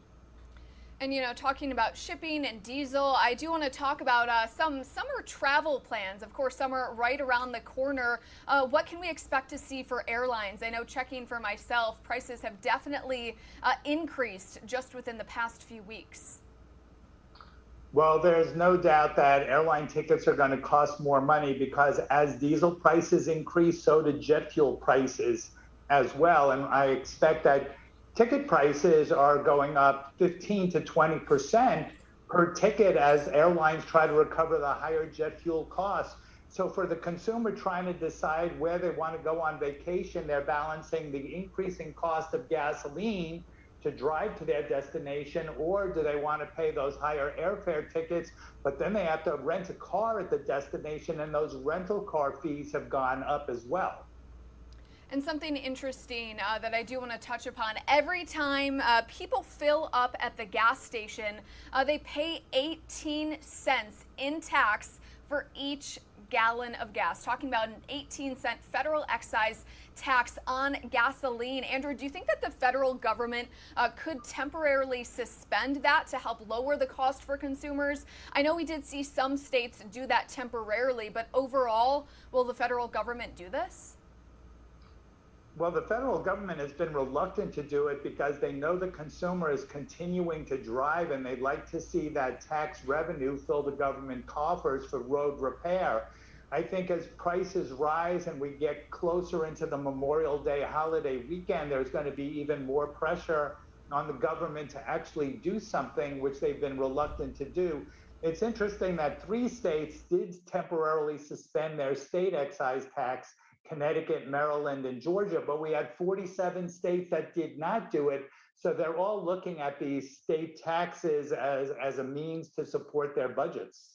And, you know, talking about shipping and diesel, I do want to talk about some summer travel plans. Of course, summer right around the corner. What can we expect to see for airlines? I know, checking for myself, prices have definitely increased just within the past few weeks. Well, there's no doubt that airline tickets are going to cost more money, because as diesel prices increase, so do jet fuel prices as well. And I expect that ticket prices are going up 15 to 20% per ticket as airlines try to recover the higher jet fuel costs. So for the consumer trying to decide where they want to go on vacation, they're balancing the increasing cost of gasoline to drive to their destination, or do they want to pay those higher airfare tickets, but then they have to rent a car at the destination, and those rental car fees have gone up as well. And something interesting that I do want to touch upon, every time people fill up at the gas station, they pay 18 cents in tax for each gallon of gas. Talking about an 18-cent federal excise tax on gasoline. Andrew, do you think that the federal government could temporarily suspend that to help lower the cost for consumers? I know we did see some states do that temporarily, but overall, will the federal government do this? Well, the federal government has been reluctant to do it because they know the consumer is continuing to drive, and they'd like to see that tax revenue fill the government coffers for road repair. I think as prices rise and we get closer into the Memorial Day holiday weekend, there's going to be even more pressure on the government to actually do something, which they've been reluctant to do. It's interesting that 3 states did temporarily suspend their state excise tax: Connecticut, Maryland, and Georgia, but we had 47 states that did not do it. So they're all looking at these state taxes as a means to support their budgets.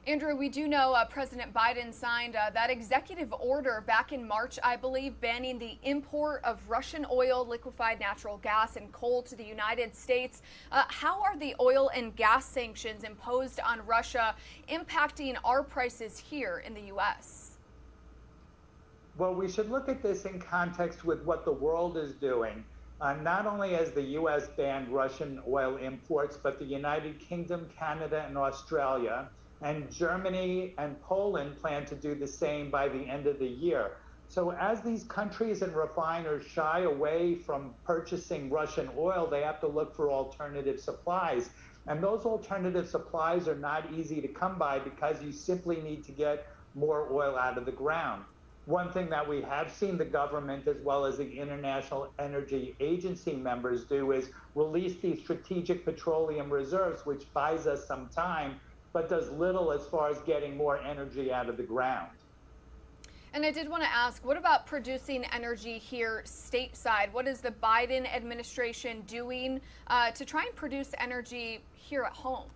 Andrew, we do know President Biden signed that executive order back in March, I believe, banning the import of Russian oil, liquefied natural gas, and coal to the United States. How are the oil and gas sanctions imposed on Russia impacting our prices here in the U.S.? Well, we should look at this in context with what the world is doing. Not only has the U.S. banned Russian oil imports, but the United Kingdom, Canada, and Australia, and Germany and Poland plan to do the same by the end of the year. So as these countries and refiners shy away from purchasing Russian oil, they have to look for alternative supplies. And those alternative supplies are not easy to come by, because you simply need to get more oil out of the ground. One thing that we have seen the government, as well as the International Energy Agency members, do is release these strategic petroleum reserves, which buys us some time, but does little as far as getting more energy out of the ground. And I did want to ask, what about producing energy here stateside? What is the Biden administration doing to try and produce energy here at home?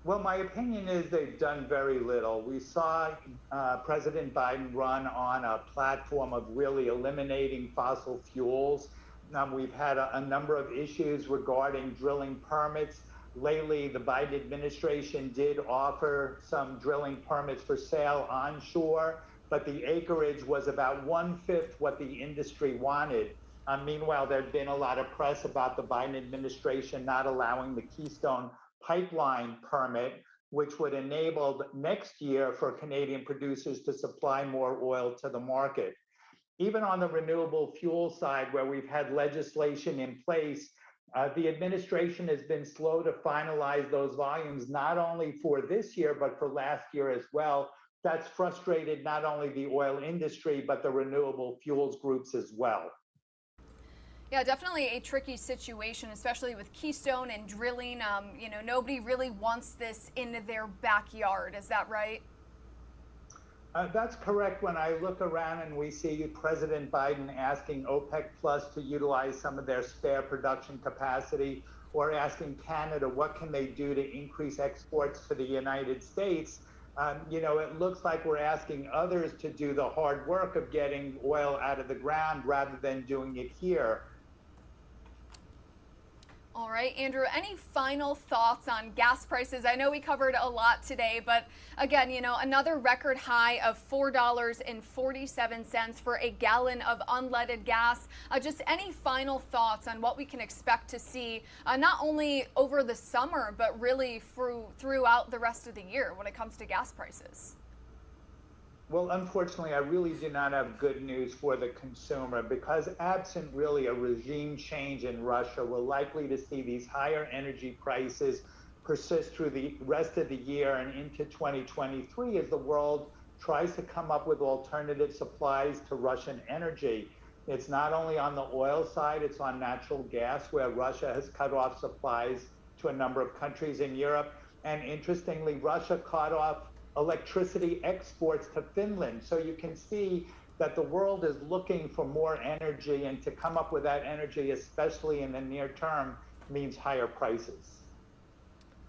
Well, my opinion is they've done very little. We saw President Biden run on a platform of really eliminating fossil fuels. We've had a number of issues regarding drilling permits. Lately, the Biden administration did offer some drilling permits for sale onshore, but the acreage was about 1/5 what the industry wanted. Meanwhile, there'd been a lot of press about the Biden administration not allowing the Keystone pipeline permit, which would enable next year for Canadian producers to supply more oil to the market. Even on the renewable fuel side, where we've had legislation in place, the administration has been slow to finalize those volumes, not only for this year, but for last year as well. That's frustrated not only the oil industry, but the renewable fuels groups as well. Yeah, definitely a tricky situation, especially with Keystone and drilling. You know, nobody really wants this in their backyard. Is that right? That's correct. When I look around and we see President Biden asking OPEC Plus to utilize some of their spare production capacity, or asking Canada what can they do to increase exports to the United States, you know, it looks like we're asking others to do the hard work of getting oil out of the ground rather than doing it here. All right, Andrew, any final thoughts on gas prices? I know we covered a lot today, but again, you know, another record high of $4.47 for a gallon of unleaded gas. Just any final thoughts on what we can expect to see, not only over the summer, but really throughout the rest of the year when it comes to gas prices? Well, unfortunately, I really do not have good news for the consumer, because absent really a regime change in Russia, we're likely to see these higher energy prices persist through the rest of the year and into 2023 as the world tries to come up with alternative supplies to Russian energy. It's not only on the oil side, it's on natural gas, where Russia has cut off supplies to a number of countries in Europe. And interestingly, Russia cut off electricity exports to Finland. So you can see that the world is looking for more energy, and to come up with that energy, especially in the near term, means higher prices.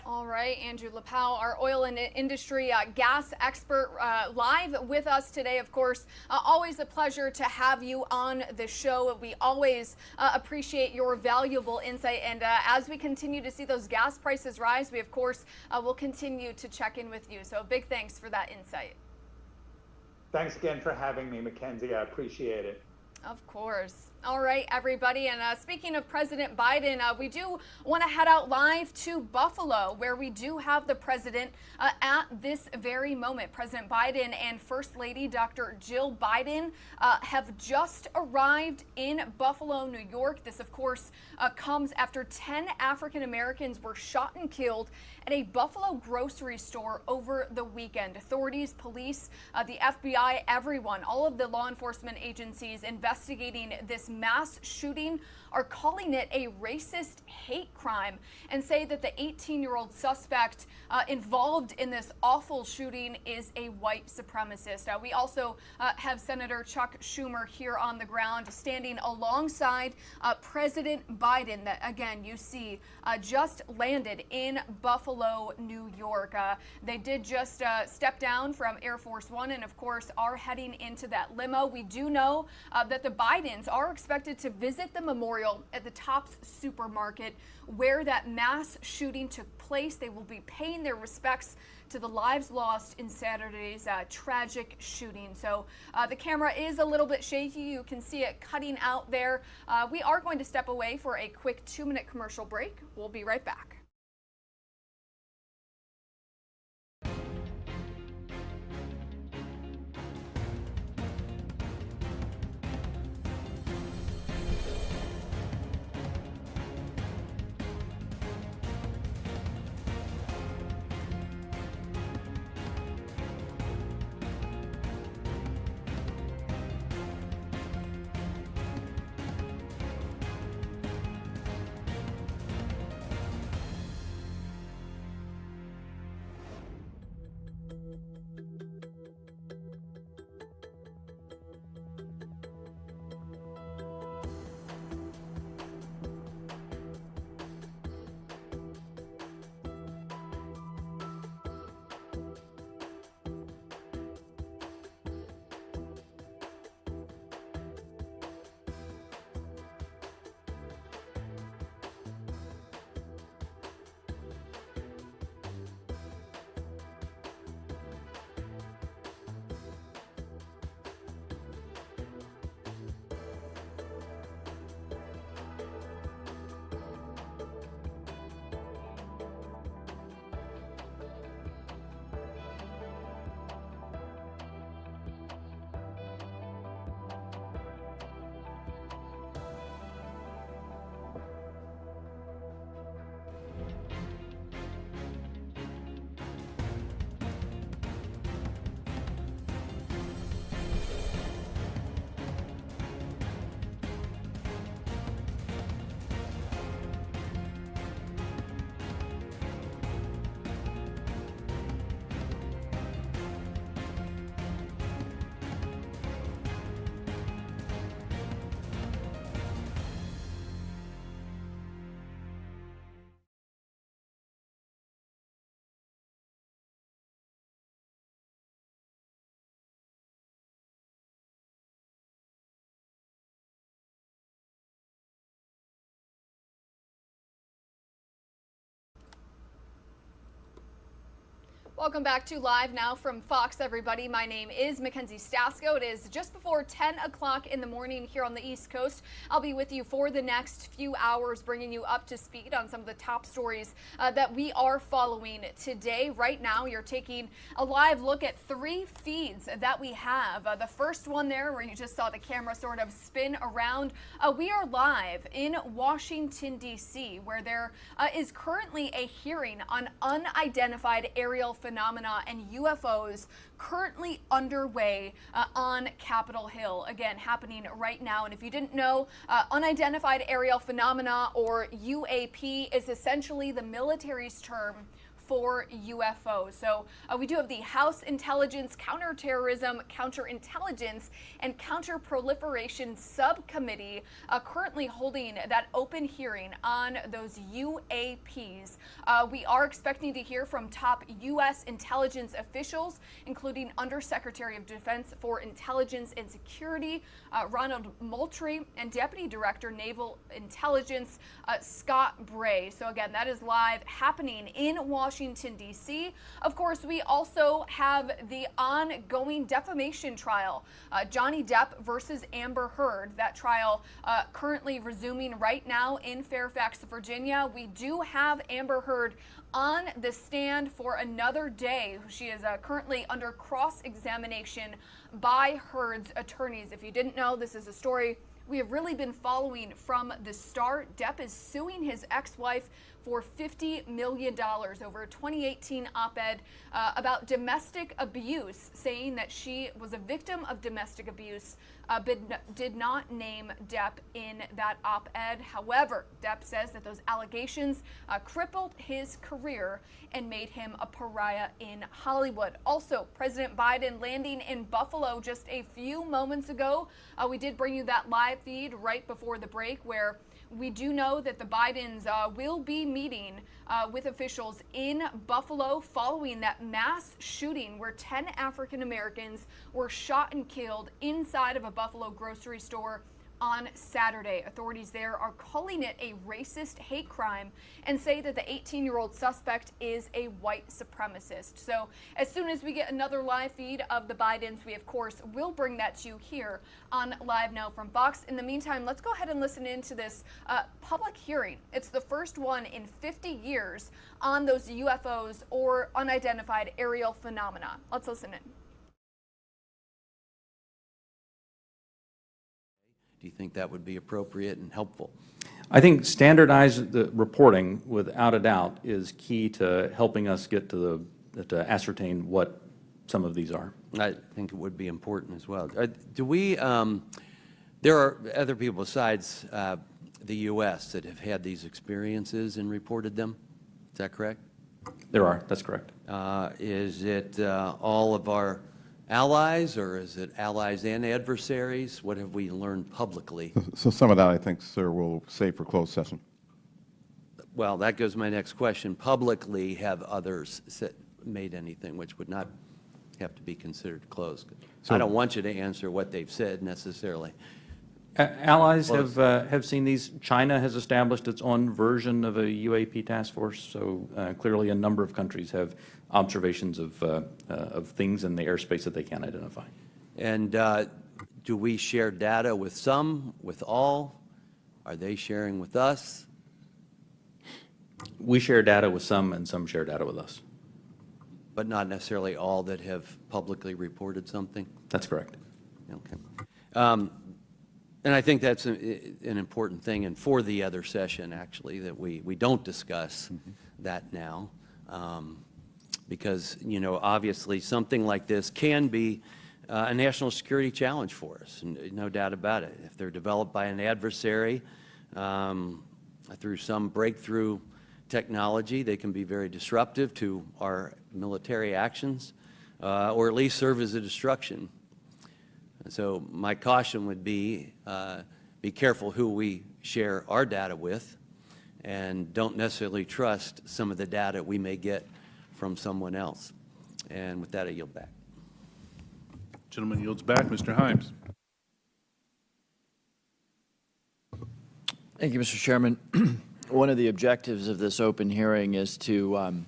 All right, Andrew Lepau, our oil and industry gas expert, live with us today. Of course, always a pleasure to have you on the show. We always appreciate your valuable insight. And as we continue to see those gas prices rise, we, of course, will continue to check in with you. So big thanks for that insight. Thanks again for having me, Mackenzie. I appreciate it. Of course. All right, everybody. And speaking of President Biden, we do want to head out live to Buffalo, where we do have the president at this very moment. President Biden and First Lady Dr. Jill Biden have just arrived in Buffalo, New York. This, of course, comes after 10 African Americans were shot and killed at a Buffalo grocery store over the weekend. Authorities, police, the FBI, everyone, all of the law enforcement agencies investigating this mass shooting are calling it a racist hate crime, and say that the 18-year-old suspect involved in this awful shooting is a white supremacist. We also have Senator Chuck Schumer here on the ground, standing alongside President Biden, that, again, you see just landed in Buffalo, New York. They did just step down from Air Force One and, of course, are heading into that limo. We do know that the Bidens are expected to visit the memorial at the Tops supermarket where that mass shooting took place. They will be paying their respects to the lives lost in Saturday's tragic shooting. So the camera is a little bit shaky. You can see it cutting out there. We are going to step away for a quick 2-minute commercial break. We'll be right back. Welcome back to Live Now from Fox, everybody. My name is Mackenzie Stasko. It is just before 10 o'clock in the morning here on the East Coast. I'll be with you for the next few hours, bringing you up to speed on some of the top stories that we are following today. Right now, you're taking a live look at 3 feeds that we have. The first one there, where you just saw the camera sort of spin around. We are live in Washington, D.C., where there is currently a hearing on unidentified aerial phenomena and UFOs currently underway on Capitol Hill. Again, happening right now. And if you didn't know, unidentified aerial phenomena, or UAP, is essentially the military's term for UFO. So we do have the House Intelligence, Counterintelligence, and Counterproliferation Subcommittee currently holding that open hearing on those UAPs. We are expecting to hear from top U.S. intelligence officials, including Undersecretary of Defense for Intelligence and Security, Ronald Moultrie, and Deputy Director Naval Intelligence, Scott Bray. So again, that is live happening in Washington, D.C. Of course, we also have the ongoing defamation trial, Johnny Depp versus Amber Heard. That trial currently resuming right now in Fairfax, Virginia. We do have Amber Heard on the stand for another day. She is currently under cross-examination by Heard's attorneys. If you didn't know, this is a story we have really been following from the start. Depp is suing his ex-wife for $50 million over a 2018 op-ed about domestic abuse, saying that she was a victim of domestic abuse, but did not name Depp in that op-ed. However, Depp says that those allegations crippled his career and made him a pariah in Hollywood. Also, President Biden landing in Buffalo just a few moments ago. We did bring you that live feed right before the break, where we do know that the Bidens will be meeting with officials in Buffalo following that mass shooting where 10 African Americans were shot and killed inside of a Buffalo grocery store on Saturday. Authorities there are calling it a racist hate crime and say that the 18-year-old suspect is a white supremacist. So as soon as we get another live feed of the Bidens, we of course will bring that to you here on Live Now from Fox. In the meantime, let's go ahead and listen into this public hearing. It's the first one in 50 years on those UFOs, or unidentified aerial phenomena. Let's listen in. Do you think that would be appropriate and helpful? I think standardized reporting, without a doubt, is key to helping us get to ascertain what some of these are. I think it would be important as well. Do we? There are other people besides the U.S. that have had these experiences and reported them. Is that correct? There are. That's correct. Is it all of our allies, or is it allies and adversaries? What have we learned publicly? So some of that, I think, sir, we'll save for closed session. Well, that goes to my next question. Publicly, have others made anything which would not have to be considered closed? So, I don't want you to answer what they've said necessarily. Allies have seen these. China has established its own version of a UAP task force, so clearly a number of countries have observations of things in the airspace that they can't identify. And do we share data with some, with all? Are they sharing with us? We share data with some, and some share data with us. But not necessarily all that have publicly reported something? That's correct. Okay. And I think that's an important thing, and for the other session, actually, that we don't discuss that now. Because, you know, obviously something like this can be a national security challenge for us, no doubt about it. If they're developed by an adversary through some breakthrough technology, they can be very disruptive to our military actions, or at least serve as a distraction. So my caution would be careful who we share our data with, and don't necessarily trust some of the data we may get from someone else. And with that, I yield back. Gentleman yields back. Mr. Himes. Thank you, Mr. Chairman. One of the objectives of this open hearing is to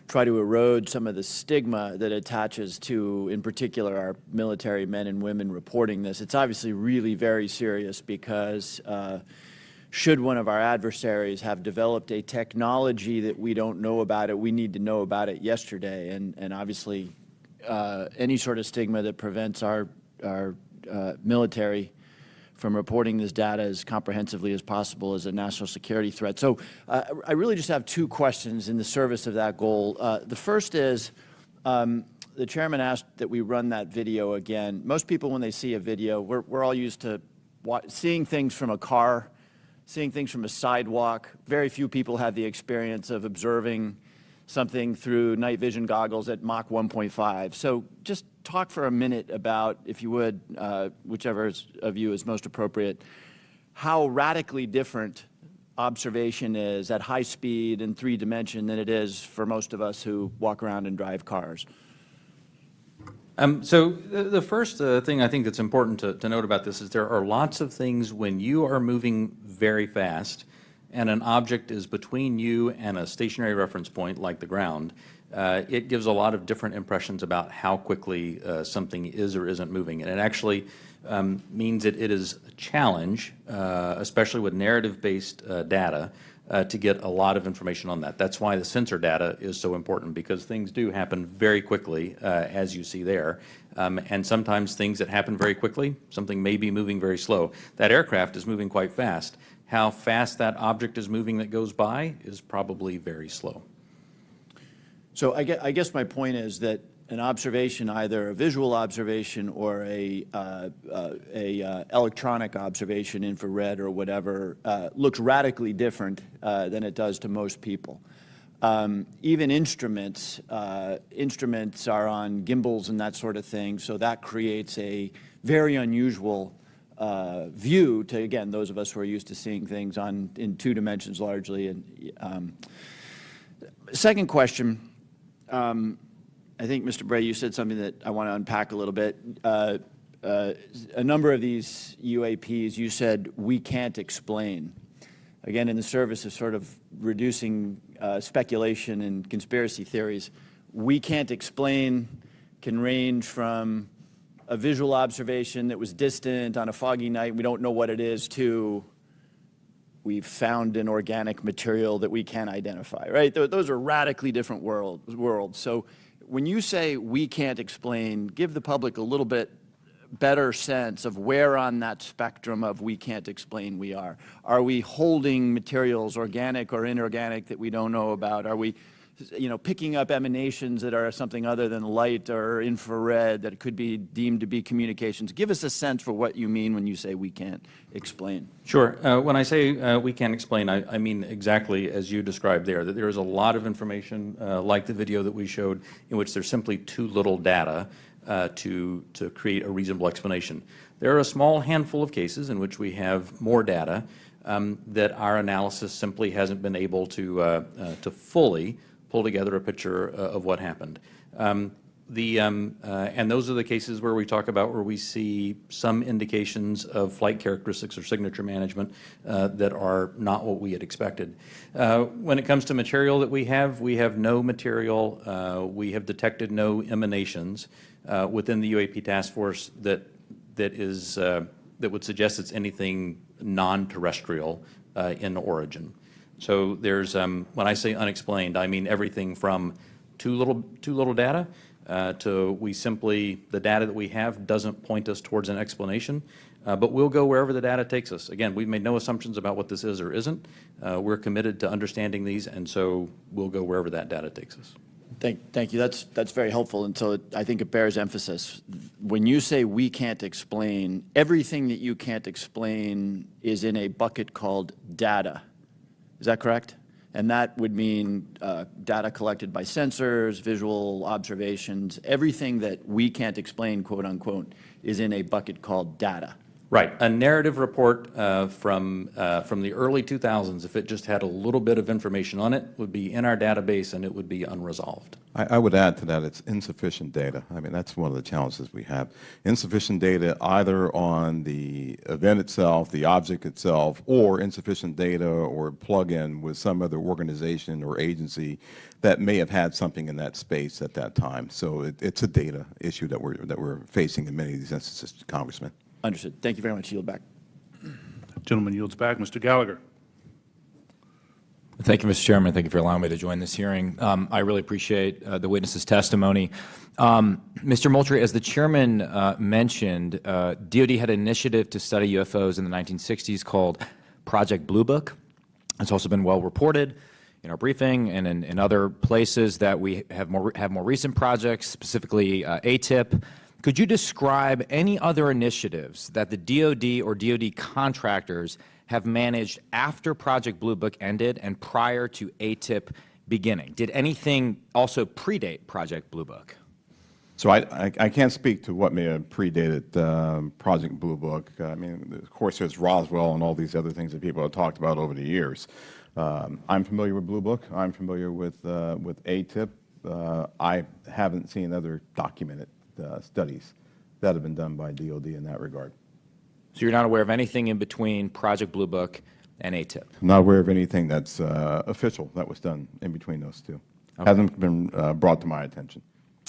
try to erode some of the stigma that attaches to, in particular, our military men and women reporting this. It's obviously really very serious because should one of our adversaries have developed a technology that we don't know about it, we need to know about it yesterday. And obviously, any sort of stigma that prevents our military from reporting this data as comprehensively as possible is a national security threat. So I really just have two questions in the service of that goal. The first is, the chairman asked that we run that video again. Most people, when they see a video, we're all used to seeing things from a car, seeing things from a sidewalk. Very few people have the experience of observing something through night vision goggles at Mach 1.5. So just talk for a minute about, if you would, whichever of you is most appropriate, how radically different observation is at high speed and 3 dimension than it is for most of us who walk around and drive cars. So the first thing I think that's important to note about this is there are lots of things when you are moving very fast and an object is between you and a stationary reference point like the ground, it gives a lot of different impressions about how quickly something is or isn't moving. And it actually means that it is a challenge, especially with narrative-based data, to get a lot of information on that. That's why the sensor data is so important, because things do happen very quickly, as you see there. And sometimes things that happen very quickly, something may be moving very slow. That aircraft is moving quite fast. How fast that object is moving that goes by is probably very slow. So I guess my point is that an observation, either a visual observation or a electronic observation, infrared or whatever, looks radically different than it does to most people. Even instruments are on gimbals and that sort of thing, so that creates a very unusual view to, again, those of us who are used to seeing things in 2 dimensions largely. And second question. I think, Mr. Bray, you said something that I want to unpack a little bit. A number of these UAPs, you said, we can't explain. Again, in the service of sort of reducing speculation and conspiracy theories, we can't explain can range from a visual observation that was distant on a foggy night, we don't know what it is, to we've found an organic material that we can't identify, right? Those are radically different worlds. So when you say we can't explain, give the public a little bit better sense of where on that spectrum of we can't explain we are. Are we holding materials, organic or inorganic, that we don't know about? Are we, picking up emanations that are something other than light or infrared that could be deemed to be communications? Give us a sense for what you mean when you say we can't explain. Sure. When I say we can't explain, I mean exactly as you described there, that there is a lot of information, like the video that we showed, in which there's simply too little data to create a reasonable explanation. There are a small handful of cases in which we have more data that our analysis simply hasn't been able to fully pull together a picture of what happened. And those are the cases where we talk about where we see some indications of flight characteristics or signature management that are not what we had expected. When it comes to material that we have no material. We have detected no emanations within the UAP task force that would suggest it's anything non-terrestrial in origin. So there's, when I say unexplained, I mean everything from too little data to the data that we have doesn't point us towards an explanation, but we'll go wherever the data takes us. Again, we've made no assumptions about what this is or isn't. We're committed to understanding these, and so we'll go wherever that data takes us. Thank you. That's very helpful, and so I think it bears emphasis. When you say we can't explain, everything that you can't explain is in a bucket called data. Is that correct? And that would mean data collected by sensors, visual observations, everything that we can't explain, quote unquote, is in a bucket called data. Right. A narrative report from the early 2000s, if it just had a little bit of information on it, would be in our database and it would be unresolved. I would add to that it's insufficient data. I mean, that's one of the challenges we have. Insufficient data either on the event itself, the object itself, or insufficient data or plug-in with some other organization or agency that may have had something in that space at that time. So it's a data issue that we're facing in many of these instances, Congressman. Understood. Thank you very much. Yield back. Gentleman yields back. Mr. Gallagher. Thank you, Mr. Chairman. Thank you for allowing me to join this hearing. I really appreciate the witness's testimony. Mr. Moultrie, as the chairman mentioned, DoD had an initiative to study UFOs in the 1960s called Project Blue Book. It's also been well reported in our briefing and in other places that we have more recent projects, specifically ATIP. Could you describe any other initiatives that the DoD or DoD contractors have managed after Project Blue Book ended and prior to ATIP beginning? Did anything also predate Project Blue Book? So I can't speak to what may have predated Project Blue Book. I mean, of course, there's Roswell and all these other things that people have talked about over the years. I'm familiar with Blue Book. I'm familiar with ATIP. I haven't seen other documented studies that have been done by DoD in that regard. So you're not aware of anything in between Project Blue Book and ATIP? I'm not aware of anything that's official that was done in between those two. Okay. Hasn't been brought to my attention.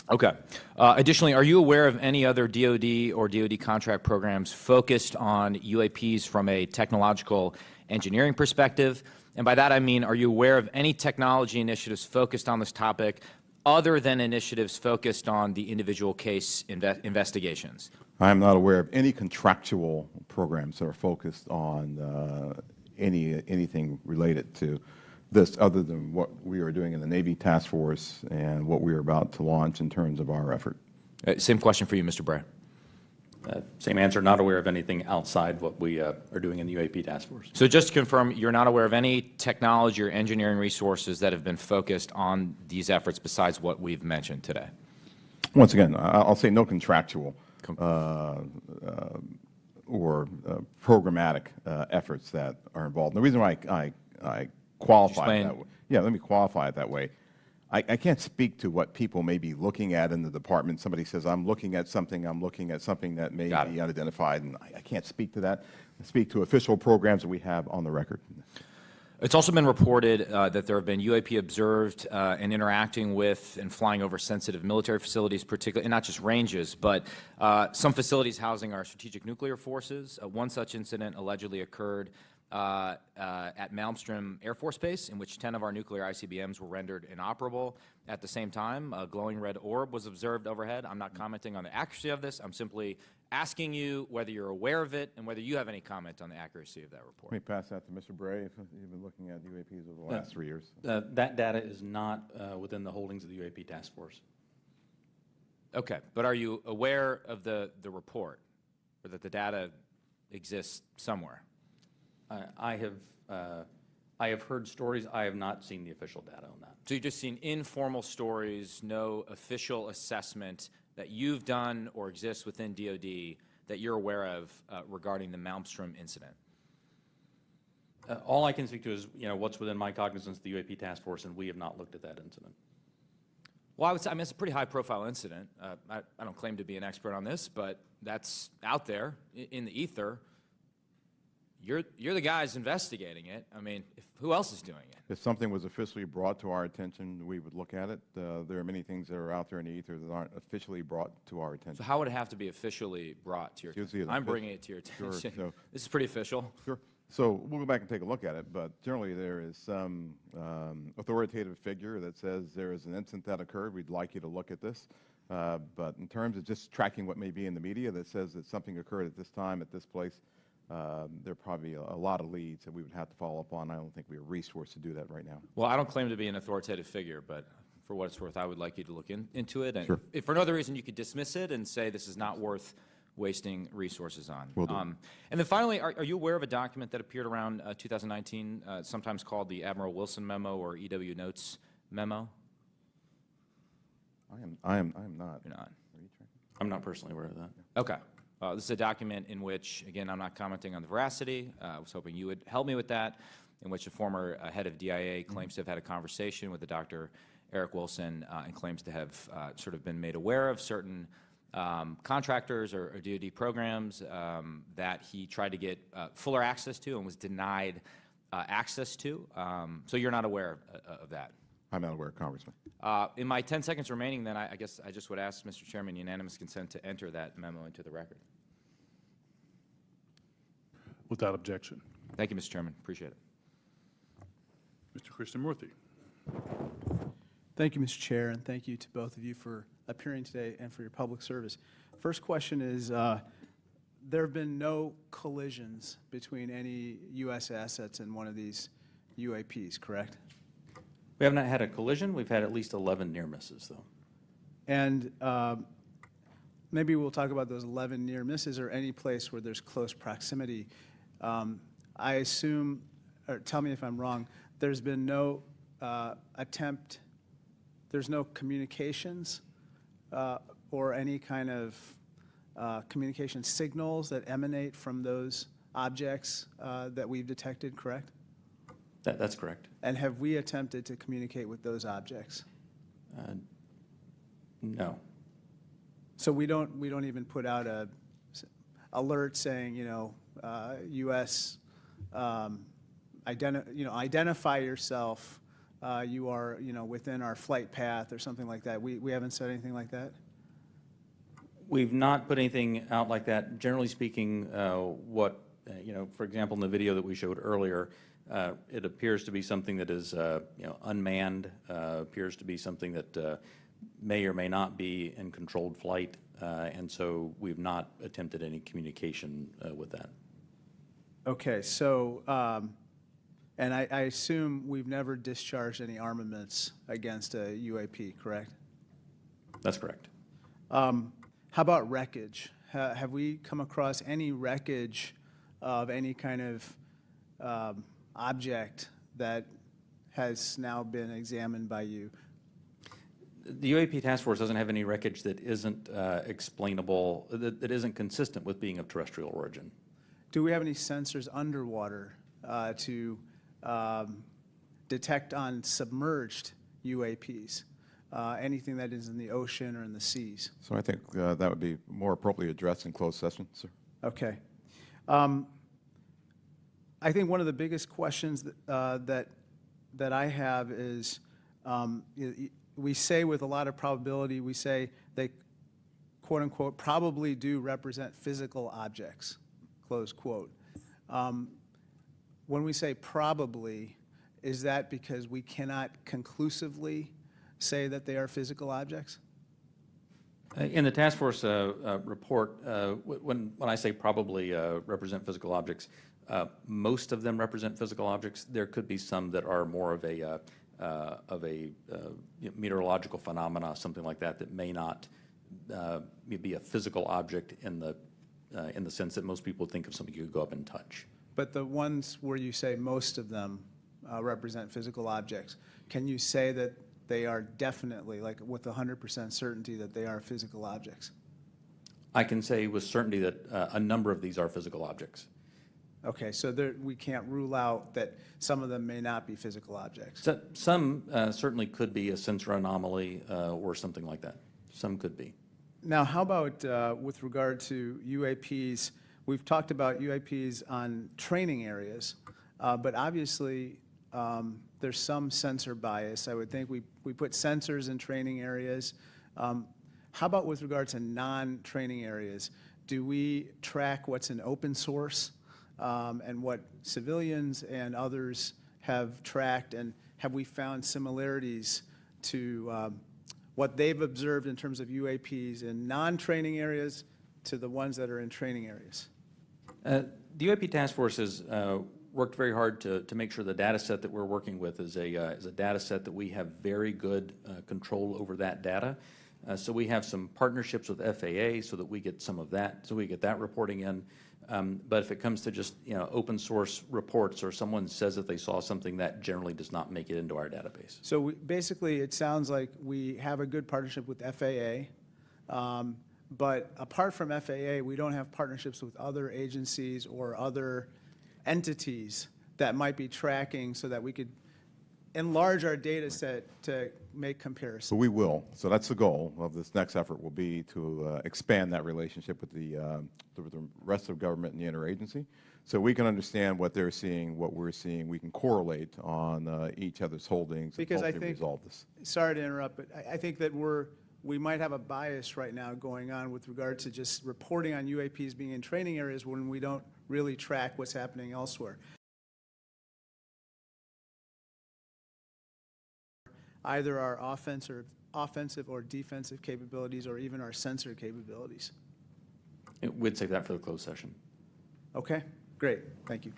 Okay. Additionally, are you aware of any other DoD or DoD contract programs focused on UAPs from a technological engineering perspective? And by that I mean, are you aware of any technology initiatives focused on this topic other than initiatives focused on the individual case investigations? I am not aware of any contractual programs that are focused on anything related to this other than what we are doing in the Navy Task Force and what we are about to launch in terms of our effort. Same question for you, Mr. Bray. Same answer, not aware of anything outside what we are doing in the UAP Task Force. So just to confirm, you're not aware of any technology or engineering resources that have been focused on these efforts besides what we've mentioned today? Once again, I'll say no contractual or programmatic efforts that are involved. And the reason why I qualify it that way, let me qualify it that way. I can't speak to what people may be looking at in the department. Somebody says, I'm looking at something that may be unidentified, and I can't speak to that. I speak to official programs that we have on the record. It's also been reported that there have been UAP observed and interacting with and flying over sensitive military facilities, particularly, and not just ranges, but some facilities housing our strategic nuclear forces. One such incident allegedly occurred at Malmstrom Air Force Base, in which 10 of our nuclear ICBMs were rendered inoperable. At the same time, a glowing red orb was observed overhead. I'm not commenting on the accuracy of this. I'm simply asking you whether you're aware of it and whether you have any comment on the accuracy of that report. Let me pass that to Mr. Bray. You've been looking at UAPs over the last 3 years. That data is not within the holdings of the UAP Task Force. Okay, but are you aware of the report, or that the data exists somewhere? I have heard stories. I have not seen the official data on that. So you've just seen informal stories, no official assessment that you've done or exists within DoD that you're aware of regarding the Malmstrom incident? All I can speak to is what's within my cognizance of the UAP Task Force, and we have not looked at that incident. Well, I would say, it's a pretty high-profile incident. I don't claim to be an expert on this, but that's out there in the ether. You're the guys investigating it. I mean, who else is doing it? If something was officially brought to our attention, we would look at it. There are many things that are out there in the ether that aren't officially brought to our attention. So how would it have to be officially brought to your attention? I'm bringing it to your attention. Sure, this is pretty official. Sure. So we'll go back and take a look at it, but generally there is some authoritative figure that says there is an incident that occurred. We'd like you to look at this. But in terms of just tracking what may be in the media that says that something occurred at this time, at this place, there are probably a lot of leads that we would have to follow up on. I don't think we have resources to do that right now. Well, I don't claim to be an authoritative figure, but for what it's worth, I would like you to look into it. And sure. If for no other reason, you could dismiss it and say this is not worth wasting resources on. Will do. And then finally, are you aware of a document that appeared around 2019, sometimes called the Admiral Wilson Memo or EW Notes Memo? I am not. You're not. I'm not personally aware of that. Okay. This is a document in which, again, I'm not commenting on the veracity. I was hoping you would help me with that, in which a former head of DIA claims to have had a conversation with the Dr. Eric Wilson and claims to have sort of been made aware of certain contractors or DoD programs that he tried to get fuller access to and was denied access to. So you're not aware of that? I'm not aware, Congressman. In my 10 seconds remaining, then, I guess I just would ask, Mr. Chairman, unanimous consent to enter that memo into the record. Without objection. Thank you, Mr. Chairman. Appreciate it. Mr. Krishnamurthy. Thank you, Mr. Chair, and thank you to both of you for appearing today and for your public service. First question is, there have been no collisions between any U.S. assets in one of these UAPs, correct? We have not had a collision. We've had at least 11 near misses, though. And maybe we'll talk about those 11 near misses or any place where there's close proximity. I assume, or tell me if I'm wrong, there's been no attempt, there's no communications or any kind of communication signals that emanate from those objects that we've detected, correct? That's correct. And have we attempted to communicate with those objects? No. So we don't even put out a alert saying, U.S. Identify yourself. You are, within our flight path or something like that. We haven't said anything like that. We've not put anything out like that. Generally speaking, for example, in the video that we showed earlier, it appears to be something that is, unmanned. Appears to be something that may or may not be in controlled flight, and so we've not attempted any communication with that. Okay, so, and I assume we've never discharged any armaments against a UAP, correct? That's correct. How about wreckage? Have we come across any wreckage of any kind of object that has now been examined by you? The UAP task force doesn't have any wreckage that isn't explainable, that isn't consistent with being of terrestrial origin. Do we have any sensors underwater to detect on submerged UAPs, anything that is in the ocean or in the seas? So I think that would be more appropriately addressed in closed session, sir. Okay. I think one of the biggest questions that I have is, we say with a lot of probability, we say they, quote unquote, probably do represent physical objects, close quote. When we say probably, is that because we cannot conclusively say that they are physical objects? In the task force report, when I say probably represent physical objects, most of them represent physical objects. There could be some that are more of a meteorological phenomena, something like that, that may not be a physical object in the sense that most people think of something you could go up and touch. But the ones where you say most of them represent physical objects, can you say that they are definitely, like with 100% certainty, that they are physical objects? I can say with certainty that a number of these are physical objects. Okay, so we can't rule out that some of them may not be physical objects. So, some certainly could be a sensor anomaly or something like that. Some could be. Now, how about with regard to UAPs? We've talked about UAPs on training areas, but obviously there's some sensor bias. I would think we put sensors in training areas. How about with regard to non-training areas? Do we track what's in open source and what civilians and others have tracked, and have we found similarities to what they've observed in terms of UAPs in non-training areas to the ones that are in training areas? The UAP task force has worked very hard to make sure the data set that we're working with is a data set that we have very good control over that data. So we have some partnerships with FAA so that we get some of that, so we get that reporting in. But if it comes to just open source reports or someone says that they saw something, that generally does not make it into our database. So basically, it sounds like we have a good partnership with FAA. But apart from FAA, we don't have partnerships with other agencies or other entities that might be tracking so that we could enlarge our data set to make comparisons. So we will. So that's the goal of this next effort will be to expand that relationship with the rest of government and the interagency, so we can understand what they're seeing, what we're seeing. We can correlate on each other's holdings Because and I hopefully think, resolve this. sorry to interrupt, but I think that we might have a bias right now going on with regard to just reporting on UAPs being in training areas when we don't really track what's happening elsewhere. Either our offensive or defensive capabilities, or even our sensor capabilities. We'd save that for the closed session. Okay, great. Thank you.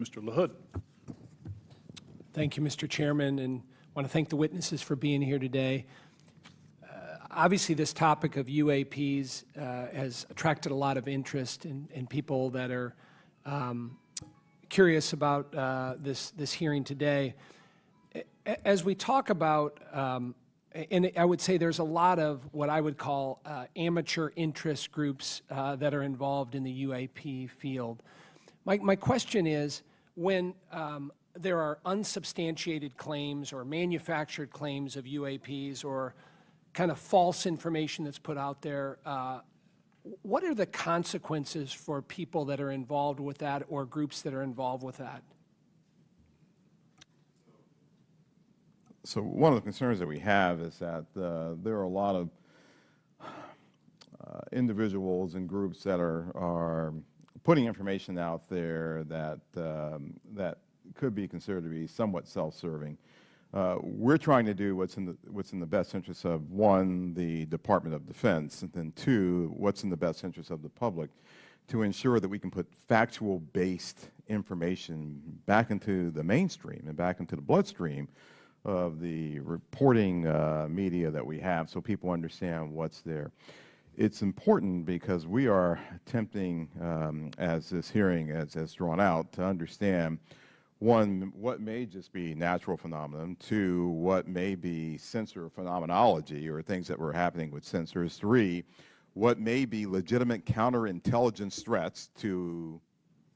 Mr. LaHood. Thank you, Mr. Chairman, and want to thank the witnesses for being here today. Obviously, this topic of UAPs has attracted a lot of interest in people that are curious about this hearing today. As we talk about, and I would say there's a lot of what I would call amateur interest groups that are involved in the UAP field. My question is, when there are unsubstantiated claims or manufactured claims of UAPs or kind of false information that's put out there, what are the consequences for people that are involved with that or groups that are involved with that? So one of the concerns that we have is that there are a lot of individuals and groups that are putting information out there that that could be considered to be somewhat self-serving. We're trying to do what's in the best interest of, one, the Department of Defense, and then two, what's in the best interest of the public, to ensure that we can put factual-based information back into the mainstream and back into the bloodstream of the reporting media that we have, so people understand what's there. It's important because we are attempting, as this hearing has drawn out, to understand, one, what may just be natural phenomenon, two, what may be sensor phenomenology or things that were happening with sensors, three, what may be legitimate counterintelligence threats to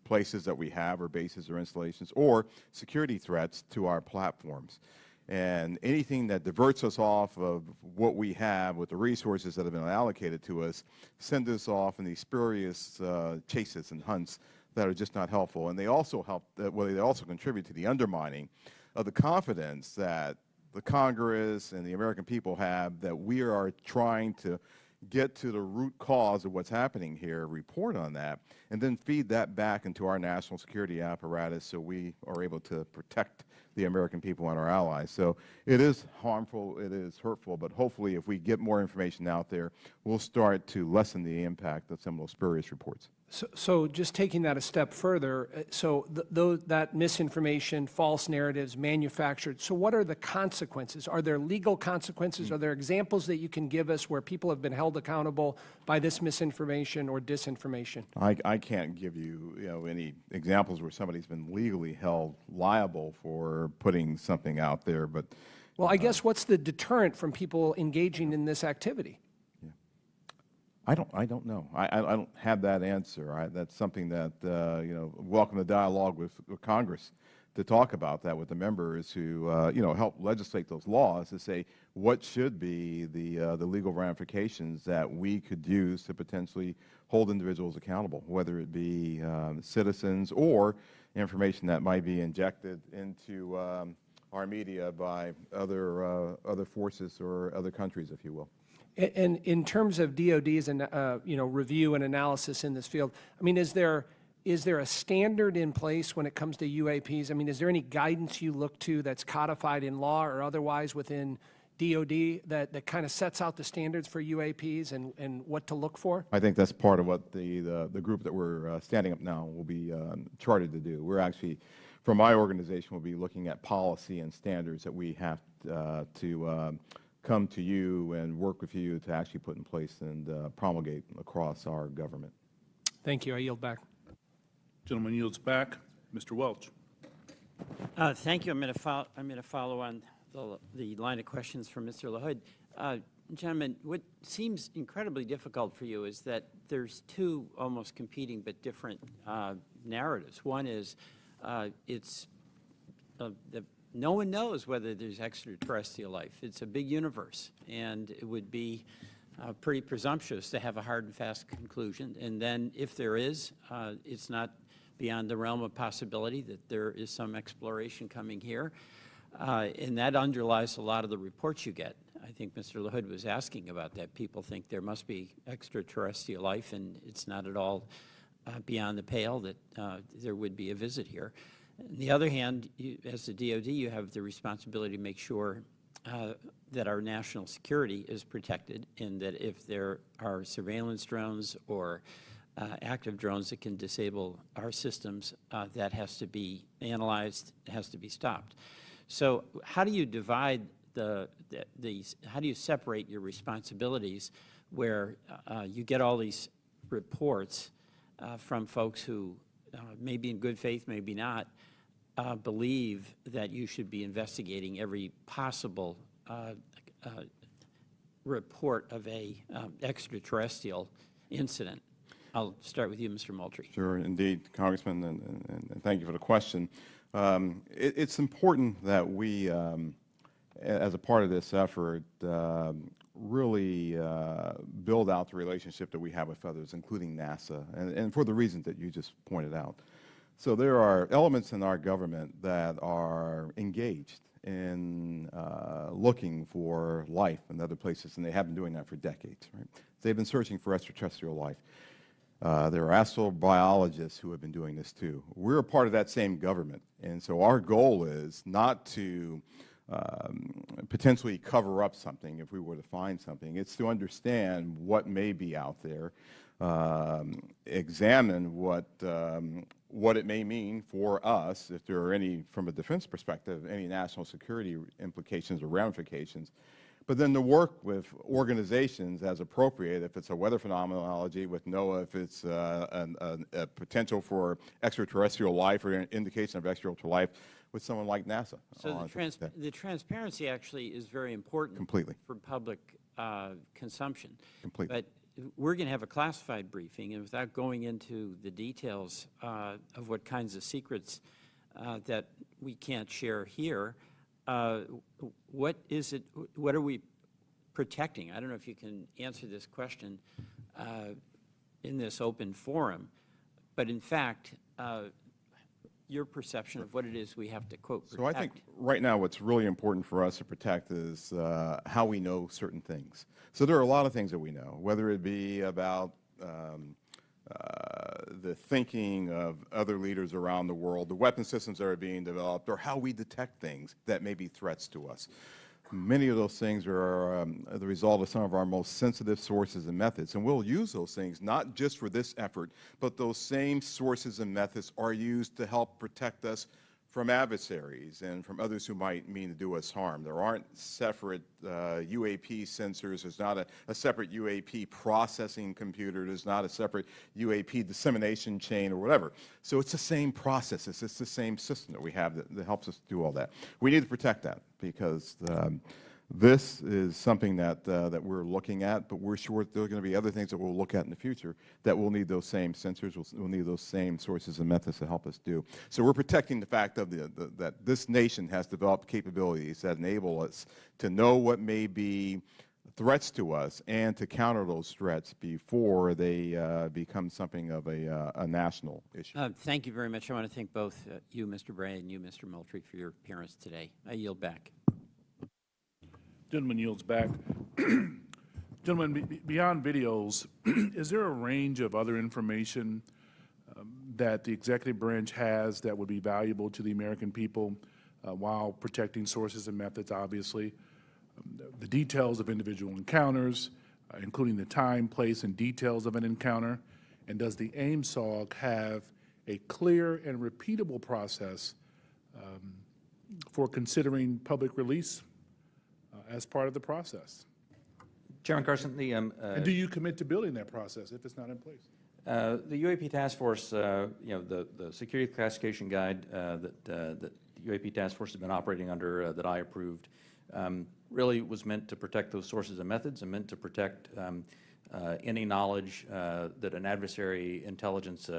places that we have or bases or installations, or security threats to our platforms. And anything that diverts us off of what we have with the resources that have been allocated to us, send us off in these spurious chases and hunts that are just not helpful. And they also they also contribute to the undermining of the confidence that the Congress and the American people have that we are trying to get to the root cause of what's happening here, report on that, and then feed that back into our national security apparatus so we are able to protect the American people and our allies. So it is harmful, it is hurtful, but hopefully if we get more information out there, we'll start to lessen the impact of some of those spurious reports. So just taking that a step further, so that misinformation, false narratives, manufactured, so what are the consequences? Are there legal consequences? Are there examples that you can give us where people have been held accountable by this misinformation or disinformation? I can't give you, any examples where somebody's been legally held liable for putting something out there, but... Well, I guess what's the deterrent from people engaging in this activity? I don't know. I don't have that answer. That's something that, welcome the dialogue with Congress to talk about that with the members who, help legislate those laws to say what should be the legal ramifications that we could use to potentially hold individuals accountable, whether it be citizens or information that might be injected into our media by other forces or other countries, if you will. And in terms of DOD's review and analysis in this field, I mean, is there a standard in place when it comes to UAPs? I mean, is there any guidance you look to that's codified in law or otherwise within DOD that kind of sets out the standards for UAPs and what to look for? I think that's part of what the group that we're standing up now will be chartered to do. We're actually, from my organization, we'll be looking at policy and standards that we have to come to you and work with you to actually put in place and promulgate across our government. Thank you. I yield back. Gentleman yields back. Mr. Welch. Thank you. I'm going to follow on the line of questions from Mr. LaHood. Gentlemen, what seems incredibly difficult for you is that there's two almost competing but different narratives. One is no one knows whether there's extraterrestrial life. It's a big universe, and it would be pretty presumptuous to have a hard and fast conclusion. And then if there is, it's not beyond the realm of possibility that there is some exploration coming here. And that underlies a lot of the reports you get. I think Mr. LaHood was asking about that. People think there must be extraterrestrial life, and it's not at all beyond the pale that there would be a visit here. On the other hand, as the DoD, you have the responsibility to make sure that our national security is protected, and that if there are surveillance drones or active drones that can disable our systems, that has to be analyzed, has to be stopped. So how do you divide how do you separate your responsibilities where you get all these reports from folks who maybe in good faith, maybe not, believe that you should be investigating every possible report of a extraterrestrial incident? I'll start with you, Mr. Moultrie. Sure, indeed, Congressman, and thank you for the question. It's important that we, as a part of this effort, really build out the relationship that we have with others, including NASA, and for the reasons that you just pointed out. So there are elements in our government that are engaged in looking for life in other places, and they have been doing that for decades. Right? They've been searching for extraterrestrial life. There are astrobiologists who have been doing this too. We're a part of that same government, and so our goal is not to potentially cover up something if we were to find something. It's to understand what may be out there, examine what it may mean for us, if there are any, from a defense perspective, any national security implications or ramifications, but then to work with organizations as appropriate, if it's a weather phenomenology with NOAA, if it's a potential for extraterrestrial life or an indication of extraterrestrial life, with someone like NASA. So the transparency actually is very important. Completely. For public consumption. Completely. But we're going to have a classified briefing, and without going into the details of what kinds of secrets that we can't share here, what is it, what are we protecting? I don't know if you can answer this question in this open forum, but in fact, your perception of what it is we have to, quote, protect. So I think right now what's really important for us to protect is how we know certain things. So there are a lot of things that we know, whether it be about the thinking of other leaders around the world, the weapon systems that are being developed, or how we detect things that may be threats to us. Many of those things are the result of some of our most sensitive sources and methods, and we'll use those things not just for this effort, but those same sources and methods are used to help protect us from adversaries and from others who might mean to do us harm. There aren't separate UAP sensors. There's not a separate UAP processing computer. There's not a separate UAP dissemination chain or whatever. So it's the same process. It's the same system that we have that helps us do all that. We need to protect that because this is something that we're looking at, but we're sure there are going to be other things that we'll look at in the future that will need those same sensors, we'll need those same sources and methods to help us do. So we're protecting the fact of that this nation has developed capabilities that enable us to know what may be threats to us and to counter those threats before they become something of a national issue. Thank you very much. I want to thank both you, Mr. Bray, and you, Mr. Moultrie, for your appearance today. I yield back. Gentleman yields back. Gentlemen, beyond videos, is there a range of other information that the executive branch has that would be valuable to the American people while protecting sources and methods, obviously? The details of individual encounters, including the time, place, and details of an encounter, and does the AIMSOG have a clear and repeatable process for considering public release as part of the process? Chairman Carson, and do you commit to building that process if it's not in place? The UAP Task Force, you know, the security classification guide that UAP task force has been operating under that I approved really was meant to protect those sources and methods and meant to protect any knowledge that an adversary intelligence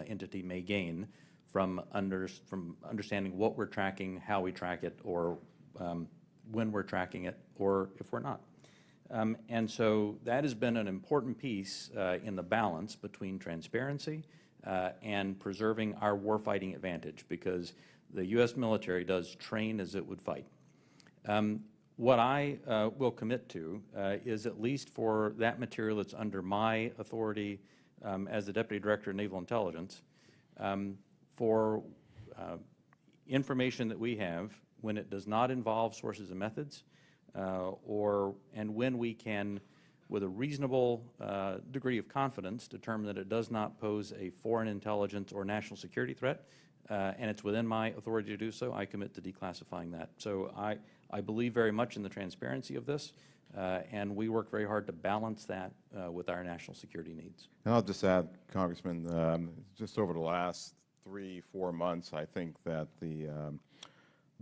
entity may gain from understanding what we're tracking, how we track it, or when we're tracking it, or if we're not. And so that has been an important piece in the balance between transparency and preserving our warfighting advantage, because the U.S. military does train as it would fight. What I will commit to is, at least for that material that's under my authority as the Deputy Director of Naval Intelligence, for information that we have when it does not involve sources and methods, and when we can, with a reasonable degree of confidence, determine that it does not pose a foreign intelligence or national security threat, and it's within my authority to do so, I commit to declassifying that. So I believe very much in the transparency of this, and we work very hard to balance that with our national security needs. And I'll just add, Congressman, just over the last 3-4 months, I think that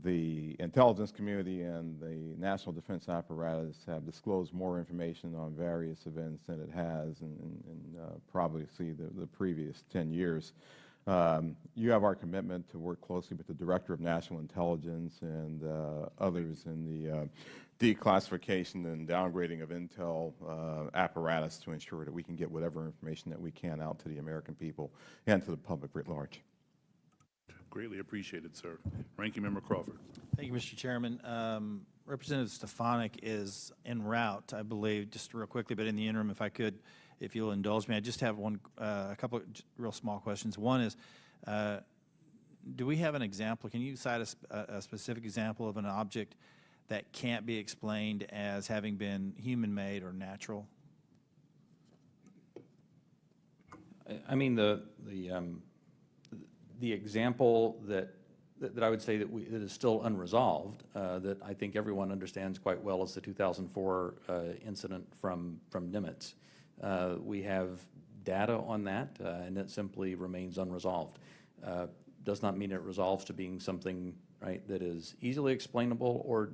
the intelligence community and the national defense apparatus have disclosed more information on various events than it has in probably the previous 10 years. You have our commitment to work closely with the Director of National Intelligence and others in the declassification and downgrading of intel apparatus to ensure that we can get whatever information that we can out to the American people and to the public writ large. Greatly appreciated, sir. Ranking Member Crawford. Thank you, Mr. Chairman. Representative Stefanik is en route, I believe, just real quickly, but in the interim, if I could, if you'll indulge me, I just have a couple of real small questions. One is, do we have an example? Can you cite a specific example of an object that can't be explained as having been human-made or natural? I mean, the example that I would say that is still unresolved, that I think everyone understands quite well, is the 2004 incident from Nimitz. We have data on that, and it simply remains unresolved. Does not mean it resolves to being something, right, that is easily explainable or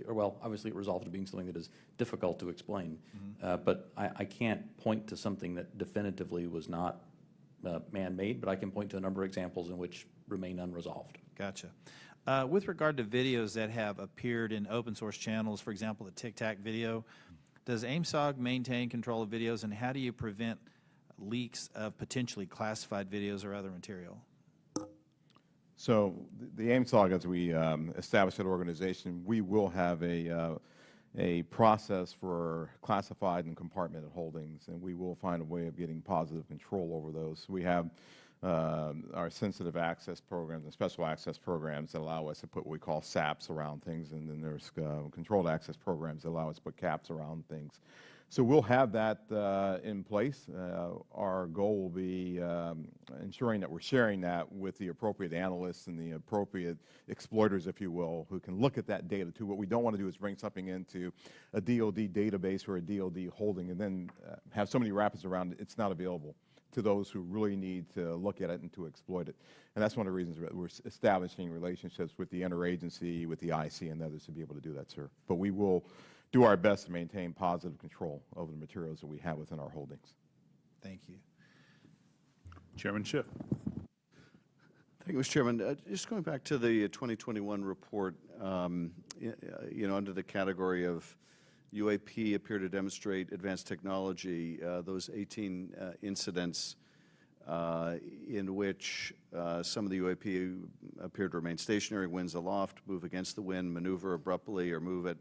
well, obviously it resolves to being something that is difficult to explain. But I can't point to something that definitively was not man-made, but I can point to a number of examples in which remain unresolved. Gotcha. With regard to videos that have appeared in open source channels, for example, the Tic Tac video, does AIMSOG maintain control of videos, and how do you prevent leaks of potentially classified videos or other material? So the AIMSOG, as we established that organization, we will have a process for classified and compartmented holdings, and we will find a way of getting positive control over those. We have our sensitive access programs and special access programs that allow us to put what we call SAPs around things, and then there's controlled access programs that allow us to put caps around things. So we'll have that in place. Our goal will be ensuring that we're sharing that with the appropriate analysts and the appropriate exploiters, if you will, who can look at that data too. What we don't want to do is bring something into a DoD database or a DoD holding and then have so many wrappers around it, it's not available to those who really need to look at it and to exploit it. And that's one of the reasons we're establishing relationships with the interagency, with the IC and others to be able to do that, sir. But we will do our best to maintain positive control over the materials that we have within our holdings. Thank you. Chairman Schiff. Thank you, Mr. Chairman. Just going back to the 2021 report, you know, under the category of UAP appear to demonstrate advanced technology, those 18 incidents in which some of the UAP appear to remain stationary, winds aloft, move against the wind, maneuver abruptly, or move at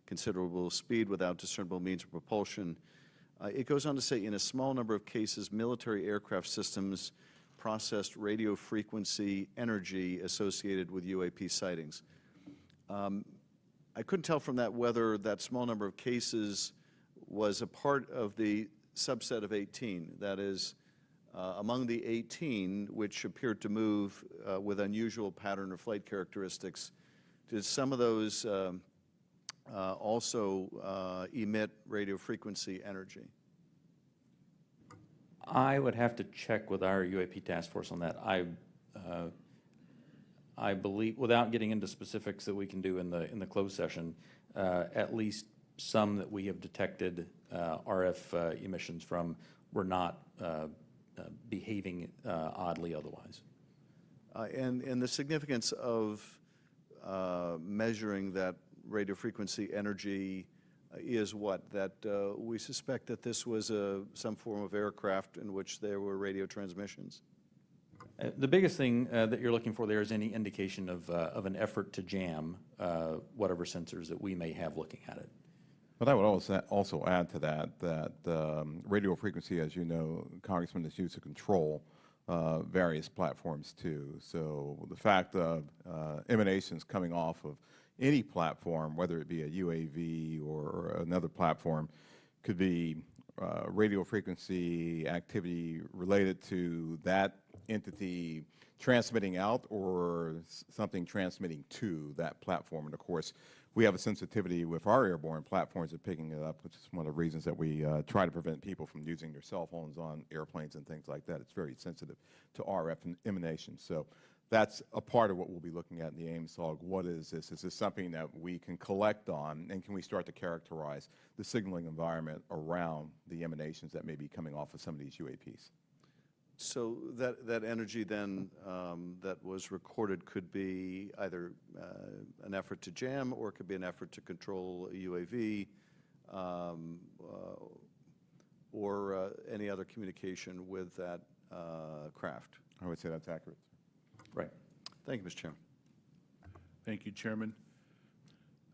considerable speed without discernible means of propulsion. It goes on to say, in a small number of cases, military aircraft systems processed radio frequency energy associated with UAP sightings. I couldn't tell from that whether that small number of cases was a part of the subset of 18, that is, among the 18 which appeared to move with unusual pattern or flight characteristics, did some of those also emit radio frequency energy? I would have to check with our UAP task force on that. I believe, without getting into specifics that we can do in the closed session, at least some that we have detected RF emissions from were not behaving oddly otherwise. And the significance of measuring that radio frequency energy is what? That we suspect that this was some form of aircraft in which there were radio transmissions? The biggest thing that you're looking for there is any indication of an effort to jam whatever sensors that we may have looking at it. But I would also add to that radio frequency, as you know, Congressman, is used to control various platforms too. So the fact of emanations coming off of any platform, whether it be a UAV or another platform, could be radio frequency activity related to that entity transmitting out or something transmitting to that platform. And of course, we have a sensitivity with our airborne platforms of picking it up, which is one of the reasons that we try to prevent people from using their cell phones on airplanes and things like that. It's very sensitive to RF emanations. So that's a part of what we'll be looking at in the AIMSOG. What is this? Is this something that we can collect on, and can we start to characterize the signaling environment around the emanations that may be coming off of some of these UAPs? So that energy then that was recorded could be either an effort to jam, or it could be an effort to control a UAV, or any other communication with that craft. I would say that's accurate. Right. Thank you, Mr. Chairman. Thank you, Chairman.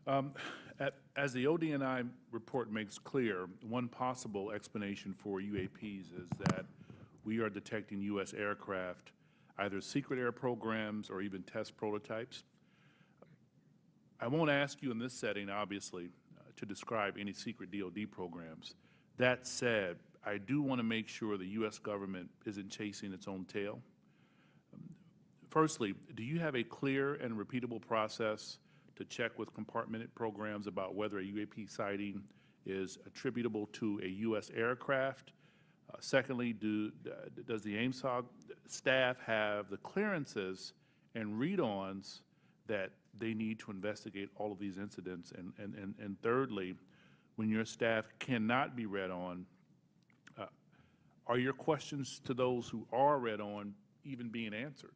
As the ODNI report makes clear, one possible explanation for UAPs is that we are detecting U.S. aircraft, either secret air programs or even test prototypes. I won't ask you in this setting, obviously, to describe any secret DoD programs. That said, I do want to make sure the U.S. government isn't chasing its own tail. Firstly, do you have a clear and repeatable process to check with compartmented programs about whether a UAP sighting is attributable to a U.S. aircraft? Secondly, does the AIMSOG staff have the clearances and read-ons that they need to investigate all of these incidents? And thirdly, when your staff cannot be read on, are your questions to those who are read on even being answered?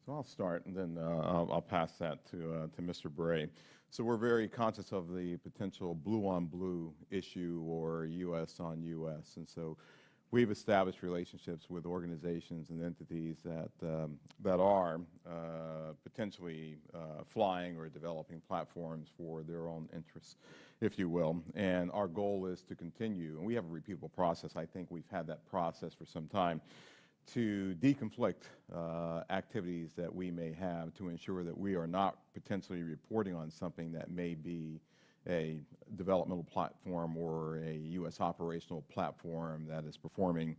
So I'll start, and then I'll pass that to Mr. Bray. So we're very conscious of the potential blue-on-blue issue or U.S. on U.S., and so we've established relationships with organizations and entities that are potentially flying or developing platforms for their own interests, if you will. And our goal is to continue, and we have a repeatable process. I think we've had that process for some time, to deconflict activities that we may have to ensure that we are not potentially reporting on something that may be a developmental platform or a U.S. operational platform that is performing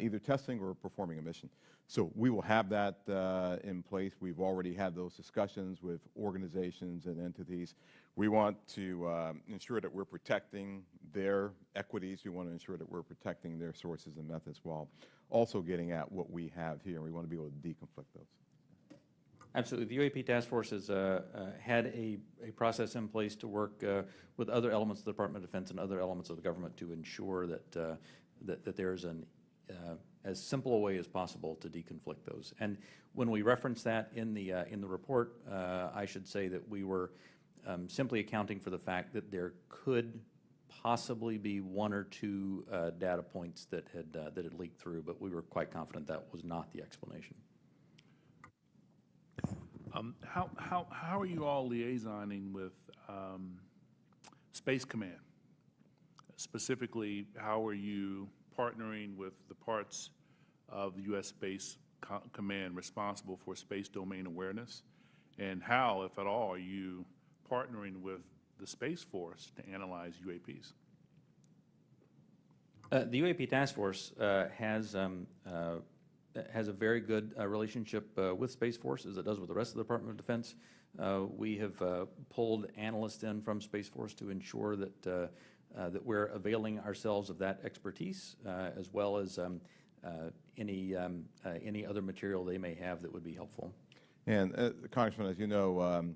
either testing or performing a mission. So we will have that in place. We've already had those discussions with organizations and entities. We want to ensure that we're protecting their equities. We want to ensure that we're protecting their sources and methods while also getting at what we have here. We want to be able to deconflict those. Absolutely. The UAP Task Force has had a process in place to work with other elements of the Department of Defense and other elements of the government to ensure that that there's an as simple a way as possible to deconflict those. And when we reference that in the report, I should say that we were simply accounting for the fact that there could possibly be one or two data points that had leaked through, but we were quite confident that was not the explanation. How are you all liaisoning with Space Command? Specifically, how are you partnering with the parts of the U.S. Space Command responsible for space domain awareness? And how, if at all, are you partnering with the Space Force to analyze UAPs? The UAP Task Force has a very good relationship with Space Force, as it does with the rest of the Department of Defense. We have pulled analysts in from Space Force to ensure that that we're availing ourselves of that expertise, as well as any other material they may have that would be helpful. And Congressman, as you know,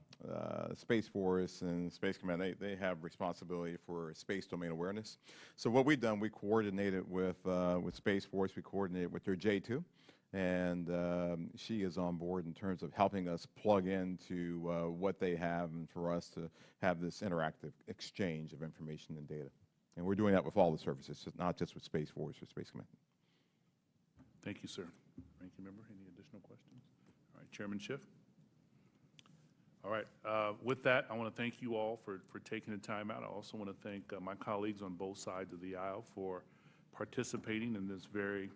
Space Force and Space Command, they have responsibility for space domain awareness. So what we've done, we coordinated with Space Force, we coordinated with their J2, and she is on board in terms of helping us plug into what they have and for us to have this interactive exchange of information and data. And we're doing that with all the services, not just with Space Force or Space Command. Thank you, sir. Ranking member, any additional questions? All right, Chairman Schiff. All right, with that, I want to thank you all for taking the time out. I also want to thank my colleagues on both sides of the aisle for participating in this very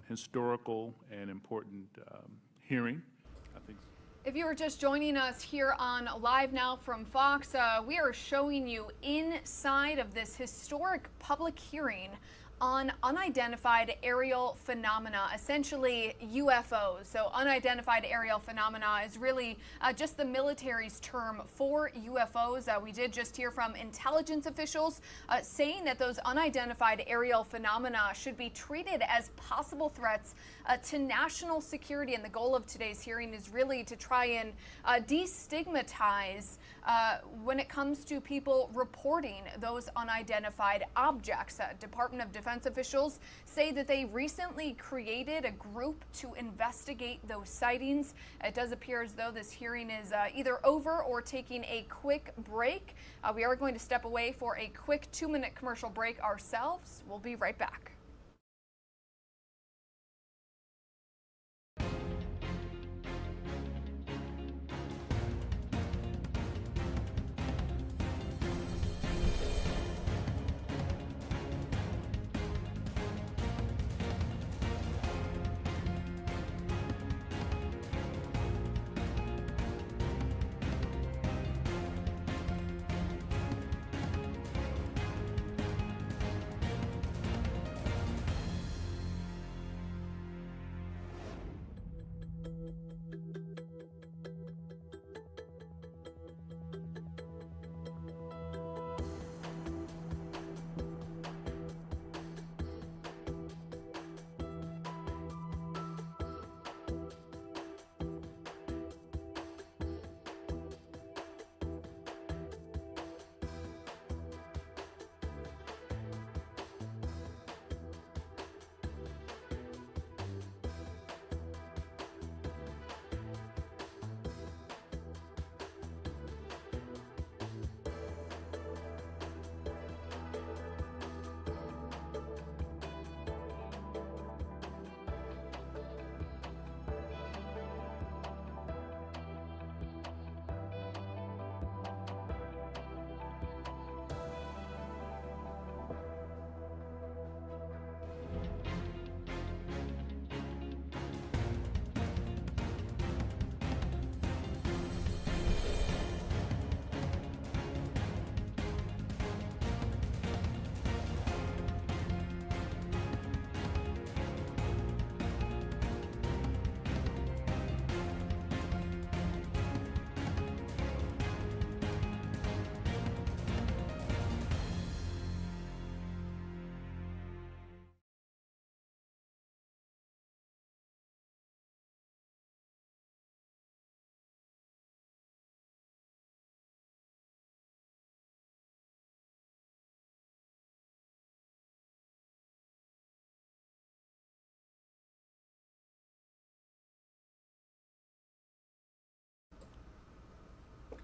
historical and important hearing. I think. If you are just joining us here on Live Now from Fox, we are showing you inside of this historic public hearing on unidentified aerial phenomena, essentially UFOs. So unidentified aerial phenomena is really just the military's term for UFOs. We did just hear from intelligence officials saying that those unidentified aerial phenomena should be treated as possible threats to national security. And the goal of today's hearing is really to try and destigmatize when it comes to people reporting those unidentified objects. Department of Defense officials say that they recently created a group to investigate those sightings. It does appear as though this hearing is either over or taking a quick break. We are going to step away for a quick 2-minute commercial break ourselves. We'll be right back.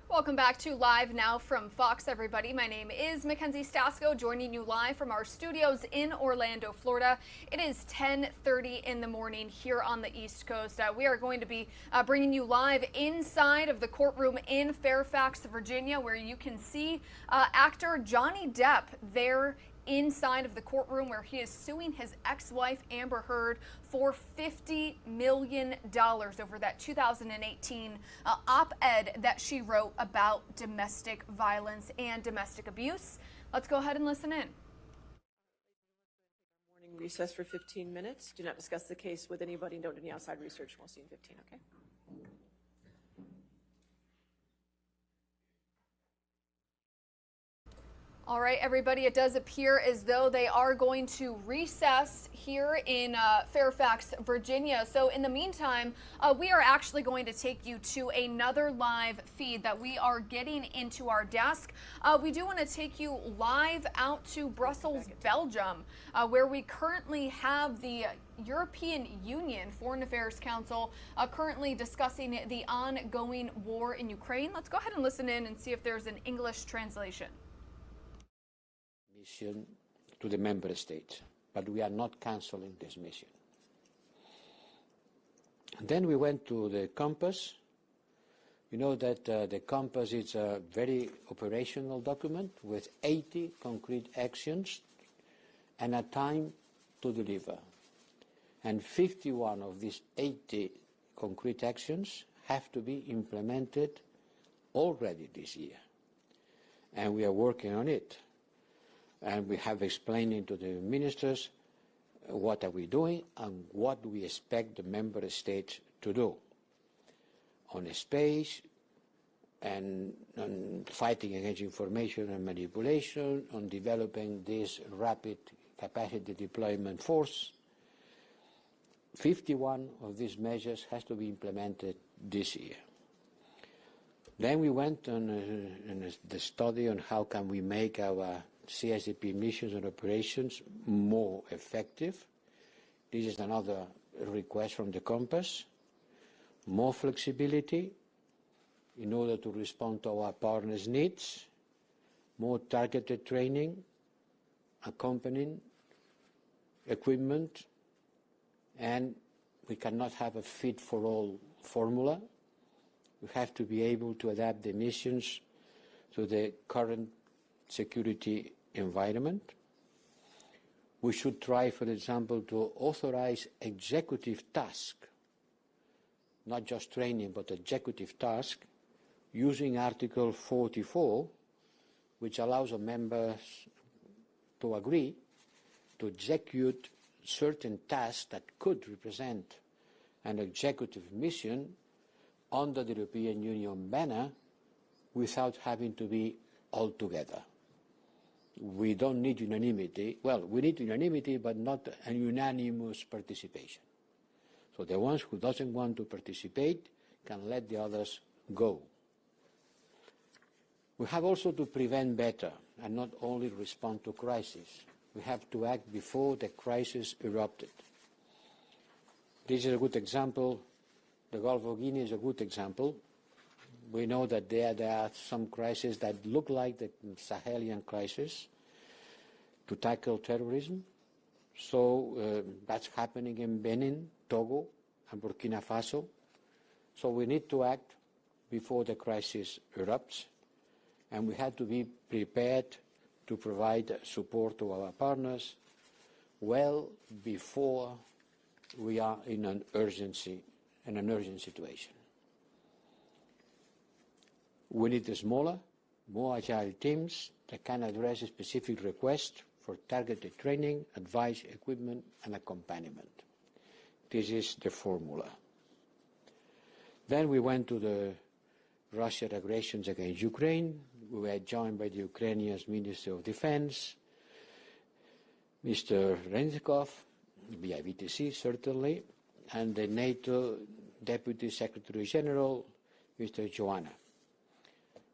Welcome back to Live Now from Fox, everybody. My name is Mackenzie Stasko, joining you live from our studios in Orlando, Florida. It is 10:30 in the morning here on the East Coast. We are going to be bringing you live inside of the courtroom in Fairfax, Virginia, where you can see actor Johnny Depp there inside of the courtroom where he is suing his ex-wife Amber Heard for $50 million over that 2018 op-ed that she wrote about domestic violence and domestic abuse. Let's go ahead and listen in. Morning recess for 15 minutes. Do not discuss the case with anybody. Don't do any outside research. We'll see you in 15, okay? All right, everybody, it does appear as though they are going to recess here in Fairfax, Virginia. So in the meantime, we are actually going to take you to another live feed that we are getting into our desk. We do want to take you live out to Brussels, Belgium, where we currently have the European Union Foreign Affairs Council currently discussing the ongoing war in Ukraine. Let's go ahead and listen in and see if there's an English translation. Mission to the member states, but we are not cancelling this mission. And then we went to the compass. You know that the compass is a very operational document with 80 concrete actions and a time to deliver. And 51 of these 80 concrete actions have to be implemented already this year. And we are working on it. And we have explained to the ministers what are we doing and what we expect the member states to do on space and on fighting against information and manipulation, on developing this rapid capacity deployment force. 51 of these measures has to be implemented this year. Then we went on the study on how can we make our CSDP missions and operations more effective. This is another request from the compass. More flexibility in order to respond to our partners' needs. More targeted training, accompanying equipment, and we cannot have a fit-for-all formula. We have to be able to adapt the missions to the current security environment. We should try, for example, to authorize executive tasks, not just training, but executive tasks, using Article 44, which allows a member to agree to execute certain tasks that could represent an executive mission under the European Union banner without having to be all together. We don't need unanimity. Well, we need unanimity, but not a unanimous participation. So the ones who doesn't want to participate can let the others go. We have also to prevent better and not only respond to crisis. We have to act before the crisis erupted. This is a good example. The Gulf of Guinea is a good example. We know that there are some crises that look like the Sahelian crisis to tackle terrorism. So that's happening in Benin, Togo, and Burkina Faso. So we need to act before the crisis erupts, and we have to be prepared to provide support to our partners well before we are in an urgent situation. We need smaller, more agile teams that can address specific requests for targeted training, advice, equipment, and accompaniment. This is the formula. Then we went to the Russian aggressions against Ukraine. We were joined by the Ukrainian Minister of Defense, Mr. Reznikov, via VTC certainly, and the NATO Deputy Secretary General, Mr. Joanna.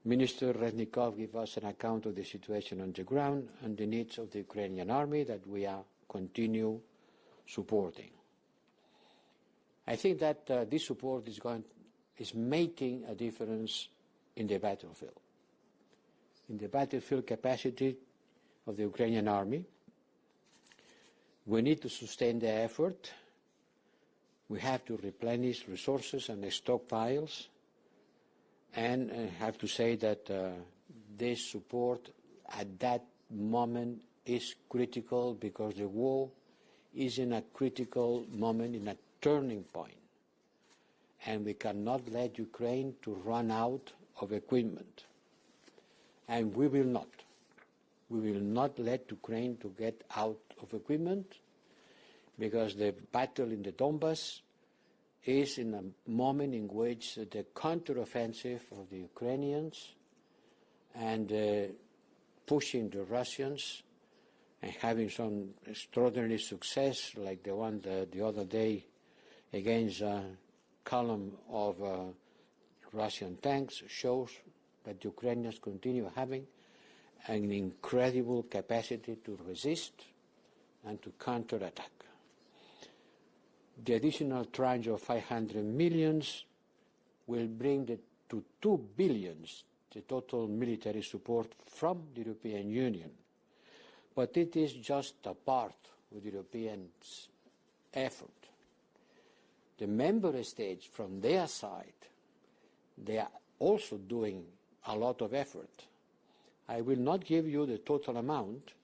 Minister Reznikov gave us an account of the situation on the ground and the needs of the Ukrainian army that we are continue supporting. I think that this support is making a difference in the battlefield. In the battlefield capacity of the Ukrainian army, we need to sustain the effort. We have to replenish resources and stockpiles. And I have to say that this support at that moment is critical because the war is in a critical moment, in a turning point. And we cannot let Ukraine to run out of equipment. And we will not. We will not let Ukraine to get out of equipment because the battle in the Donbass is in a moment in which the counteroffensive of the Ukrainians and pushing the Russians and having some extraordinary success, like the one the other day against a column of Russian tanks, shows that Ukrainians continue having an incredible capacity to resist and to counterattack. The additional tranche of 500 millions will bring to 2 billion the total military support from the European Union. But it is just a part of the European effort. The member states, from their side, they are also doing a lot of effort. I will not give you the total amount,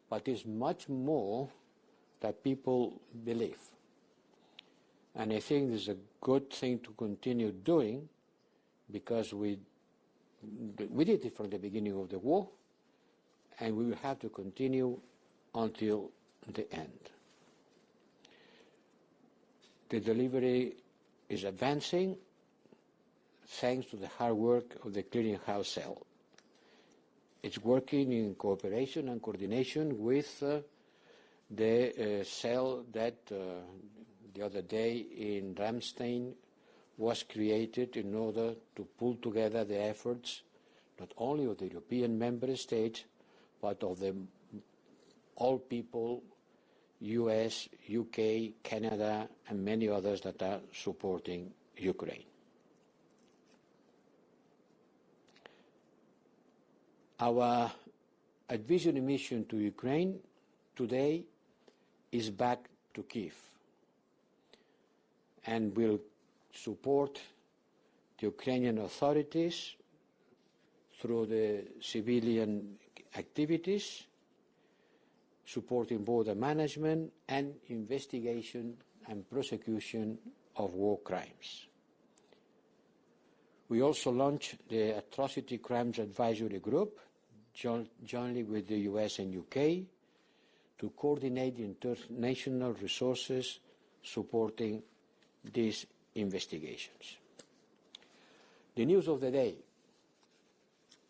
but it's much more than people believe. And I think this is a good thing to continue doing, because we did it from the beginning of the war, and we will have to continue until the end. The delivery is advancing thanks to the hard work of the clearinghouse cell. It's working in cooperation and coordination with the cell that the other day in Ramstein was created in order to pull together the efforts not only of the European member states, but of the all people, US, UK, Canada, and many others that are supporting Ukraine. Our advisory mission to Ukraine today is back to Kyiv and will support the Ukrainian authorities through the civilian activities, supporting border management and investigation and prosecution of war crimes. We also launched the Atrocity Crimes Advisory Group, jointly with the US and UK, to coordinate the international resources supporting these investigations. The news of the day.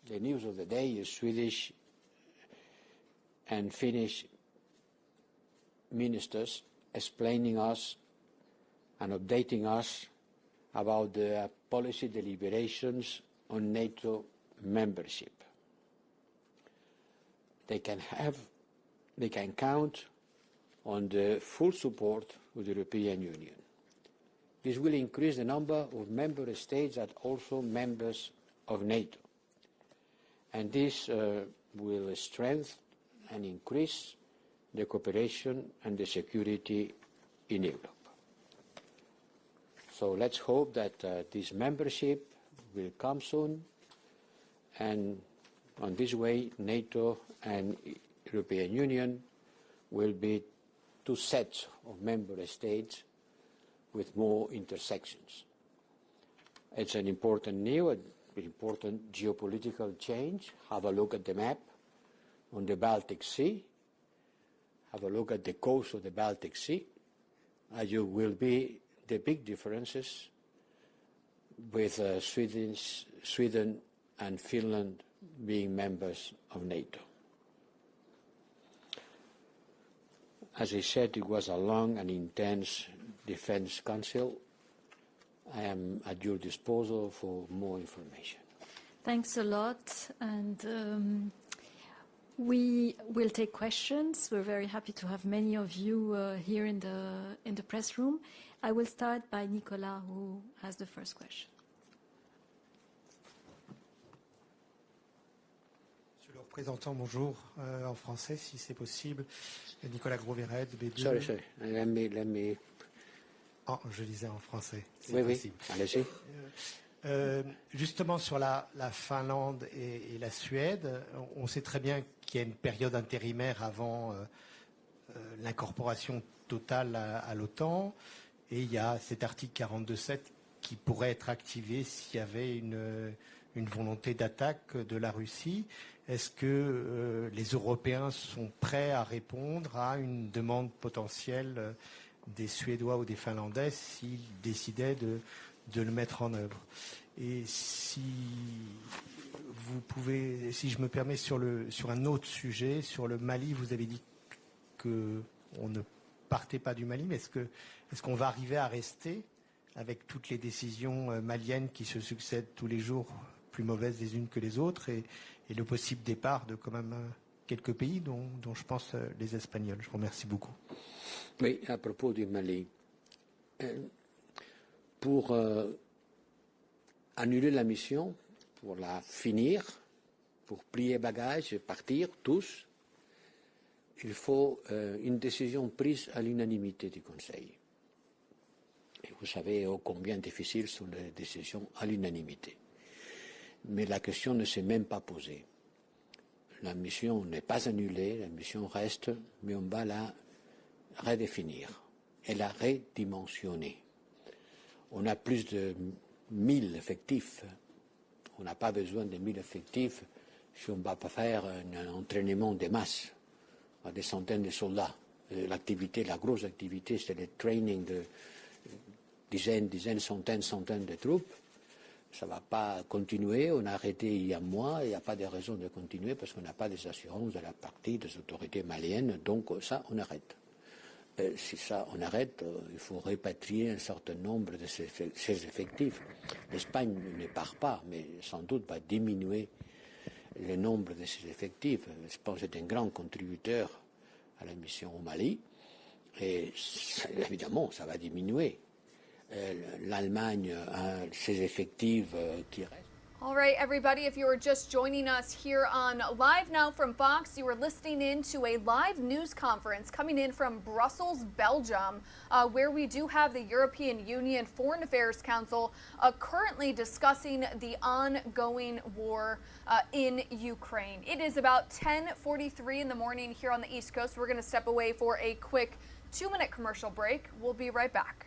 The news of the day is Swedish and Finnish ministers explaining us and updating us about the policy deliberations on NATO membership. They can count on the full support of the European Union. This will increase the number of member states that are also members of NATO. And this will strengthen and increase the cooperation and the security in Europe. So let's hope that this membership will come soon, and on this way NATO and European Union will be two sets of member states with more intersections. It's an important new, an important geopolitical change. Have a look at the map on the Baltic Sea. Have a look at the coast of the Baltic Sea. You will be the big differences with Sweden and Finland being members of NATO. As I said, it was a long and intense Defense Council. I am at your disposal for more information. Thanks a lot. And we will take questions. We're very happy to have many of you here in the press room. I will start by Nicolas, who has the first question. Monsieur le représentant, bonjour, en français, si c'est possible. Nicolas Gros-Verret, de B2. Sorry. Let me... Oh, je disais en français, c'est oui, possible. Oui, allez-y. Justement, sur la Finlande et la Suède, on sait très bien qu'il y a une période intérimaire avant l'incorporation totale à l'OTAN, et il y a cet article 42.7 qui pourrait être activé s'il y avait une volonté d'attaque de la Russie. Est-ce que les Européens sont prêts à répondre à une demande potentielle des Suédois ou des Finlandais s'ils décidaient de le mettre en œuvre? Et si vous pouvez, si je me permets, sur un autre sujet, sur le Mali, vous avez dit qu'on ne partait pas du Mali, mais est-ce qu'on va arriver à rester avec toutes les décisions maliennes qui se succèdent tous les jours, plus mauvaises les unes que les autres, et le possible départ de quand même quelques pays, dont je pense les Espagnols. Je vous remercie beaucoup. Oui, à propos du Mali, pour annuler la mission, pour la finir, pour plier bagages et partir tous, il faut une décision prise à l'unanimité du Conseil. Et vous savez combien difficiles sont les décisions à l'unanimité. Mais la question ne s'est même pas posée. La mission n'est pas annulée, la mission reste, mais on va la redéfinir et la redimensionner. On a plus de 1000 effectifs. On n'a pas besoin de 1000 effectifs si on ne va pas faire un entraînement de masse à des centaines de soldats. L'activité, la grosse activité, c'est le training de dizaines, centaines de troupes. Ça ne va pas continuer. On a arrêté il y a un mois. Il n'y a pas de raison de continuer parce qu'on n'a pas des assurances de la partie des autorités maliennes. Donc ça, on arrête. Si ça, on arrête, il faut répatrier un certain nombre de ces effectifs. L'Espagne ne part pas, mais sans doute va diminuer le nombre de ces effectifs. Je pense que c'est un grand contributeur à la mission au Mali. Et évidemment, ça va diminuer. L'Allemagne a ses effectifs qui restent. All right, everybody, if you are just joining us here on Live Now from Fox, you are listening in to a live news conference coming in from Brussels, Belgium, where we do have the European Union Foreign Affairs Council currently discussing the ongoing war in Ukraine. It is about 10:43 in the morning here on the East Coast. We're going to step away for a quick 2-minute commercial break. We'll be right back.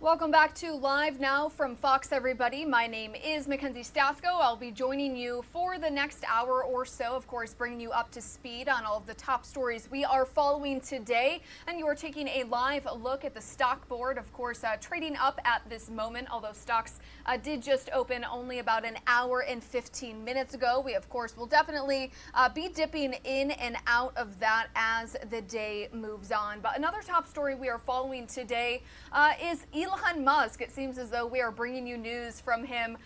Welcome back to Live Now from Fox, everybody. My name is Mackenzie Stasko. I'll be joining you for the next hour or so, of course, bringing you up to speed on all of the top stories we are following today. And you are taking a live look at the stock board, of course, trading up at this moment, although stocks did just open only about an hour and 15 minutes ago. We, of course, will definitely be dipping in and out of that as the day moves on. But another top story we are following today is Elon Elon Musk. It seems as though we are bringing you news from him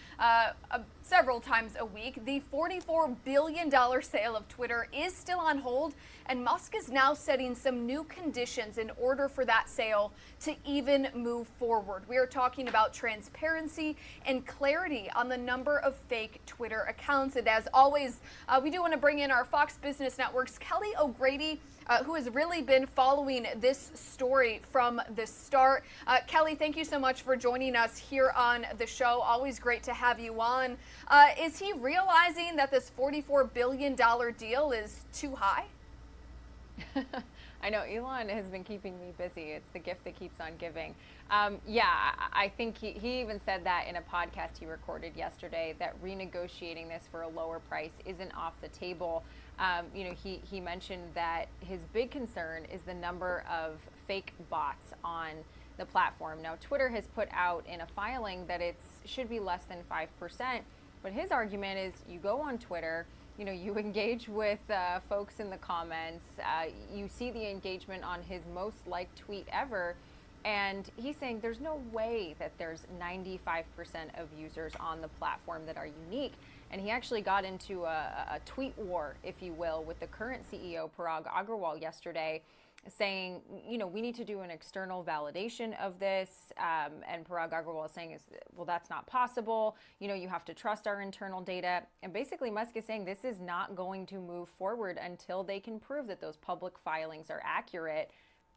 several times a week. The $44 billion sale of Twitter is still on hold, and Musk is now setting some new conditions in order for that sale to even move forward. We are talking about transparency and clarity on the number of fake Twitter accounts. And as always, we do want to bring in our Fox Business Network's Kelly O'Grady, who has really been following this story from the start. Kelly, thank you so much for joining us here on the show. Always great to have you on. Is he realizing that this $44 billion deal is too high? I know Elon has been keeping me busy. It's the gift that keeps on giving. Yeah, I think he even said that in a podcast he recorded yesterday, that renegotiating this for a lower price isn't off the table. You know, he mentioned that his big concern is the number of fake bots on the platform. Now, Twitter has put out in a filing that it should be less than 5%, but his argument is you go on Twitter, you know, you engage with folks in the comments, you see the engagement on his most liked tweet ever, and he's saying there's no way that there's 95% of users on the platform that are unique. And he actually got into a tweet war, if you will, with the current CEO, Parag Agrawal, yesterday, saying, you know, we need to do an external validation of this. And Parag Agrawal is saying, well, that's not possible. You know, you have to trust our internal data. And basically, Musk is saying this is not going to move forward until they can prove that those public filings are accurate.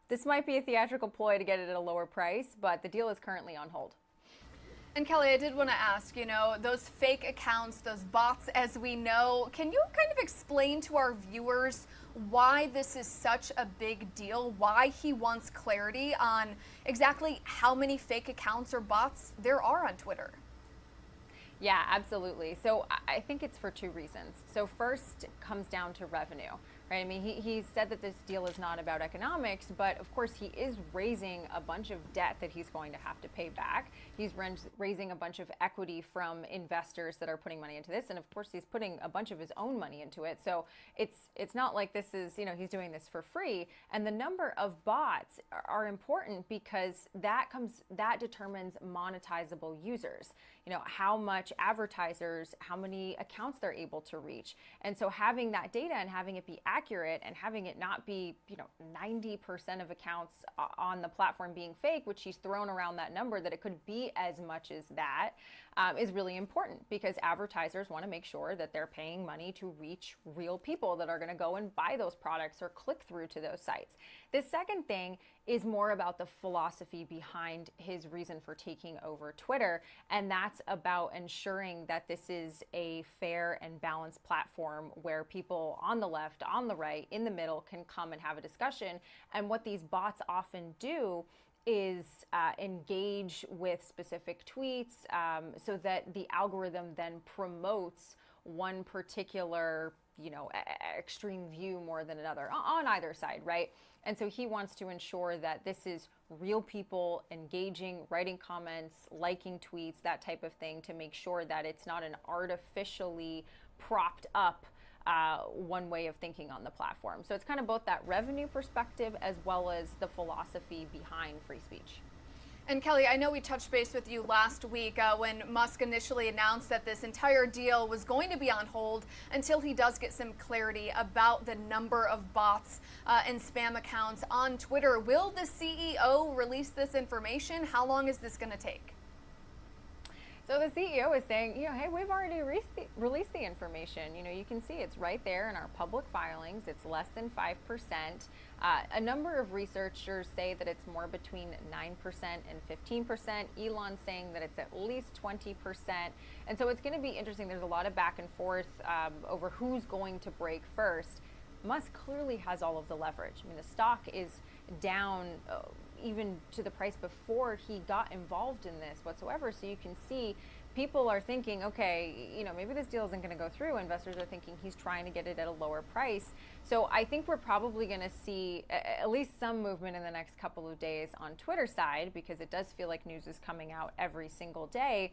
This might be a theatrical ploy to get it at a lower price, but the deal is currently on hold. And Kelly, I did want to ask, you know, those fake accounts, those bots, as we know, can you kind of explain to our viewers why this is such a big deal, why he wants clarity on exactly how many fake accounts or bots there are on Twitter? Yeah, absolutely. So I think it's for two reasons. So first, it comes down to revenue, right? I mean, he said that this deal is not about economics, but of course he is raising a bunch of debt that he's going to have to pay back. He's raising a bunch of equity from investors that are putting money into this, and of course he's putting a bunch of his own money into it. So it's not like this is, you know, he's doing this for free. And the number of bots are important because that determines monetizable users. You know, how much advertisers, how many accounts they're able to reach. And so having that data and having it be accurate and having it not be, you know, 90% of accounts on the platform being fake, which he's thrown around that number, that it could be as much as that, is really important because advertisers want to make sure that they're paying money to reach real people that are going to go and buy those products or click through to those sites. The second thing is more about the philosophy behind his reason for taking over Twitter, and that's about ensuring that this is a fair and balanced platform where people on the left, on the right, in the middle can come and have a discussion. And what these bots often do is engage with specific tweets so that the algorithm then promotes one particular, you know, extreme view more than another on either side, right? And so he wants to ensure that this is real people engaging, writing comments, liking tweets, that type of thing, to make sure that it's not an artificially propped up one way of thinking on the platform. So it's kind of both that revenue perspective as well as the philosophy behind free speech. And Kelly, I know we touched base with you last week when Musk initially announced that this entire deal was going to be on hold until he does get some clarity about the number of bots and spam accounts on Twitter. Will the CEO release this information? How long is this going to take? So the CEO is saying, you know, hey, we've already released the information. You know, you can see it's right there in our public filings. It's less than 5%. A number of researchers say that it's more between 9% and 15%. Elon's saying that it's at least 20%. And so it's going to be interesting. There's a lot of back and forth over who's going to break first. Musk clearly has all of the leverage. I mean, the stock is down even to the price before he got involved in this whatsoever. So you can see people are thinking, okay, you know, maybe this deal isn't going to go through. Investors are thinking he's trying to get it at a lower price. So I think we're probably going to see at least some movement in the next couple of days on Twitter side, because it does feel like news is coming out every single day.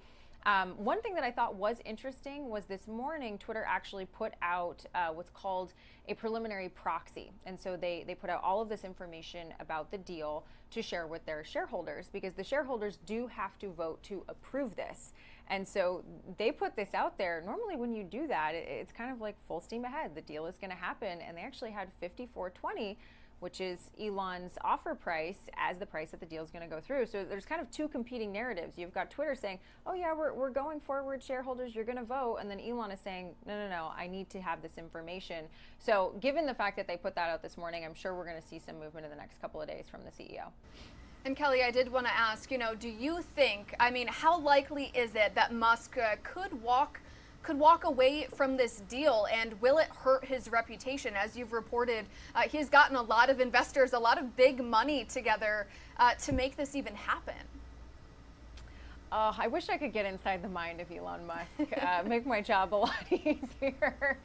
One thing that I thought was interesting was this morning, Twitter actually put out what's called a preliminary proxy. And so they put out all of this information about the deal to share with their shareholders, because the shareholders do have to vote to approve this. And so they put this out there. Normally when you do that, it's kind of like full steam ahead. The deal is going to happen. And they actually had 54.20, which is Elon's offer price, as the price that the deal is going to go through. So there's kind of two competing narratives. You've got Twitter saying, oh yeah, we're going forward, shareholders, you're going to vote. And then Elon is saying, no, I need to have this information. So given the fact that they put that out this morning, I'm sure we're going to see some movement in the next couple of days from the CEO. And Kelly, I did want to ask, do you think, how likely is it that Musk could walk away from this deal, and will it hurt his reputation? As you've reported, he's gotten a lot of investors, a lot of big money together to make this even happen. I wish I could get inside the mind of Elon Musk, make my job a lot easier.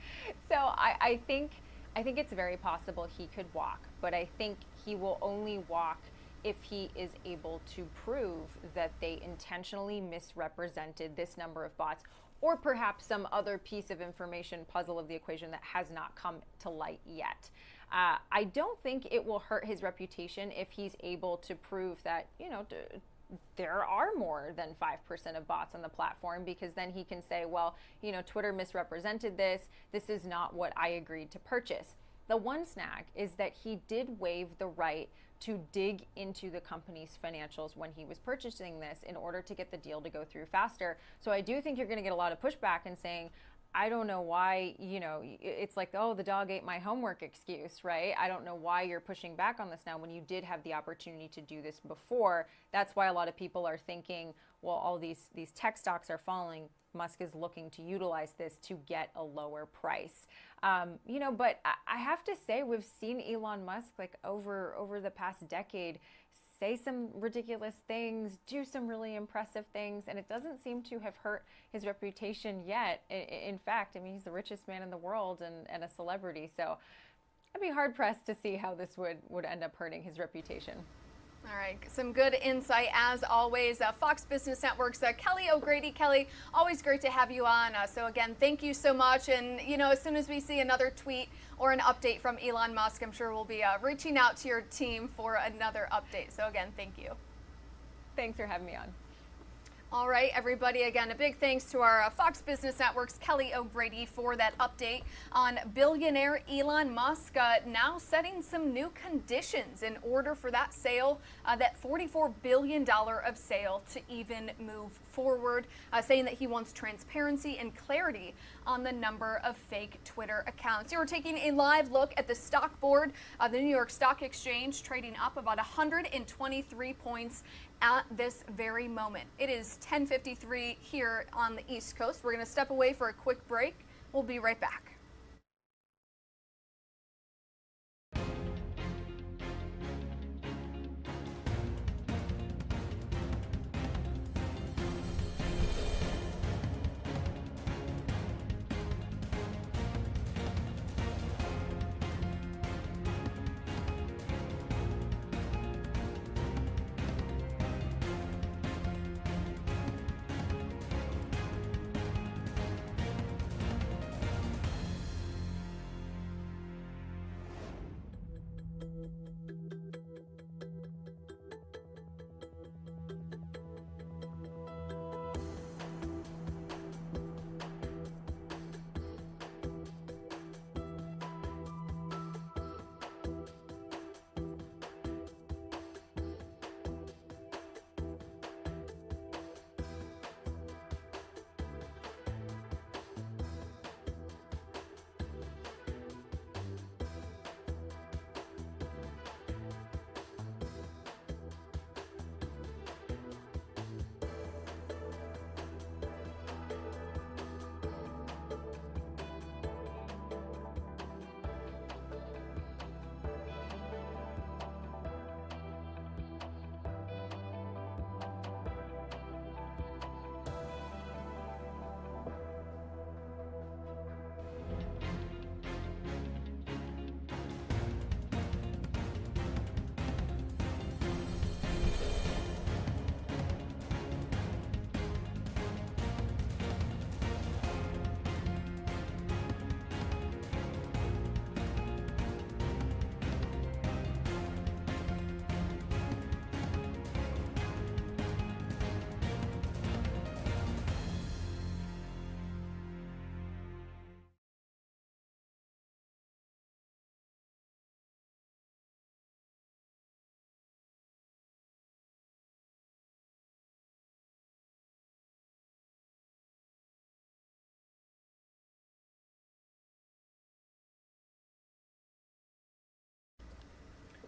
So I think it's very possible he could walk, but I think he will only walk if he is able to prove that they intentionally misrepresented this number of bots, or perhaps some other piece of information puzzle of the equation that has not come to light yet. I don't think it will hurt his reputation if he's able to prove that, there are more than 5% of bots on the platform, because then he can say, well, Twitter misrepresented this. This is not what I agreed to purchase. The one snag is that he did waive the right to dig into the company's financials when he was purchasing this in order to get the deal to go through faster. So I do think you're going to get a lot of pushback and saying, I don't know why, it's like, oh, the dog ate my homework excuse, right? I don't know why you're pushing back on this now when you did have the opportunity to do this before. That's why a lot of people are thinking, well, all these tech stocks are falling. Musk is looking to utilize this to get a lower price. But I have to say, we've seen Elon Musk over the past decade say some ridiculous things, do some really impressive things, and it doesn't seem to have hurt his reputation yet. In fact, he's the richest man in the world and a celebrity, so I'd be hard-pressed to see how this would end up hurting his reputation. All right, some good insight as always. Fox Business Network's Kelly O'Grady. Kelly, always great to have you on. So again, thank you so much. And as soon as we see another tweet or an update from Elon Musk, I'm sure we'll be reaching out to your team for another update. So again, thank you. Thanks for having me on. All right, everybody, again, a big thanks to our Fox Business Network's Kelly O'Grady for that update on billionaire Elon Musk now setting some new conditions in order for that sale, that $44 billion of sale to even move forward, saying that he wants transparency and clarity on the number of fake Twitter accounts. You are taking a live look at the stock board of the New York Stock Exchange, trading up about 123 points at this very moment. It is 10:53 here on the East Coast. We're going to step away for a quick break. We'll be right back.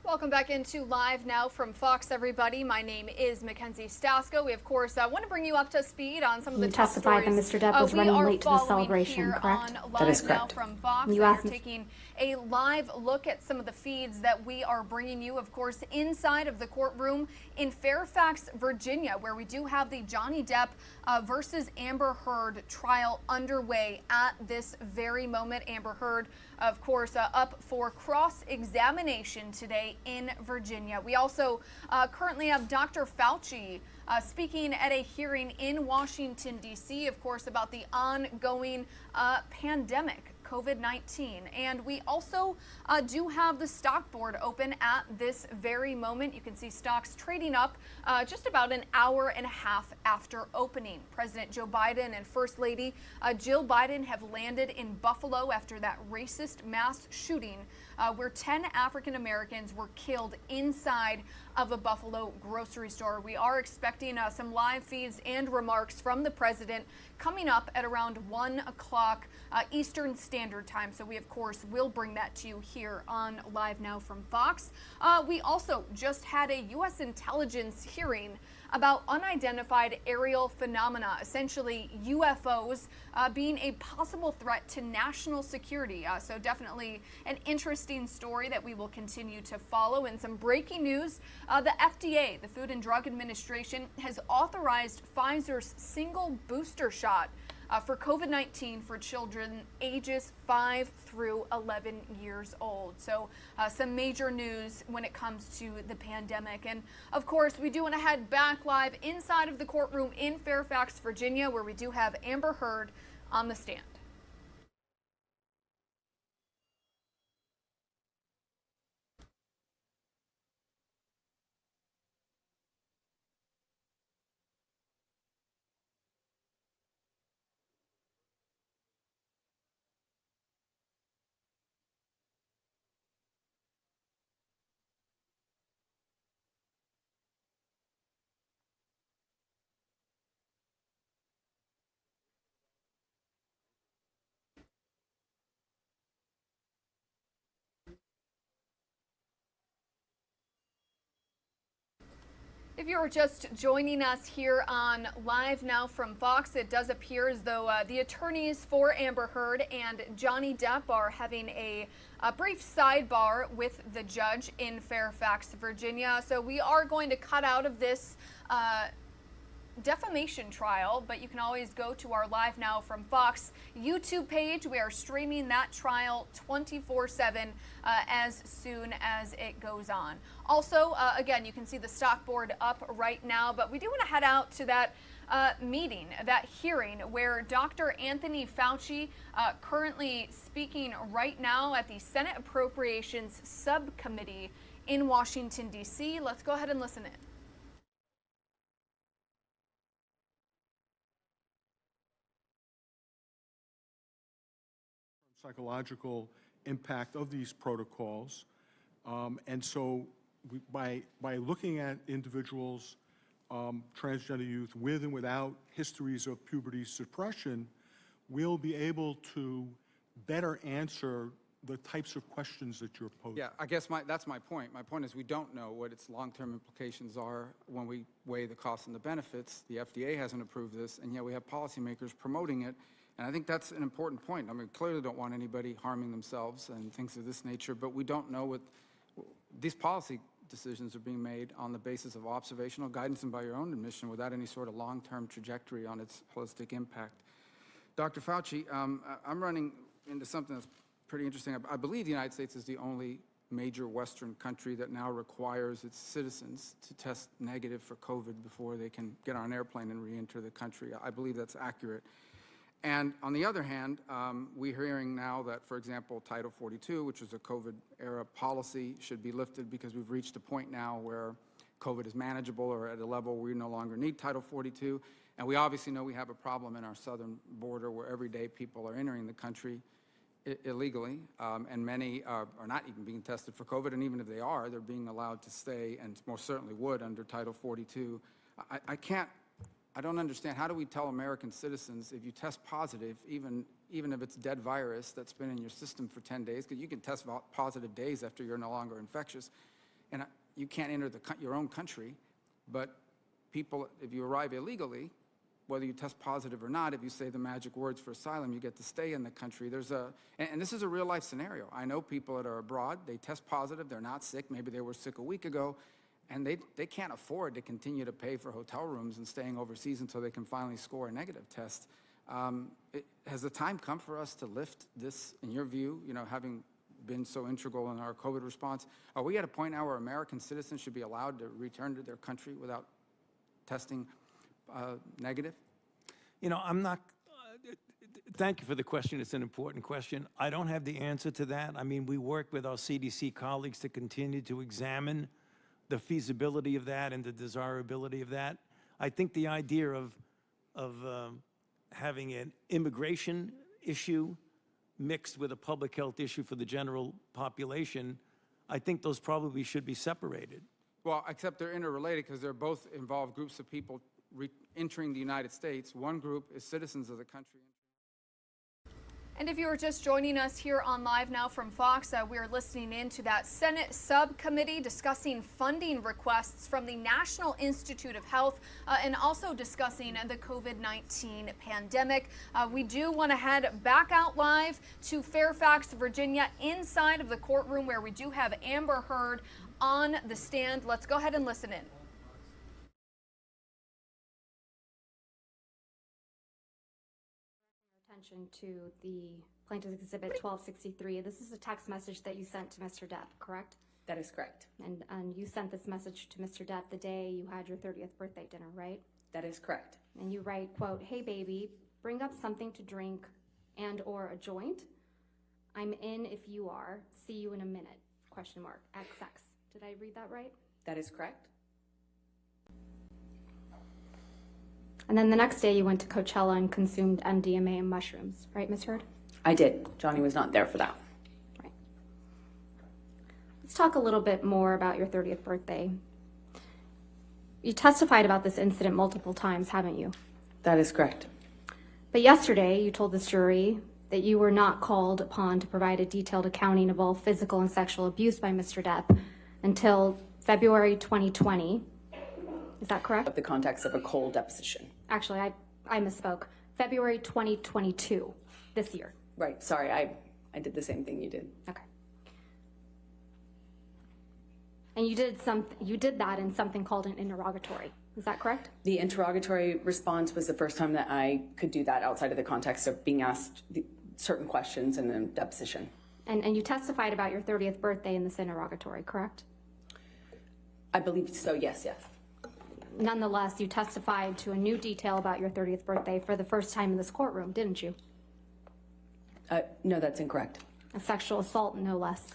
Welcome back into Live Now from Fox, everybody. My name is Mackenzie Stasko. We, of course, want to bring you up to speed on some of the top testified stories. that Mr. Depp was running late to the celebration, correct? That is correct. From Fox, You we are asked me- taking a live look at some of the feeds that we are bringing you, of course, inside of the courtroom in Fairfax, Virginia, where we do have the Johnny Depp versus Amber Heard trial underway at this very moment. Amber Heard, of course, up for cross-examination today in Virginia. We also currently have Dr. Fauci speaking at a hearing in Washington, D.C., of course, about the ongoing pandemic, COVID-19. And we also do have the stock board open at this very moment. You can see stocks trading up just about an hour and a half after opening. President Joe Biden and First Lady Jill Biden have landed in Buffalo after that racist mass shooting where 10 African Americans were killed inside of a Buffalo grocery store. We are expecting some live feeds and remarks from the president coming up at around 1 o'clock Eastern Standard Time. So we, of course, will bring that to you here on Live Now from Fox. We also just had a U.S. intelligence hearing about unidentified aerial phenomena, essentially UFOs being a possible threat to national security. So definitely an interesting story that we will continue to follow. And some breaking news, the FDA, the Food and Drug Administration, has authorized Pfizer's single booster shot for COVID-19 for children ages 5 through 11 years old. So some major news when it comes to the pandemic. And of course, we do want to head back live inside of the courtroom in Fairfax, Virginia, where we do have Amber Heard on the stand. If you're just joining us here on Live Now from Fox, it does appear as though the attorneys for Amber Heard and Johnny Depp are having a brief sidebar with the judge in Fairfax, Virginia. So we are going to cut out of this defamation trial, but you can always go to our Live Now from Fox YouTube page. We are streaming that trial 24/7 as soon as it goes on. Also, again, you can see the stock board up right now, but we do want to head out to that meeting, that hearing where Dr. Anthony Fauci, currently speaking right now at the Senate Appropriations Subcommittee in Washington, D.C. Let's go ahead and listen in. Psychological impact of these protocols. And so by looking at individuals, transgender youth with and without histories of puberty suppression, we'll be able to better answer the types of questions that you're posing. Yeah, I guess that's my point. My point is we don't know what its long-term implications are when we weigh the costs and the benefits. The FDA hasn't approved this, and yet we have policymakers promoting it. And I think that's an important point. I mean, clearly don't want anybody harming themselves and things of this nature, but we don't know what these policy decisions are being made on the basis of observational guidance and by your own admission without any sort of long-term trajectory on its holistic impact. Dr. Fauci, I'm running into something that's pretty interesting. I believe the United States is the only major Western country that now requires its citizens to test negative for COVID before they can get on an airplane and re-enter the country. I believe that's accurate. And on the other hand, we're hearing now that, for example, Title 42, which is a COVID-era policy, should be lifted because we've reached a point now where COVID is manageable or at a level where we no longer need Title 42. And we obviously know we have a problem in our southern border where every day people are entering the country illegally, and many are not even being tested for COVID, and even if they are, they're being allowed to stay, and most certainly would under Title 42. I don't understand. How do we tell American citizens if you test positive, even if it's dead virus that's been in your system for 10 days, because you can test positive days after you're no longer infectious, and you can't enter your own country, but people, if you arrive illegally, whether you test positive or not, if you say the magic words for asylum, you get to stay in the country. And this is a real life scenario. I know people that are abroad, they test positive, they're not sick, maybe they were sick a week ago, and they can't afford to continue to pay for hotel rooms and staying overseas until they can finally score a negative test. Has the time come for us to lift this, in your view, having been so integral in our COVID response? Are we at a point now where American citizens should be allowed to return to their country without testing negative? I'm not, thank you for the question. It's an important question. I don't have the answer to that. I mean, we work with our CDC colleagues to continue to examine the feasibility of that and the desirability of that. I think the idea of having an immigration issue mixed with a public health issue for the general population, I think those probably should be separated. Well, except they're interrelated because they're both involve groups of people entering the United States. One group is citizens of the country. And if you were just joining us here on Live Now from Fox, we are listening in to that Senate subcommittee discussing funding requests from the National Institute of Health and also discussing the COVID-19 pandemic. We do want to head back out live to Fairfax, Virginia, inside of the courtroom where we do have Amber Heard on the stand. Let's go ahead and listen in. Attention to the Plaintiff's Exhibit 1263. This is a text message that you sent to Mr. Depp, correct? That is correct. And you sent this message to Mr. Depp the day you had your 30th birthday dinner, right? That is correct. And you write, quote, "Hey baby, bring up something to drink and or a joint. I'm in if you are. See you in a minute. Question mark. XX. Did I read that right? That is correct. And then the next day you went to Coachella and consumed MDMA and mushrooms, right, Ms. Heard? I did. Johnny was not there for that. Right. Let's talk a little bit more about your 30th birthday. You testified about this incident multiple times, haven't you? That is correct. But yesterday you told this jury that you were not called upon to provide a detailed accounting of all physical and sexual abuse by Mr. Depp until February 2020. Is that correct? Of the context of a cold deposition. Actually, I misspoke. February 2022, this year. Right. Sorry, I did the same thing you did. Okay. And you did that in something called an interrogatory. Is that correct? The interrogatory response was the first time that I could do that outside of the context of being asked certain questions in a deposition. And you testified about your 30th birthday in this interrogatory, correct? I believe so, yes. Nonetheless, you testified to a new detail about your 30th birthday for the first time in this courtroom, didn't you? No, that's incorrect. A sexual assault, no less.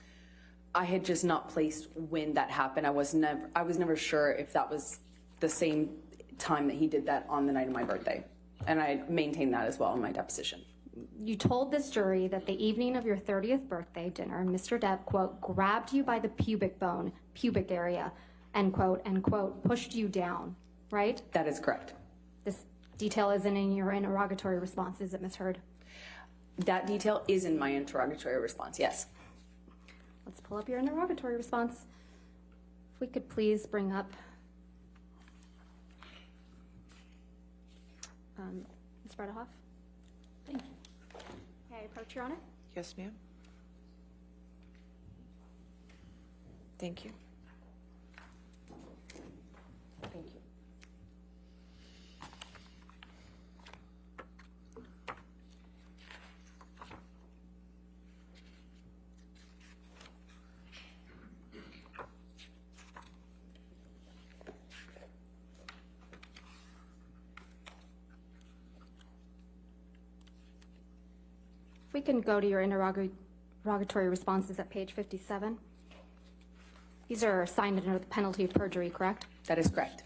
I had just not placed when that happened. I was never sure if that was the same time that he did that on the night of my birthday. And I maintained that as well in my deposition. You told this jury that the evening of your 30th birthday dinner, Mr. Depp, quote, grabbed you by the pubic bone, pubic area, end quote, pushed you down, right? That is correct. This detail isn't in your interrogatory response, is it, Ms. Heard? That detail is in my interrogatory response, yes. Let's pull up your interrogatory response. If we could please bring up Ms. Bredehoff. Thank you. May I approach, Your Honor? Yes, ma'am. Thank you. Thank you. If we can go to your interrogatory responses at page 57. These are signed under the penalty of perjury, correct? That is correct.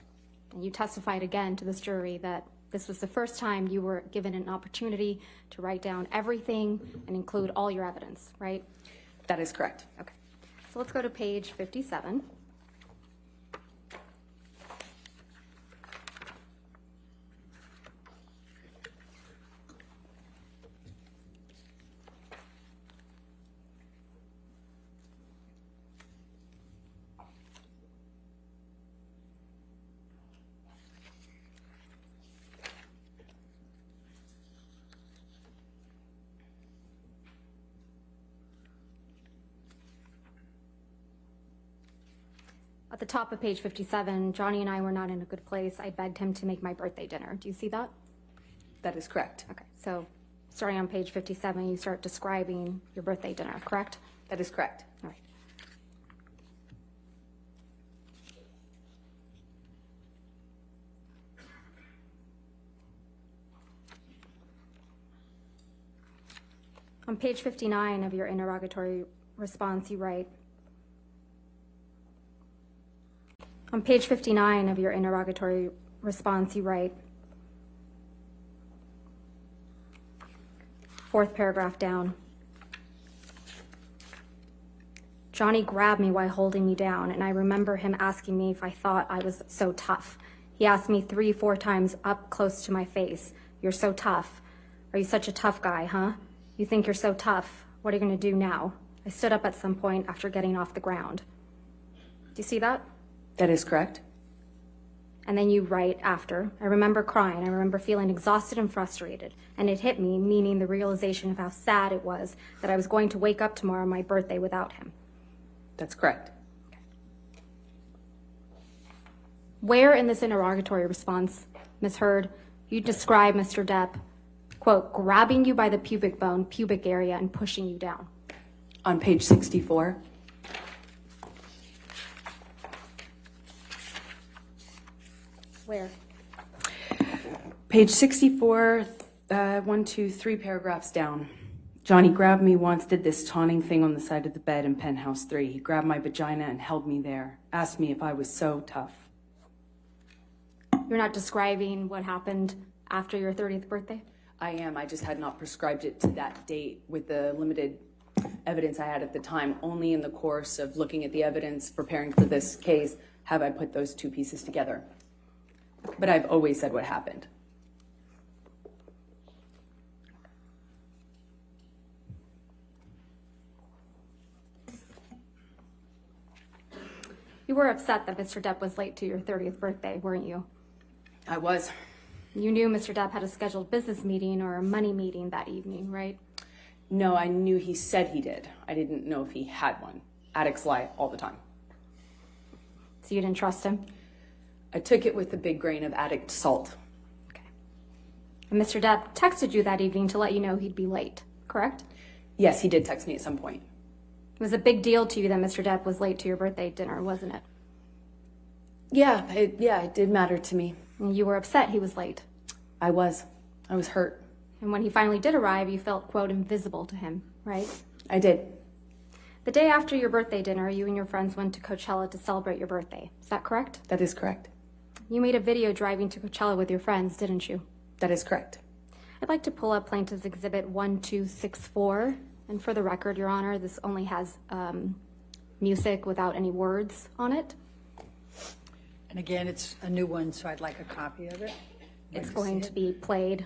And you testified again to this jury that this was the first time you were given an opportunity to write down everything and include all your evidence, right? That is correct. Okay. So let's go to page 57. At the top of page 57, Johnny and I were not in a good place. I begged him to make my birthday dinner. Do you see that? That is correct. Okay, so starting on page 57, you start describing your birthday dinner, correct? That is correct. All right. On page 59 of your interrogatory response, you write, on page 59 of your interrogatory response, you write, fourth paragraph down, Johnny grabbed me while holding me down, and I remember him asking me if I thought I was so tough. He asked me 3-4 times up close to my face, "You're so tough. Are you such a tough guy, huh? You think you're so tough. What are you going to do now?" I stood up at some point after getting off the ground. Do you see that? That is correct. And then you write after, I remember crying. I remember feeling exhausted and frustrated. And it hit me, meaning the realization of how sad it was that I was going to wake up tomorrow on my birthday without him. That's correct. Okay. Where in this interrogatory response, Ms. Hurd, you describe Mr. Depp, quote, grabbing you by the pubic bone, pubic area, and pushing you down? On page 64. Where? Page 64, 1, 2, 3 paragraphs down. Johnny grabbed me once, did this taunting thing on the side of the bed in penthouse 3. He grabbed my vagina and held me there, asked me if I was so tough. You're not describing what happened after your 30th birthday? I am. I just had not prescribed it to that date with the limited evidence I had at the time. Only in the course of looking at the evidence, preparing for this case, have I put those two pieces together. But I've always said what happened. You were upset that Mr. Depp was late to your 30th birthday, weren't you? I was. You knew Mr. Depp had a scheduled business meeting or a money meeting that evening, right? No, I knew he said he did. I didn't know if he had one. Addicts lie all the time. So you didn't trust him? I took it with a big grain of addict salt. Okay. And Mr. Depp texted you that evening to let you know he'd be late, correct? Yes, he did text me at some point. It was a big deal to you that Mr. Depp was late to your birthday dinner, wasn't it? Yeah, it did matter to me. And you were upset he was late. I was hurt. And when he finally did arrive, you felt, quote, invisible to him, right? I did. The day after your birthday dinner, you and your friends went to Coachella to celebrate your birthday. Is that correct? That is correct. You made a video driving to Coachella with your friends, didn't you? That is correct. I'd like to pull up Plaintiff's Exhibit 1264. And for the record, Your Honor, this only has music without any words on it. And again, it's a new one, so I'd like a copy of it. It's going to be played.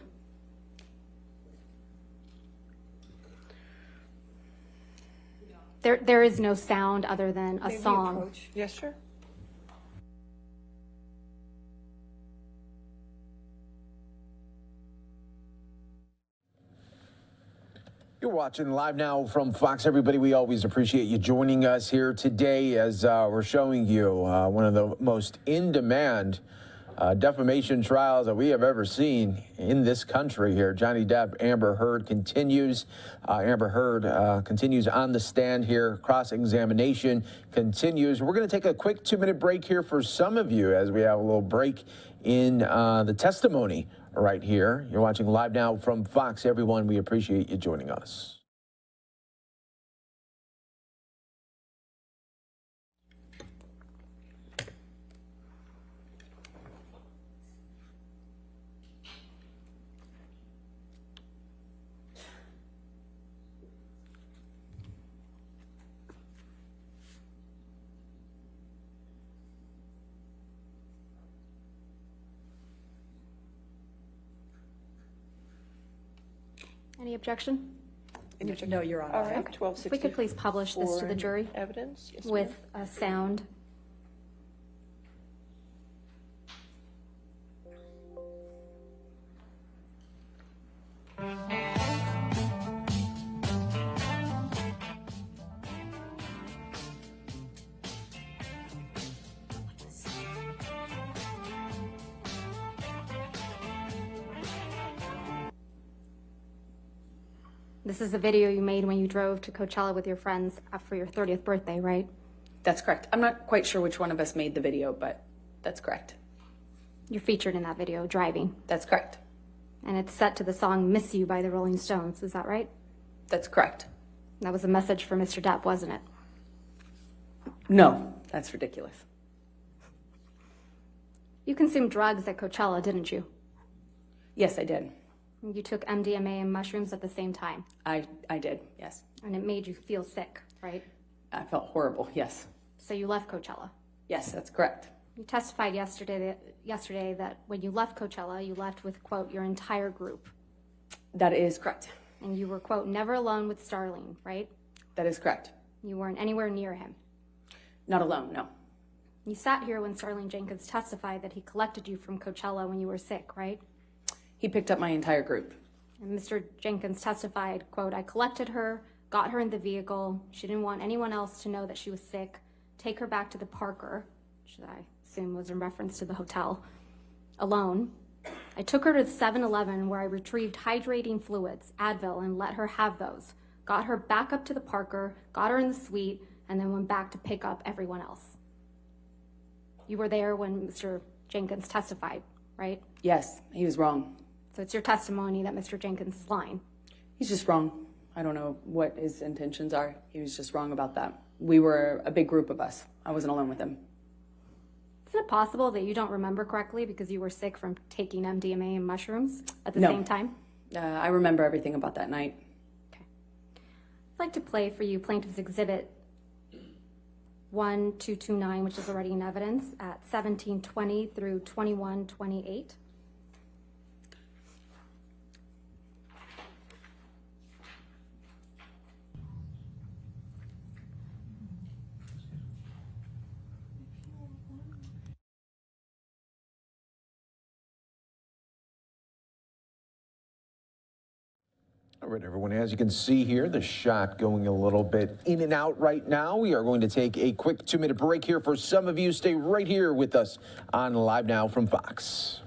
There is no sound other than a song. Yes, sure. You're watching Live Now from Fox, everybody. We always appreciate you joining us here today as we're showing you one of the most in-demand defamation trials that we have ever seen in this country here. Johnny Depp, Amber Heard continues. Amber Heard continues on the stand here. Cross-examination continues. We're going to take a quick 2-minute break here for some of you as we have a little break in the testimony right here. You're watching Live Now from Fox, everyone. We appreciate you joining us. Any objection? No, Your Honor. All right, Okay. 1264. If we could please publish this to the jury Evidence, yes, with a sound. This is the video you made when you drove to Coachella with your friends for your 30th birthday, right? That's correct. I'm not quite sure which one of us made the video, but that's correct. You're featured in that video, driving. That's correct. And it's set to the song Miss You by the Rolling Stones, is that right? That's correct. That was a message for Mr. Depp, wasn't it? No, that's ridiculous. You consumed drugs at Coachella, didn't you? Yes, I did. You took MDMA and mushrooms at the same time. I did, yes. And it made you feel sick, right? I felt horrible, yes. So you left Coachella. Yes, that's correct. You testified yesterday that when you left Coachella, you left with, quote, your entire group. That is correct. And you were, quote, never alone with Starling, right? That is correct. You weren't anywhere near him. Not alone, no. You sat here when Starling Jenkins testified that he collected you from Coachella when you were sick, right? He picked up my entire group. And Mr. Jenkins testified, quote, I collected her, got her in the vehicle. She didn't want anyone else to know that she was sick. Take her back to the Parker, which I assume was in reference to the hotel, alone. I took her to the 7-Eleven where I retrieved hydrating fluids, Advil, and let her have those. Got her back up to the Parker, got her in the suite, and then went back to pick up everyone else. You were there when Mr. Jenkins testified, right? Yes, he was wrong. So it's your testimony that Mr. Jenkins is lying. He's just wrong. I don't know what his intentions are. He was just wrong about that. We were a big group of us. I wasn't alone with him. Isn't it possible that you don't remember correctly because you were sick from taking MDMA and mushrooms at the No. same time? I remember everything about that night. I'd like to play for you Plaintiff's Exhibit 1229, which is already in evidence, at 1720 through 2128. All right, everyone, as you can see here, the shot going a little bit in and out right now. We are going to take a quick 2-minute break here for some of you. Stay right here with us on Live Now from Fox.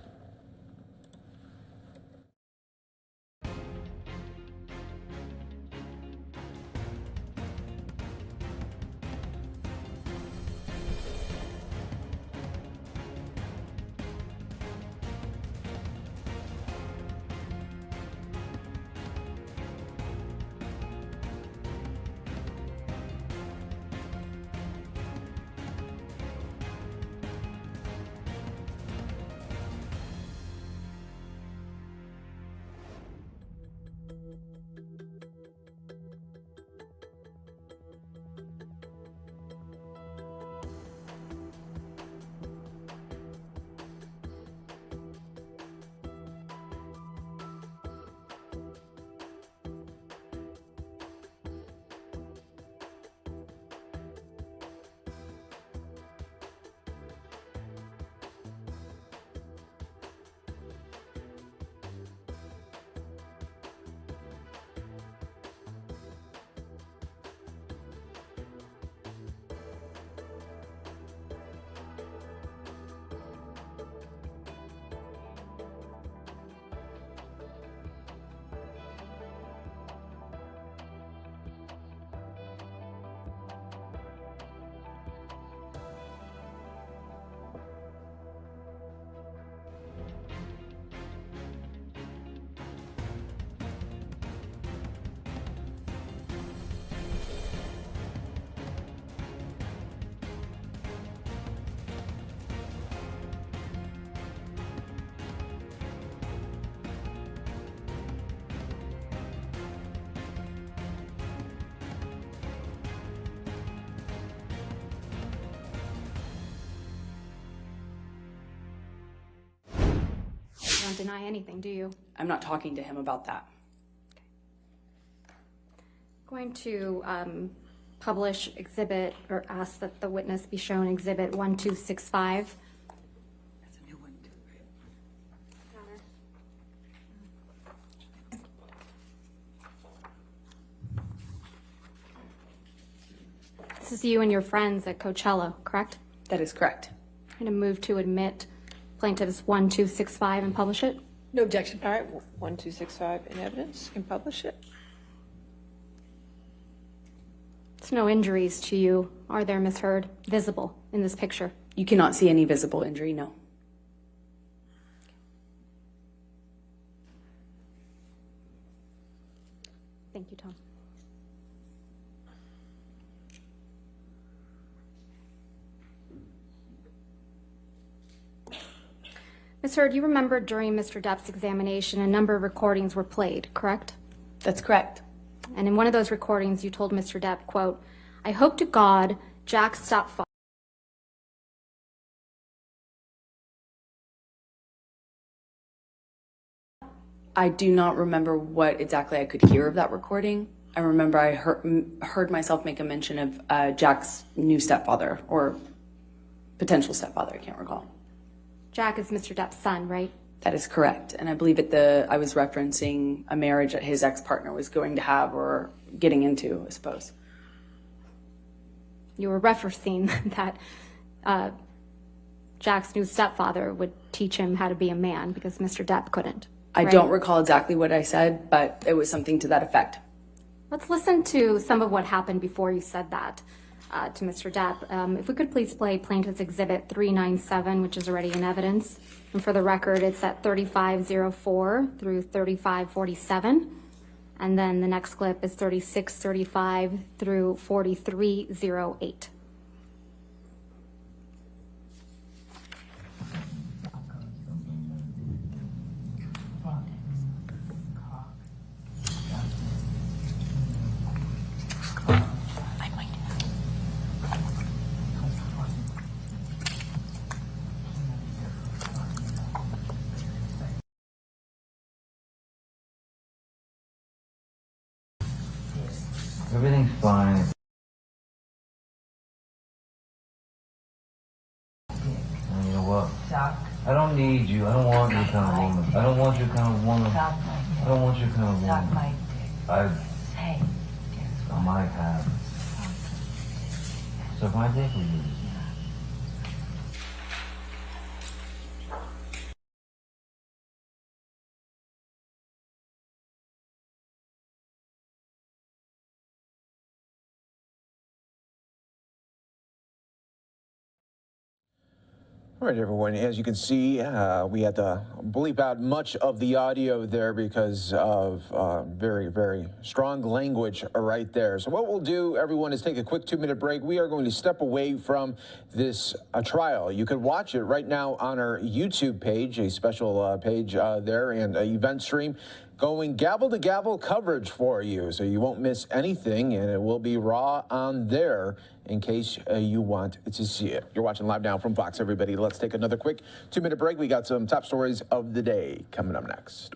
You don't deny anything, do you? I'm not talking to him about that. I'm going to publish exhibit, or ask that the witness be shown exhibit 1265. That's a new one, too, right? This is you and your friends at Coachella, correct? That is correct. I'm going to move to admit plaintiff's 1265 and publish it. No objection. All right, 1265 in evidence. You can publish it. There's no injuries to you, are there, Ms. Heard, visible in this picture? You cannot see any visible injury, no. Thank you, Tom. Ms. Heard, you remember during Mr. Depp's examination, a number of recordings were played, correct? That's correct. And in one of those recordings, you told Mr. Depp, quote, "I hope to God Jack's stepfather." I do not remember what exactly I could hear of that recording. I remember I heard myself make a mention of Jack's new stepfather or potential stepfather. I can't recall. Jack is Mr. Depp's son, right? That is correct. And I believe I was referencing a marriage that his ex-partner was going to have or getting into, I suppose. You were referencing that Jack's new stepfather would teach him how to be a man because Mr. Depp couldn't. I right? don't recall exactly what I said, but it was something to that effect. Let's listen to some of what happened before you said that to Mr. Depp. If we could please play Plaintiff's Exhibit 397, which is already in evidence. And for the record, it's at 3504 through 3547. And then the next clip is 3635 through 4308. Everything's fine. And you know what? I don't need you. I don't want your kind of woman. I don't want your kind of woman. I don't want your kind of woman. I might have. So my dick with you. All right, everyone, as you can see, we had to bleep out much of the audio there because of very, very strong language right there. So what we'll do, everyone, is take a quick 2-minute break. We are going to step away from this trial. You can watch it right now on our YouTube page, a special page there, and event stream. Going gavel to gavel coverage for you, so you won't miss anything, and it will be raw on there in case you want to see it. You're watching Live Now from Fox, everybody. Let's take another quick 2-minute break. We got some top stories of the day coming up next.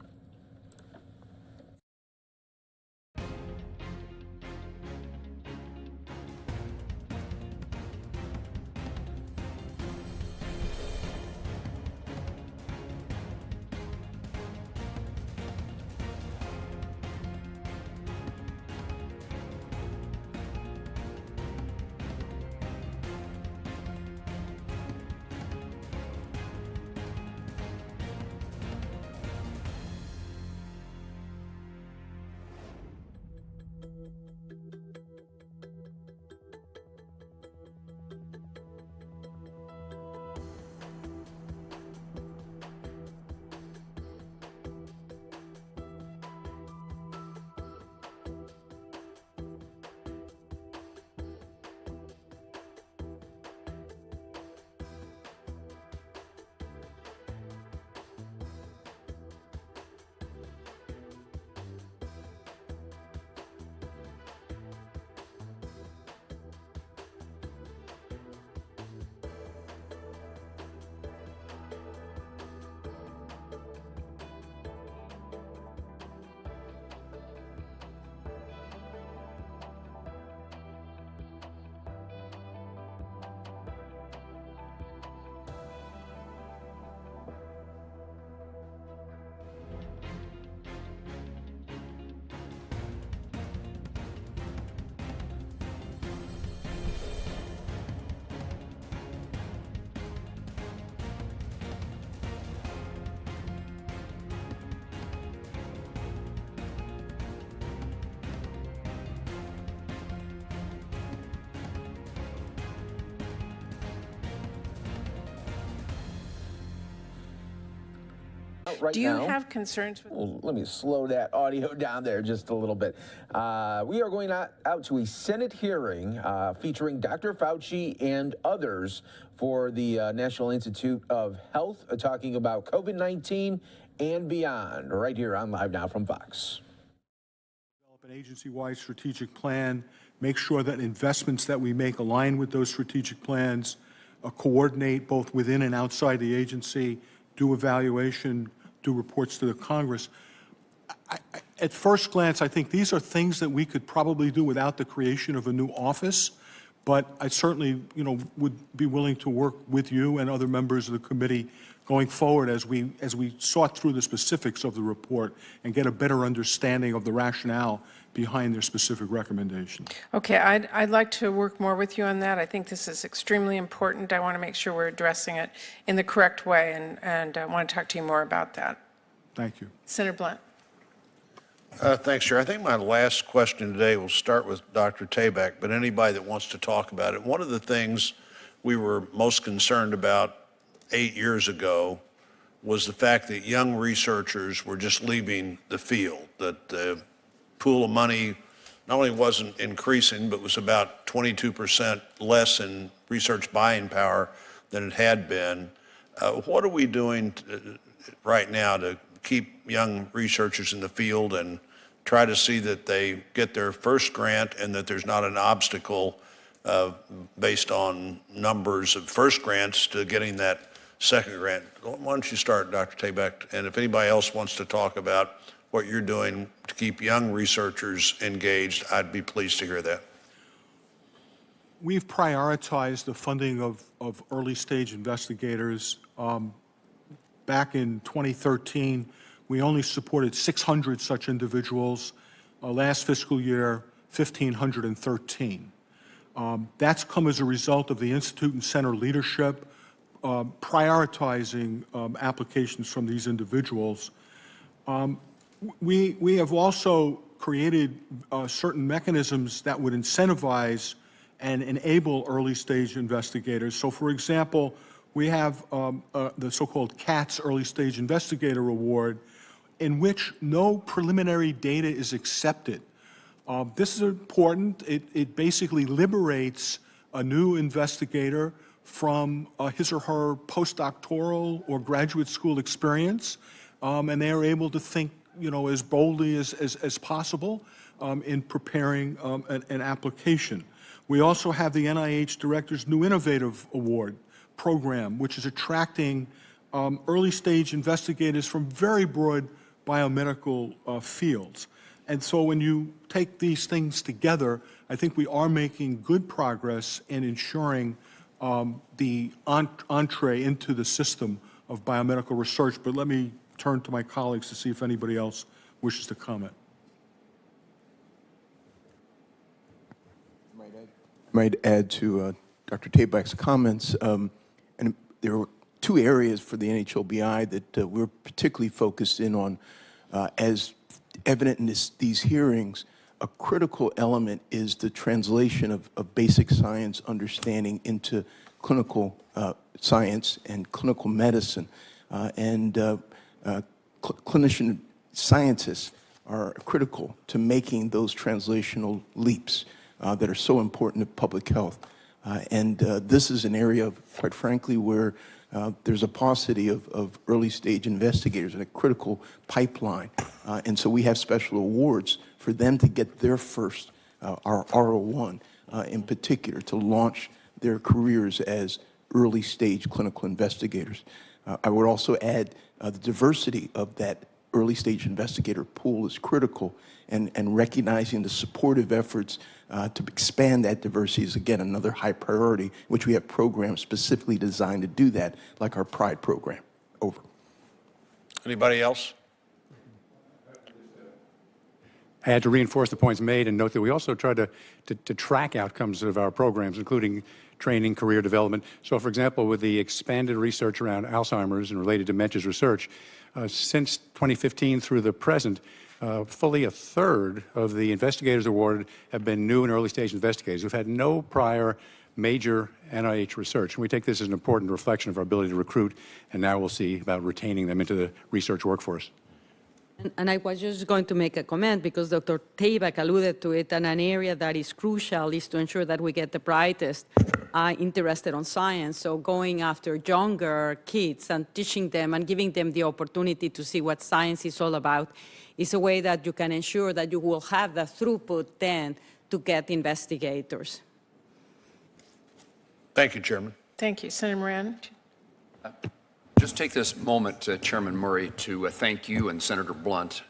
Right Do you now. have concerns with... Well, let me slow that audio down there just a little bit. We are going out to a Senate hearing featuring Dr. Fauci and others for the National Institute of Health, talking about COVID-19 and beyond, right here on Live Now from Fox. Develop an agency-wide strategic plan, make sure that investments that we make align with those strategic plans, coordinate both within and outside the agency, do evaluation, do reports to the Congress. At first glance, I think these are things that we could probably do without the creation of a new office, but I certainly, would be willing to work with you and other members of the committee going forward as we sort through the specifics of the report and get a better understanding of the rationale behind their specific recommendations. Okay, I'd like to work more with you on that. I think this is extremely important. I want to make sure we're addressing it in the correct way, and I want to talk to you more about that. Thank you. Senator Blunt. Thanks, Chair. I think my last question today will start with Dr. Tabak, but anybody that wants to talk about it. One of the things we were most concerned about 8 years ago was the fact that young researchers were just leaving the field, that the pool of money not only wasn't increasing, but was about 22% less in research buying power than it had been. What are we doing right now to keep young researchers in the field and try to see that they get their first grant and that there's not an obstacle based on numbers of first grants to getting that second grant? Why don't you start, Dr. Tabak, and if anybody else wants to talk about what you're doing to keep young researchers engaged, I'd be pleased to hear that. We've prioritized the funding of early stage investigators. Back in 2013, we only supported 600 such individuals. Last fiscal year, 1,513. That's come as a result of the Institute and Center leadership prioritizing applications from these individuals. We have also created certain mechanisms that would incentivize and enable early stage investigators. So, for example, we have the so-called CATS Early Stage Investigator Award, in which no preliminary data is accepted. This is important. It basically liberates a new investigator from his or her postdoctoral or graduate school experience, and they are able to think, as boldly as possible in preparing an application. We also have the NIH Director's New Innovative Award program, which is attracting early stage investigators from very broad biomedical fields. And so when you take these things together, I think we are making good progress in ensuring the entree into the system of biomedical research. But let me turn to my colleagues to see if anybody else wishes to comment. I might add to Dr. Tabak's comments, and there are two areas for the NHLBI that we're particularly focused in on. As evident in these hearings, a critical element is the translation of basic science understanding into clinical science and clinical medicine. Clinician scientists are critical to making those translational leaps that are so important to public health. This is an area, quite frankly, where there's a paucity of early stage investigators and a critical pipeline. And so we have special awards for them to get their first, our R01 in particular, to launch their careers as early stage clinical investigators. I would also add the diversity of that early stage investigator pool is critical, and recognizing the supportive efforts to expand that diversity is, again, another high priority, which we have programs specifically designed to do that, like our PRIDE program. Over. Anybody else? I had to reinforce the points made and note that we also try to track outcomes of our programs, including training, career development. So, for example, with the expanded research around Alzheimer's and related dementias research, since 2015 through the present, fully a third of the investigators awarded have been new and early stage investigators who've had no prior major NIH research. And we take this as an important reflection of our ability to recruit, and now we'll see about retaining them into the research workforce. And I was just going to make a comment because Dr. Tabak alluded to it, and an area that is crucial is to ensure that we get the brightest interested on science. So going after younger kids and teaching them and giving them the opportunity to see what science is all about is a way that you can ensure that you will have the throughput then to get investigators. Thank you, Chairman. Thank you. Senator Moran. Just take this moment, Chairman Murray, to thank you and Senator Blunt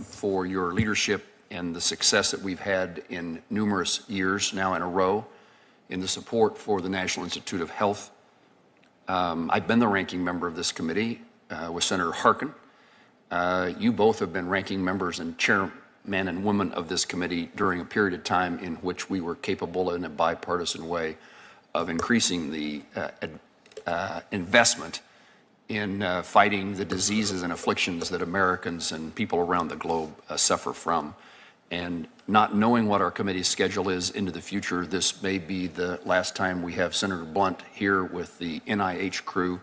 for your leadership and the success that we've had in numerous years now in a row in the support for the National Institute of Health. I've been the ranking member of this committee with Senator Harkin. You both have been ranking members and chairman and woman of this committee during a period of time in which we were capable in a bipartisan way of increasing the investment in fighting the diseases and afflictions that Americans and people around the globe suffer from. And not knowing what our committee's schedule is into the future, this may be the last time we have Senator Blunt here with the NIH crew.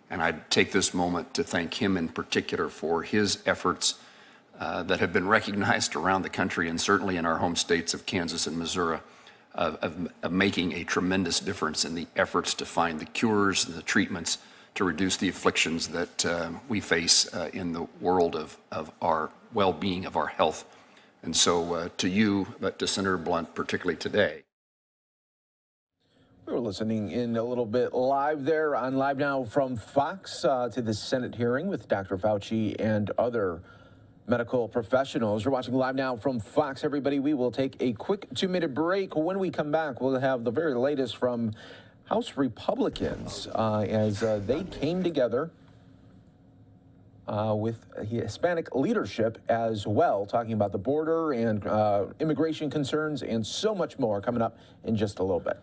And I'd take this moment to thank him in particular for his efforts that have been recognized around the country and certainly in our home states of Kansas and Missouri of making a tremendous difference in the efforts to find the cures and the treatments to reduce the afflictions that we face in the world of our well-being, of our health. And so to you, but to Senator Blunt particularly today. We were listening in a little bit live there on Live Now from Fox to the Senate hearing with Dr. Fauci and other medical professionals. You're watching Live Now from Fox, everybody. We will take a quick 2-minute break. When we come back, we'll have the very latest from House Republicans as they came together with Hispanic leadership as well, talking about the border and immigration concerns and so much more coming up in just a little bit.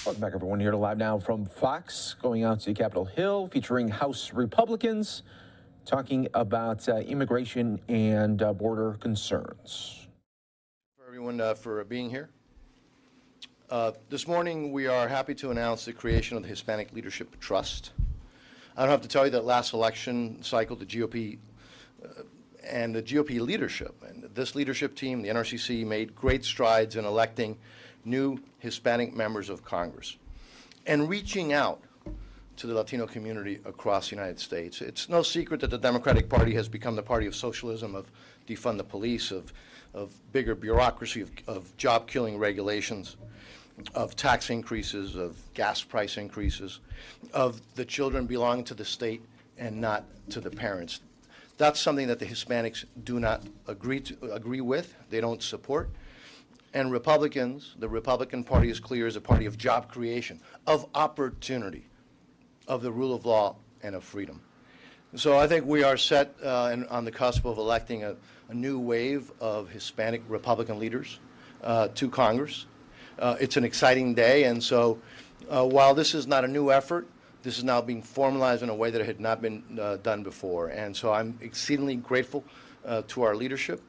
Welcome back, everyone, here to Live Now from Fox, going out to Capitol Hill, featuring House Republicans, talking about immigration and border concerns. For everyone for being here. This morning, we are happy to announce the creation of the Hispanic Leadership Trust. I don't have to tell you that last election cycle, the GOP and the GOP leadership, and this leadership team, the NRCC, made great strides in electing new Hispanic members of Congress and reaching out to the Latino community across the United States. It's no secret that the Democratic Party has become the party of socialism, of defund the police, of bigger bureaucracy, of job-killing regulations. of tax increases, of gas price increases, of the children belonging to the state and not to the parents. That's something that the Hispanics do not agree with. They don't support. And Republicans, the Republican Party is clear, is a party of job creation, of opportunity, of the rule of law, and of freedom. So I think we are set on the cusp of electing a new wave of Hispanic Republican leaders to Congress. It's an exciting day, and so while this is not a new effort, this is now being formalized in a way that it had not been done before. And so I'm exceedingly grateful to our leadership,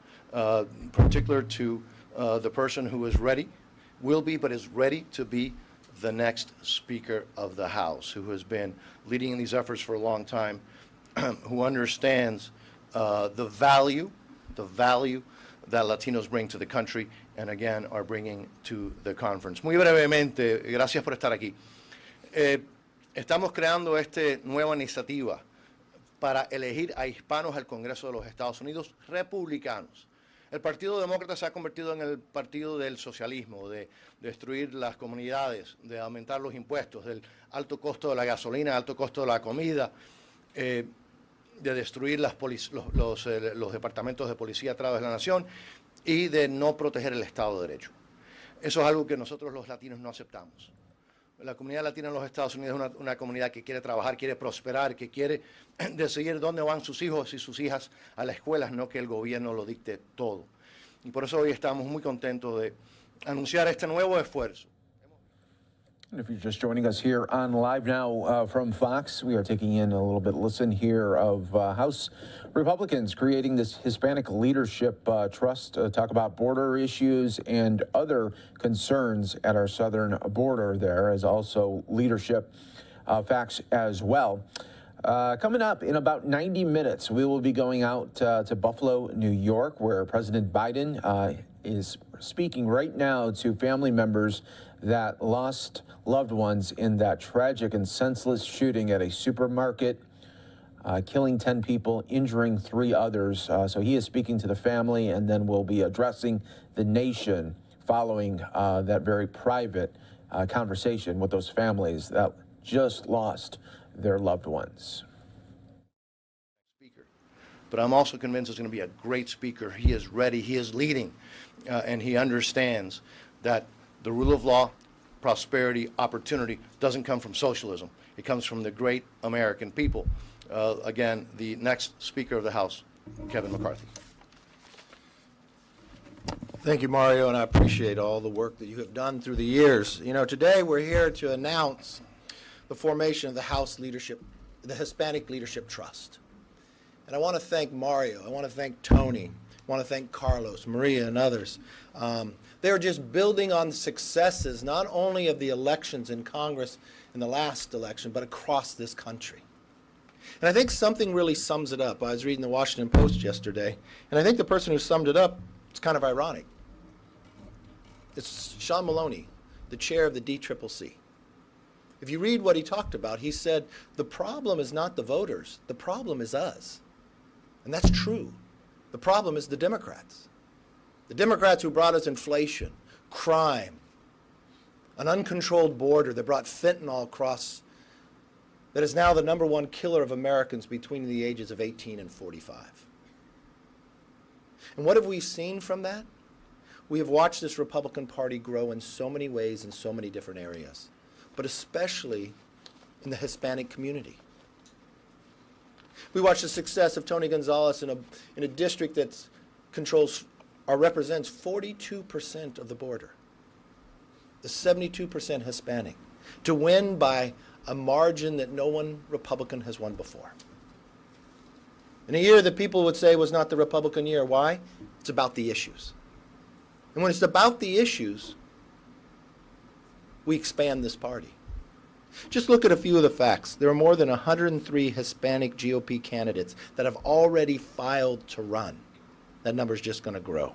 particular to the person who is ready, will be, but is ready to be the next Speaker of the House, who has been leading in these efforts for a long time, who understands the value that Latinos bring to the country and again are bringing to the conference. Muy brevemente, gracias por estar aquí. Estamos creando esta nueva iniciativa para elegir a hispanos al Congreso de los Estados Unidos republicanos. El Partido Demócrata se ha convertido en el partido del socialismo, de destruir las comunidades, de aumentar los impuestos, del alto costo de la gasolina, alto costo de la comida, de destruir los departamentos de policía a través de la nación y de no proteger el Estado de Derecho. Eso es algo que nosotros los latinos no aceptamos. La comunidad latina en los Estados Unidos es una comunidad que quiere trabajar, quiere prosperar, que quiere decidir dónde van sus hijos y sus hijas a las escuelas, no que el gobierno lo dicte todo. Y por eso hoy estamos muy contentos de anunciar este nuevo esfuerzo. And if you're just joining us here on Live Now from Fox, we are taking in a little bit listen here of House Republicans creating this Hispanic Leadership Trust to talk about border issues and other concerns at our southern border there, as also leadership facts as well. Coming up in about 90 minutes, we will be going out to Buffalo, New York, where President Biden is speaking right now to family members that lost loved ones in that tragic and senseless shooting at a supermarket, killing 10 people, injuring 3 others. So he is speaking to the family, and then we'll be addressing the nation following that very private conversation with those families that just lost their loved ones. But I'm also convinced he's going to be a great speaker. He is ready, he is leading, and he understands that the rule of law, prosperity, opportunity doesn't come from socialism. It comes from the great American people. Again, the next Speaker of the House, Kevin McCarthy. Thank you, Mario, and I appreciate all the work that you have done through the years. You know, today we're here to announce the formation of the House Leadership, the Hispanic Leadership Trust. And I want to thank Mario, I want to thank Tony, I want to thank Carlos, Maria, and others. They are just building on the successes not only of the elections in Congress in the last election, but across this country. And I think something really sums it up. I was reading the Washington Post yesterday, and I think the person who summed it up, it's kind of ironic. It's Sean Maloney, the chair of the DCCC. If you read what he talked about, he said, the problem is not the voters, the problem is us. And that's true. The problem is the Democrats. The Democrats who brought us inflation, crime, an uncontrolled border that brought fentanyl across, that is now the #1 killer of Americans between the ages of 18 and 45. And what have we seen from that? We have watched this Republican Party grow in so many ways in so many different areas, but especially in the Hispanic community. We watched the success of Tony Gonzalez in a district that controls or represents 42% of the border, the 72% Hispanic, to win by a margin that no one Republican has won before. In a year that people would say was not the Republican year. Why? It's about the issues. And when it's about the issues, we expand this party. Just look at a few of the facts. There are more than 103 Hispanic GOP candidates that have already filed to run. That number is just going to grow.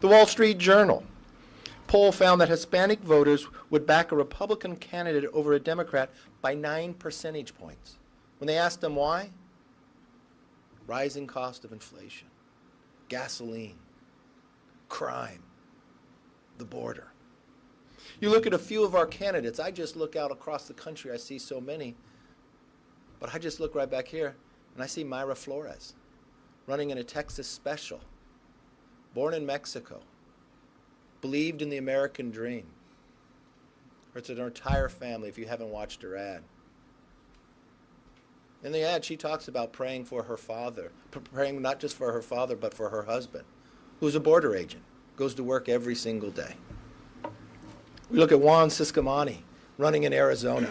The Wall Street Journal poll found that Hispanic voters would back a Republican candidate over a Democrat by 9 percentage points. When they asked them why, rising cost of inflation, gasoline, crime, the border. You look at a few of our candidates. I just look out across the country. I see so many. But I just look right back here, and I see Mayra Flores running in a Texas special, born in Mexico, believed in the American dream. It's her entire family, if you haven't watched her ad. In the ad, she talks about praying for her father, praying not just for her father, but for her husband, who's a border agent, goes to work every single day. We look at Juan Ciscomani, running in Arizona,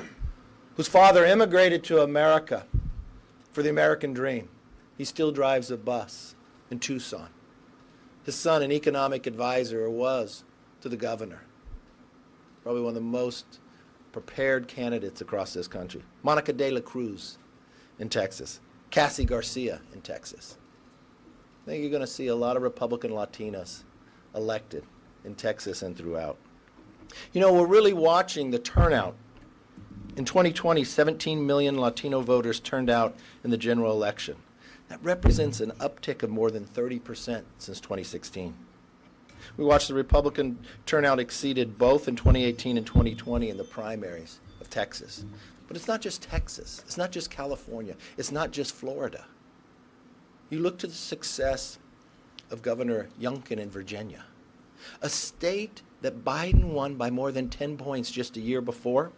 whose father immigrated to America for the American dream. He still drives a bus in Tucson. His son, an economic advisor, or was to the governor. Probably one of the most prepared candidates across this country. Monica de la Cruz in Texas. Cassie Garcia in Texas. I think you're going to see a lot of Republican Latinas elected in Texas and throughout. You know, we're really watching the turnout. In 2020, 17 million Latino voters turned out in the general election. That represents an uptick of more than 30% since 2016. We watched the Republican turnout exceeded both in 2018 and 2020 in the primaries of Texas. But it's not just Texas. It's not just California. It's not just Florida. You look to the success of Governor Youngkin in Virginia, a state that Biden won by more than 10 points just a year before.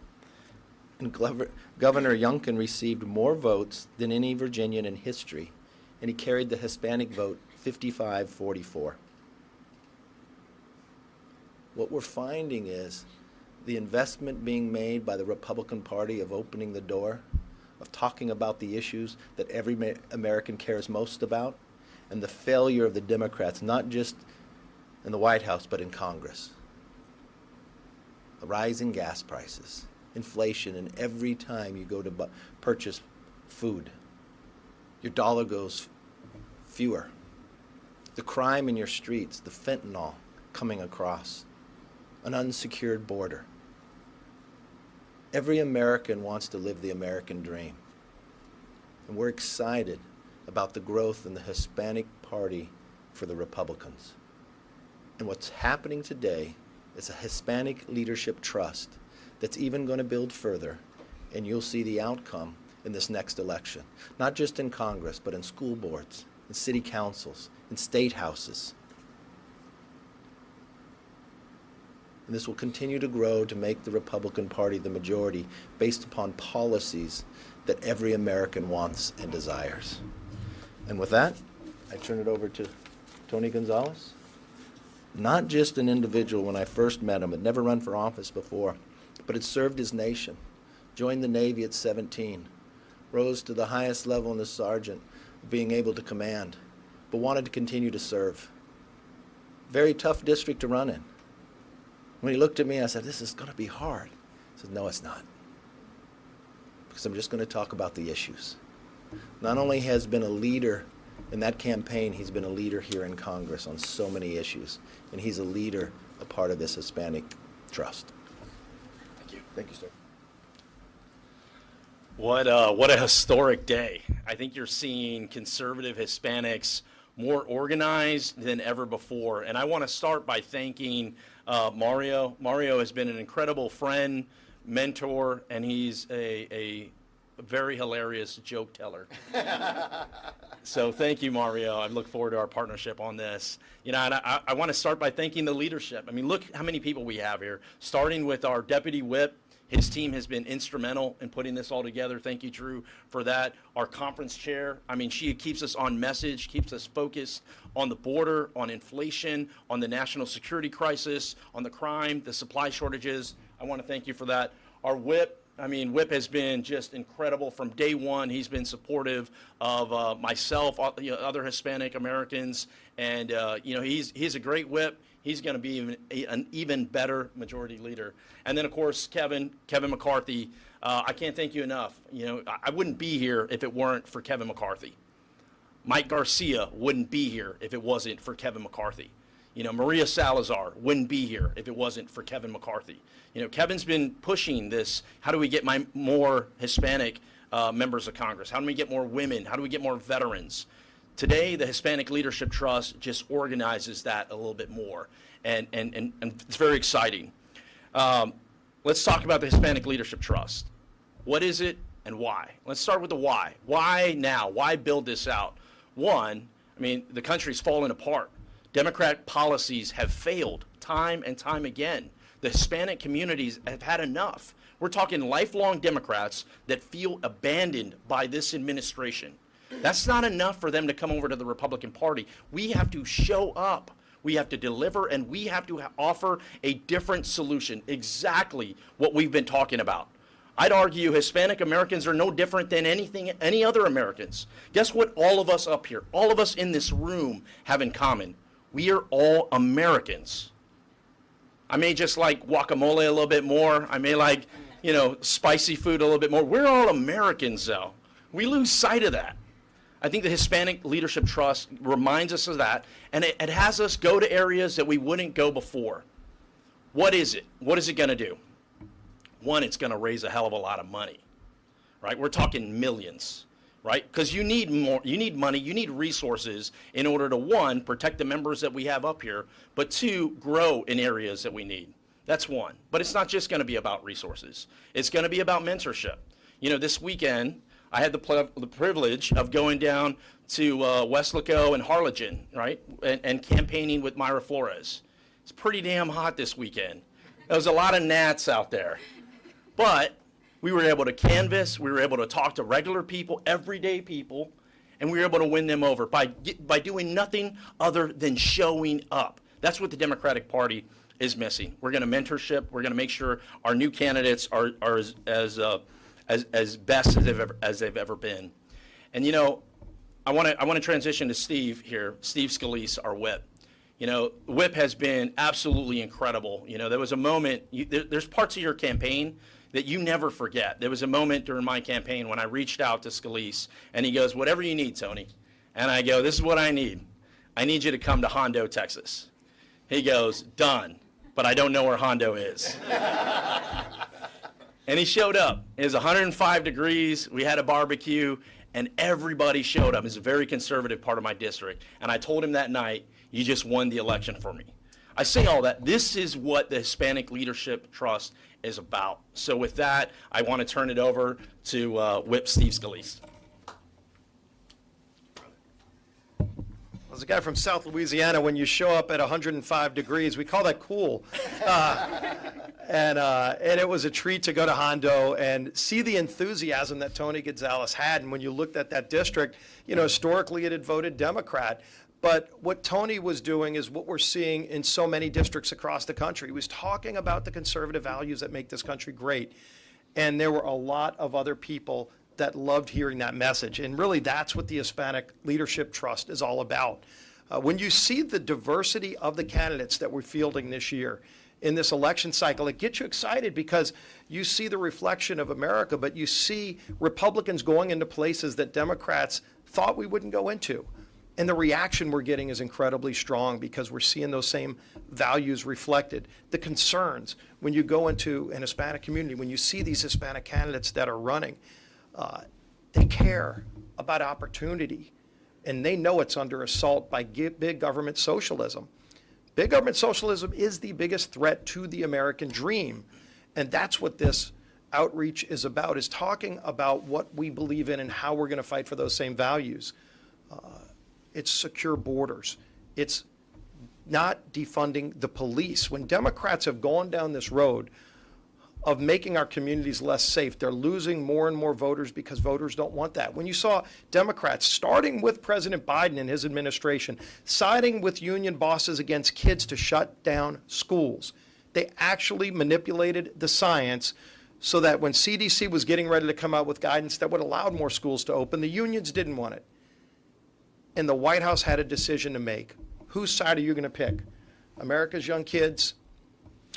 And Governor Youngkin received more votes than any Virginian in history, and he carried the Hispanic vote 55-44. What we're finding is the investment being made by the Republican Party of opening the door, of talking about the issues that every American cares most about, and the failure of the Democrats, not just in the White House, but in Congress. The rising gas prices, inflation, and every time you go to purchase food, your dollar goes fewer. The crime in your streets, the fentanyl coming across, an unsecured border. Every American wants to live the American dream. And we're excited about the growth in the Hispanic Party for the Republicans. And what's happening today is a Hispanic leadership trust that's even going to build further, and you'll see the outcome in this next election, not just in Congress, but in school boards, in city councils, in state houses. And this will continue to grow to make the Republican Party the majority based upon policies that every American wants and desires. And with that, I turn it over to Tony Gonzalez. Not just an individual when I first met him, had never run for office before, but had served his nation, joined the Navy at 17, rose to the highest level in the sergeant, being able to command, but wanted to continue to serve. Very tough district to run in. When he looked at me, I said, this is going to be hard. He said, no, it's not. Because I'm just going to talk about the issues. Not only has been a leader in that campaign, he's been a leader here in Congress on so many issues. And he's a leader, a part of this Hispanic trust. Thank you. Thank you, sir. What a historic day. I think you're seeing conservative Hispanics more organized than ever before. And I want to start by thanking Mario. Mario has been an incredible friend, mentor, and he's a very hilarious joke teller. So thank you, Mario. I look forward to our partnership on this. You know, and I want to start by thanking the leadership. I mean, look how many people we have here, starting with our deputy whip. His team has been instrumental in putting this all together. Thank you, Drew, for that. Our conference chair, I mean, she keeps us on message, keeps us focused on the border, on inflation, on the national security crisis, on the crime, the supply shortages. I want to thank you for that. Our whip, I mean, Whip has been just incredible from day one. He's been supportive of myself, other Hispanic Americans, and you know, he's a great whip. He's going to be an even better majority leader. And then, of course, Kevin McCarthy. I can't thank you enough. You know, I wouldn't be here if it weren't for Kevin McCarthy. Mike Garcia wouldn't be here if it wasn't for Kevin McCarthy. You know, Maria Salazar wouldn't be here if it wasn't for Kevin McCarthy. You know, Kevin's been pushing this. How do we get more Hispanic members of Congress? How do we get more women? How do we get more veterans? Today, the Hispanic Leadership Trust just organizes that a little bit more, and it's very exciting. Let's talk about the Hispanic Leadership Trust. What is it and why? Let's start with the why. Why now? Why build this out? One, I mean, the country's fallen apart. Democrat policies have failed time and time again. The Hispanic communities have had enough. We're talking lifelong Democrats that feel abandoned by this administration. That's not enough for them to come over to the Republican Party. We have to show up. We have to deliver, and we have to offer a different solution, exactly what we've been talking about. I'd argue Hispanic Americans are no different than any other Americans. Guess what all of us up here, all of us in this room have in common? We are all Americans. I may just like guacamole a little bit more. I may like, you know, spicy food a little bit more. We're all Americans, though. We lose sight of that. I think the Hispanic Leadership Trust reminds us of that, and it has us go to areas that we wouldn't go before. What is it? What is it going to do? One, it's going to raise a hell of a lot of money, right? We're talking millions, right? Because you need more, you need money, you need resources in order to, one, protect the members that we have up here, but two, grow in areas that we need. That's one. But it's not just going to be about resources. It's going to be about mentorship. You know, this weekend, I had the privilege of going down to Weslaco and Harlingen, right, and campaigning with Myra Flores. It's pretty damn hot this weekend. There was a lot of gnats out there. But we were able to canvass, we were able to talk to regular people, everyday people, and we were able to win them over by doing nothing other than showing up. That's what the Democratic Party is missing. We're going to mentorship. We're going to make sure our new candidates are as best as they've ever been. And you know, I want to transition to Steve here, Steve Scalise, our whip. You know, whip has been absolutely incredible. You know, there was a moment. There's parts of your campaign that you never forget. There was a moment during my campaign when I reached out to Scalise, and he goes, "Whatever you need, Tony." And I go, "This is what I need. I need you to come to Hondo, Texas." He goes, "Done, but I don't know where Hondo is." And he showed up. It was 105 degrees. We had a barbecue, and everybody showed up. It's a very conservative part of my district. And I told him that night, "You just won the election for me." I say all that. This is what the Hispanic Leadership Trust is about. So with that, I want to turn it over to Whip Steve Scalise. As a guy from South Louisiana, when you show up at 105 degrees, we call that cool. And it was a treat to go to Hondo and see the enthusiasm that Tony Gonzalez had. And when you looked at that district, you know, historically it had voted Democrat. But what Tony was doing is what we're seeing in so many districts across the country. He was talking about the conservative values that make this country great. And there were a lot of other people that loved hearing that message. And really, that's what the Hispanic Leadership Trust is all about. When you see the diversity of the candidates that we're fielding this year in this election cycle, it gets you excited because you see the reflection of America, but you see Republicans going into places that Democrats thought we wouldn't go into. And the reaction we're getting is incredibly strong because we're seeing those same values reflected. The concerns, when you go into an Hispanic community, when you see these Hispanic candidates that are running, they care about opportunity. And they know it's under assault by big government socialism. Big government socialism is the biggest threat to the American dream. And that's what this outreach is about, is talking about what we believe in and how we're going to fight for those same values. It's secure borders. It's not defunding the police. When Democrats have gone down this road of making our communities less safe, they're losing more and more voters because voters don't want that. When you saw Democrats, starting with President Biden and his administration, siding with union bosses against kids to shut down schools, they actually manipulated the science so that when CDC was getting ready to come out with guidance that would allow more schools to open, the unions didn't want it. And the White House had a decision to make. Whose side are you going to pick? America's young kids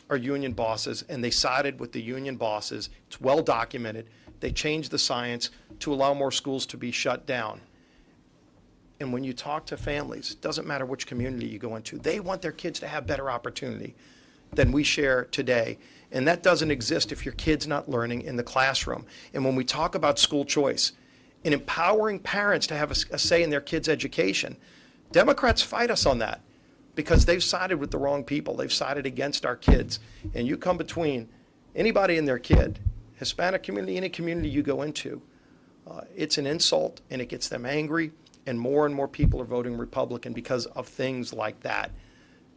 or union bosses? And they sided with the union bosses. It's well documented. They changed the science to allow more schools to be shut down. And when you talk to families, it doesn't matter which community you go into, they want their kids to have better opportunity than we share today. And that doesn't exist if your kid's not learning in the classroom. And when we talk about school choice, in empowering parents to have a say in their kids' education, Democrats fight us on that. because they've sided with the wrong people. They've sided against our kids. And you come between anybody and their kid, Hispanic community, any community you go into, it's an insult and it gets them angry, and more people are voting Republican because of things like that.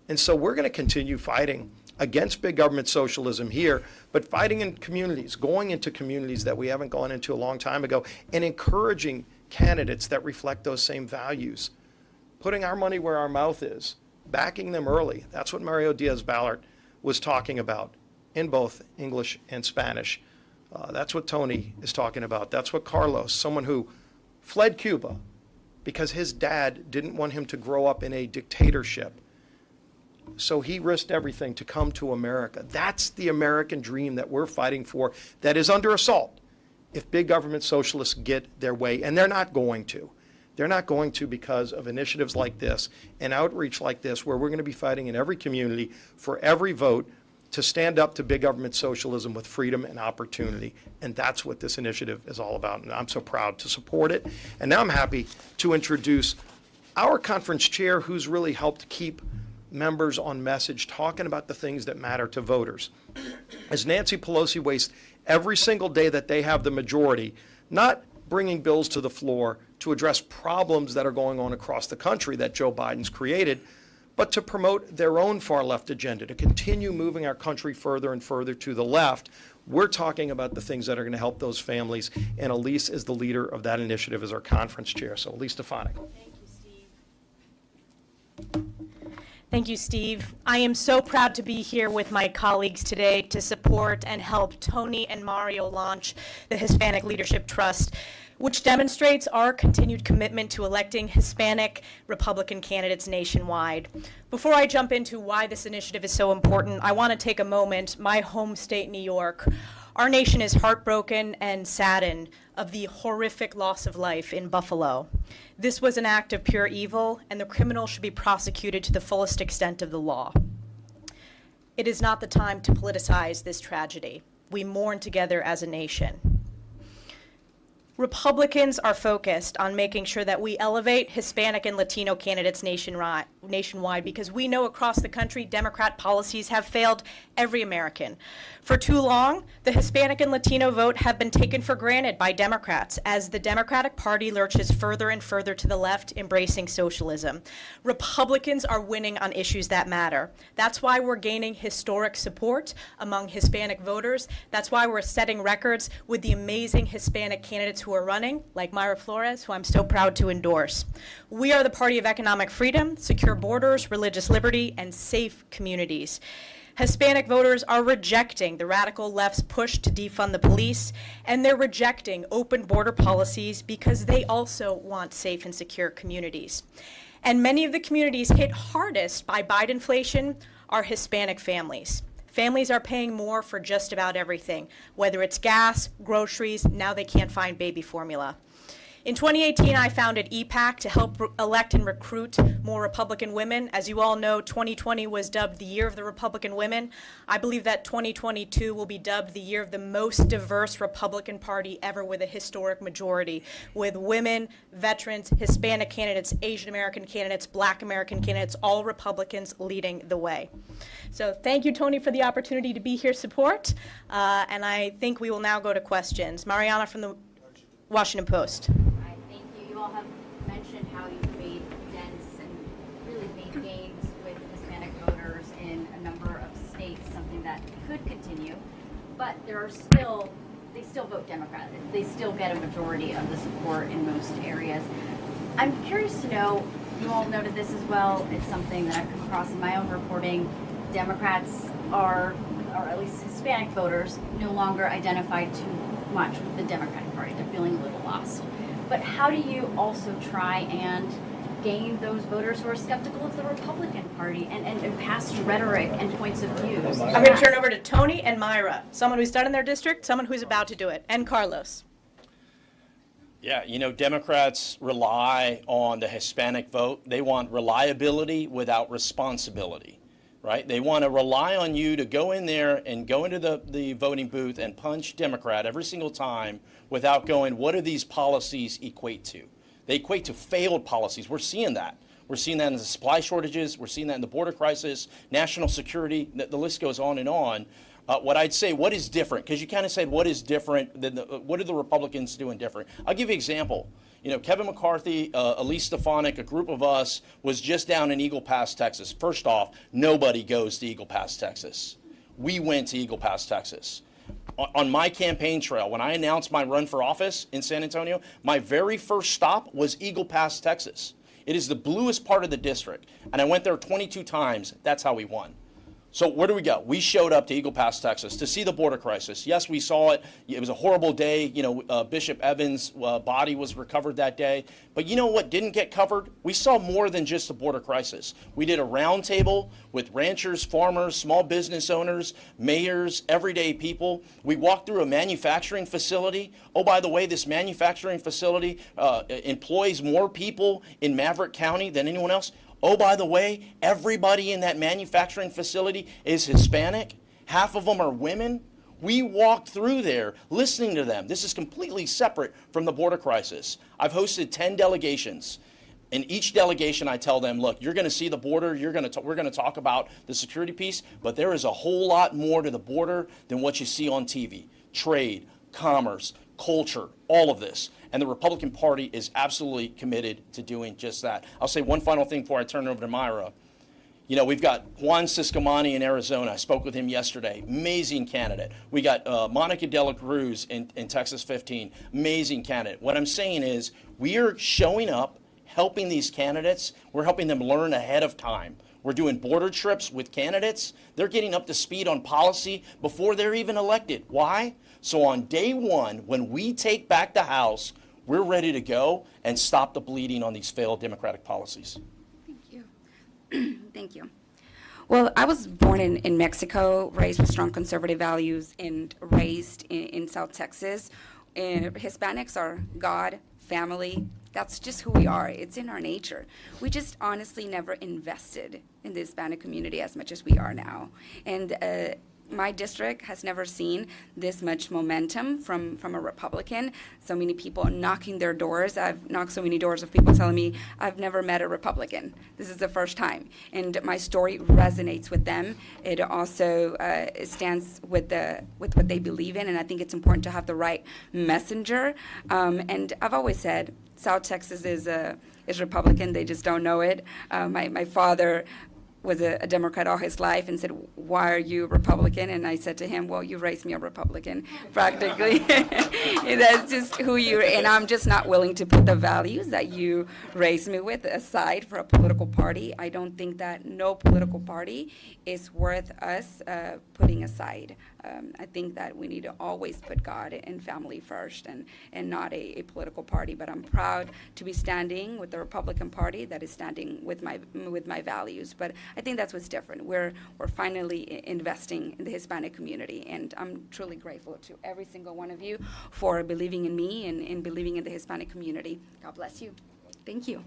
And so we're going to continue fighting against big government socialism here, but fighting in communities, going into communities that we haven't gone into a long time ago, and encouraging candidates that reflect those same values. Putting our money where our mouth is, backing them early. That's what Mario Diaz-Balart was talking about in both English and Spanish. That's what Tony is talking about. That's what Carlos, someone who fled Cuba because his dad didn't want him to grow up in a dictatorship. So he risked everything to come to America. That's the American dream that we're fighting for, that is under assault if big government socialists get their way, and they're not going to. They're not going to because of initiatives like this and outreach like this, where we're going to be fighting in every community for every vote to stand up to big government socialism with freedom and opportunity. And that's what this initiative is all about. And I'm so proud to support it. And now I'm happy to introduce our conference chair, who's really helped keep members on message, talking about the things that matter to voters. As Nancy Pelosi wastes every single day that they have the majority, not bringing bills to the floor to address problems that are going on across the country that Joe Biden's created, but to promote their own far left agenda, to continue moving our country further and further to the left. We're talking about the things that are going to help those families, and Elise is the leader of that initiative as our conference chair. So Elise Stefanik. Thank you, Steve. I am so proud to be here with my colleagues today to support and help Tony and Mario launch the Hispanic Leadership Trust, which demonstrates our continued commitment to electing Hispanic Republican candidates nationwide. Before I jump into why this initiative is so important, I want to take a moment. My home state, New York, our nation is heartbroken and saddened of the horrific loss of life in Buffalo. This was an act of pure evil, and the criminal should be prosecuted to the fullest extent of the law. It is not the time to politicize this tragedy. We mourn together as a nation. Republicans are focused on making sure that we elevate Hispanic and Latino candidates nationwide because we know across the country Democrat policies have failed every American. For too long, the Hispanic and Latino vote have been taken for granted by Democrats as the Democratic Party lurches further and further to the left, embracing socialism. Republicans are winning on issues that matter. That's why we're gaining historic support among Hispanic voters. That's why we're setting records with the amazing Hispanic candidates who are running, like Mayra Flores, who I'm so proud to endorse. We are the party of economic freedom, secure borders, religious liberty, and safe communities. Hispanic voters are rejecting the radical left's push to defund the police, and they're rejecting open border policies because they also want safe and secure communities. And many of the communities hit hardest by Bidenflation are Hispanic families. Families are paying more for just about everything, whether it's gas, groceries, now they can't find baby formula. In 2018, I founded EPAC to help elect and recruit more Republican women. As you all know, 2020 was dubbed the Year of the Republican Women. I believe that 2022 will be dubbed the year of the most diverse Republican Party ever, with a historic majority, with women, veterans, Hispanic candidates, Asian American candidates, Black American candidates, all Republicans leading the way. So thank you, Tony, for the opportunity to be here support. And I think we will now go to questions. Mariana from the Washington Post. Thank you. You all have mentioned how you've made dents and really made gains with Hispanic voters in a number of states, something that could continue. But there are they still vote Democrat. They still get a majority of the support in most areas. I'm curious to know, you all noted this as well, it's something that I've come across in my own reporting. Democrats are, or at least Hispanic voters, no longer identified too much with the Democratic Party. They're feeling a little lost. But how do you also try and gain those voters who are skeptical of the Republican Party and past rhetoric and points of views? I'm going to turn over to Tony and Mayra, someone who's done in their district, someone who's about to do it, and Carlos. Yeah, you know, Democrats rely on the Hispanic vote. They want reliability without responsibility. Right? They want to rely on you to go in there and go into the voting booth and punch Democrat every single time without going, what do these policies equate to? They equate to failed policies. We're seeing that. We're seeing that in the supply shortages. We're seeing that in the border crisis, national security. The list goes on and on. What I'd say, what is different? Because you kind of said, what is different than what are the Republicans doing different? I'll give you an example. You know, Kevin McCarthy, Elise Stefanik, a group of us was just down in Eagle Pass, Texas. First off, nobody goes to Eagle Pass, Texas. We went to Eagle Pass, Texas. On my campaign trail, when I announced my run for office in San Antonio, my very first stop was Eagle Pass, Texas. It is the bluest part of the district, and I went there 22 times. That's how we won. So where do we go? We showed up to Eagle Pass, Texas to see the border crisis. Yes, we saw it. It was a horrible day. You know, Bishop Evans' body was recovered that day. But you know what didn't get covered? We saw more than just the border crisis. We did a roundtable with ranchers, farmers, small business owners, mayors, everyday people. We walked through a manufacturing facility. Oh, by the way, this manufacturing facility employs more people in Maverick County than anyone else. Oh, by the way, everybody in that manufacturing facility is Hispanic. Half of them are women. We walked through there listening to them. This is completely separate from the border crisis. I've hosted 10 delegations. In each delegation, I tell them, look, you're going to see the border. We're going to talk about the security piece, but there is a whole lot more to the border than what you see on TV. Trade, commerce, culture, all of this. And the Republican Party is absolutely committed to doing just that. I'll say one final thing before I turn it over to Myra. You know, we've got Juan Ciscomani in Arizona. I spoke with him yesterday. Amazing candidate. We got Monica De La Cruz in Texas 15. Amazing candidate. What I'm saying is we are showing up, helping these candidates. We're helping them learn ahead of time. We're doing border trips with candidates. They're getting up to speed on policy before they're even elected. Why? So on day one, when we take back the House, we're ready to go and stop the bleeding on these failed Democratic policies. Thank you. Thank you. Well, I was born in Mexico, raised with strong conservative values, and raised in South Texas. And Hispanics are God, family. That's just who we are. It's in our nature. We just honestly never invested in the Hispanic community as much as we are now. And my district has never seen this much momentum from a Republican. So many people knocking their doors. I've knocked so many doors of people telling me, I've never met a Republican. This is the first time. And my story resonates with them. It also stands with what they believe in, and I think it's important to have the right messenger. And I've always said, South Texas is Republican. They just don't know it. My father was a Democrat all his life and said, why are you a Republican? And I said to him, well, you raised me a Republican, practically. That's just who you are. And I'm just not willing to put the values that you raised me with aside for a political party. I don't think that no political party is worth us putting aside. I think that we need to always put God and family first and not a political party. But I'm proud to be standing with the Republican Party that is standing with my values. But I think that's what's different. We're finally investing in the Hispanic community, and I'm truly grateful to every single one of you for believing in me and believing in the Hispanic community. God bless you. Thank you.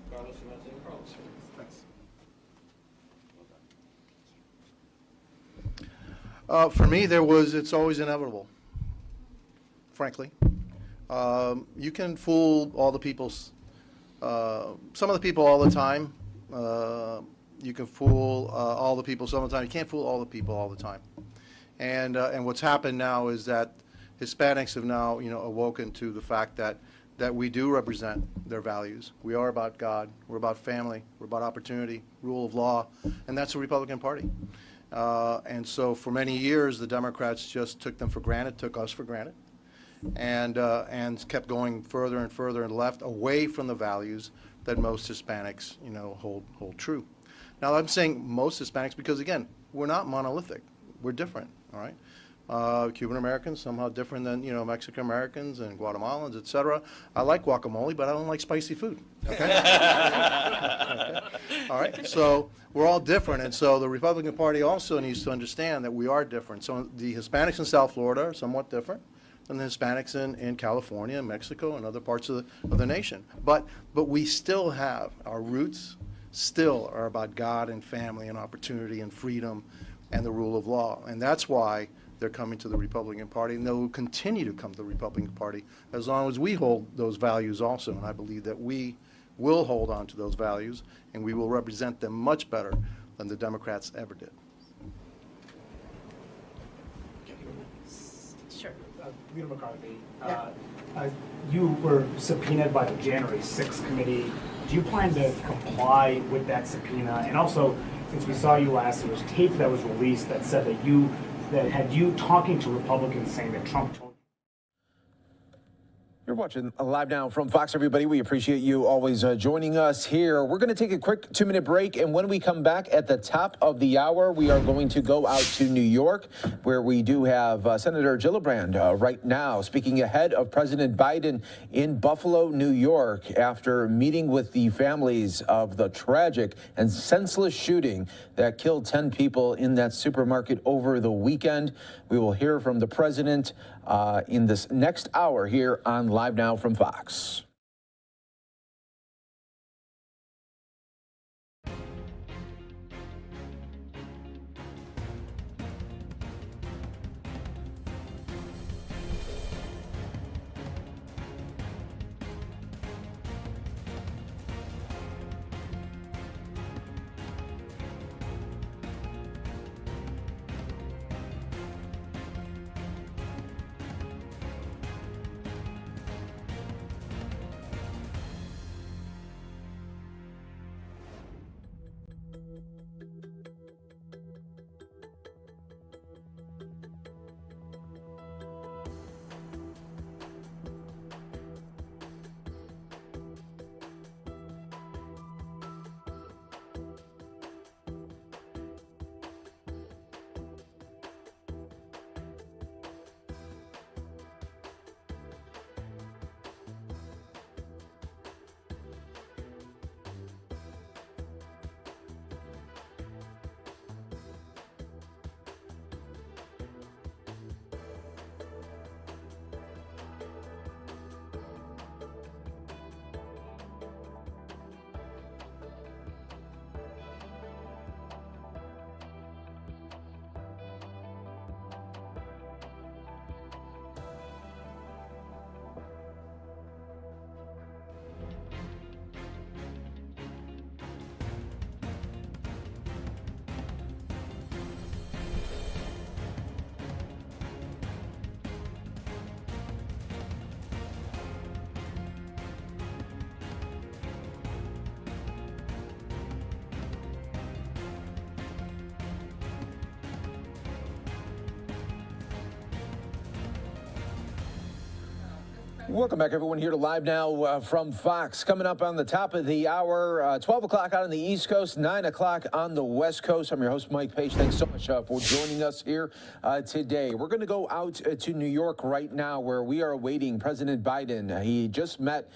For me, it's always inevitable, frankly. You can fool all the people's, some of the people all the time. You can fool all the people some of the time. You can't fool all the people all the time. And what's happened now is that Hispanics have now, awoken to the fact that we do represent their values. We are about God. We're about family. We're about opportunity, rule of law, and that's the Republican Party. And so for many years, the Democrats just took them for granted, took us for granted, and kept going further and further and left away from the values that most Hispanics, hold true. Now, I'm saying most Hispanics because, again, we're not monolithic. We're different, all right? Cuban Americans, somehow different than, Mexican Americans and Guatemalans, et cetera. I like guacamole, but I don't like spicy food, okay? Okay. All right, so we're all different, and so the Republican Party also needs to understand that we are different. So the Hispanics in South Florida are somewhat different than the Hispanics in California, Mexico, and other parts of the nation. But we still have our roots. Still are about God and family and opportunity and freedom and the rule of law. And that's why they're coming to the Republican Party, and they'll continue to come to the Republican Party as long as we hold those values also. And I believe that we will hold on to those values, and we will represent them much better than the Democrats ever did. Sure. Peter McCarthy, you were subpoenaed by the January 6th committee. Do you plan to comply with that subpoena? And also, since we saw you last, there was tape that was released that said that had you talking to Republicans saying that Trump told. You're watching Live Now from Fox, everybody. We appreciate you always joining us here. We're going to take a quick 2-minute break, and when we come back at the top of the hour, we are going to go out to New York, where we do have Senator Gillibrand right now speaking ahead of President Biden in Buffalo, New York, after meeting with the families of the tragic and senseless shooting that killed 10 people in that supermarket over the weekend. We will hear from the president in this next hour here on Live Now from Fox. Welcome back, everyone, here to Live Now from Fox. Coming up on the top of the hour, 12 o'clock out on the East Coast, 9 o'clock on the West Coast. I'm your host, Mike Page. Thanks so much for joining us here today. We're going to go out to New York right now, where we are awaiting President Biden. He just met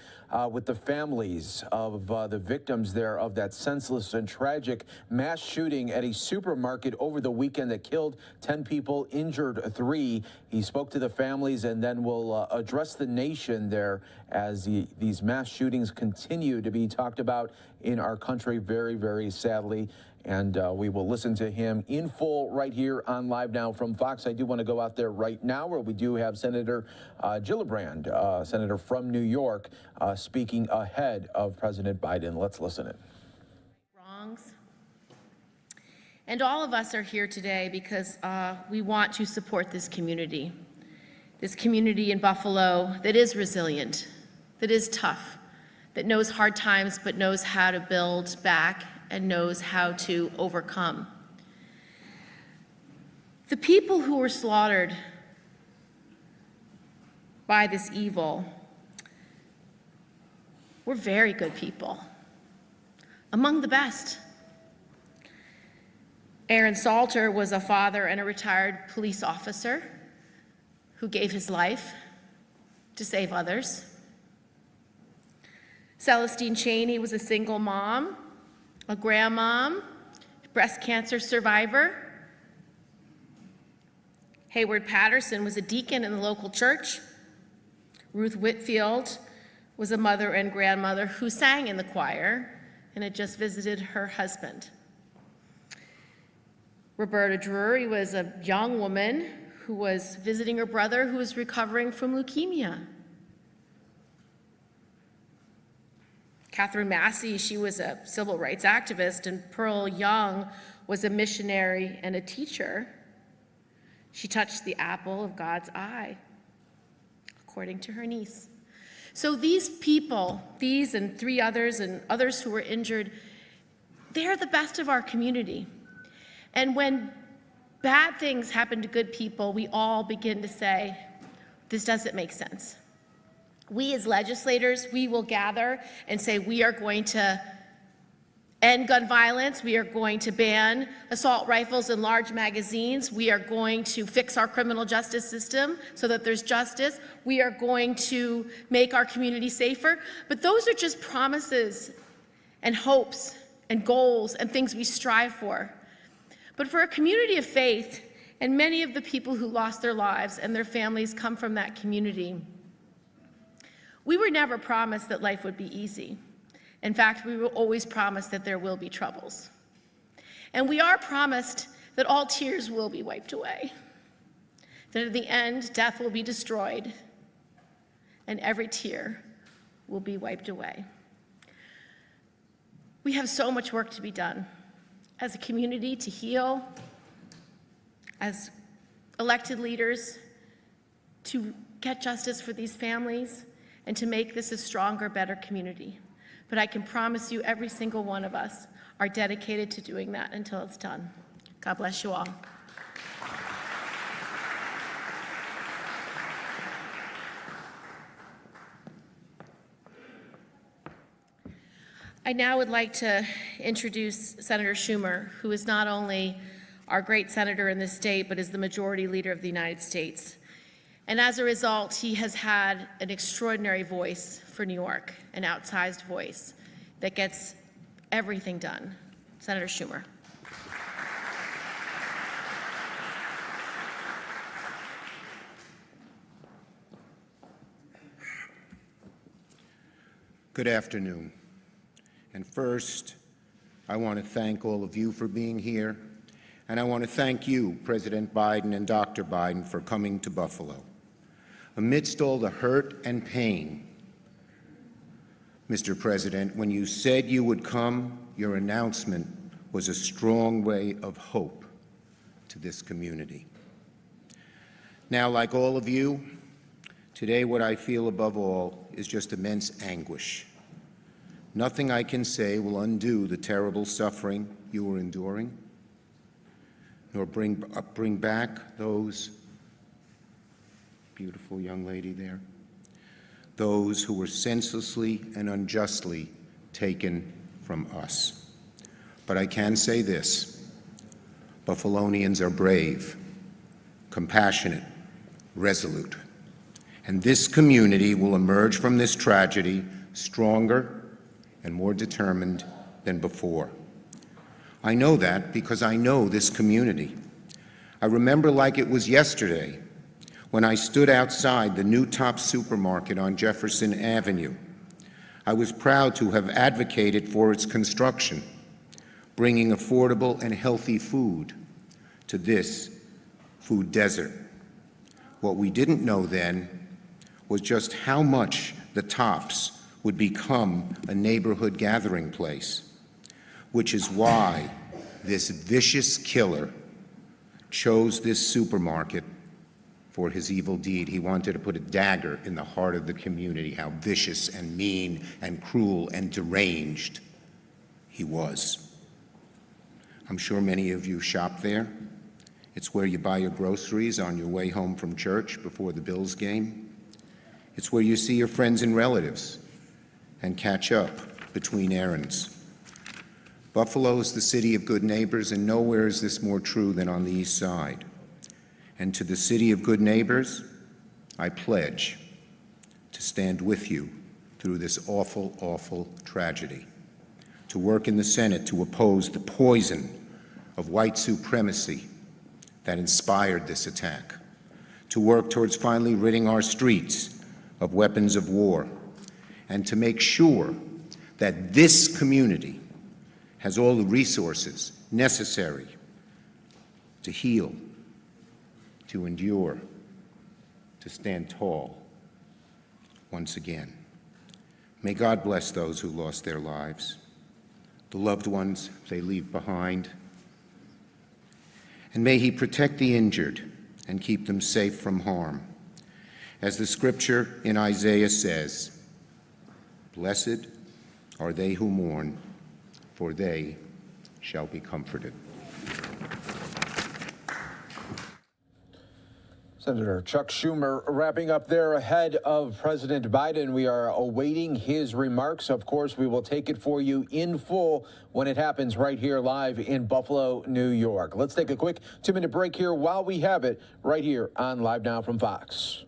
with the families of the victims there of that senseless and tragic mass shooting at a supermarket over the weekend that killed 10 people, injured 3. He spoke to the families and then will address the nation there as these mass shootings continue to be talked about in our country, very, very sadly. And we will listen to him in full right here on Live Now from Fox. I do want to go out there right now where we do have Senator Gillibrand, senator from New York, speaking ahead of President Biden. Let's listen in. Wrongs. And all of us are here today because we want to support this community in Buffalo that is resilient, that is tough, that knows hard times but knows how to build back and knows how to overcome. The people who were slaughtered by this evil were very good people, among the best. Aaron Salter was a father and a retired police officer who gave his life to save others. Celestine Chaney was a single mom, a grandmom, breast cancer survivor. Hayward Patterson was a deacon in the local church. Ruth Whitfield was a mother and grandmother who sang in the choir and had just visited her husband. Roberta Drury was a young woman who was visiting her brother who was recovering from leukemia. Catherine Massey, she was a civil rights activist, and Pearl Young was a missionary and a teacher. She touched the apple of God's eye, according to her niece. So these people, these and 3 others and others who were injured, they're the best of our community. And when bad things happen to good people, we all begin to say, this doesn't make sense. We as legislators, we will gather and say we are going to end gun violence, we are going to ban assault rifles and large magazines, we are going to fix our criminal justice system so that there's justice, we are going to make our community safer. But those are just promises and hopes and goals and things we strive for. But for a community of faith, and many of the people who lost their lives and their families come from that community, we were never promised that life would be easy. In fact, we were always promised that there will be troubles. And we are promised that all tears will be wiped away, that at the end, death will be destroyed, and every tear will be wiped away. We have so much work to be done as a community to heal, as elected leaders to get justice for these families, and to make this a stronger, better community. But I can promise you every single one of us are dedicated to doing that until it's done. God bless you all. I now would like to introduce Senator Schumer, who is not only our great senator in this state, but is the majority leader of the United States. And as a result, he has had an extraordinary voice for New York, an outsized voice that gets everything done. Senator Schumer. Good afternoon. And first, I want to thank all of you for being here, and I want to thank you, President Biden and Dr. Biden, for coming to Buffalo. Amidst all the hurt and pain, Mr. President, when you said you would come, your announcement was a strong ray of hope to this community. Now, like all of you, today what I feel above all is just immense anguish. Nothing I can say will undo the terrible suffering you are enduring, nor bring back those, beautiful young lady there, those who were senselessly and unjustly taken from us. But I can say this: Buffalonians are brave, compassionate, resolute, and this community will emerge from this tragedy stronger and more determined than before. I know that because I know this community. I remember like it was yesterday when I stood outside the new Top supermarket on Jefferson Avenue. I was proud to have advocated for its construction, bringing affordable and healthy food to this food desert. What we didn't know then was just how much the Tops would become a neighborhood gathering place, which is why this vicious killer chose this supermarket for his evil deed. He wanted to put a dagger in the heart of the community, how vicious and mean and cruel and deranged he was. I'm sure many of you shop there. It's where you buy your groceries on your way home from church before the Bills game. It's where you see your friends and relatives and catch up between errands. Buffalo is the city of good neighbors, and nowhere is this more true than on the East Side. And to the city of good neighbors, I pledge to stand with you through this awful, awful tragedy, to work in the Senate to oppose the poison of white supremacy that inspired this attack, to work towards finally ridding our streets of weapons of war, and to make sure that this community has all the resources necessary to heal, to endure, to stand tall once again. May God bless those who lost their lives, the loved ones they leave behind, and may He protect the injured and keep them safe from harm. As the scripture in Isaiah says, "Blessed are they who mourn, for they shall be comforted." Senator Chuck Schumer wrapping up there ahead of President Biden. We are awaiting his remarks. Of course, we will take it for you in full when it happens right here live in Buffalo, New York. Let's take a quick 2-minute break here while we have it right here on Live Now from Fox.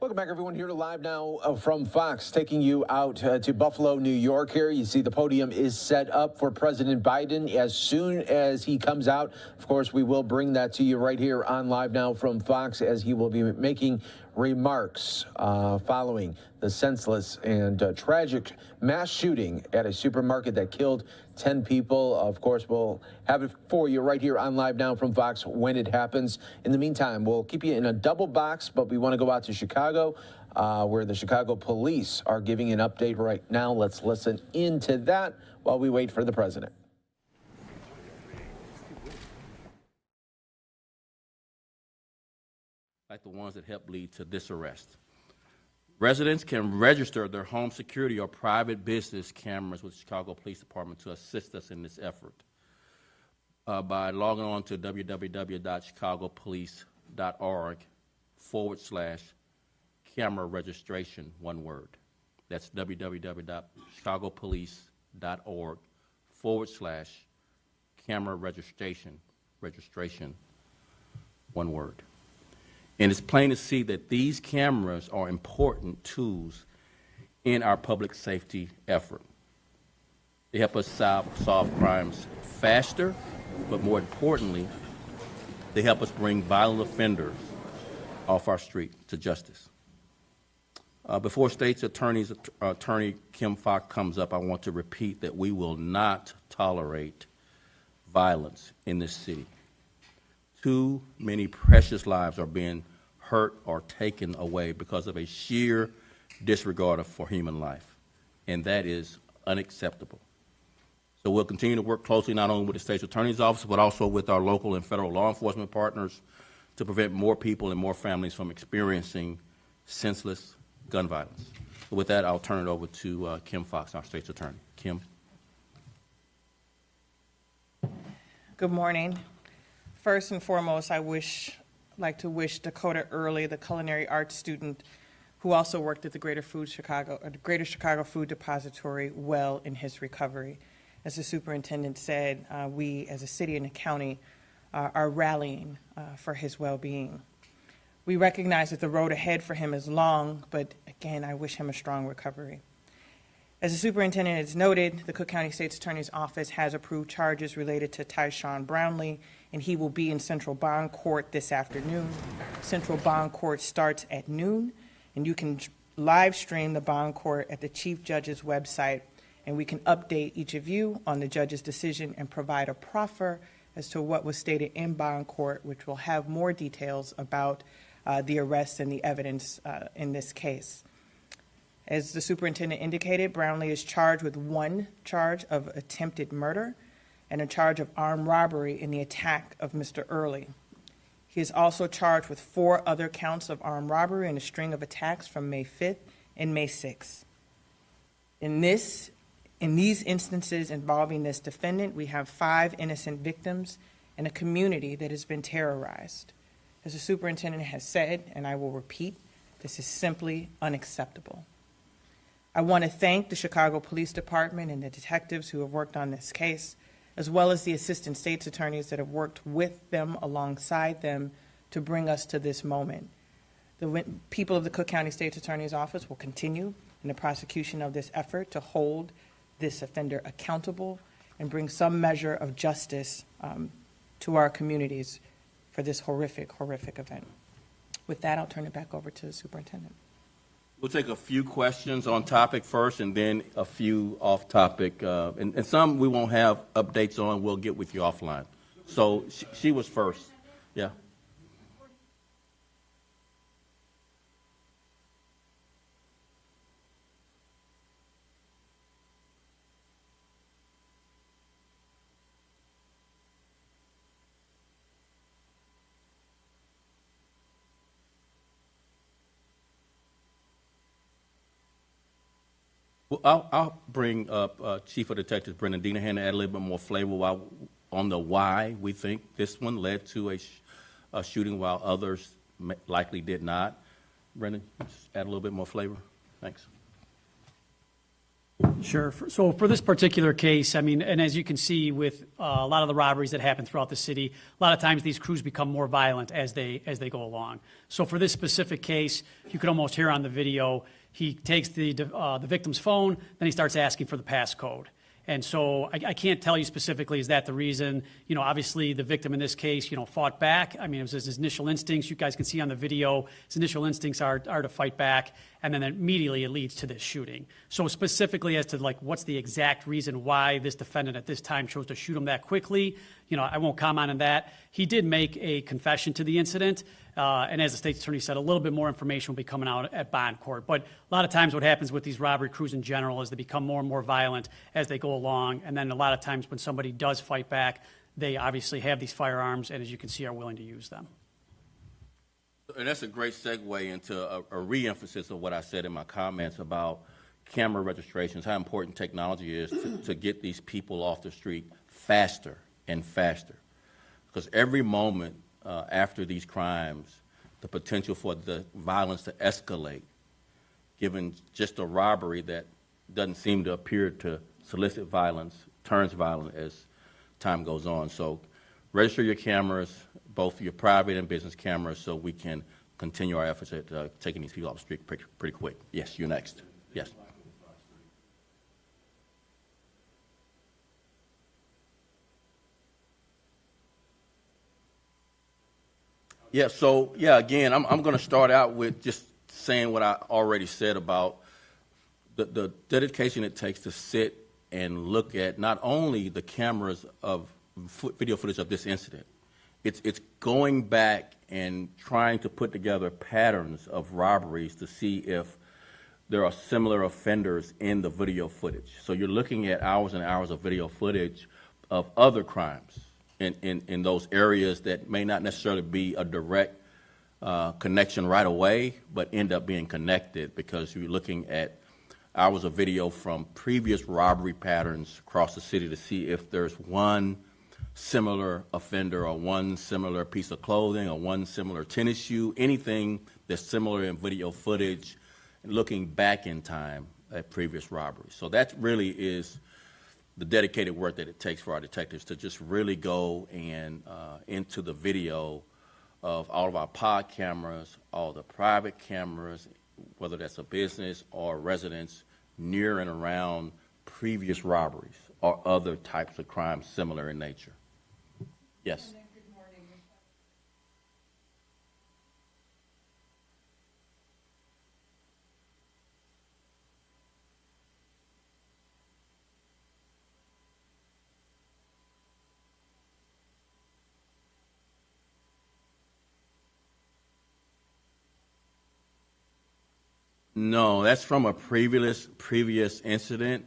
Welcome back, everyone, here to Live Now from Fox, taking you out to Buffalo, New York here. You see the podium is set up for President Biden. As soon as he comes out, of course, we will bring that to you right here on Live Now from Fox, as he will be making remarks following the senseless and tragic mass shooting at a supermarket that killed 10 people. Of course, we'll have it for you right here on Live Now from Fox when it happens. In the meantime, we'll keep you in a double box, but we want to go out to Chicago, where the Chicago police are giving an update right now. Let's listen into that while we wait for the president. Like the ones that helped lead to this arrest. Residents can register their home security or private business cameras with the Chicago Police Department to assist us in this effort by logging on to www.chicagopolice.org/camera registration, one word. That's www.chicagopolice.org/camera registration, one word. And it's plain to see that these cameras are important tools in our public safety effort. They help us solve crimes faster, but more importantly, they help us bring violent offenders off our street to justice. Before State's Attorney Kim Foxx comes up, I want to repeat that we will not tolerate violence in this city. Too many precious lives are being hurt or taken away because of a sheer disregard for human life, and that is unacceptable. So we'll continue to work closely not only with the State's Attorney's Office, but also with our local and federal law enforcement partners to prevent more people and more families from experiencing senseless gun violence. So with that, I'll turn it over to Kim Foxx, our State's Attorney. Kim. Good morning. First and foremost, like to wish Dakota Early, the culinary arts student who also worked at the Greater Chicago Food Depository well in his recovery. As the superintendent said, we as a city and a county are rallying for his well-being. We recognize that the road ahead for him is long, but again, I wish him a strong recovery. As the superintendent has noted, the Cook County State's Attorney's Office has approved charges related to Tyshawn Brownlee, and he will be in Central Bond Court this afternoon. Central Bond Court starts at noon, and you can live stream the bond court at the Chief Judge's website, and we can update each of you on the judge's decision and provide a proffer as to what was stated in bond court, which will have more details about the arrest and the evidence in this case. As the superintendent indicated, Brownlee is charged with one charge of attempted murder and a charge of armed robbery in the attack of Mr. Early. He is also charged with 4 other counts of armed robbery and a string of attacks from May 5th and May 6th. In these instances involving this defendant, we have 5 innocent victims and a community that has been terrorized. As the superintendent has said, and I will repeat, this is simply unacceptable. I want to thank the Chicago Police Department and the detectives who have worked on this case, as well as the assistant state's attorneys that have worked with them, alongside them, to bring us to this moment. The people of the Cook County State's Attorney's Office will continue in the prosecution of this effort to hold this offender accountable and bring some measure of justice to our communities for this horrific, horrific event. With that, I'll turn it back over to the superintendent. We'll take a few questions on topic first and then a few off topic. And some we won't have updates on. We'll get with you offline. So she was first. Yeah. Well, I'll bring up Chief of Detectives Brendan Denahan to add a little bit more flavor on the why we think this one led to a shooting while others likely did not. Brendan, just add a little bit more flavor. Thanks. Sure. So for this particular case, I mean, and as you can see with a lot of the robberies that happen throughout the city, a lot of times these crews become more violent as they go along. So for this specific case, you could almost hear on the video, he takes the victim's phone, then he starts asking for the passcode. And so I can't tell you specifically, is that the reason? You know, obviously the victim in this case, you know, fought back. I mean, it was his initial instincts. You guys can see on the video, his initial instincts are to fight back, and then immediately it leads to this shooting. So specifically as to like what's the exact reason why this defendant at this time chose to shoot him that quickly, you know, I won't comment on that. He did make a confession to the incident. And as the state's attorney said, a little bit more information will be coming out at bond court. But a lot of times what happens with these robbery crews in general is they become more and more violent as they go along. And then a lot of times when somebody does fight back, they obviously have these firearms and, as you can see, are willing to use them. And that's a great segue into a re-emphasis of what I said in my comments about camera registrations, how important technology is to get these people off the street faster and faster. Because every moment after these crimes, the potential for the violence to escalate, given just a robbery that doesn't seem to appear to solicit violence, turns violent as time goes on. So register your cameras, both your private and business cameras, so we can continue our efforts at taking these people off the street pretty quick. Yes, you're next. Yes. Yeah, so, yeah, again, I'm going to start out with just saying what I already said about the dedication it takes to sit and look at not only the cameras of video footage of this incident, it's going back and trying to put together patterns of robberies to see if there are similar offenders in the video footage. So you're looking at hours and hours of video footage of other crimes in those areas that may not necessarily be a direct connection right away, but end up being connected because you're looking at hours of video from previous robbery patterns across the city to see if there's one similar offender or one similar piece of clothing or one similar tennis shoe, anything that's similar in video footage looking back in time at previous robberies. So that really is the dedicated work that it takes for our detectives to just really go and into the video of all of our pod cameras, all the private cameras, whether that's a business or residence near and around previous robberies or other types of crimes similar in nature. Yes. No, that's from a previous incident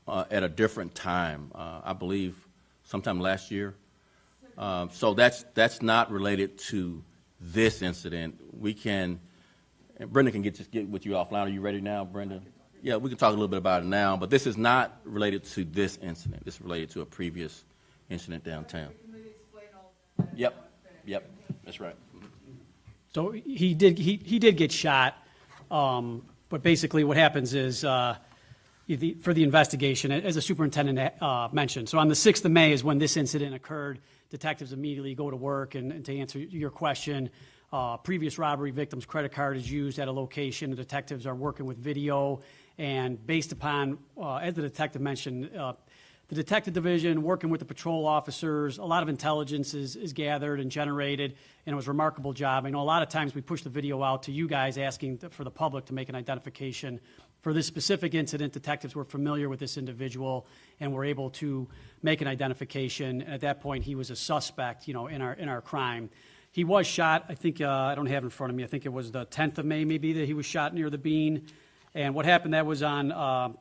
at a different time. I believe sometime last year. So that's not related to this incident. We can, and Brenda can get with you offline. Are you ready now, Brenda? Yeah, we can talk a little bit about it now. But this is not related to this incident. This is related to a previous incident downtown. Yep, that's right. So he did get shot. But basically what happens is for the investigation, as the superintendent mentioned, so on the 6th of May is when this incident occurred. Detectives immediately go to work, and to answer your question, previous robbery victim's credit card is used at a location. The detectives are working with video, and based upon, as the detective mentioned, the detective division working with the patrol officers, a lot of intelligence is gathered and generated, and it was a remarkable job. I know a lot of times we push the video out to you guys asking for the public to make an identification. For this specific incident, detectives were familiar with this individual and were able to make an identification. At that point, he was a suspect, in our crime. He was shot, I think, I don't have it in front of me, I think it was the 10th of May maybe that he was shot near the Bean. And what happened, that was on,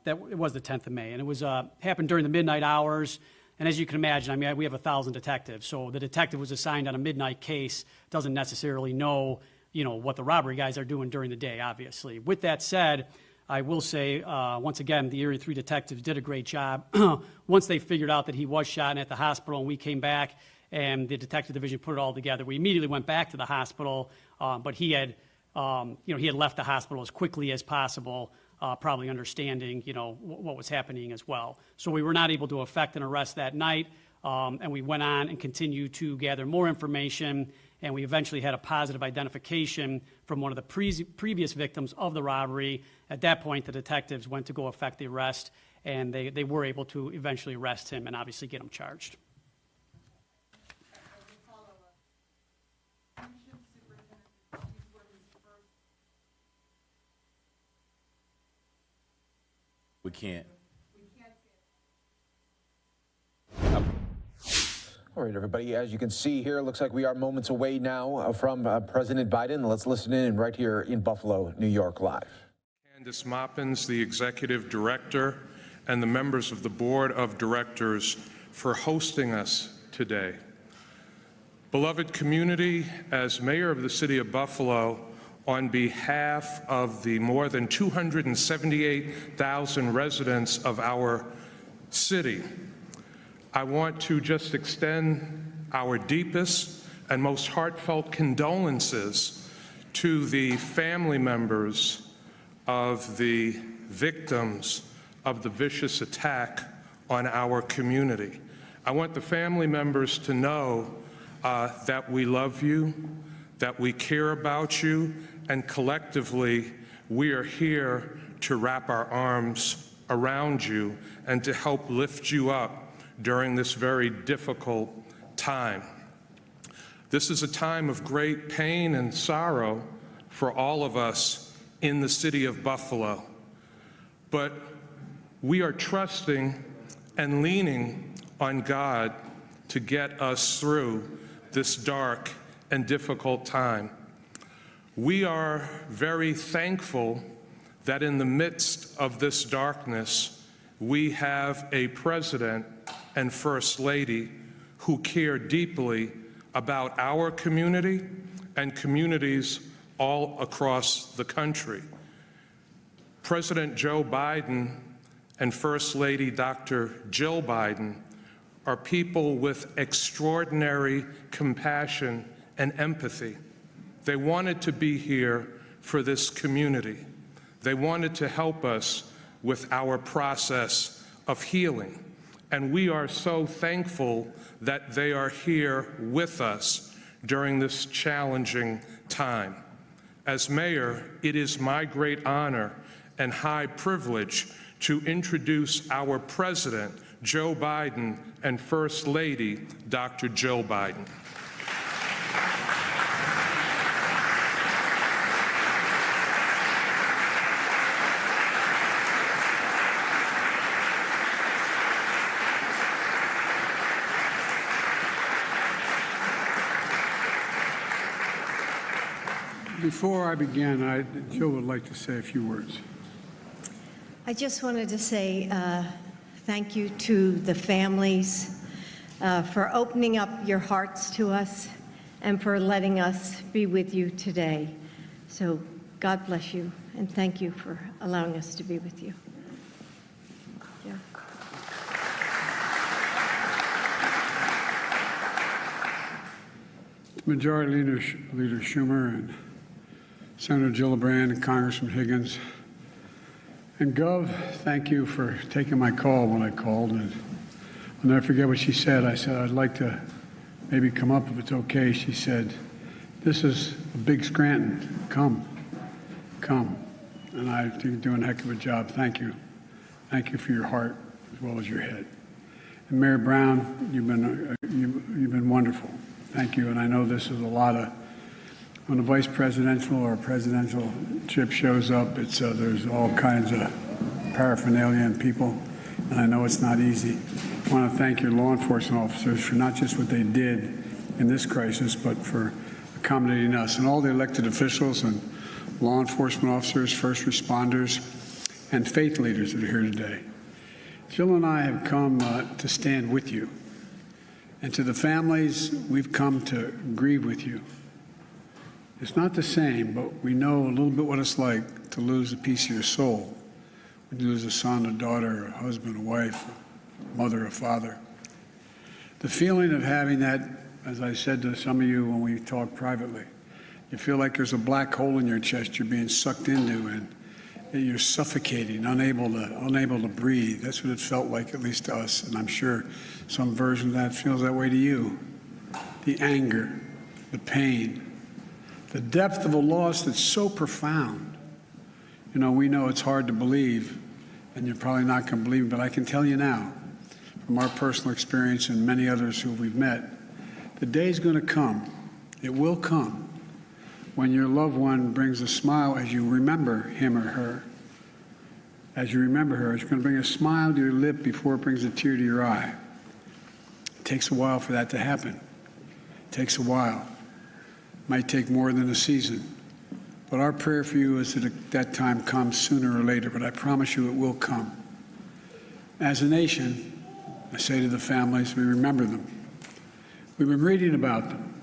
it was the 10th of May, and it was happened during the midnight hours. And as you can imagine, we have 1,000 detectives, so the detective was assigned on a midnight case, doesn't necessarily know, what the robbery guys are doing during the day, obviously. With that said, I will say, once again, the Area 3 detectives did a great job. Once they figured out that he was shot and at the hospital, and we came back, and the detective division put it all together, we immediately went back to the hospital, but he had left the hospital as quickly as possible, probably understanding, what was happening as well. So we were not able to effect an arrest that night, and we went on and continued to gather more information, and we eventually had a positive identification from one of the previous victims of the robbery. At that point, the detectives went to go effect the arrest, and they were able to eventually arrest him and obviously get him charged. We can't. All right, everybody, as you can see here, it looks like we are moments away now from President Biden. Let's listen in right here in Buffalo, New York, live. Candace Moppins, the executive director, and the members of the board of directors for hosting us today. Beloved community, as mayor of the city of Buffalo, on behalf of the more than 278,000 residents of our city, I want to just extend our deepest and most heartfelt condolences to the family members of the victims of the vicious attack on our community. I want the family members to know that we love you, that we care about you, and collectively, we are here to wrap our arms around you and to help lift you up during this very difficult time. This is a time of great pain and sorrow for all of us in the city of Buffalo. But we are trusting and leaning on God to get us through this dark and difficult time. We are very thankful that in the midst of this darkness, we have a president and first lady who care deeply about our community and communities all across the country. President Joe Biden and First Lady Dr. Jill Biden are people with extraordinary compassion and empathy. They wanted to be here for this community. They wanted to help us with our process of healing. And we are so thankful that they are here with us during this challenging time. As mayor, it is my great honor and high privilege to introduce our President, Joe Biden, and First Lady, Dr. Jill Biden. Before I begin, Jill would like to say a few words. I just wanted to say thank you to the families for opening up your hearts to us and for letting us be with you today. So God bless you, and thank you for allowing us to be with you. Yeah. Majority Leader Schumer and Senator Gillibrand and Congressman Higgins. And Gov, thank you for taking my call when I called. And I'll never forget what she said. I said, I'd like to maybe come up if it's okay. She said, this is a big Scranton. Come. And I think you're doing a heck of a job. Thank you. Thank you for your heart as well as your head. And Mayor Brown, you've been wonderful. Thank you. And I know this is a lot of, when a vice presidential or a presidential chip shows up, there's all kinds of paraphernalia and people, and I know it's not easy. I want to thank your law enforcement officers for not just what they did in this crisis, but for accommodating us, and all the elected officials and law enforcement officers, first responders, and faith leaders that are here today. Jill and I have come to stand with you, and to the families, we've come to grieve with you. It's not the same, but we know a little bit what it's like to lose a piece of your soul. When you lose a son, a daughter, a husband, a wife, a mother, a father. The feeling of having that, as I said to some of you when we talked privately, you feel like there's a black hole in your chest you're being sucked into, and you're suffocating, unable to breathe. That's what it felt like, at least to us, and I'm sure some version of that feels that way to you. The anger, the pain, the depth of a loss that's so profound. You know, we know it's hard to believe, and you're probably not going to believe it, but I can tell you now, from our personal experience and many others who we've met, the day's going to come, it will come, when your loved one brings a smile as you remember him or her. As you remember her, it's going to bring a smile to your lip before it brings a tear to your eye. It takes a while for that to happen. It takes a while. Might take more than a season. But our prayer for you is that that time comes sooner or later, but I promise you it will come. As a nation, I say to the families, we remember them. We've been reading about them.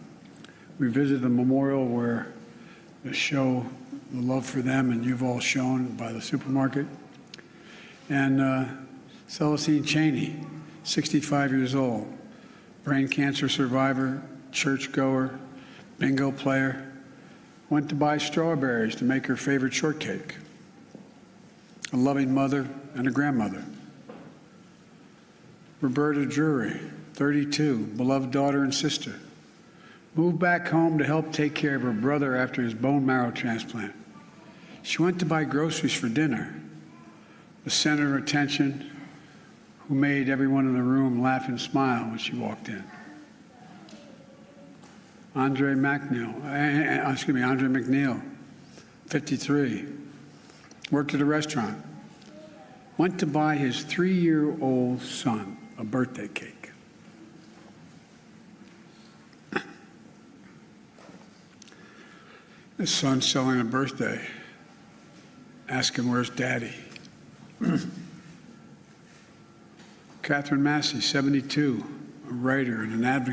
We visited the memorial where they show the love for them, and you've all shown by the supermarket. And Celestine Cheney, 65 years old, brain cancer survivor, churchgoer, bingo player, went to buy strawberries to make her favorite shortcake. A loving mother and a grandmother. Roberta Drury, 32, beloved daughter and sister, moved back home to help take care of her brother after his bone marrow transplant. She went to buy groceries for dinner. The center of attention, who made everyone in the room laugh and smile when she walked in. Andre McNeil, 53, worked at a restaurant, went to buy his 3-year-old son a birthday cake. His son's selling a birthday. Ask him, where's Daddy? Catherine Massey, 72, a writer and an advocate.